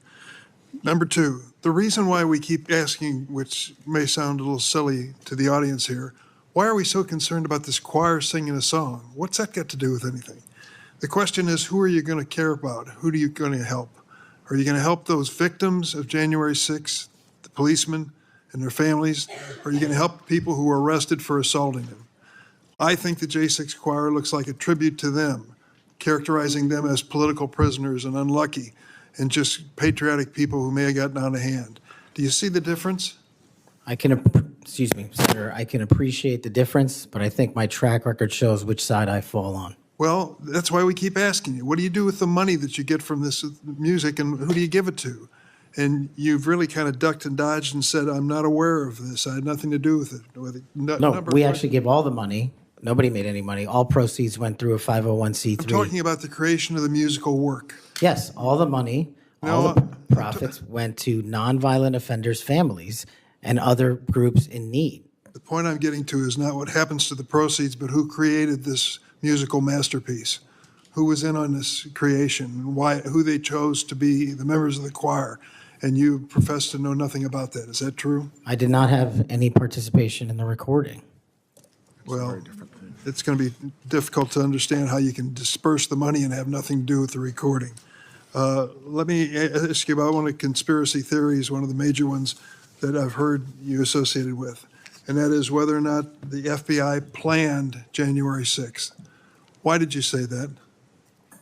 Number 2, the reason why we keep asking, which may sound a little silly to the audience here, why are we so concerned about this choir singing a song? What's that got to do with anything? The question is, who are you going to care about? Who are you going to help? Are you going to help those victims of January 6th, the policemen and their families? Or are you going to help people who were arrested for assaulting them? I think the J6 Choir looks like a tribute to them, characterizing them as political prisoners and unlucky and just patriotic people who may have gotten out of hand. Do you see the difference? Excuse me, Senator, I can appreciate the difference, but I think my track record shows which side I fall on. Well, that's why we keep asking you, what do you do with the money that you get from this music and who do you give it to? And you've really kind of ducked and dodged and said, I'm not aware of this. I had nothing to do with it. No, we actually give all the money. Nobody made any money. All proceeds went through a 501c3. I'm talking about the creation of the musical work. Yes, all the money, all the profits went to nonviolent offenders' families and other groups in need. The point I'm getting to is not what happens to the proceeds, but who created this musical masterpiece, who was in on this creation, and why, who they chose to be the members of the choir. And you profess to know nothing about that. Is that true? I did not have any participation in the recording. Well, it's going to be difficult to understand how you can disperse the money and have nothing to do with the recording. Let me ask you about one of the conspiracy theories, one of the major ones that I've heard you associated with, and that is whether or not the FBI planned January 6th. Why did you say that?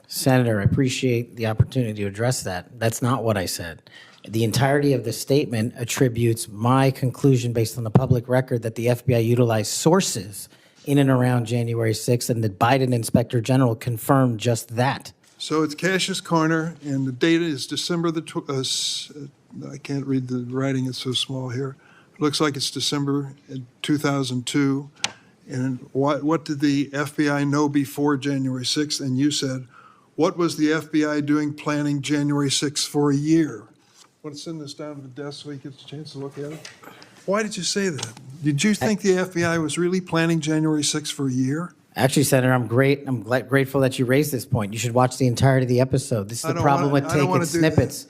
Senator, I appreciate the opportunity to address that. That's not what I said. The entirety of the statement attributes my conclusion based on the public record that the FBI utilized sources in and around January 6th, and the Biden Inspector General confirmed just that. So it's Cash's Corner, and the date is December I can't read the writing, it's so small here. It looks like it's December 2002. And what did the FBI know before January 6th? And you said, what was the FBI doing planning January 6th for a year? I want to send this down to the desk so he gets a chance to look at it. Why did you say that? Did you think the FBI was really planning January 6th for a year? Actually, Senator, I'm grateful that you raised this point. You should watch the entirety of the episode. This is the problem with taking snippets.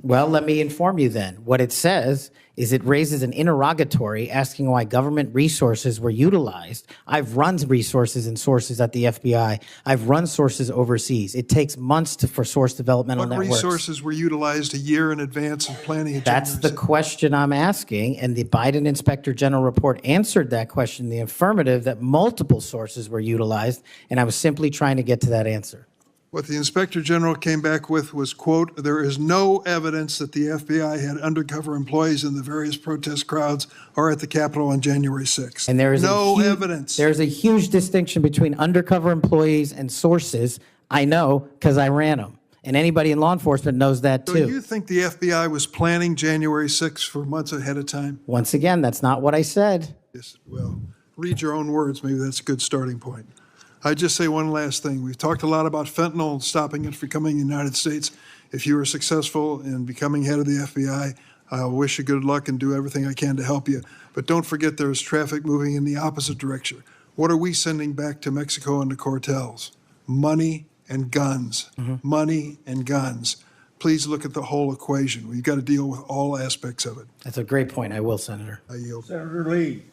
Well, let me inform you then. What it says is it raises an interrogatory asking why government resources were utilized. I've run resources and sources at the FBI. I've run sources overseas. It takes months for source developmental networks. What resources were utilized a year in advance of planning a That's the question I'm asking, and the Biden Inspector General report answered that question in the affirmative, that multiple sources were utilized, and I was simply trying to get to that answer. What the Inspector General came back with was, quote, there is no evidence that the FBI had undercover employees in the various protest crowds or at the Capitol on January 6th. And there is no evidence. There's a huge distinction between undercover employees and sources. I know because I ran them. And anybody in law enforcement knows that too. So you think the FBI was planning January 6th for months ahead of time? Once again, that's not what I said. Yes, well, read your own words. Maybe that's a good starting point. I'd just say one last thing. We've talked a lot about fentanyl and stopping it from coming in the United States. If you were successful in becoming head of the FBI, I wish you good luck and do everything I can to help you. But don't forget there's traffic moving in the opposite direction. What are we sending back to Mexico and the cartels? Money and guns. Money and guns. Please look at the whole equation. We've got to deal with all aspects of it. That's a great point. I will, Senator. I yield. Senator Lee.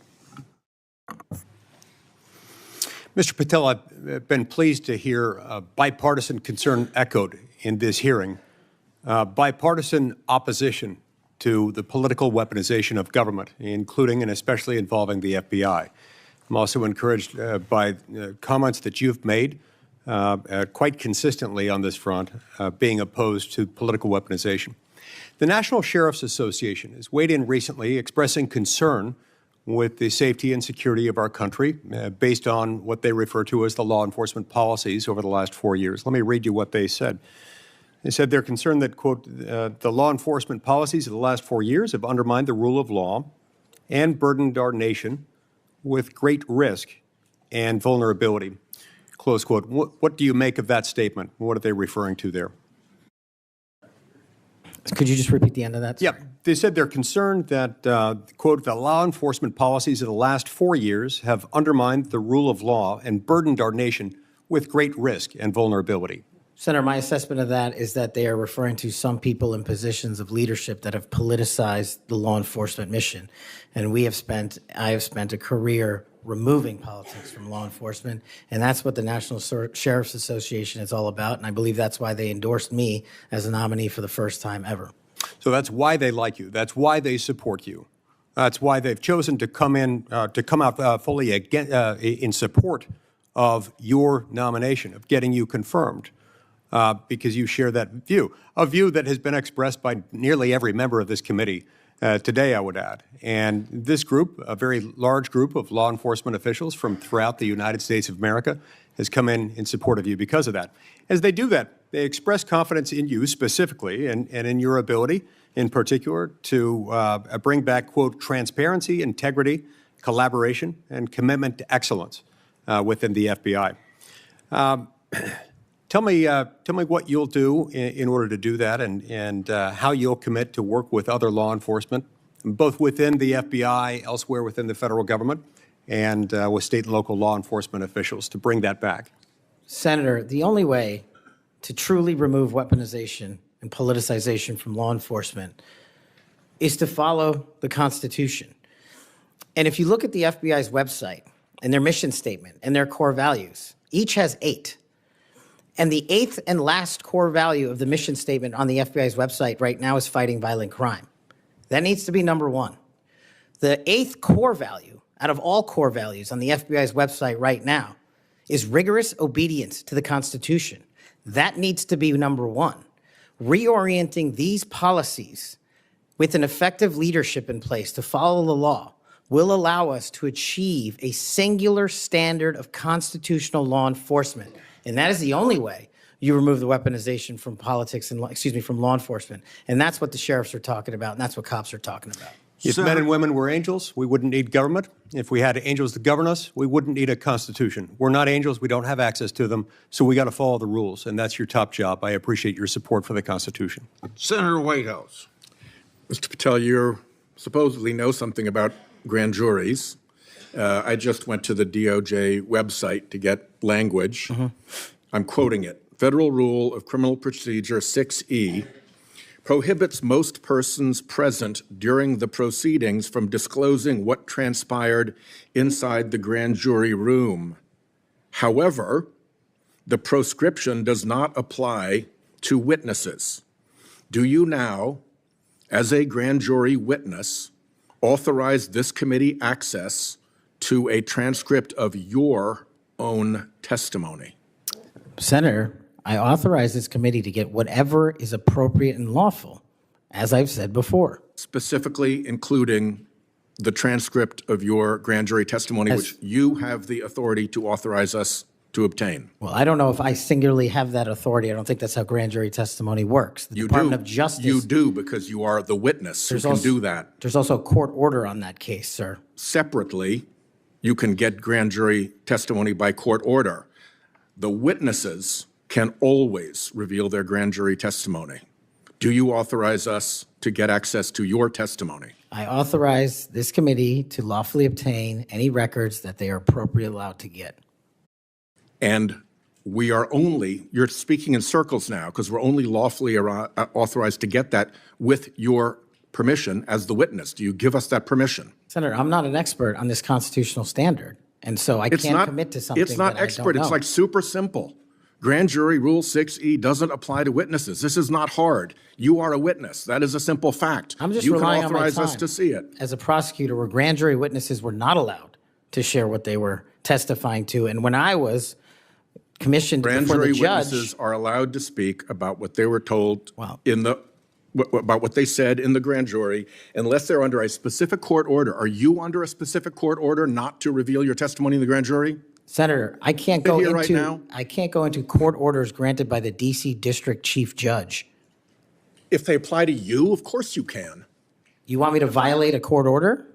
Mr. Patel, I've been pleased to hear bipartisan concern echoed in this hearing, bipartisan opposition to the political weaponization of government, including and especially involving the FBI. I'm also encouraged by comments that you've made quite consistently on this front, being opposed to political weaponization. The National Sheriff's Association has weighed in recently expressing concern with the safety and security of our country based on what they refer to as the law enforcement policies over the last 4 years. Let me read you what they said. They said they're concerned that, quote, the law enforcement policies of the last 4 years have undermined the rule of law and burdened our nation with great risk and vulnerability, close quote. What do you make of that statement? What are they referring to there? Could you just repeat the end of that? Yeah, they said they're concerned that, quote, the law enforcement policies of the last 4 years have undermined the rule of law and burdened our nation with great risk and vulnerability. Senator, my assessment of that is that they are referring to some people in positions of leadership that have politicized the law enforcement mission. And I have spent a career removing politics from law enforcement, and that's what the National Sheriff's Association is all about, and I believe that's why they endorsed me as a nominee for the first time ever. So that's why they like you. That's why they support you. That's why they've chosen to come out fully in support of your nomination, of getting you confirmed, because you share that view, a view that has been expressed by nearly every member of this committee today, I would add. And this group, a very large group of law enforcement officials from throughout the United States of America, has come in support of you because of that. As they do that, they express confidence in you specifically and in your ability in particular to bring back, quote, transparency, integrity, collaboration, and commitment to excellence within the FBI. Tell me what you'll do in order to do that, and how you'll commit to work with other law enforcement, both within the FBI, elsewhere within the federal government, and with state and local law enforcement officials to bring that back. Senator, the only way to truly remove weaponization and politicization from law enforcement is to follow the Constitution. And if you look at the FBI's website and their mission statement and their core values, each has 8. And the 8th and last core value of the mission statement on the FBI's website right now is fighting violent crime. That needs to be number 1. The 8th core value out of all core values on the FBI's website right now is rigorous obedience to the Constitution. That needs to be number 1. Reorienting these policies with an effective leadership in place to follow the law will allow us to achieve a singular standard of constitutional law enforcement. And that is the only way you remove the weaponization from politics and, from law enforcement. And that's what the sheriffs are talking about, and that's what cops are talking about. If men and women were angels, we wouldn't need government. If we had angels to govern us, we wouldn't need a constitution. We're not angels. We don't have access to them. So we got to follow the rules. And that's your top job. I appreciate your support for the Constitution. Senator Whitehouse. Mr. Patel, you supposedly know something about grand juries. I just went to the DOJ website to get language. I'm quoting it. Federal Rule of Criminal Procedure 6E prohibits most persons present during the proceedings from disclosing what transpired inside the grand jury room. However, the proscription does not apply to witnesses. Do you now, as a grand jury witness, authorize this committee access to a transcript of your own testimony? Senator, I authorize this committee to get whatever is appropriate and lawful, as I've said before. Specifically including the transcript of your grand jury testimony, which you have the authority to authorize us to obtain. Well, I don't know if I singularly have that authority. I don't think that's how grand jury testimony works. The Department of Justice. You do, because you are the witness who can do that. There's also a court order on that case, sir. Separately, you can get grand jury testimony by court order. The witnesses can always reveal their grand jury testimony. Do you authorize us to get access to your testimony? I authorize this committee to lawfully obtain any records that they are appropriately allowed to get. And we are only, you're speaking in circles now, because we're only lawfully authorized to get that with your permission as the witness. Do you give us that permission? Senator, I'm not an expert on this constitutional standard, and so I can't commit to something It's not that expert. I don't know. It's like super simple. Grand jury rule 6E doesn't apply to witnesses. This is not hard. You are a witness. That is a simple fact. I'm just you can relying on my authorize time us to see it. as a prosecutor, where grand jury witnesses were not allowed to share what they were testifying to. And when I was commissioned Grand before jury the judge, witnesses are allowed to speak about what they were told about what they said in the grand jury, unless they're under a specific court order. Are you under a specific court order not to reveal your testimony in the grand jury? Senator, I can't go here into right now? I can't go into court orders granted by the D.C. District Chief Judge. If they apply to you, of course you can. You want me to violate a court order?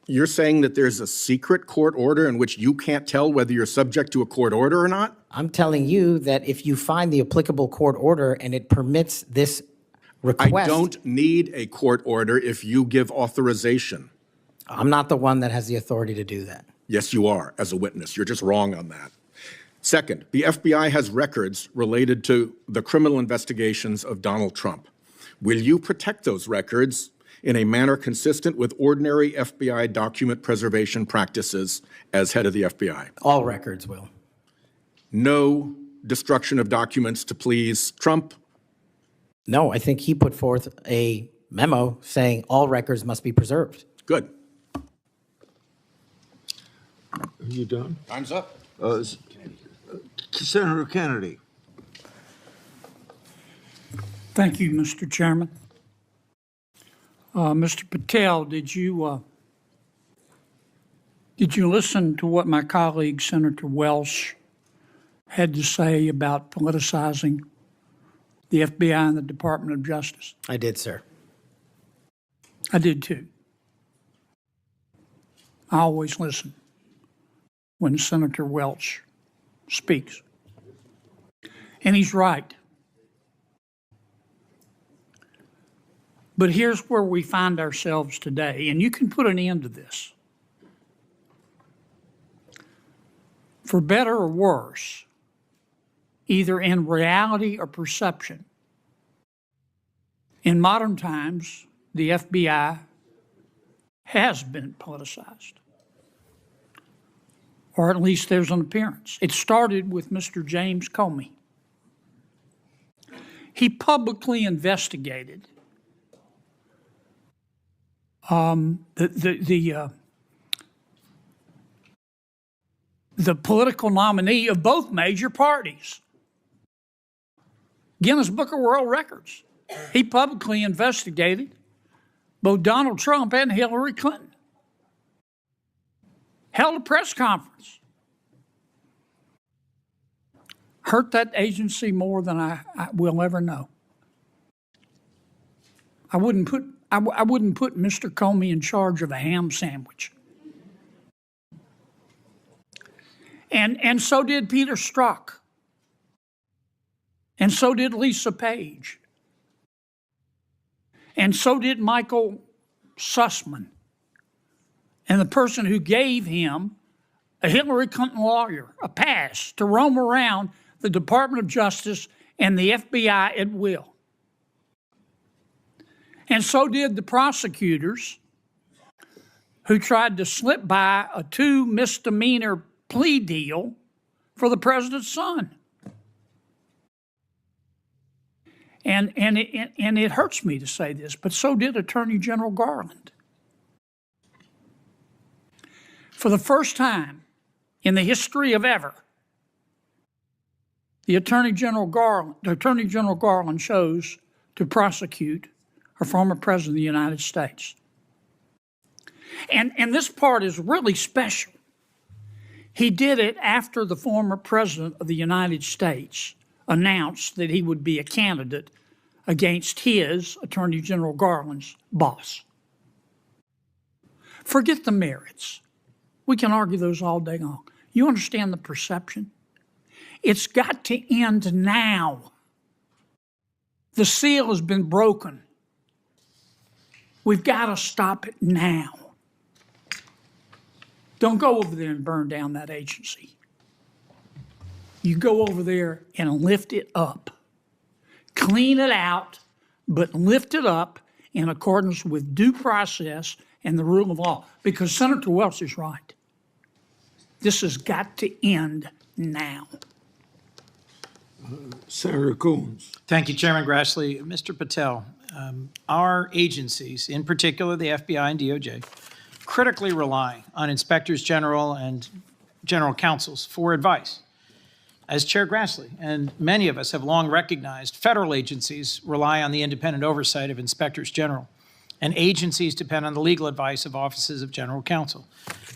You're saying that there's a secret court order in which you can't tell whether you're subject to a court order or not? I'm telling you that if you find the applicable court order and it permits this request. I don't need a court order if you give authorization. I'm not the one that has the authority to do that. Yes, you are, as a witness. You're just wrong on that. Second, the FBI has records related to the criminal investigations of Donald Trump. Will you protect those records in a manner consistent with ordinary FBI document preservation practices as head of the FBI? All records will. No destruction of documents to please Trump? No, I think he put forth a memo saying all records must be preserved. Good. Are you done? Time's up. Senator Kennedy. Thank you, Mr. Chairman. Mr. Patel, did you listen to what my colleague, Senator Welsh, had to say about politicizing the FBI and the Department of Justice? I did, sir. I did too. I always listen when Senator Welch speaks. And he's right. But here's where we find ourselves today, and you can put an end to this. For better or worse, either in reality or perception, in modern times, the FBI has been politicized. Or at least there's an appearance. It started with Mr. James Comey. He publicly investigated the political nominee of both major parties. Guinness Book of World Records. He publicly investigated both Donald Trump and Hillary Clinton. Held a press conference. Hurt that agency more than I will ever know. I wouldn't put Mr. Comey in charge of a ham sandwich. And so did Peter Strzok. And so did Lisa Page. And so did Michael Sussman. And the person who gave him, a Hillary Clinton lawyer, a pass to roam around the Department of Justice and the FBI at will. And so did the prosecutors who tried to slip by a 2 misdemeanor plea deal for the president's son. And it hurts me to say this, but so did Attorney General Garland. For the first time in the history of ever, the Attorney General Garland chose to prosecute a former president of the United States. And this part is really special. He did it after the former president of the United States announced that he would be a candidate against his, Attorney General Garland's, boss. Forget the merits. We can argue those all day long. You understand the perception? It's got to end now. The seal has been broken. We've got to stop it now. Don't go over there and burn down that agency. You go over there and lift it up. Clean it out, but lift it up in accordance with due process and the rule of law. Because Senator Welch is right. This has got to end now. Senator Coons. Thank you, Chairman Grassley. Mr. Patel, our agencies, in particular the FBI and DOJ, critically rely on inspectors general and general counsels for advice. As Chair Grassley and many of us have long recognized, federal agencies rely on the independent oversight of inspectors general, and agencies depend on the legal advice of offices of general counsel.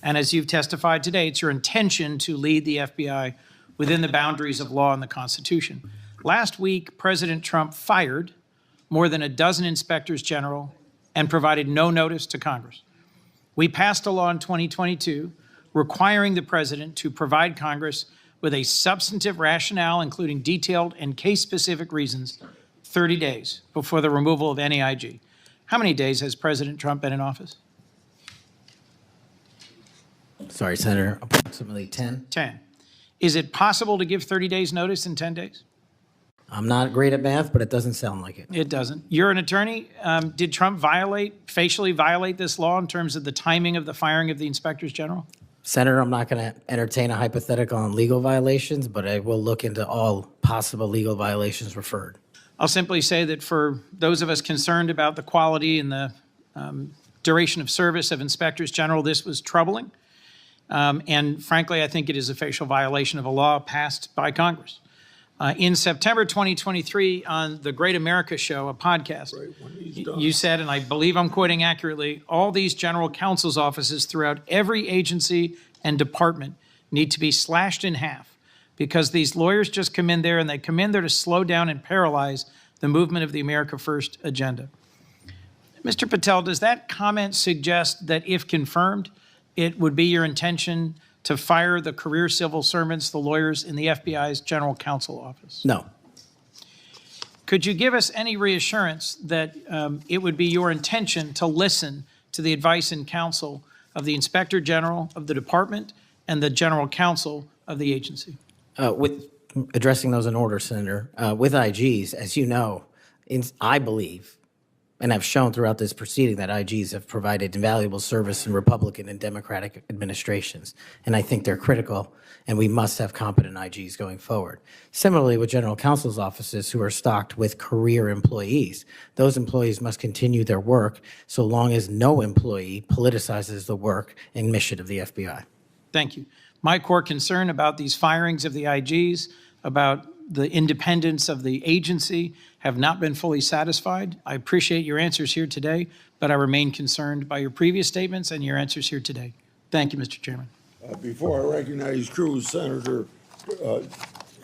And as you've testified today, it's your intention to lead the FBI within the boundaries of law and the Constitution. Last week, President Trump fired more than a dozen inspectors general and provided no notice to Congress. We passed a law in 2022 requiring the president to provide Congress with a substantive rationale, including detailed and case-specific reasons, 30 days before the removal of any IG. How many days has President Trump been in office? Sorry, Senator, approximately 10. 10. Is it possible to give 30 days notice in 10 days? I'm not great at math, but it doesn't sound like it. It doesn't. You're an attorney. Did Trump facially violate this law in terms of the timing of the firing of the inspectors general? Senator, I'm not going to entertain a hypothetical on legal violations, but I will look into all possible legal violations referred. I'll simply say that for those of us concerned about the quality and the duration of service of inspectors general, this was troubling. And frankly, I think it is a facial violation of a law passed by Congress. In September 2023, on the Great America Show, a podcast, you said, and I believe I'm quoting accurately, all these general counsel's offices throughout every agency and department need to be slashed in half because these lawyers just come in there and they come in there to slow down and paralyze the movement of the America First agenda. Mr. Patel, does that comment suggest that if confirmed, it would be your intention to fire the career civil servants, the lawyers in the FBI's general counsel office? No. Could you give us any reassurance that it would be your intention to listen to the advice and counsel of the Inspector General of the department and the general counsel of the agency? With addressing those in order, Senator, with IGs, as you know, I believe, and I've shown throughout this proceeding that IGs have provided invaluable service in Republican and Democratic administrations. And I think they're critical, and we must have competent IGs going forward. Similarly, with general counsel's offices who are stocked with career employees, those employees must continue their work so long as no employee politicizes the work and mission of the FBI. Thank you. My core concern about these firings of the IGs, about the independence of the agency, have not been fully satisfied. I appreciate your answers here today, but I remain concerned by your previous statements and your answers here today. Thank you, Mr. Chairman. Before I recognize Cruz, Senator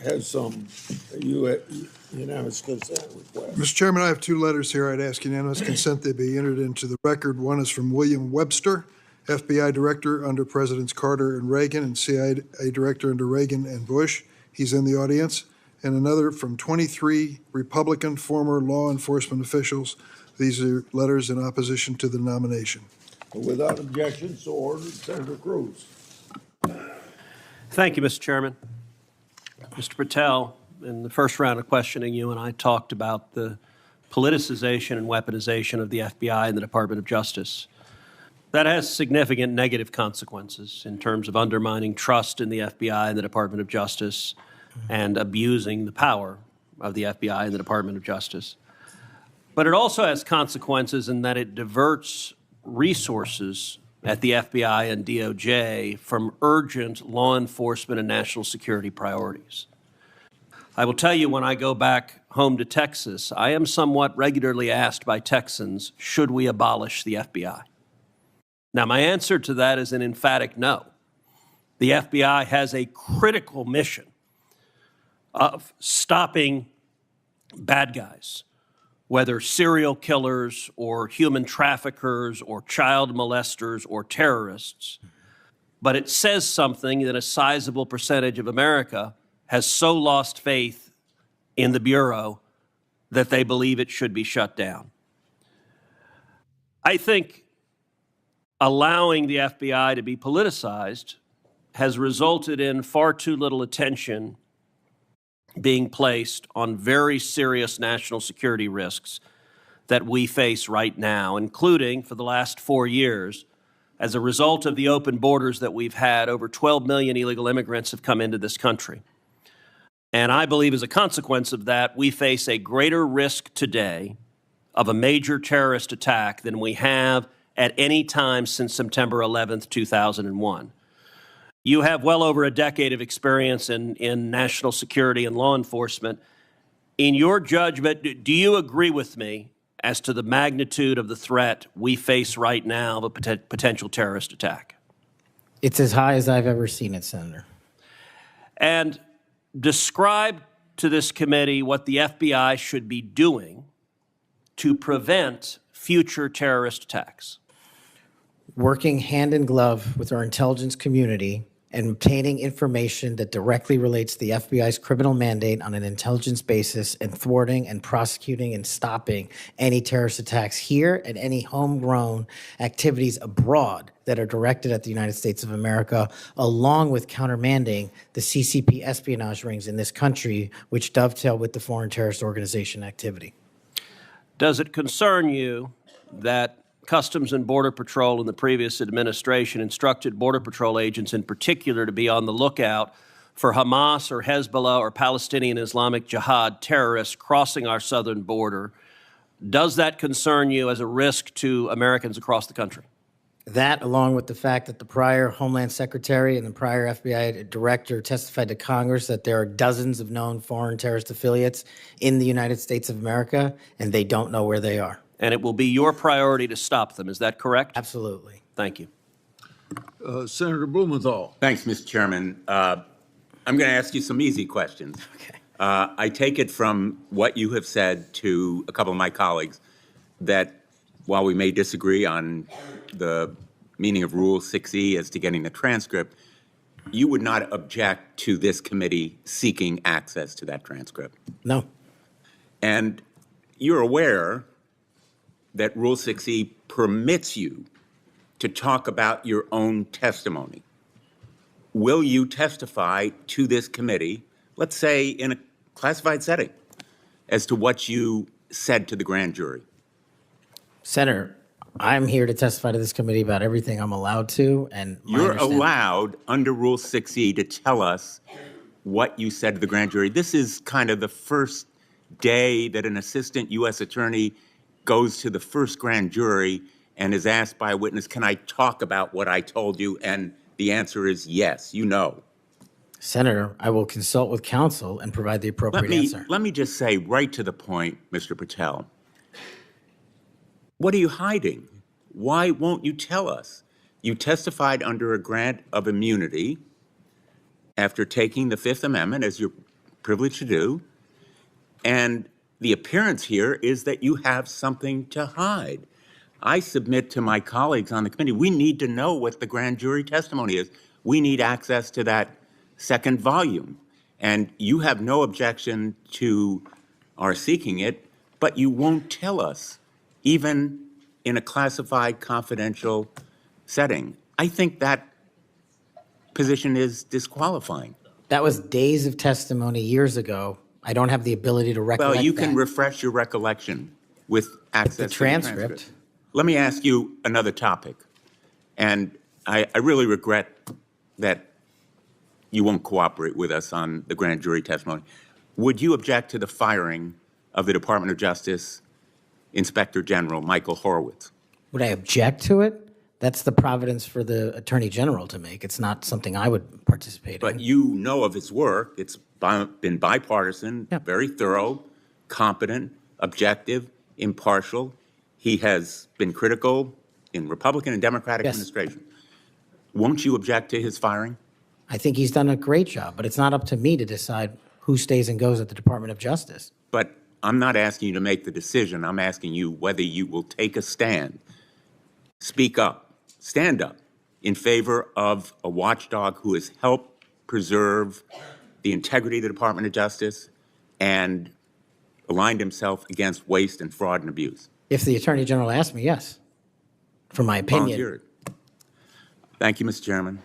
has some unanimous consent request. Mr. Chairman, I have two letters here. I'd ask unanimous consent they be entered into the record. One is from William Webster, FBI Director under Presidents Carter and Reagan, and CIA Director under Reagan and Bush. He's in the audience. And another from 23 Republican former law enforcement officials. These are letters in opposition to the nomination. Without objection, so ordered. Senator Cruz. Thank you, Mr. Chairman. Mr. Patel, in the first round of questioning, you and I talked about the politicization and weaponization of the FBI and the Department of Justice. That has significant negative consequences in terms of undermining trust in the FBI and the Department of Justice and abusing the power of the FBI and the Department of Justice. But it also has consequences in that it diverts resources at the FBI and DOJ from urgent law enforcement and national security priorities. I will tell you, when I go back home to Texas, I am somewhat regularly asked by Texans, should we abolish the FBI? Now, my answer to that is an emphatic no. The FBI has a critical mission of stopping bad guys, whether serial killers or human traffickers or child molesters or terrorists. But it says something that a sizable percentage of America has so lost faith in the Bureau that they believe it should be shut down. I think allowing the FBI to be politicized has resulted in far too little attention being placed on very serious national security risks that we face right now, including for the last 4 years. As a result of the open borders that we've had, over 12 million illegal immigrants have come into this country. And I believe as a consequence of that, we face a greater risk today of a major terrorist attack than we have at any time since September 11th, 2001. You have well over a decade of experience in national security and law enforcement. In your judgment, do you agree with me as to the magnitude of the threat we face right now of a potential terrorist attack? It's as high as I've ever seen it, Senator. And describe to this committee what the FBI should be doing to prevent future terrorist attacks. Working hand in glove with our intelligence community and obtaining information that directly relates to the FBI's criminal mandate on an intelligence basis and thwarting and prosecuting and stopping any terrorist attacks here and any homegrown activities abroad that are directed at the United States of America, along with countermanding the CCP espionage rings in this country, which dovetail with the foreign terrorist organization activity. Does it concern you that Customs and Border Patrol in the previous administration instructed Border Patrol agents in particular to be on the lookout for Hamas or Hezbollah or Palestinian Islamic Jihad terrorists crossing our southern border. Does that concern you as a risk to Americans across the country? That, along with the fact that the prior Homeland Secretary and the prior FBI Director testified to Congress that there are dozens of known foreign terrorist affiliates in the United States of America, and they don't know where they are. And it will be your priority to stop them. Is that correct? Absolutely. Thank you. Senator Blumenthal. Thanks, Mr. Chairman. I'm going to ask you some easy questions. Okay. I take it from what you have said to a couple of my colleagues that while we may disagree on the meaning of Rule 6E as to getting the transcript, you would not object to this committee seeking access to that transcript. No. And you're aware that Rule 6E permits you to talk about your own testimony. Will you testify to this committee, let's say in a classified setting, as to what you said to the grand jury? Senator, I'm here to testify to this committee about everything I'm allowed to, and You're allowed under Rule 6E to tell us what you said to the grand jury. This is kind of the first day that an assistant U.S. attorney goes to the first grand jury and is asked by a witness, can I talk about what I told you? And the answer is yes, you know. Senator, I will consult with counsel and provide the appropriate answer. Let me just say right to the point, Mr. Patel. What are you hiding? Why won't you tell us? You testified under a grant of immunity after taking the Fifth Amendment, as you're privileged to do, and the appearance here is that you have something to hide. I submit to my colleagues on the committee, we need to know what the grand jury testimony is. We need access to that second volume. And you have no objection to our seeking it, but you won't tell us, even in a classified confidential setting. I think that position is disqualifying. That was days of testimony years ago. I don't have the ability to recollect Well, you that. can refresh your recollection with access The to the transcript. Let me ask you another topic. And I really regret that you won't cooperate with us on the grand jury testimony. Would you object to the firing of the Department of Justice Inspector General Michael Horowitz? Would I object to it? That's the providence for the Attorney General to make. It's not something I would participate in. But you know of his work. It's been bipartisan, very thorough, competent, objective, impartial. He has been critical in Republican and Democratic administration. Won't you object to his firing? I think he's done a great job, but it's not up to me to decide who stays and goes at the Department of Justice. But I'm not asking you to make the decision. I'm asking you whether you will take a stand, speak up, stand up in favor of a watchdog who has helped preserve the integrity of the Department of Justice and aligned himself against waste and fraud and abuse. If the Attorney General asked me, yes, for my opinion. Volunteered. Thank you, Mr. Chairman.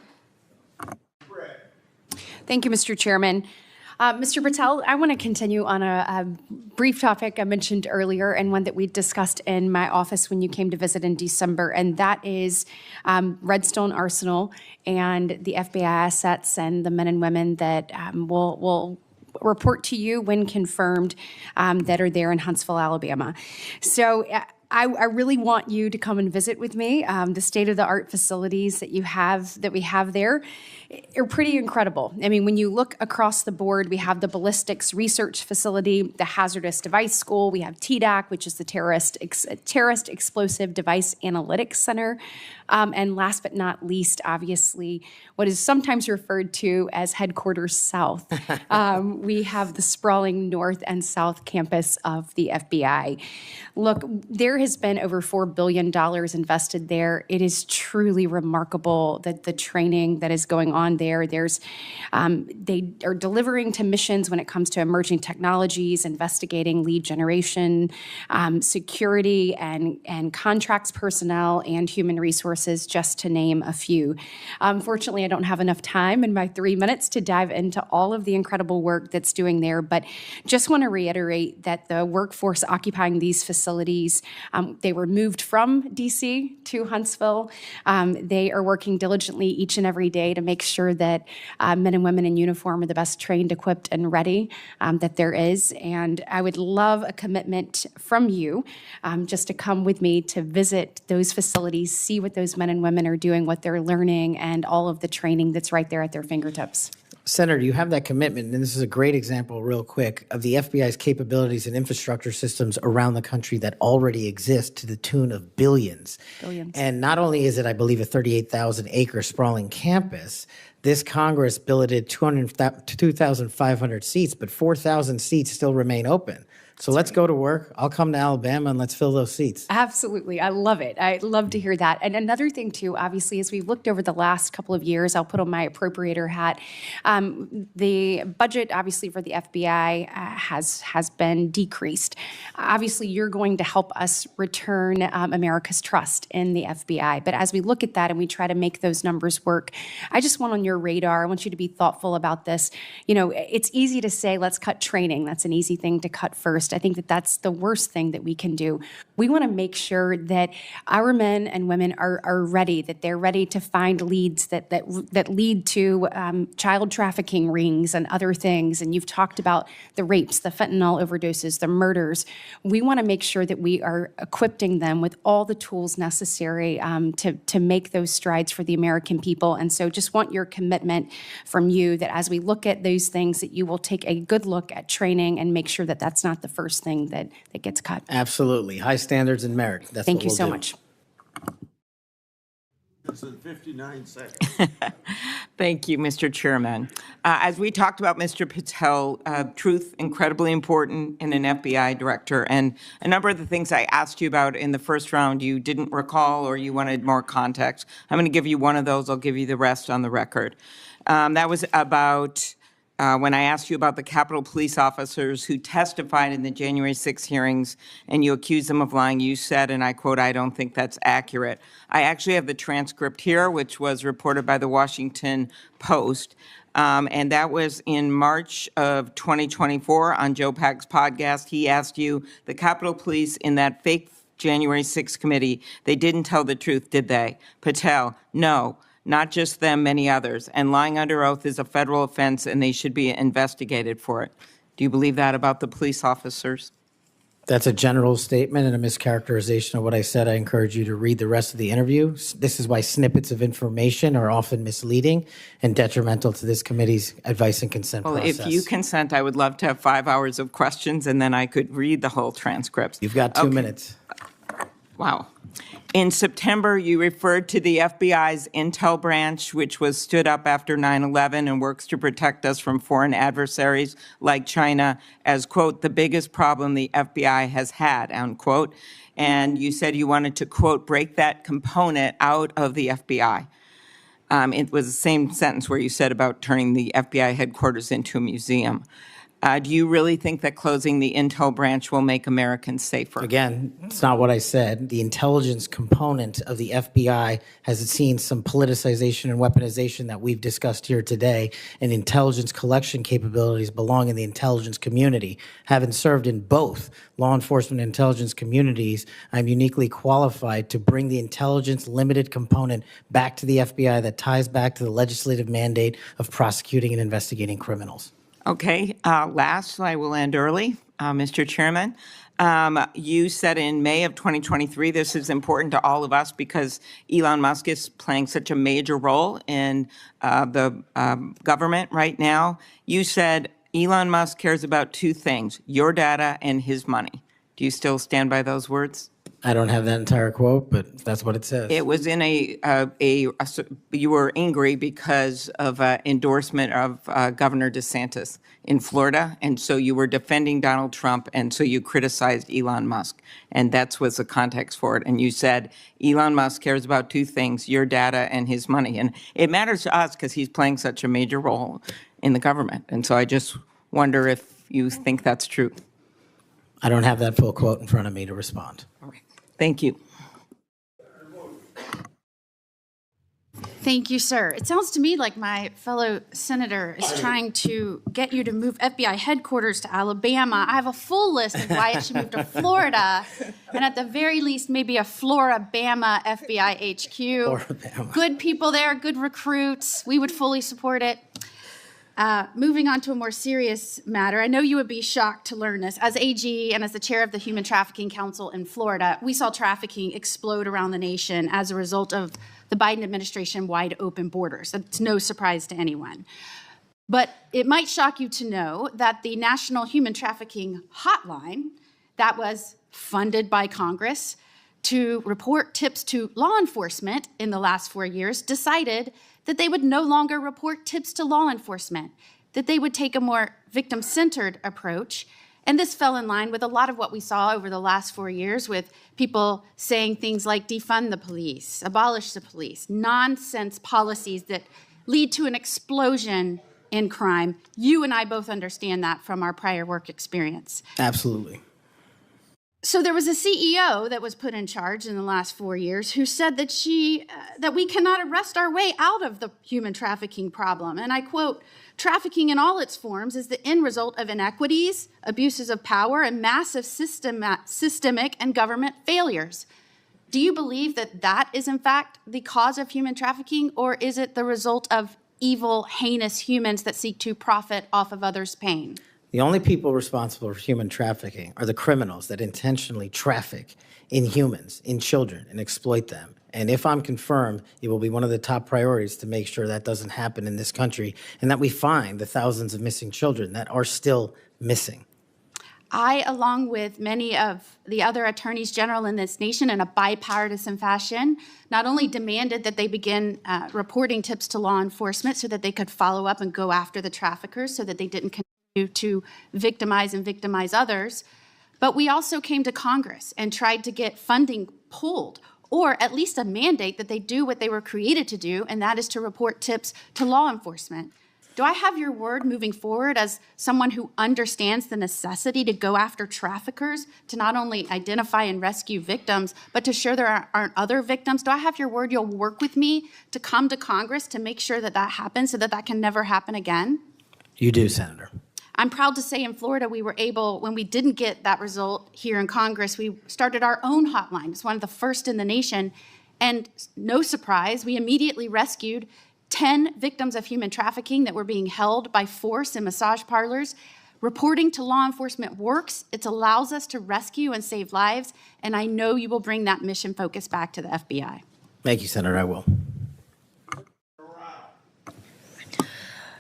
Thank you, Mr. Chairman. Mr. Patel, I want to continue on a brief topic I mentioned earlier and one that we discussed in my office when you came to visit in December, and that is Redstone Arsenal and the FBI assets and the men and women that will report to you when confirmed that are there in Huntsville, Alabama. So I really want you to come and visit with me. The state-of-the-art facilities that we have there are pretty incredible. I mean, when you look across the board, we have the ballistics research facility, the hazardous device school, we have TDAC, which is the terrorist explosive device analytics center, and last but not least, obviously, what is sometimes referred to as Headquarters South. We have the sprawling north and south campus of the FBI. Look, there has been over $4 billion invested there. It is truly remarkable that the training that is going on there. They are delivering to missions when it comes to emerging technologies, investigating lead generation, security, and contracts personnel and human resources, just to name a few. Unfortunately, I don't have enough time in my 3 minutes to dive into all of the incredible work that's doing there, but just want to reiterate that the workforce occupying these facilities They were moved from DC to Huntsville. They are working diligently each and every day to make sure that men and women in uniform are the best trained, equipped, and ready that there is. And I would love a commitment from you just to come with me to visit those facilities, see what those men and women are doing, what they're learning, and all of the training that's right there at their fingertips. Senator, you have that commitment, and this is a great example, real quick, of the FBI's capabilities and infrastructure systems around the country that already exist to the tune of billions. Billions. And not only is it, I believe, a 38,000-acre sprawling campus, this Congress billeted 2,500 seats, but 4,000 seats still remain open. So let's go to work. I'll come to Alabama and let's fill those seats. Absolutely. I love it. I love to hear that. And another thing, too, obviously, as we've looked over the last couple of years, I'll put on my appropriator hat. The budget, obviously, for the FBI has been decreased. Obviously, you're going to help us return America's trust in the FBI. But as we look at that and we try to make those numbers work, I just want on your radar, I want you to be thoughtful about this. You know, it's easy to say, let's cut training. That's an easy thing to cut first. I think that that's the worst thing that we can do. We want to make sure that our men and women are ready, that they're ready to find leads that lead to child trafficking rings and other things. And you've talked about the rapes, the fentanyl overdoses, the murders. We want to make sure that we are equipping them with all the tools necessary to make those strides for the American people. And so just want your commitment from you that as we look at those things, that you will take a good look at training and make sure that that's not the first thing that gets cut. Absolutely. High standards and merit. That's Thank what you we'll so do. much. It's in 59 seconds. Thank you, Mr. Chairman. As we talked about, Mr. Patel, truth, incredibly important in an FBI director. And a number of the things I asked you about in the first round, you didn't recall or you wanted more context. I'm going to give you one of those. I'll give you the rest on the record. That was about when I asked you about the Capitol Police officers who testified in the January 6 hearings and you accused them of lying, you said, and I quote, "I don't think that's accurate." I actually have the transcript here, which was reported by the Washington Post. And that was in March of 2024 on Joe Pack's podcast. He asked you, the Capitol Police in that fake January 6 committee, they didn't tell the truth, did they? Patel, no. Not just them, many others. And lying under oath is a federal offense and they should be investigated for it. Do you believe that about the police officers? That's a general statement and a mischaracterization of what I said. I encourage you to read the rest of the interview. This is why snippets of information are often misleading and detrimental to this committee's advice and consent process. If you consent, I would love to have 5 hours of questions and then I could read the whole transcript. You've got 2 minutes. Wow. In September, you referred to the FBI's intel branch, which was stood up after 9/11 and works to protect us from foreign adversaries like China, as, quote, the biggest problem the FBI has had, unquote. And you said you wanted to, quote, break that component out of the FBI. It was the same sentence where you said about turning the FBI headquarters into a museum. Do you really think that closing the intel branch will make Americans safer? Again, it's not what I said. The intelligence component of the FBI has seen some politicization and weaponization that we've discussed here today, and intelligence collection capabilities belong in the intelligence community. Having served in both law enforcement and intelligence communities, I'm uniquely qualified to bring the intelligence limited component back to the FBI that ties back to the legislative mandate of prosecuting and investigating criminals. Okay, last, I will end early, Mr. Chairman. You said in May of 2023, this is important to all of us because Elon Musk is playing such a major role in the government right now. You said Elon Musk cares about 2 things, your data and his money. Do you still stand by those words? I don't have that entire quote, but that's what it says. It was in you were angry because of an endorsement of Governor DeSantis in Florida, and so you were defending Donald Trump, and so you criticized Elon Musk, and that was the context for it. And you said Elon Musk cares about 2 things, your data and his money. And it matters to us because he's playing such a major role in the government. And so I just wonder if you think that's true. I don't have that full quote in front of me to respond. All right. Thank you. Thank you, sir. It sounds to me like my fellow senator is trying to get you to move FBI headquarters to Alabama. I have a full list of why it should move to Florida, and at the very least, maybe a Florabama FBI HQ. Florabama. Good people there, good recruits. We would fully support it. Moving on to a more serious matter, I know you would be shocked to learn this. As AG and as the chair of the Human Trafficking Council in Florida, we saw trafficking explode around the nation as a result of the Biden administration wide open borders. That's no surprise to anyone. But it might shock you to know that the National Human Trafficking Hotline that was funded by Congress to report tips to law enforcement in the last 4 years decided that they would no longer report tips to law enforcement, that they would take a more victim-centered approach. And this fell in line with a lot of what we saw over the last 4 years with people saying things like defund the police, abolish the police, nonsense policies that lead to an explosion in crime. You and I both understand that from our prior work experience. Absolutely. So there was a CEO that was put in charge in the last 4 years who said that that we cannot arrest our way out of the human trafficking problem. And I quote, "Trafficking in all its forms is the end result of inequities, abuses of power, and massive systemic and government failures." Do you believe that that is in fact the cause of human trafficking, or is it the result of evil, heinous humans that seek to profit off of others' pain? The only people responsible for human trafficking are the criminals that intentionally traffic in humans, in children, and exploit them. And if I'm confirmed, it will be one of the top priorities to make sure that doesn't happen in this country and that we find the thousands of missing children that are still missing. I, along with many of the other attorneys general in this nation in a bipartisan fashion, not only demanded that they begin reporting tips to law enforcement so that they could follow up and go after the traffickers so that they didn't continue to victimize others, but we also came to Congress and tried to get funding pulled, or at least a mandate that they do what they were created to do, and that is to report tips to law enforcement. Do I have your word moving forward as someone who understands the necessity to go after traffickers, to not only identify and rescue victims, but to ensure there aren't other victims? Do I have your word you'll work with me to come to Congress to make sure that that happens so that that can never happen again? You do, Senator. I'm proud to say in Florida, we were able, when we didn't get that result here in Congress, we started our own hotline. It's one of the first in the nation. And no surprise, we immediately rescued 10 victims of human trafficking that were being held by force in massage parlors. Reporting to law enforcement works. It allows us to rescue and save lives. And I know you will bring that mission focus back to the FBI. Thank you, Senator. I will.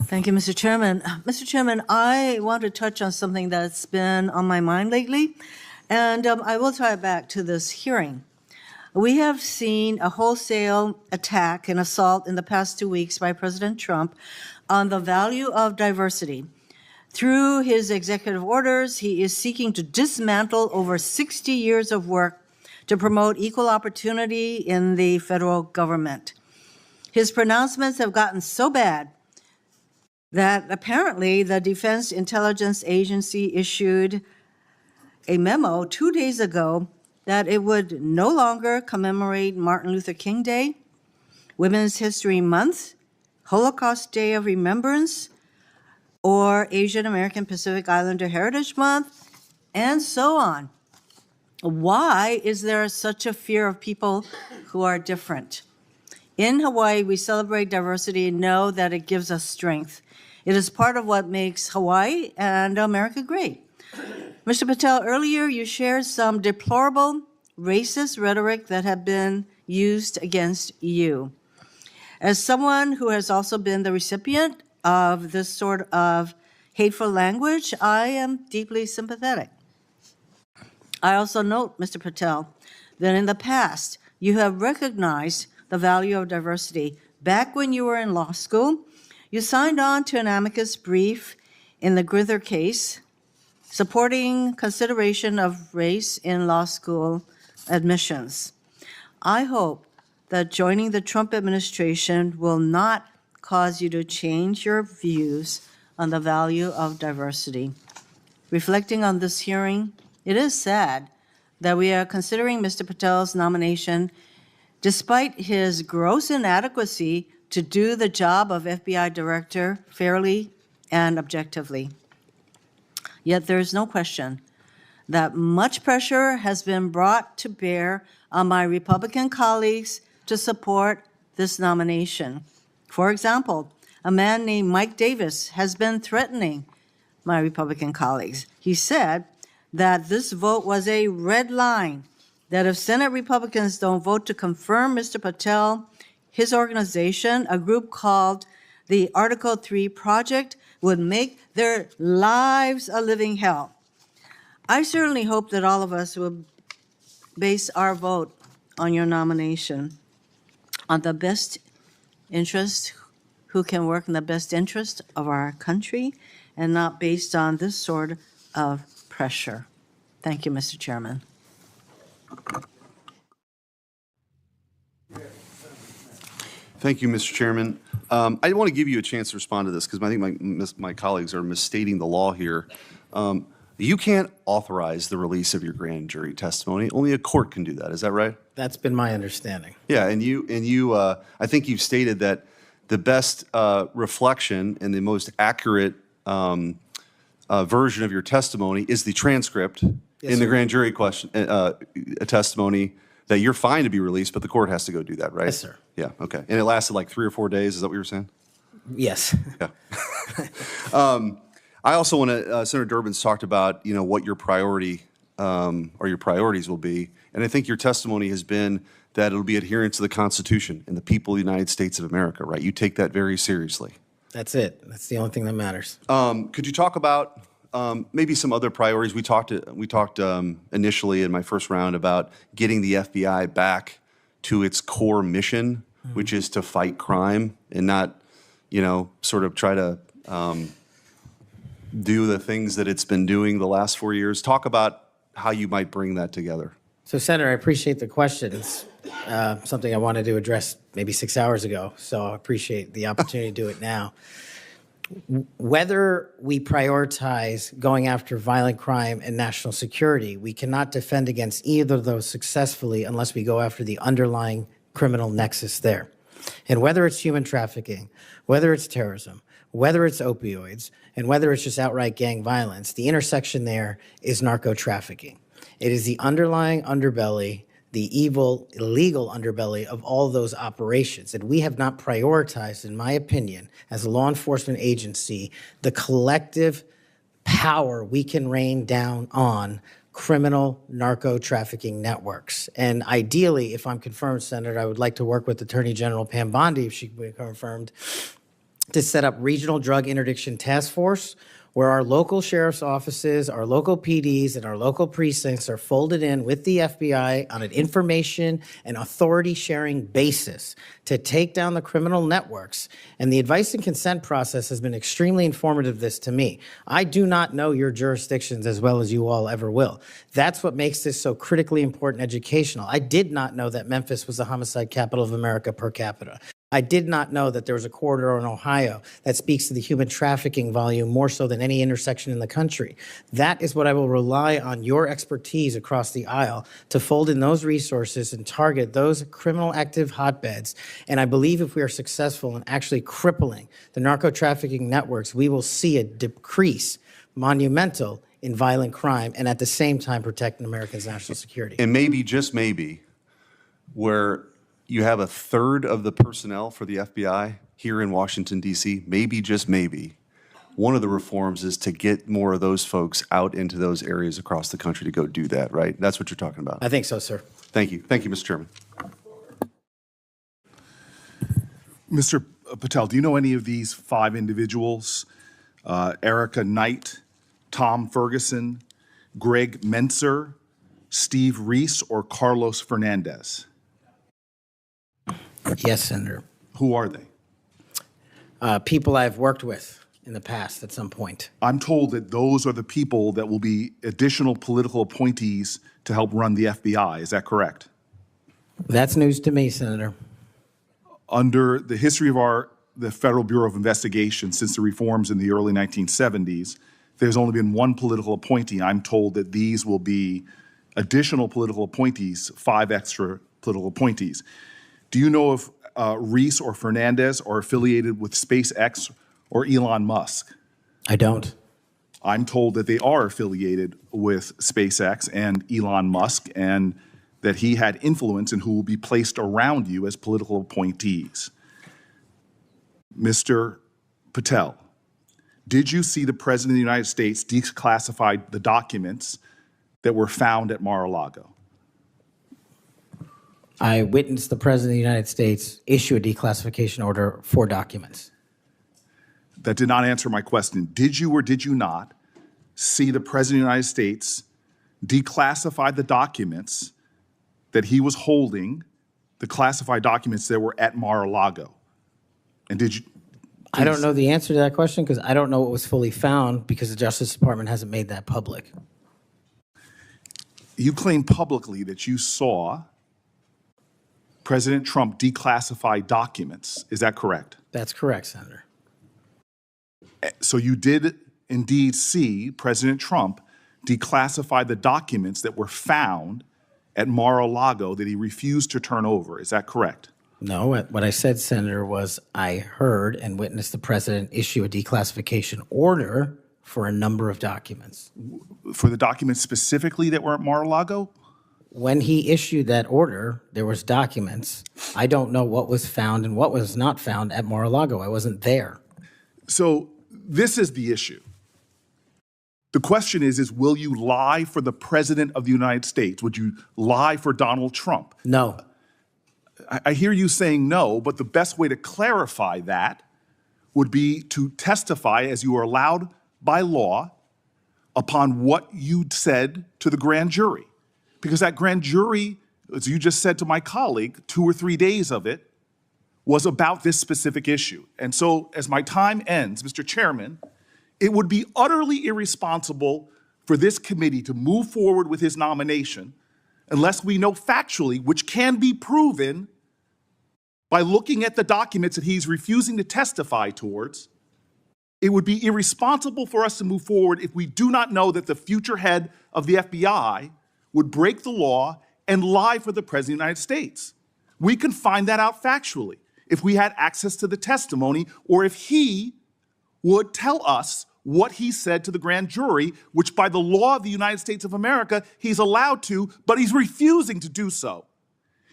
Thank you, Mr. Chairman. Mr. Chairman, I want to touch on something that's been on my mind lately, and I will tie it back to this hearing. We have seen a wholesale attack and assault in the past 2 weeks by President Trump on the value of diversity. Through his executive orders, he is seeking to dismantle over 60 years of work to promote equal opportunity in the federal government. His pronouncements have gotten so bad that apparently the Defense Intelligence Agency issued a memo 2 days ago that it would no longer commemorate Martin Luther King Day, Women's History Month, Holocaust Day of Remembrance, or Asian American Pacific Islander Heritage Month, and so on. Why is there such a fear of people who are different? In Hawaii, we celebrate diversity and know that it gives us strength. It is part of what makes Hawaii and America great. Mr. Patel, earlier you shared some deplorable racist rhetoric that had been used against you. As someone who has also been the recipient of this sort of hateful language, I am deeply sympathetic. I also note, Mr. Patel, that in the past you have recognized the value of diversity. Back when you were in law school, you signed on to an amicus brief in the Grither case, supporting consideration of race in law school admissions. I hope that joining the Trump administration will not cause you to change your views on the value of diversity. Reflecting on this hearing, it is sad that we are considering Mr. Patel's nomination despite his gross inadequacy to do the job of FBI director fairly and objectively. Yet there is no question that much pressure has been brought to bear on my Republican colleagues to support this nomination. For example, a man named Mike Davis has been threatening my Republican colleagues. He said that this vote was a red line, that if Senate Republicans don't vote to confirm Mr. Patel, his organization, a group called the Article 3 Project, would make their lives a living hell. I certainly hope that all of us will base our vote on your nomination on the best interest, who can work in the best interest of our country, and not based on this sort of pressure. Thank you, Mr. Chairman. Thank you, Mr. Chairman. I want to give you a chance to respond to this because I think my colleagues are misstating the law here. You can't authorize the release of your grand jury testimony. Only a court can do that. Is that right? That's been my understanding. Yeah, and you, I think you've stated that the best reflection and the most accurate version of your testimony is the transcript Yes, in the sir. grand jury testimony that you're fine to be released, but the court has to go do that, right? Yes, sir. Yeah, okay. And it lasted like 3 or 4 days. Is that what you were saying? Yes. Yeah. I also want to, Senator Durbin's talked about, what your priority or your priorities will be. And I think your testimony has been that it'll be adherence to the Constitution and the people of the United States of America, right? You take that very seriously. That's it. That's the only thing that matters. Could you talk about maybe some other priorities? We talked initially in my first round about getting the FBI back to its core mission, which is to fight crime and not, sort of try to do the things that it's been doing the last 4 years. Talk about how you might bring that together. So, Senator, I appreciate the question. It's something I wanted to address maybe 6 hours ago, so I appreciate the opportunity to do it now. Whether we prioritize going after violent crime and national security, we cannot defend against either of those successfully unless we go after the underlying criminal nexus there. And whether it's human trafficking, whether it's terrorism, whether it's opioids, and whether it's just outright gang violence, the intersection there is narco-trafficking. It is the underlying underbelly, the evil, illegal underbelly of all those operations. And we have not prioritized, in my opinion, as a law enforcement agency, the collective power we can rain down on criminal narco-trafficking networks. And ideally, if I'm confirmed, Senator, I would like to work with Attorney General Pam Bondi, if she can be confirmed, to set up regional drug interdiction task force where our local sheriff's offices, our local PDs, and our local precincts are folded in with the FBI on an information and authority sharing basis to take down the criminal networks. And the advice and consent process has been extremely informative this to me. I do not know your jurisdictions as well as you all ever will. That's what makes this so critically important educational. I did not know that Memphis was the homicide capital of America per capita. I did not know that there was a corridor in Ohio that speaks to the human trafficking volume more so than any intersection in the country. That is what I will rely on your expertise across the aisle to fold in those resources and target those criminal active hotbeds. And I believe if we are successful in actually crippling the narco-trafficking networks, we will see a decrease monumental in violent crime and at the same time protecting Americans' national security. And maybe, just maybe, where you have a third of the personnel for the FBI here in Washington, D.C., maybe, just maybe, one of the reforms is to get more of those folks out into those areas across the country to go do that, right? That's what you're talking about. I think so, sir. Thank you. Thank you, Mr. Chairman. Mr. Patel, do you know any of these 5 individuals? Erica Knight, Tom Ferguson, Greg Menser, Steve Reese, or Carlos Fernandez? Yes, Senator. Who are they? People I've worked with in the past at some point. I'm told that those are the people that will be additional political appointees to help run the FBI. Is that correct? That's news to me, Senator. Under the history of the Federal Bureau of Investigation since the reforms in the early 1970s, there's only been one political appointee. I'm told that these will be additional political appointees, 5 extra political appointees. Do you know if Reese or Fernandez are affiliated with SpaceX or Elon Musk? I don't. I'm told that they are affiliated with SpaceX and Elon Musk, and that he had influence in who will be placed around you as political appointees. Mr. Patel, did you see the President of the United States declassify the documents that were found at Mar-a-Lago? I witnessed the President of the United States issue a declassification order for documents. That did not answer my question. Did you or did you not see the President of the United States declassify the documents that he was holding, the classified documents that were at Mar-a-Lago? And did you? I don't know the answer to that question because I don't know what was fully found because the Justice Department hasn't made that public. You claim publicly that you saw President Trump declassify documents. Is that correct? That's correct, Senator. So you did indeed see President Trump declassify the documents that were found at Mar-a-Lago that he refused to turn over. Is that correct? No, what I said, Senator, was I heard and witnessed the President issue a declassification order for a number of documents. For the documents specifically that were at Mar-a-Lago? When he issued that order, there was documents. I don't know what was found and what was not found at Mar-a-Lago. I wasn't there. So this is the issue. The question is will you lie for the President of the United States? Would you lie for Donald Trump? No. I hear you saying no, but the best way to clarify that would be to testify as you are allowed by law upon what you said to the grand jury. Because that grand jury, as you just said to my colleague, 2 or 3 days of it was about this specific issue. And so as my time ends, Mr. Chairman, it would be utterly irresponsible for this committee to move forward with his nomination unless we know factually, which can be proven by looking at the documents that he's refusing to testify towards. It would be irresponsible for us to move forward if we do not know that the future head of the FBI would break the law and lie for the President of the United States. We can find that out factually if we had access to the testimony or if he would tell us what he said to the grand jury, which by the law of the United States of America, he's allowed to, but he's refusing to do so.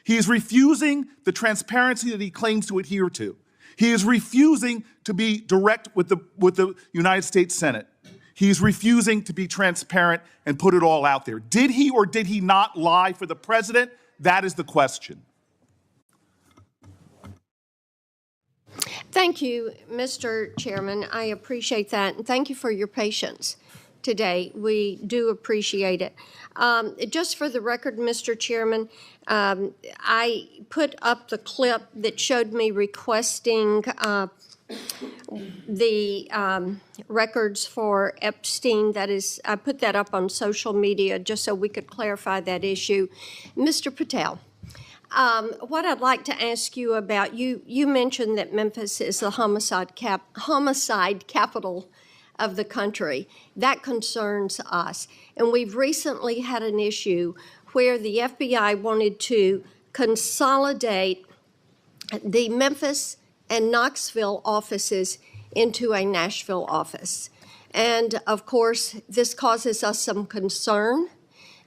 He is refusing the transparency that he claims to adhere to. He is refusing to be direct with the United States Senate. He's refusing to be transparent and put it all out there. Did he or did he not lie for the president? That is the question. Thank you, Mr. Chairman. I appreciate that, and thank you for your patience today. We do appreciate it. Just for the record, Mr. Chairman, I put up the clip that showed me requesting the records for Epstein. That is, I put that up on social media just so we could clarify that issue. Mr. Patel, what I'd like to ask you about, you mentioned that Memphis is the homicide capital of the country. That concerns us. And we've recently had an issue where the FBI wanted to consolidate the Memphis and Knoxville offices into a Nashville office. And of course, this causes us some concern.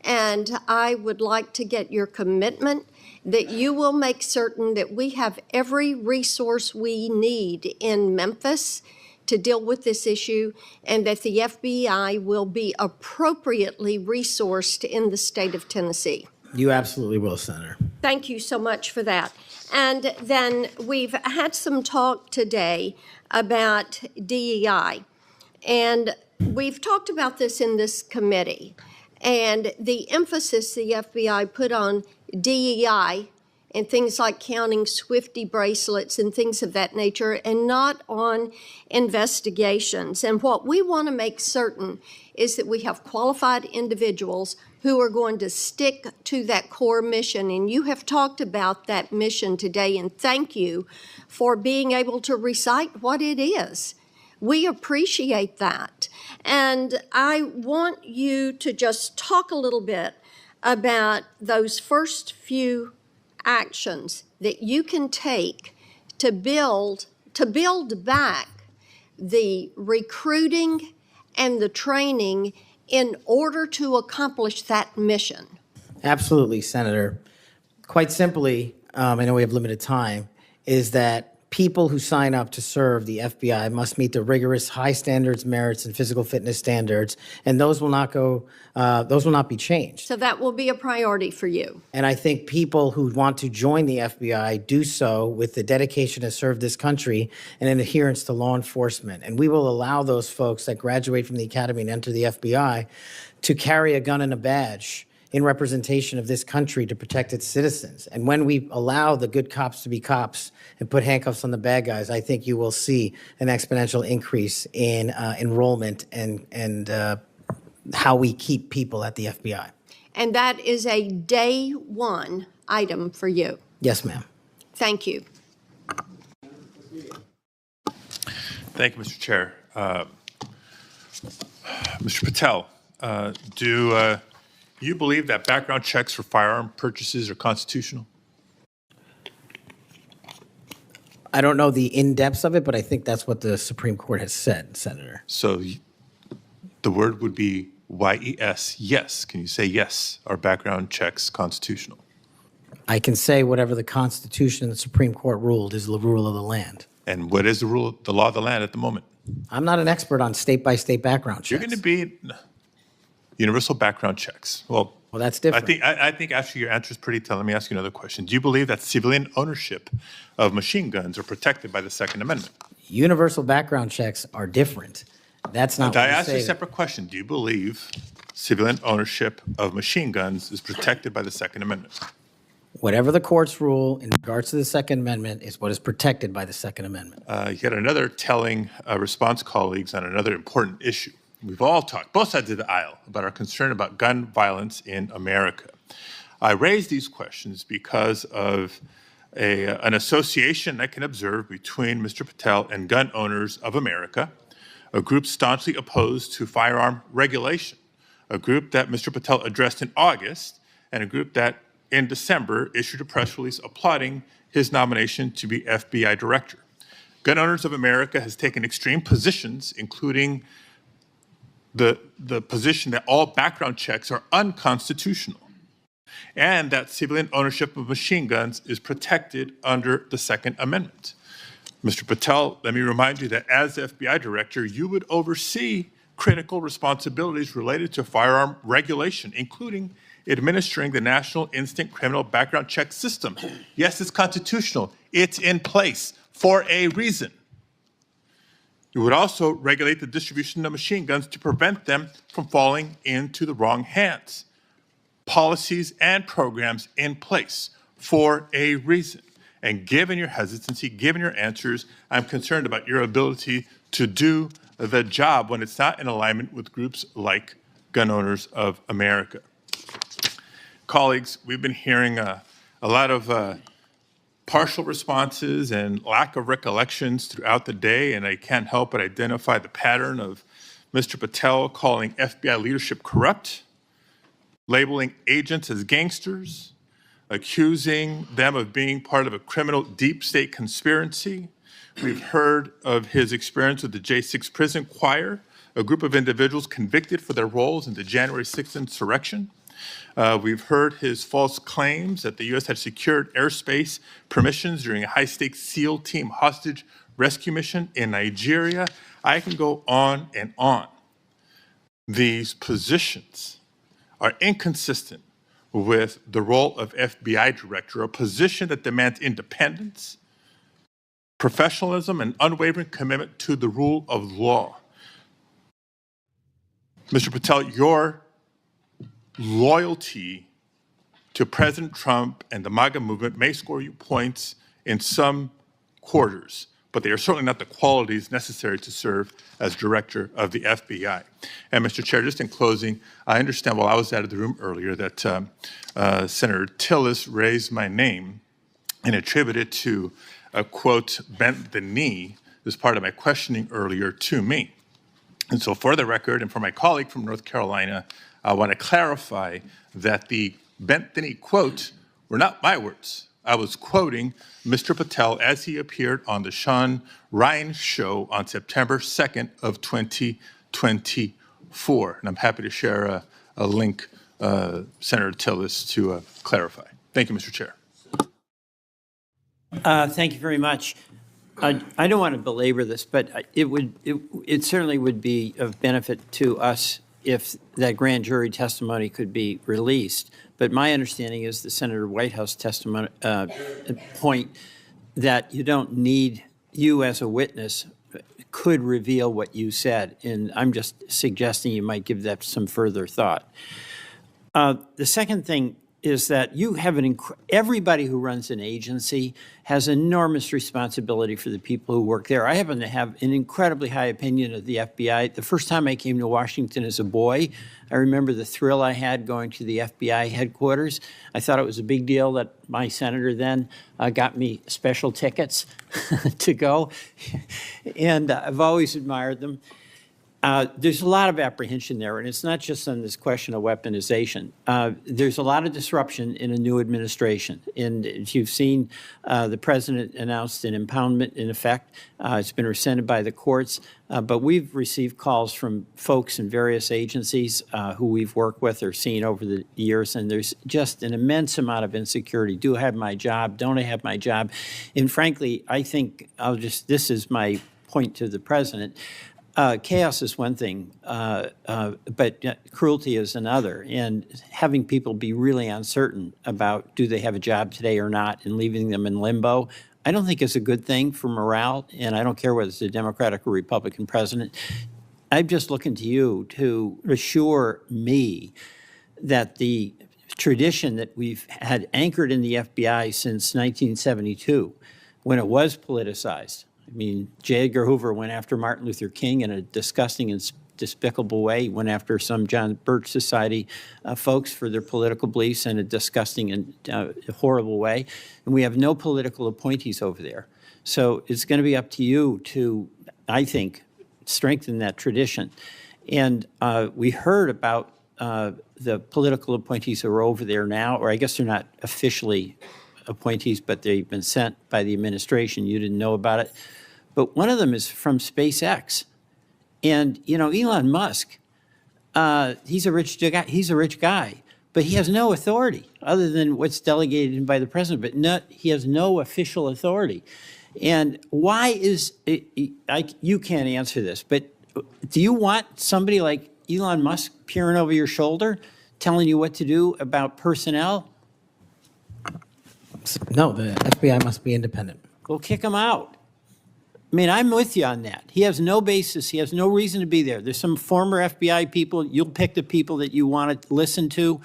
And I would like to get your commitment that you will make certain that we have every resource we need in Memphis to deal with this issue, and that the FBI will be appropriately resourced in the state of Tennessee. You absolutely will, Senator. Thank you so much for that. And then we've had some talk today about DEI, and we've talked about this in this committee, and the emphasis the FBI put on DEI and things like counting Swifty bracelets and things of that nature, and not on investigations. And what we want to make certain is that we have qualified individuals who are going to stick to that core mission. And you have talked about that mission today, and thank you for being able to recite what it is. We appreciate that. And I want you to just talk a little bit about those first few actions that you can take to build back the recruiting and the training in order to accomplish that mission? Absolutely, Senator. Quite simply, I know we have limited time, is that people who sign up to serve the FBI must meet the rigorous high standards, merits, and physical fitness standards, and those will not be changed. So that will be a priority for you. And I think people who want to join the FBI do so with the dedication to serve this country and an adherence to law enforcement. And we will allow those folks that graduate from the academy and enter the FBI to carry a gun and a badge in representation of this country to protect its citizens. And when we allow the good cops to be cops and put handcuffs on the bad guys, I think you will see an exponential increase in enrollment and how we keep people at the FBI. And that is a day one item for you. Yes, ma'am. Thank you. Thank you, Mr. Chair. Mr. Patel, do you believe that background checks for firearm purchases are constitutional? I don't know the in-depths of it, but I think that's what the Supreme Court has said, Senator. So the word would be YES, yes. Can you say yes? Are background checks constitutional? I can say whatever the Constitution and the Supreme Court ruled is the rule of the land. And what is the law of the land at the moment? I'm not an expert on state-by-state background checks. You're going to be universal background checks. Well, that's different. I think actually your answer is pretty telling. Let me ask you another question. Do you believe that civilian ownership of machine guns are protected by the Second Amendment? Universal background checks are different. That's not what I we asked you a say. separate question. Do you believe civilian ownership of machine guns is protected by the Second Amendment? Whatever the courts rule in regards to the Second Amendment is what is protected by the Second Amendment. You had another telling response, colleagues, on another important issue. We've all talked, both sides of the aisle, about our concern about gun violence in America. I raise these questions because of an association I can observe between Mr. Patel and Gun Owners of America, a group staunchly opposed to firearm regulation, a group that Mr. Patel addressed in August, and a group that in December issued a press release applauding his nomination to be FBI director. Gun Owners of America has taken extreme positions, including the position that all background checks are unconstitutional and that civilian ownership of machine guns is protected under the Second Amendment. Mr. Patel, let me remind you that as FBI director, you would oversee critical responsibilities related to firearm regulation, including administering the National Instant Criminal Background Check System. Yes, it's constitutional. It's in place for a reason. You would also regulate the distribution of machine guns to prevent them from falling into the wrong hands. Policies and programs in place for a reason. And given your hesitancy, given your answers, I'm concerned about your ability to do the job when it's not in alignment with groups like Gun Owners of America. Colleagues, we've been hearing a lot of partial responses and lack of recollections throughout the day, and I can't help but identify the pattern of Mr. Patel calling FBI leadership corrupt, labeling agents as gangsters, accusing them of being part of a criminal deep state conspiracy. We've heard of his experience with the J6 prison choir, a group of individuals convicted for their roles in the January 6th insurrection. We've heard his false claims that the U.S. had secured airspace permissions during a high-stakes SEAL team hostage rescue mission in Nigeria. I can go on and on. These positions are inconsistent with the role of FBI director, a position that demands independence, professionalism, and unwavering commitment to the rule of law. Mr. Patel, your loyalty to President Trump and the MAGA movement may score you points in some quarters, but they are certainly not the qualities necessary to serve as director of the FBI. And Mr. Chair, just in closing, I understand while I was out of the room earlier that Senator Tillis raised my name and attributed to a quote, bent the knee as part of my questioning earlier to me. And so for the record and for my colleague from North Carolina, I want to clarify that the bent the knee quote were not my words, I was quoting Mr. Patel as he appeared on the Sean Ryan show on September 2nd of 2024. And I'm happy to share a link, Senator Tillis, to clarify. Thank you, Mr. Chair. Thank you very much. I don't want to belabor this, but it certainly would be of benefit to us if that grand jury testimony could be released. But my understanding is the Senator Whitehouse testimony point that you don't need you as a witness could reveal what you said, and I'm just suggesting you might give that some further thought. The second thing is that you have everybody who runs an agency has enormous responsibility for the people who work there. I happen to have an incredibly high opinion of the FBI. The first time I came to Washington as a boy, I remember the thrill I had going to the FBI headquarters. I thought it was a big deal that my senator then got me special tickets to go, and I've always admired them. There's a lot of apprehension there, and it's not just on this question of weaponization. There's a lot of disruption in a new administration. And if you've seen, the president announced an impoundment in effect. It's been rescinded by the courts. But we've received calls from folks in various agencies who we've worked with or seen over the years, and there's just an immense amount of insecurity. Do I have my job? Don't I have my job? And frankly, I think this is my point to the president. Chaos is one thing, but cruelty is another. And having people be really uncertain about do they have a job today or not and leaving them in limbo, I don't think is a good thing for morale. And I don't care whether it's a Democratic or Republican president. I'm just looking to you to assure me that the tradition that we've had anchored in the FBI since 1972, when it was politicized, I mean, J. Edgar Hoover went after Martin Luther King in a disgusting and despicable way. He went after some John Birch Society folks for their political beliefs in a disgusting and horrible way. And we have no political appointees over there. So it's going to be up to you to, I think, strengthen that tradition. And we heard about the political appointees who are over there now, or I guess they're not officially appointees, but they've been sent by the administration. You didn't know about it. But one of them is from SpaceX. And, you know, Elon Musk, he's a rich guy, but he has no authority other than what's delegated by the president, but he has no official authority. And why is it, you can't answer this, but do you want somebody like Elon Musk peering over your shoulder, telling you what to do about personnel? No, the FBI must be independent. Go kick him out. I mean, I'm with you on that. He has no basis. He has no reason to be there. There's some former FBI people. You'll pick the people that you want to listen to.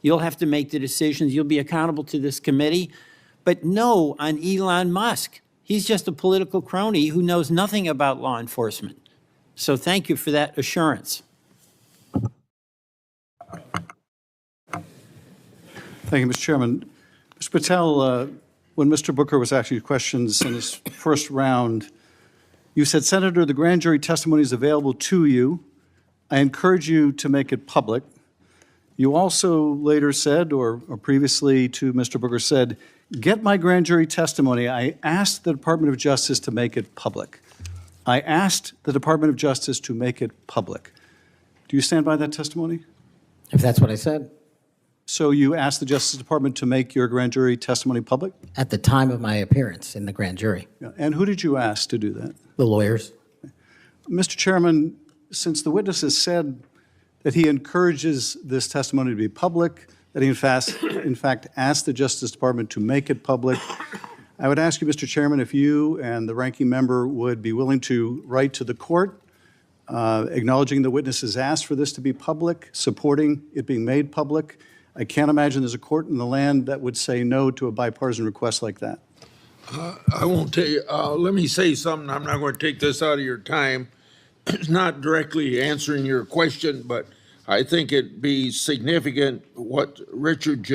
You'll have to make the decisions. You'll be accountable to this committee. But no on Elon Musk. He's just a political crony who knows nothing about law enforcement. So thank you for that assurance. Thank you, Mr. Chairman. Mr. Patel, when Mr. Booker was asking you questions in his first round, you said, Senator, the grand jury testimony is available to you. I encourage you to make it public. You also later said, or previously to Mr. Booker said, get my grand jury testimony. I asked the Department of Justice to make it public. I asked the Department of Justice to make it public. Do you stand by that testimony? If that's what I said. So you asked the Justice Department to make your grand jury testimony public? At the time of my appearance in the grand jury. Yeah. And who did you ask to do that? The lawyers. Mr. Chairman, since the witness has said that he encourages this testimony to be public, that he in fact asked the Justice Department to make it public, I would ask you, Mr. Chairman, if you and the ranking member would be willing to write to the court acknowledging the witness has asked for this to be public, supporting it being made public. I can't imagine there's a court in the land that would say no to a bipartisan request like that. I won't tell you. Let me say something. I'm not going to take this out of your time. It's not directly answering your question, but I think it'd be significant what Richard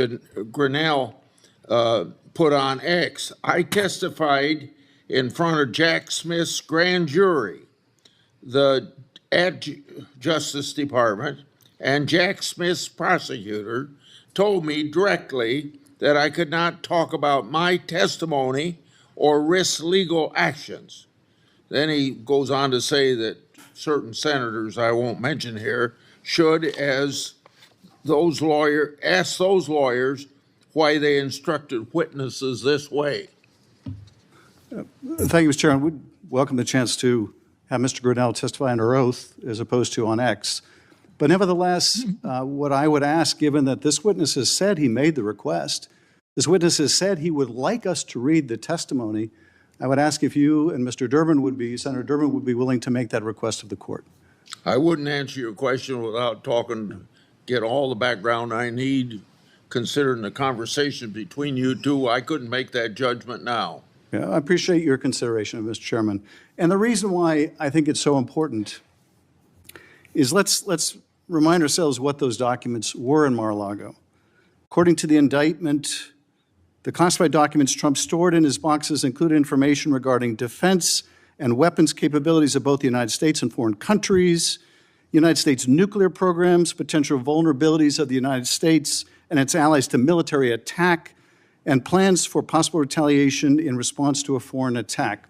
Grinnell put on X. I testified in front of Jack Smith's grand jury, at Justice Department, and Jack Smith's prosecutor told me directly that I could not talk about my testimony or risk legal actions. Then he goes on to say that certain senators I won't mention here should, as ask those lawyers why they instructed witnesses this way. Thank you, Mr. Chairman. We'd welcome the chance to have Mr. Grinnell testify under oath as opposed to on X. But nevertheless, what I would ask, given that this witness has said he made the request, this witness has said he would like us to read the testimony, I would ask if you and Senator Durbin would be willing to make that request of the court. I wouldn't answer your question without get all the background I need, considering the conversation between you two. I couldn't make that judgment now. Yeah, I appreciate your consideration, Mr. Chairman. And the reason why I think it's so important is let's remind ourselves what those documents were in Mar-a-Lago. According to the indictment, the classified documents Trump stored in his boxes included information regarding defense and weapons capabilities of both the United States and foreign countries, United States nuclear programs, potential vulnerabilities of the United States and its allies to military attack, and plans for possible retaliation in response to a foreign attack.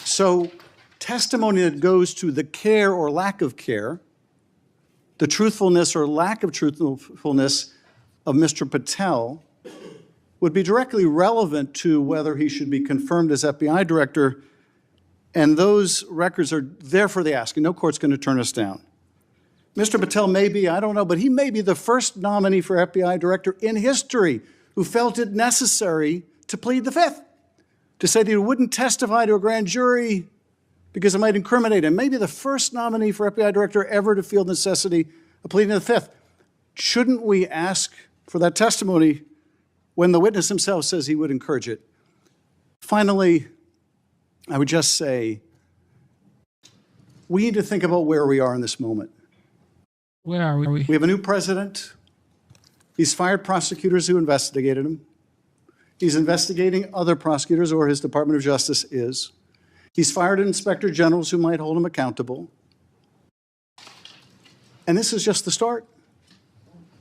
So testimony that goes to the care or lack of care, the truthfulness or lack of truthfulness of Mr. Patel would be directly relevant to whether he should be confirmed as FBI director, and those records are there for the asking. No court's going to turn us down. Mr. Patel may be, I don't know, but he may be the first nominee for FBI director in history who felt it necessary to plead the Fifth, to say that he wouldn't testify to a grand jury because it might incriminate him. Maybe the first nominee for FBI director ever to feel the necessity of pleading the Fifth. Shouldn't we ask for that testimony when the witness himself says he would encourage it? Finally, I would just say we need to think about where we are in this moment. Where are we? We have a new president. He's fired prosecutors who investigated him. He's investigating other prosecutors, or his Department of Justice is. He's fired inspector generals who might hold him accountable. And this is just the start.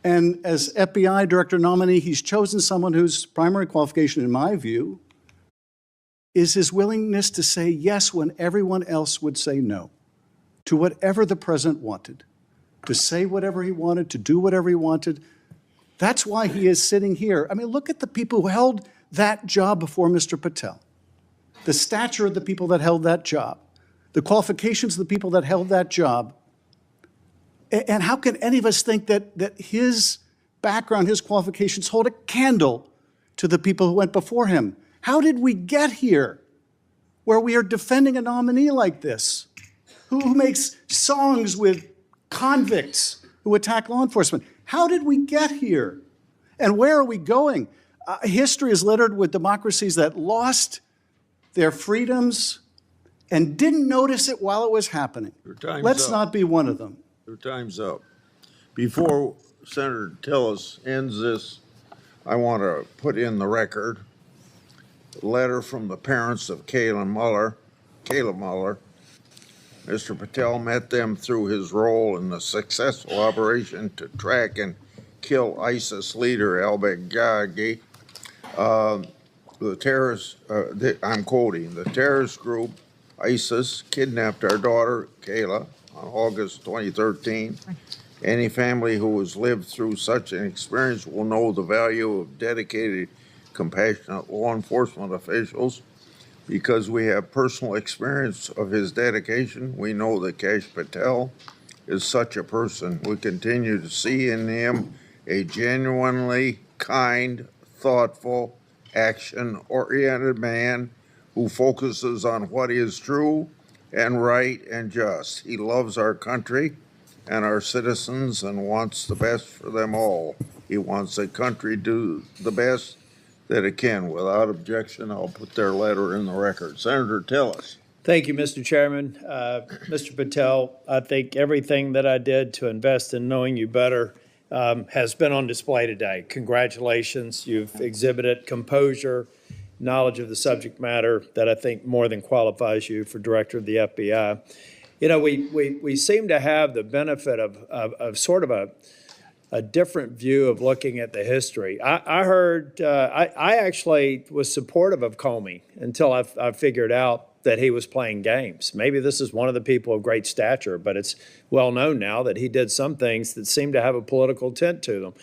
And as FBI director nominee, he's chosen someone whose primary qualification, in my view, is his willingness to say yes when everyone else would say no to whatever the president wanted, to say whatever he wanted, to do whatever he wanted. That's why he is sitting here. I mean, look at the people who held that job before Mr. Patel, the stature of the people that held that job, the qualifications of the people that held that job. And how can any of us think that his background, his qualifications hold a candle to the people who went before him? How did we get here where we are defending a nominee like this, who makes songs with convicts who attack law enforcement? How did we get here? And where are we going? History is littered with democracies that lost their freedoms and didn't notice it while it was happening. Let's not be one of them. Your time's up. Before Senator Tillis ends this, I want to put in the record a letter from the parents of Kayla Mueller. Mr. Patel met them through his role in the successful operation to track and kill ISIS leader al-Baghdadi. The terrorist, I'm quoting, the terrorist group ISIS kidnapped our daughter, Kayla, on August 2013. Any family who has lived through such an experience will know the value of dedicated, compassionate law enforcement officials. Because we have personal experience of his dedication, we know that Kash Patel is such a person. We continue to see in him a genuinely kind, thoughtful, action-oriented man who focuses on what is true and right and just. He loves our country and our citizens and wants the best for them all. He wants the country to do the best that it can. Without objection, I'll put their letter in the record. Senator Tillis. Thank you, Mr. Chairman. Mr. Patel, I think everything that I did to invest in knowing you better has been on display today. Congratulations. You've exhibited composure, knowledge of the subject matter that I think more than qualifies you for director of the FBI. You know, we seem to have the benefit of sort of a different view of looking at the history. I heard, I actually was supportive of Comey until I figured out that he was playing games. Maybe this is one of the people of great stature, but it's well known now that he did some things that seem to have a political tint to them.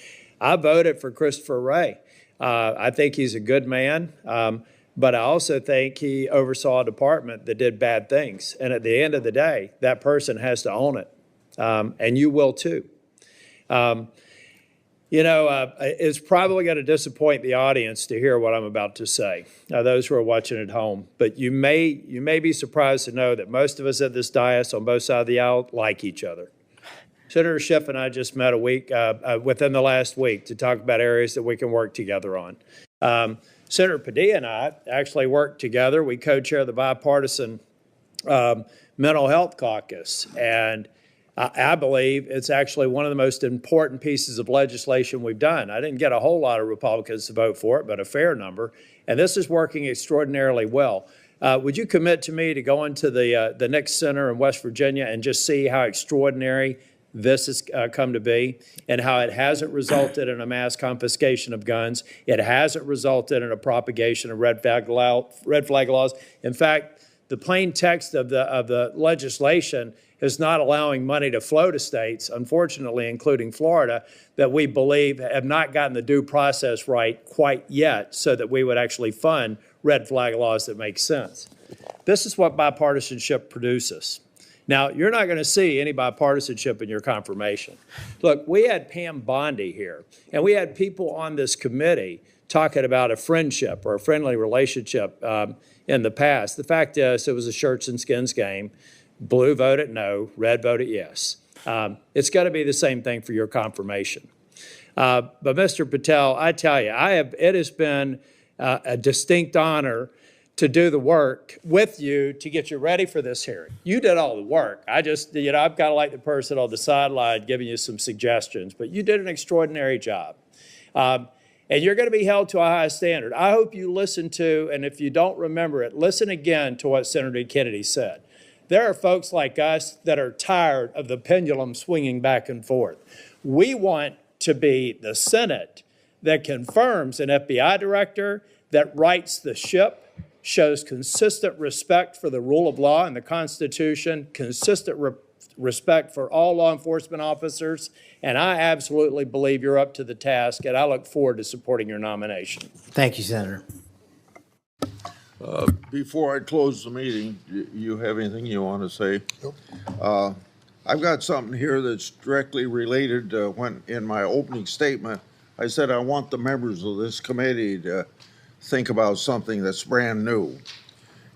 I voted for Christopher Wray. I think he's a good man, but I also think he oversaw a department that did bad things. And at the end of the day, that person has to own it, and you will too. It's probably going to disappoint the audience to hear what I'm about to say, those who are watching at home. But you may be surprised to know that most of us at this dais on both sides of the aisle like each other. Senator Schiff and I just met within the last week to talk about areas that we can work together on. Senator Padilla and I actually worked together. We co-chair the bipartisan mental health caucus, and I believe it's actually one of the most important pieces of legislation we've done. I didn't get a whole lot of Republicans to vote for it, but a fair number. And this is working extraordinarily well. Would you commit to me to go into the Nick Center in West Virginia and just see how extraordinary this has come to be and how it hasn't resulted in a mass confiscation of guns? It hasn't resulted in a propagation of red flag laws. In fact, the plain text of the legislation is not allowing money to flow to states, unfortunately, including Florida, that we believe have not gotten the due process right quite yet so that we would actually fund red flag laws that make sense. This is what bipartisanship produces. Now, you're not going to see any bipartisanship in your confirmation. Look, we had Pam Bondi here, and we had people on this committee talking about a friendship or a friendly relationship in the past. The fact is, it was a shirts and skins game. Blue voted no, red voted yes. It's got to be the same thing for your confirmation. But Mr. Patel, I tell you, it has been a distinct honor to do the work with you to get you ready for this hearing. You did all the work. I'm kind of like the person on the sideline giving you some suggestions, but you did an extraordinary job. And you're going to be held to a high standard. I hope you listen to, and if you don't remember it, listen again to what Senator Kennedy said. There are folks like us that are tired of the pendulum swinging back and forth. We want to be the Senate that confirms an FBI director, that rights the ship, shows consistent respect for the rule of law and the Constitution, consistent respect for all law enforcement officers, and I absolutely believe you're up to the task, and I look forward to supporting your nomination. Thank you, Senator. Before I close the meeting, you have anything you want to say? Nope. I've got something here that's directly related when in my opening statement, I said I want the members of this committee to think about something that's brand new.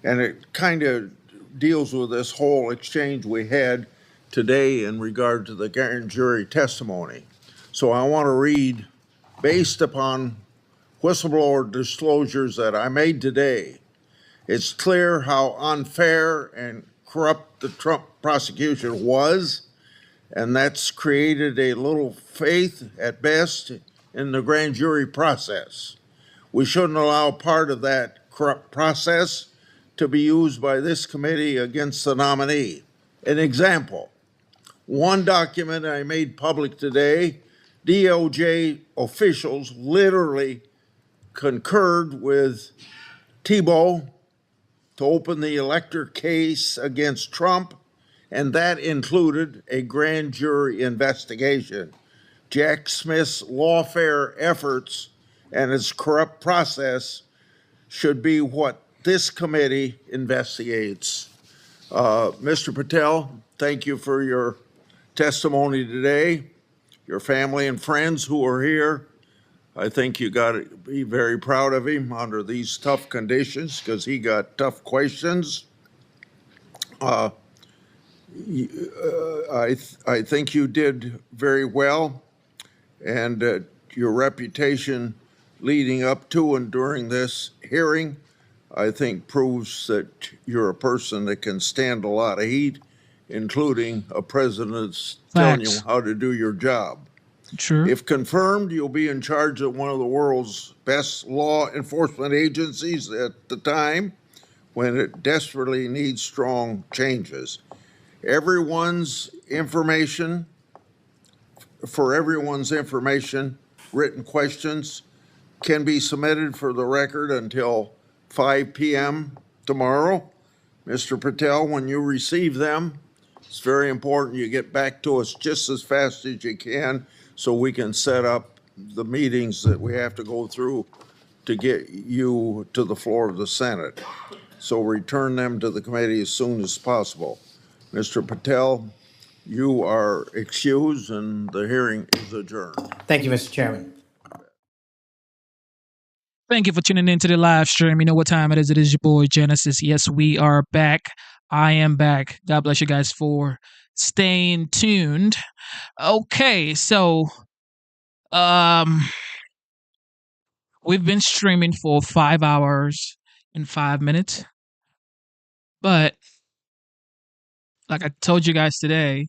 And it kind of deals with this whole exchange we had today in regard to the grand jury testimony. So I want to read, based upon whistleblower disclosures that I made today, it's clear how unfair and corrupt the Trump prosecution was, and that's created a little faith at best in the grand jury process. We shouldn't allow part of that corrupt process to be used by this committee against the nominee. An example, one document I made public today, DOJ officials literally concurred with Thibault to open the elector case against Trump, and that included a grand jury investigation. Jack Smith's lawfare efforts and its corrupt process should be what this committee investigates. Mr. Patel, thank you for your testimony today. Your family and friends who are here, I think you got to be very proud of him under these tough conditions because he got tough questions. I think you did very well, and your reputation leading up to and during this hearing, I think proves that you're a person that can stand a lot of heat, including a president that's telling you how to do your job. Sure. If confirmed, you'll be in charge of one of the world's best law enforcement agencies at the time when it desperately needs strong changes. Everyone's information for everyone's information, written questions can be submitted for the record until 5 p.m. tomorrow. Mr. Patel, when you receive them, it's very important you get back to us just as fast as you can so we can set up the meetings that we have to go through to get you to the floor of the Senate. So return them to the committee as soon as possible. Mr. Patel, you are excused and the hearing is adjourned. Thank you, Mr. Chairman. Thank you for tuning in to the live stream. You know what time it is. It is your boy Genesis. Yes, we are back. I am back. God bless you guys for staying tuned. Okay, so we've been streaming for 5 hours and 5 minutes. But like I told you guys today,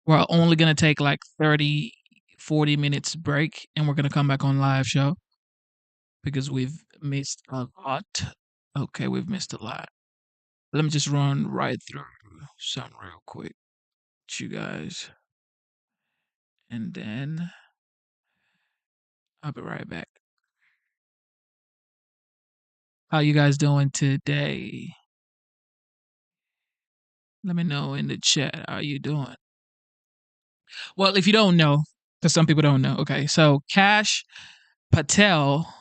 we're only going to take like 30, 40 minutes break and we're going to come back on live show because we've missed a lot. Okay, we've missed a lot. Let me just run right through some real quick with you guys. And then I'll be right back. How you guys doing today? Let me know in the chat how you doing. Well, if you don't know, because some people don't know, okay, so Kash Patel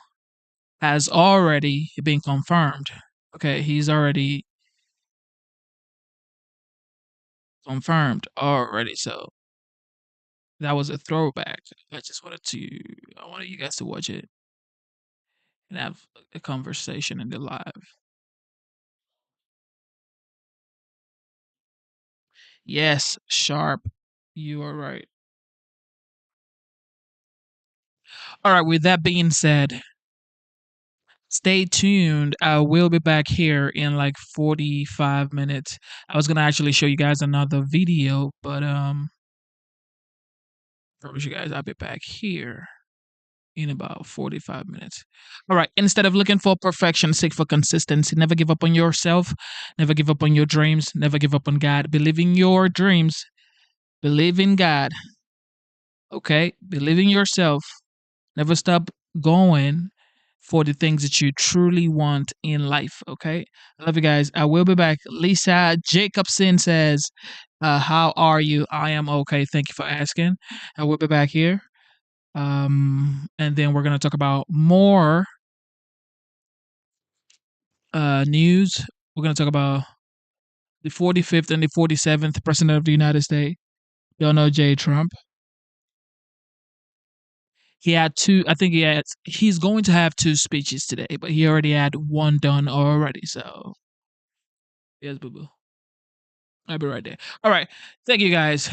has already been confirmed. Okay, he's already confirmed already, so that was a throwback. I wanted you guys to watch it and have a conversation in the live. Yes, Sharp, you are right. All right, with that being said, stay tuned. I will be back here in like 45 minutes. I was going to actually show you guys another video, but I promise you guys I'll be back here in about 45 minutes. All right, instead of looking for perfection, seek for consistency. Never give up on yourself. Never give up on your dreams. Never give up on God. Believe in your dreams. Believe in God. Okay? Believe in yourself. Never stop going for the things that you truly want in life. Okay? I love you guys. I will be back. Lisa Jacobson says, how are you? I am okay. Thank you for asking. I will be back here. And then we're going to talk about more news. We're going to talk about the 45th and the 47th President of the United States, Donald J. Trump. He had two, I think he's going to have 2 speeches today, but he already had one done already. So, yes, boo boo. I'll be right there. All right. Thank you guys.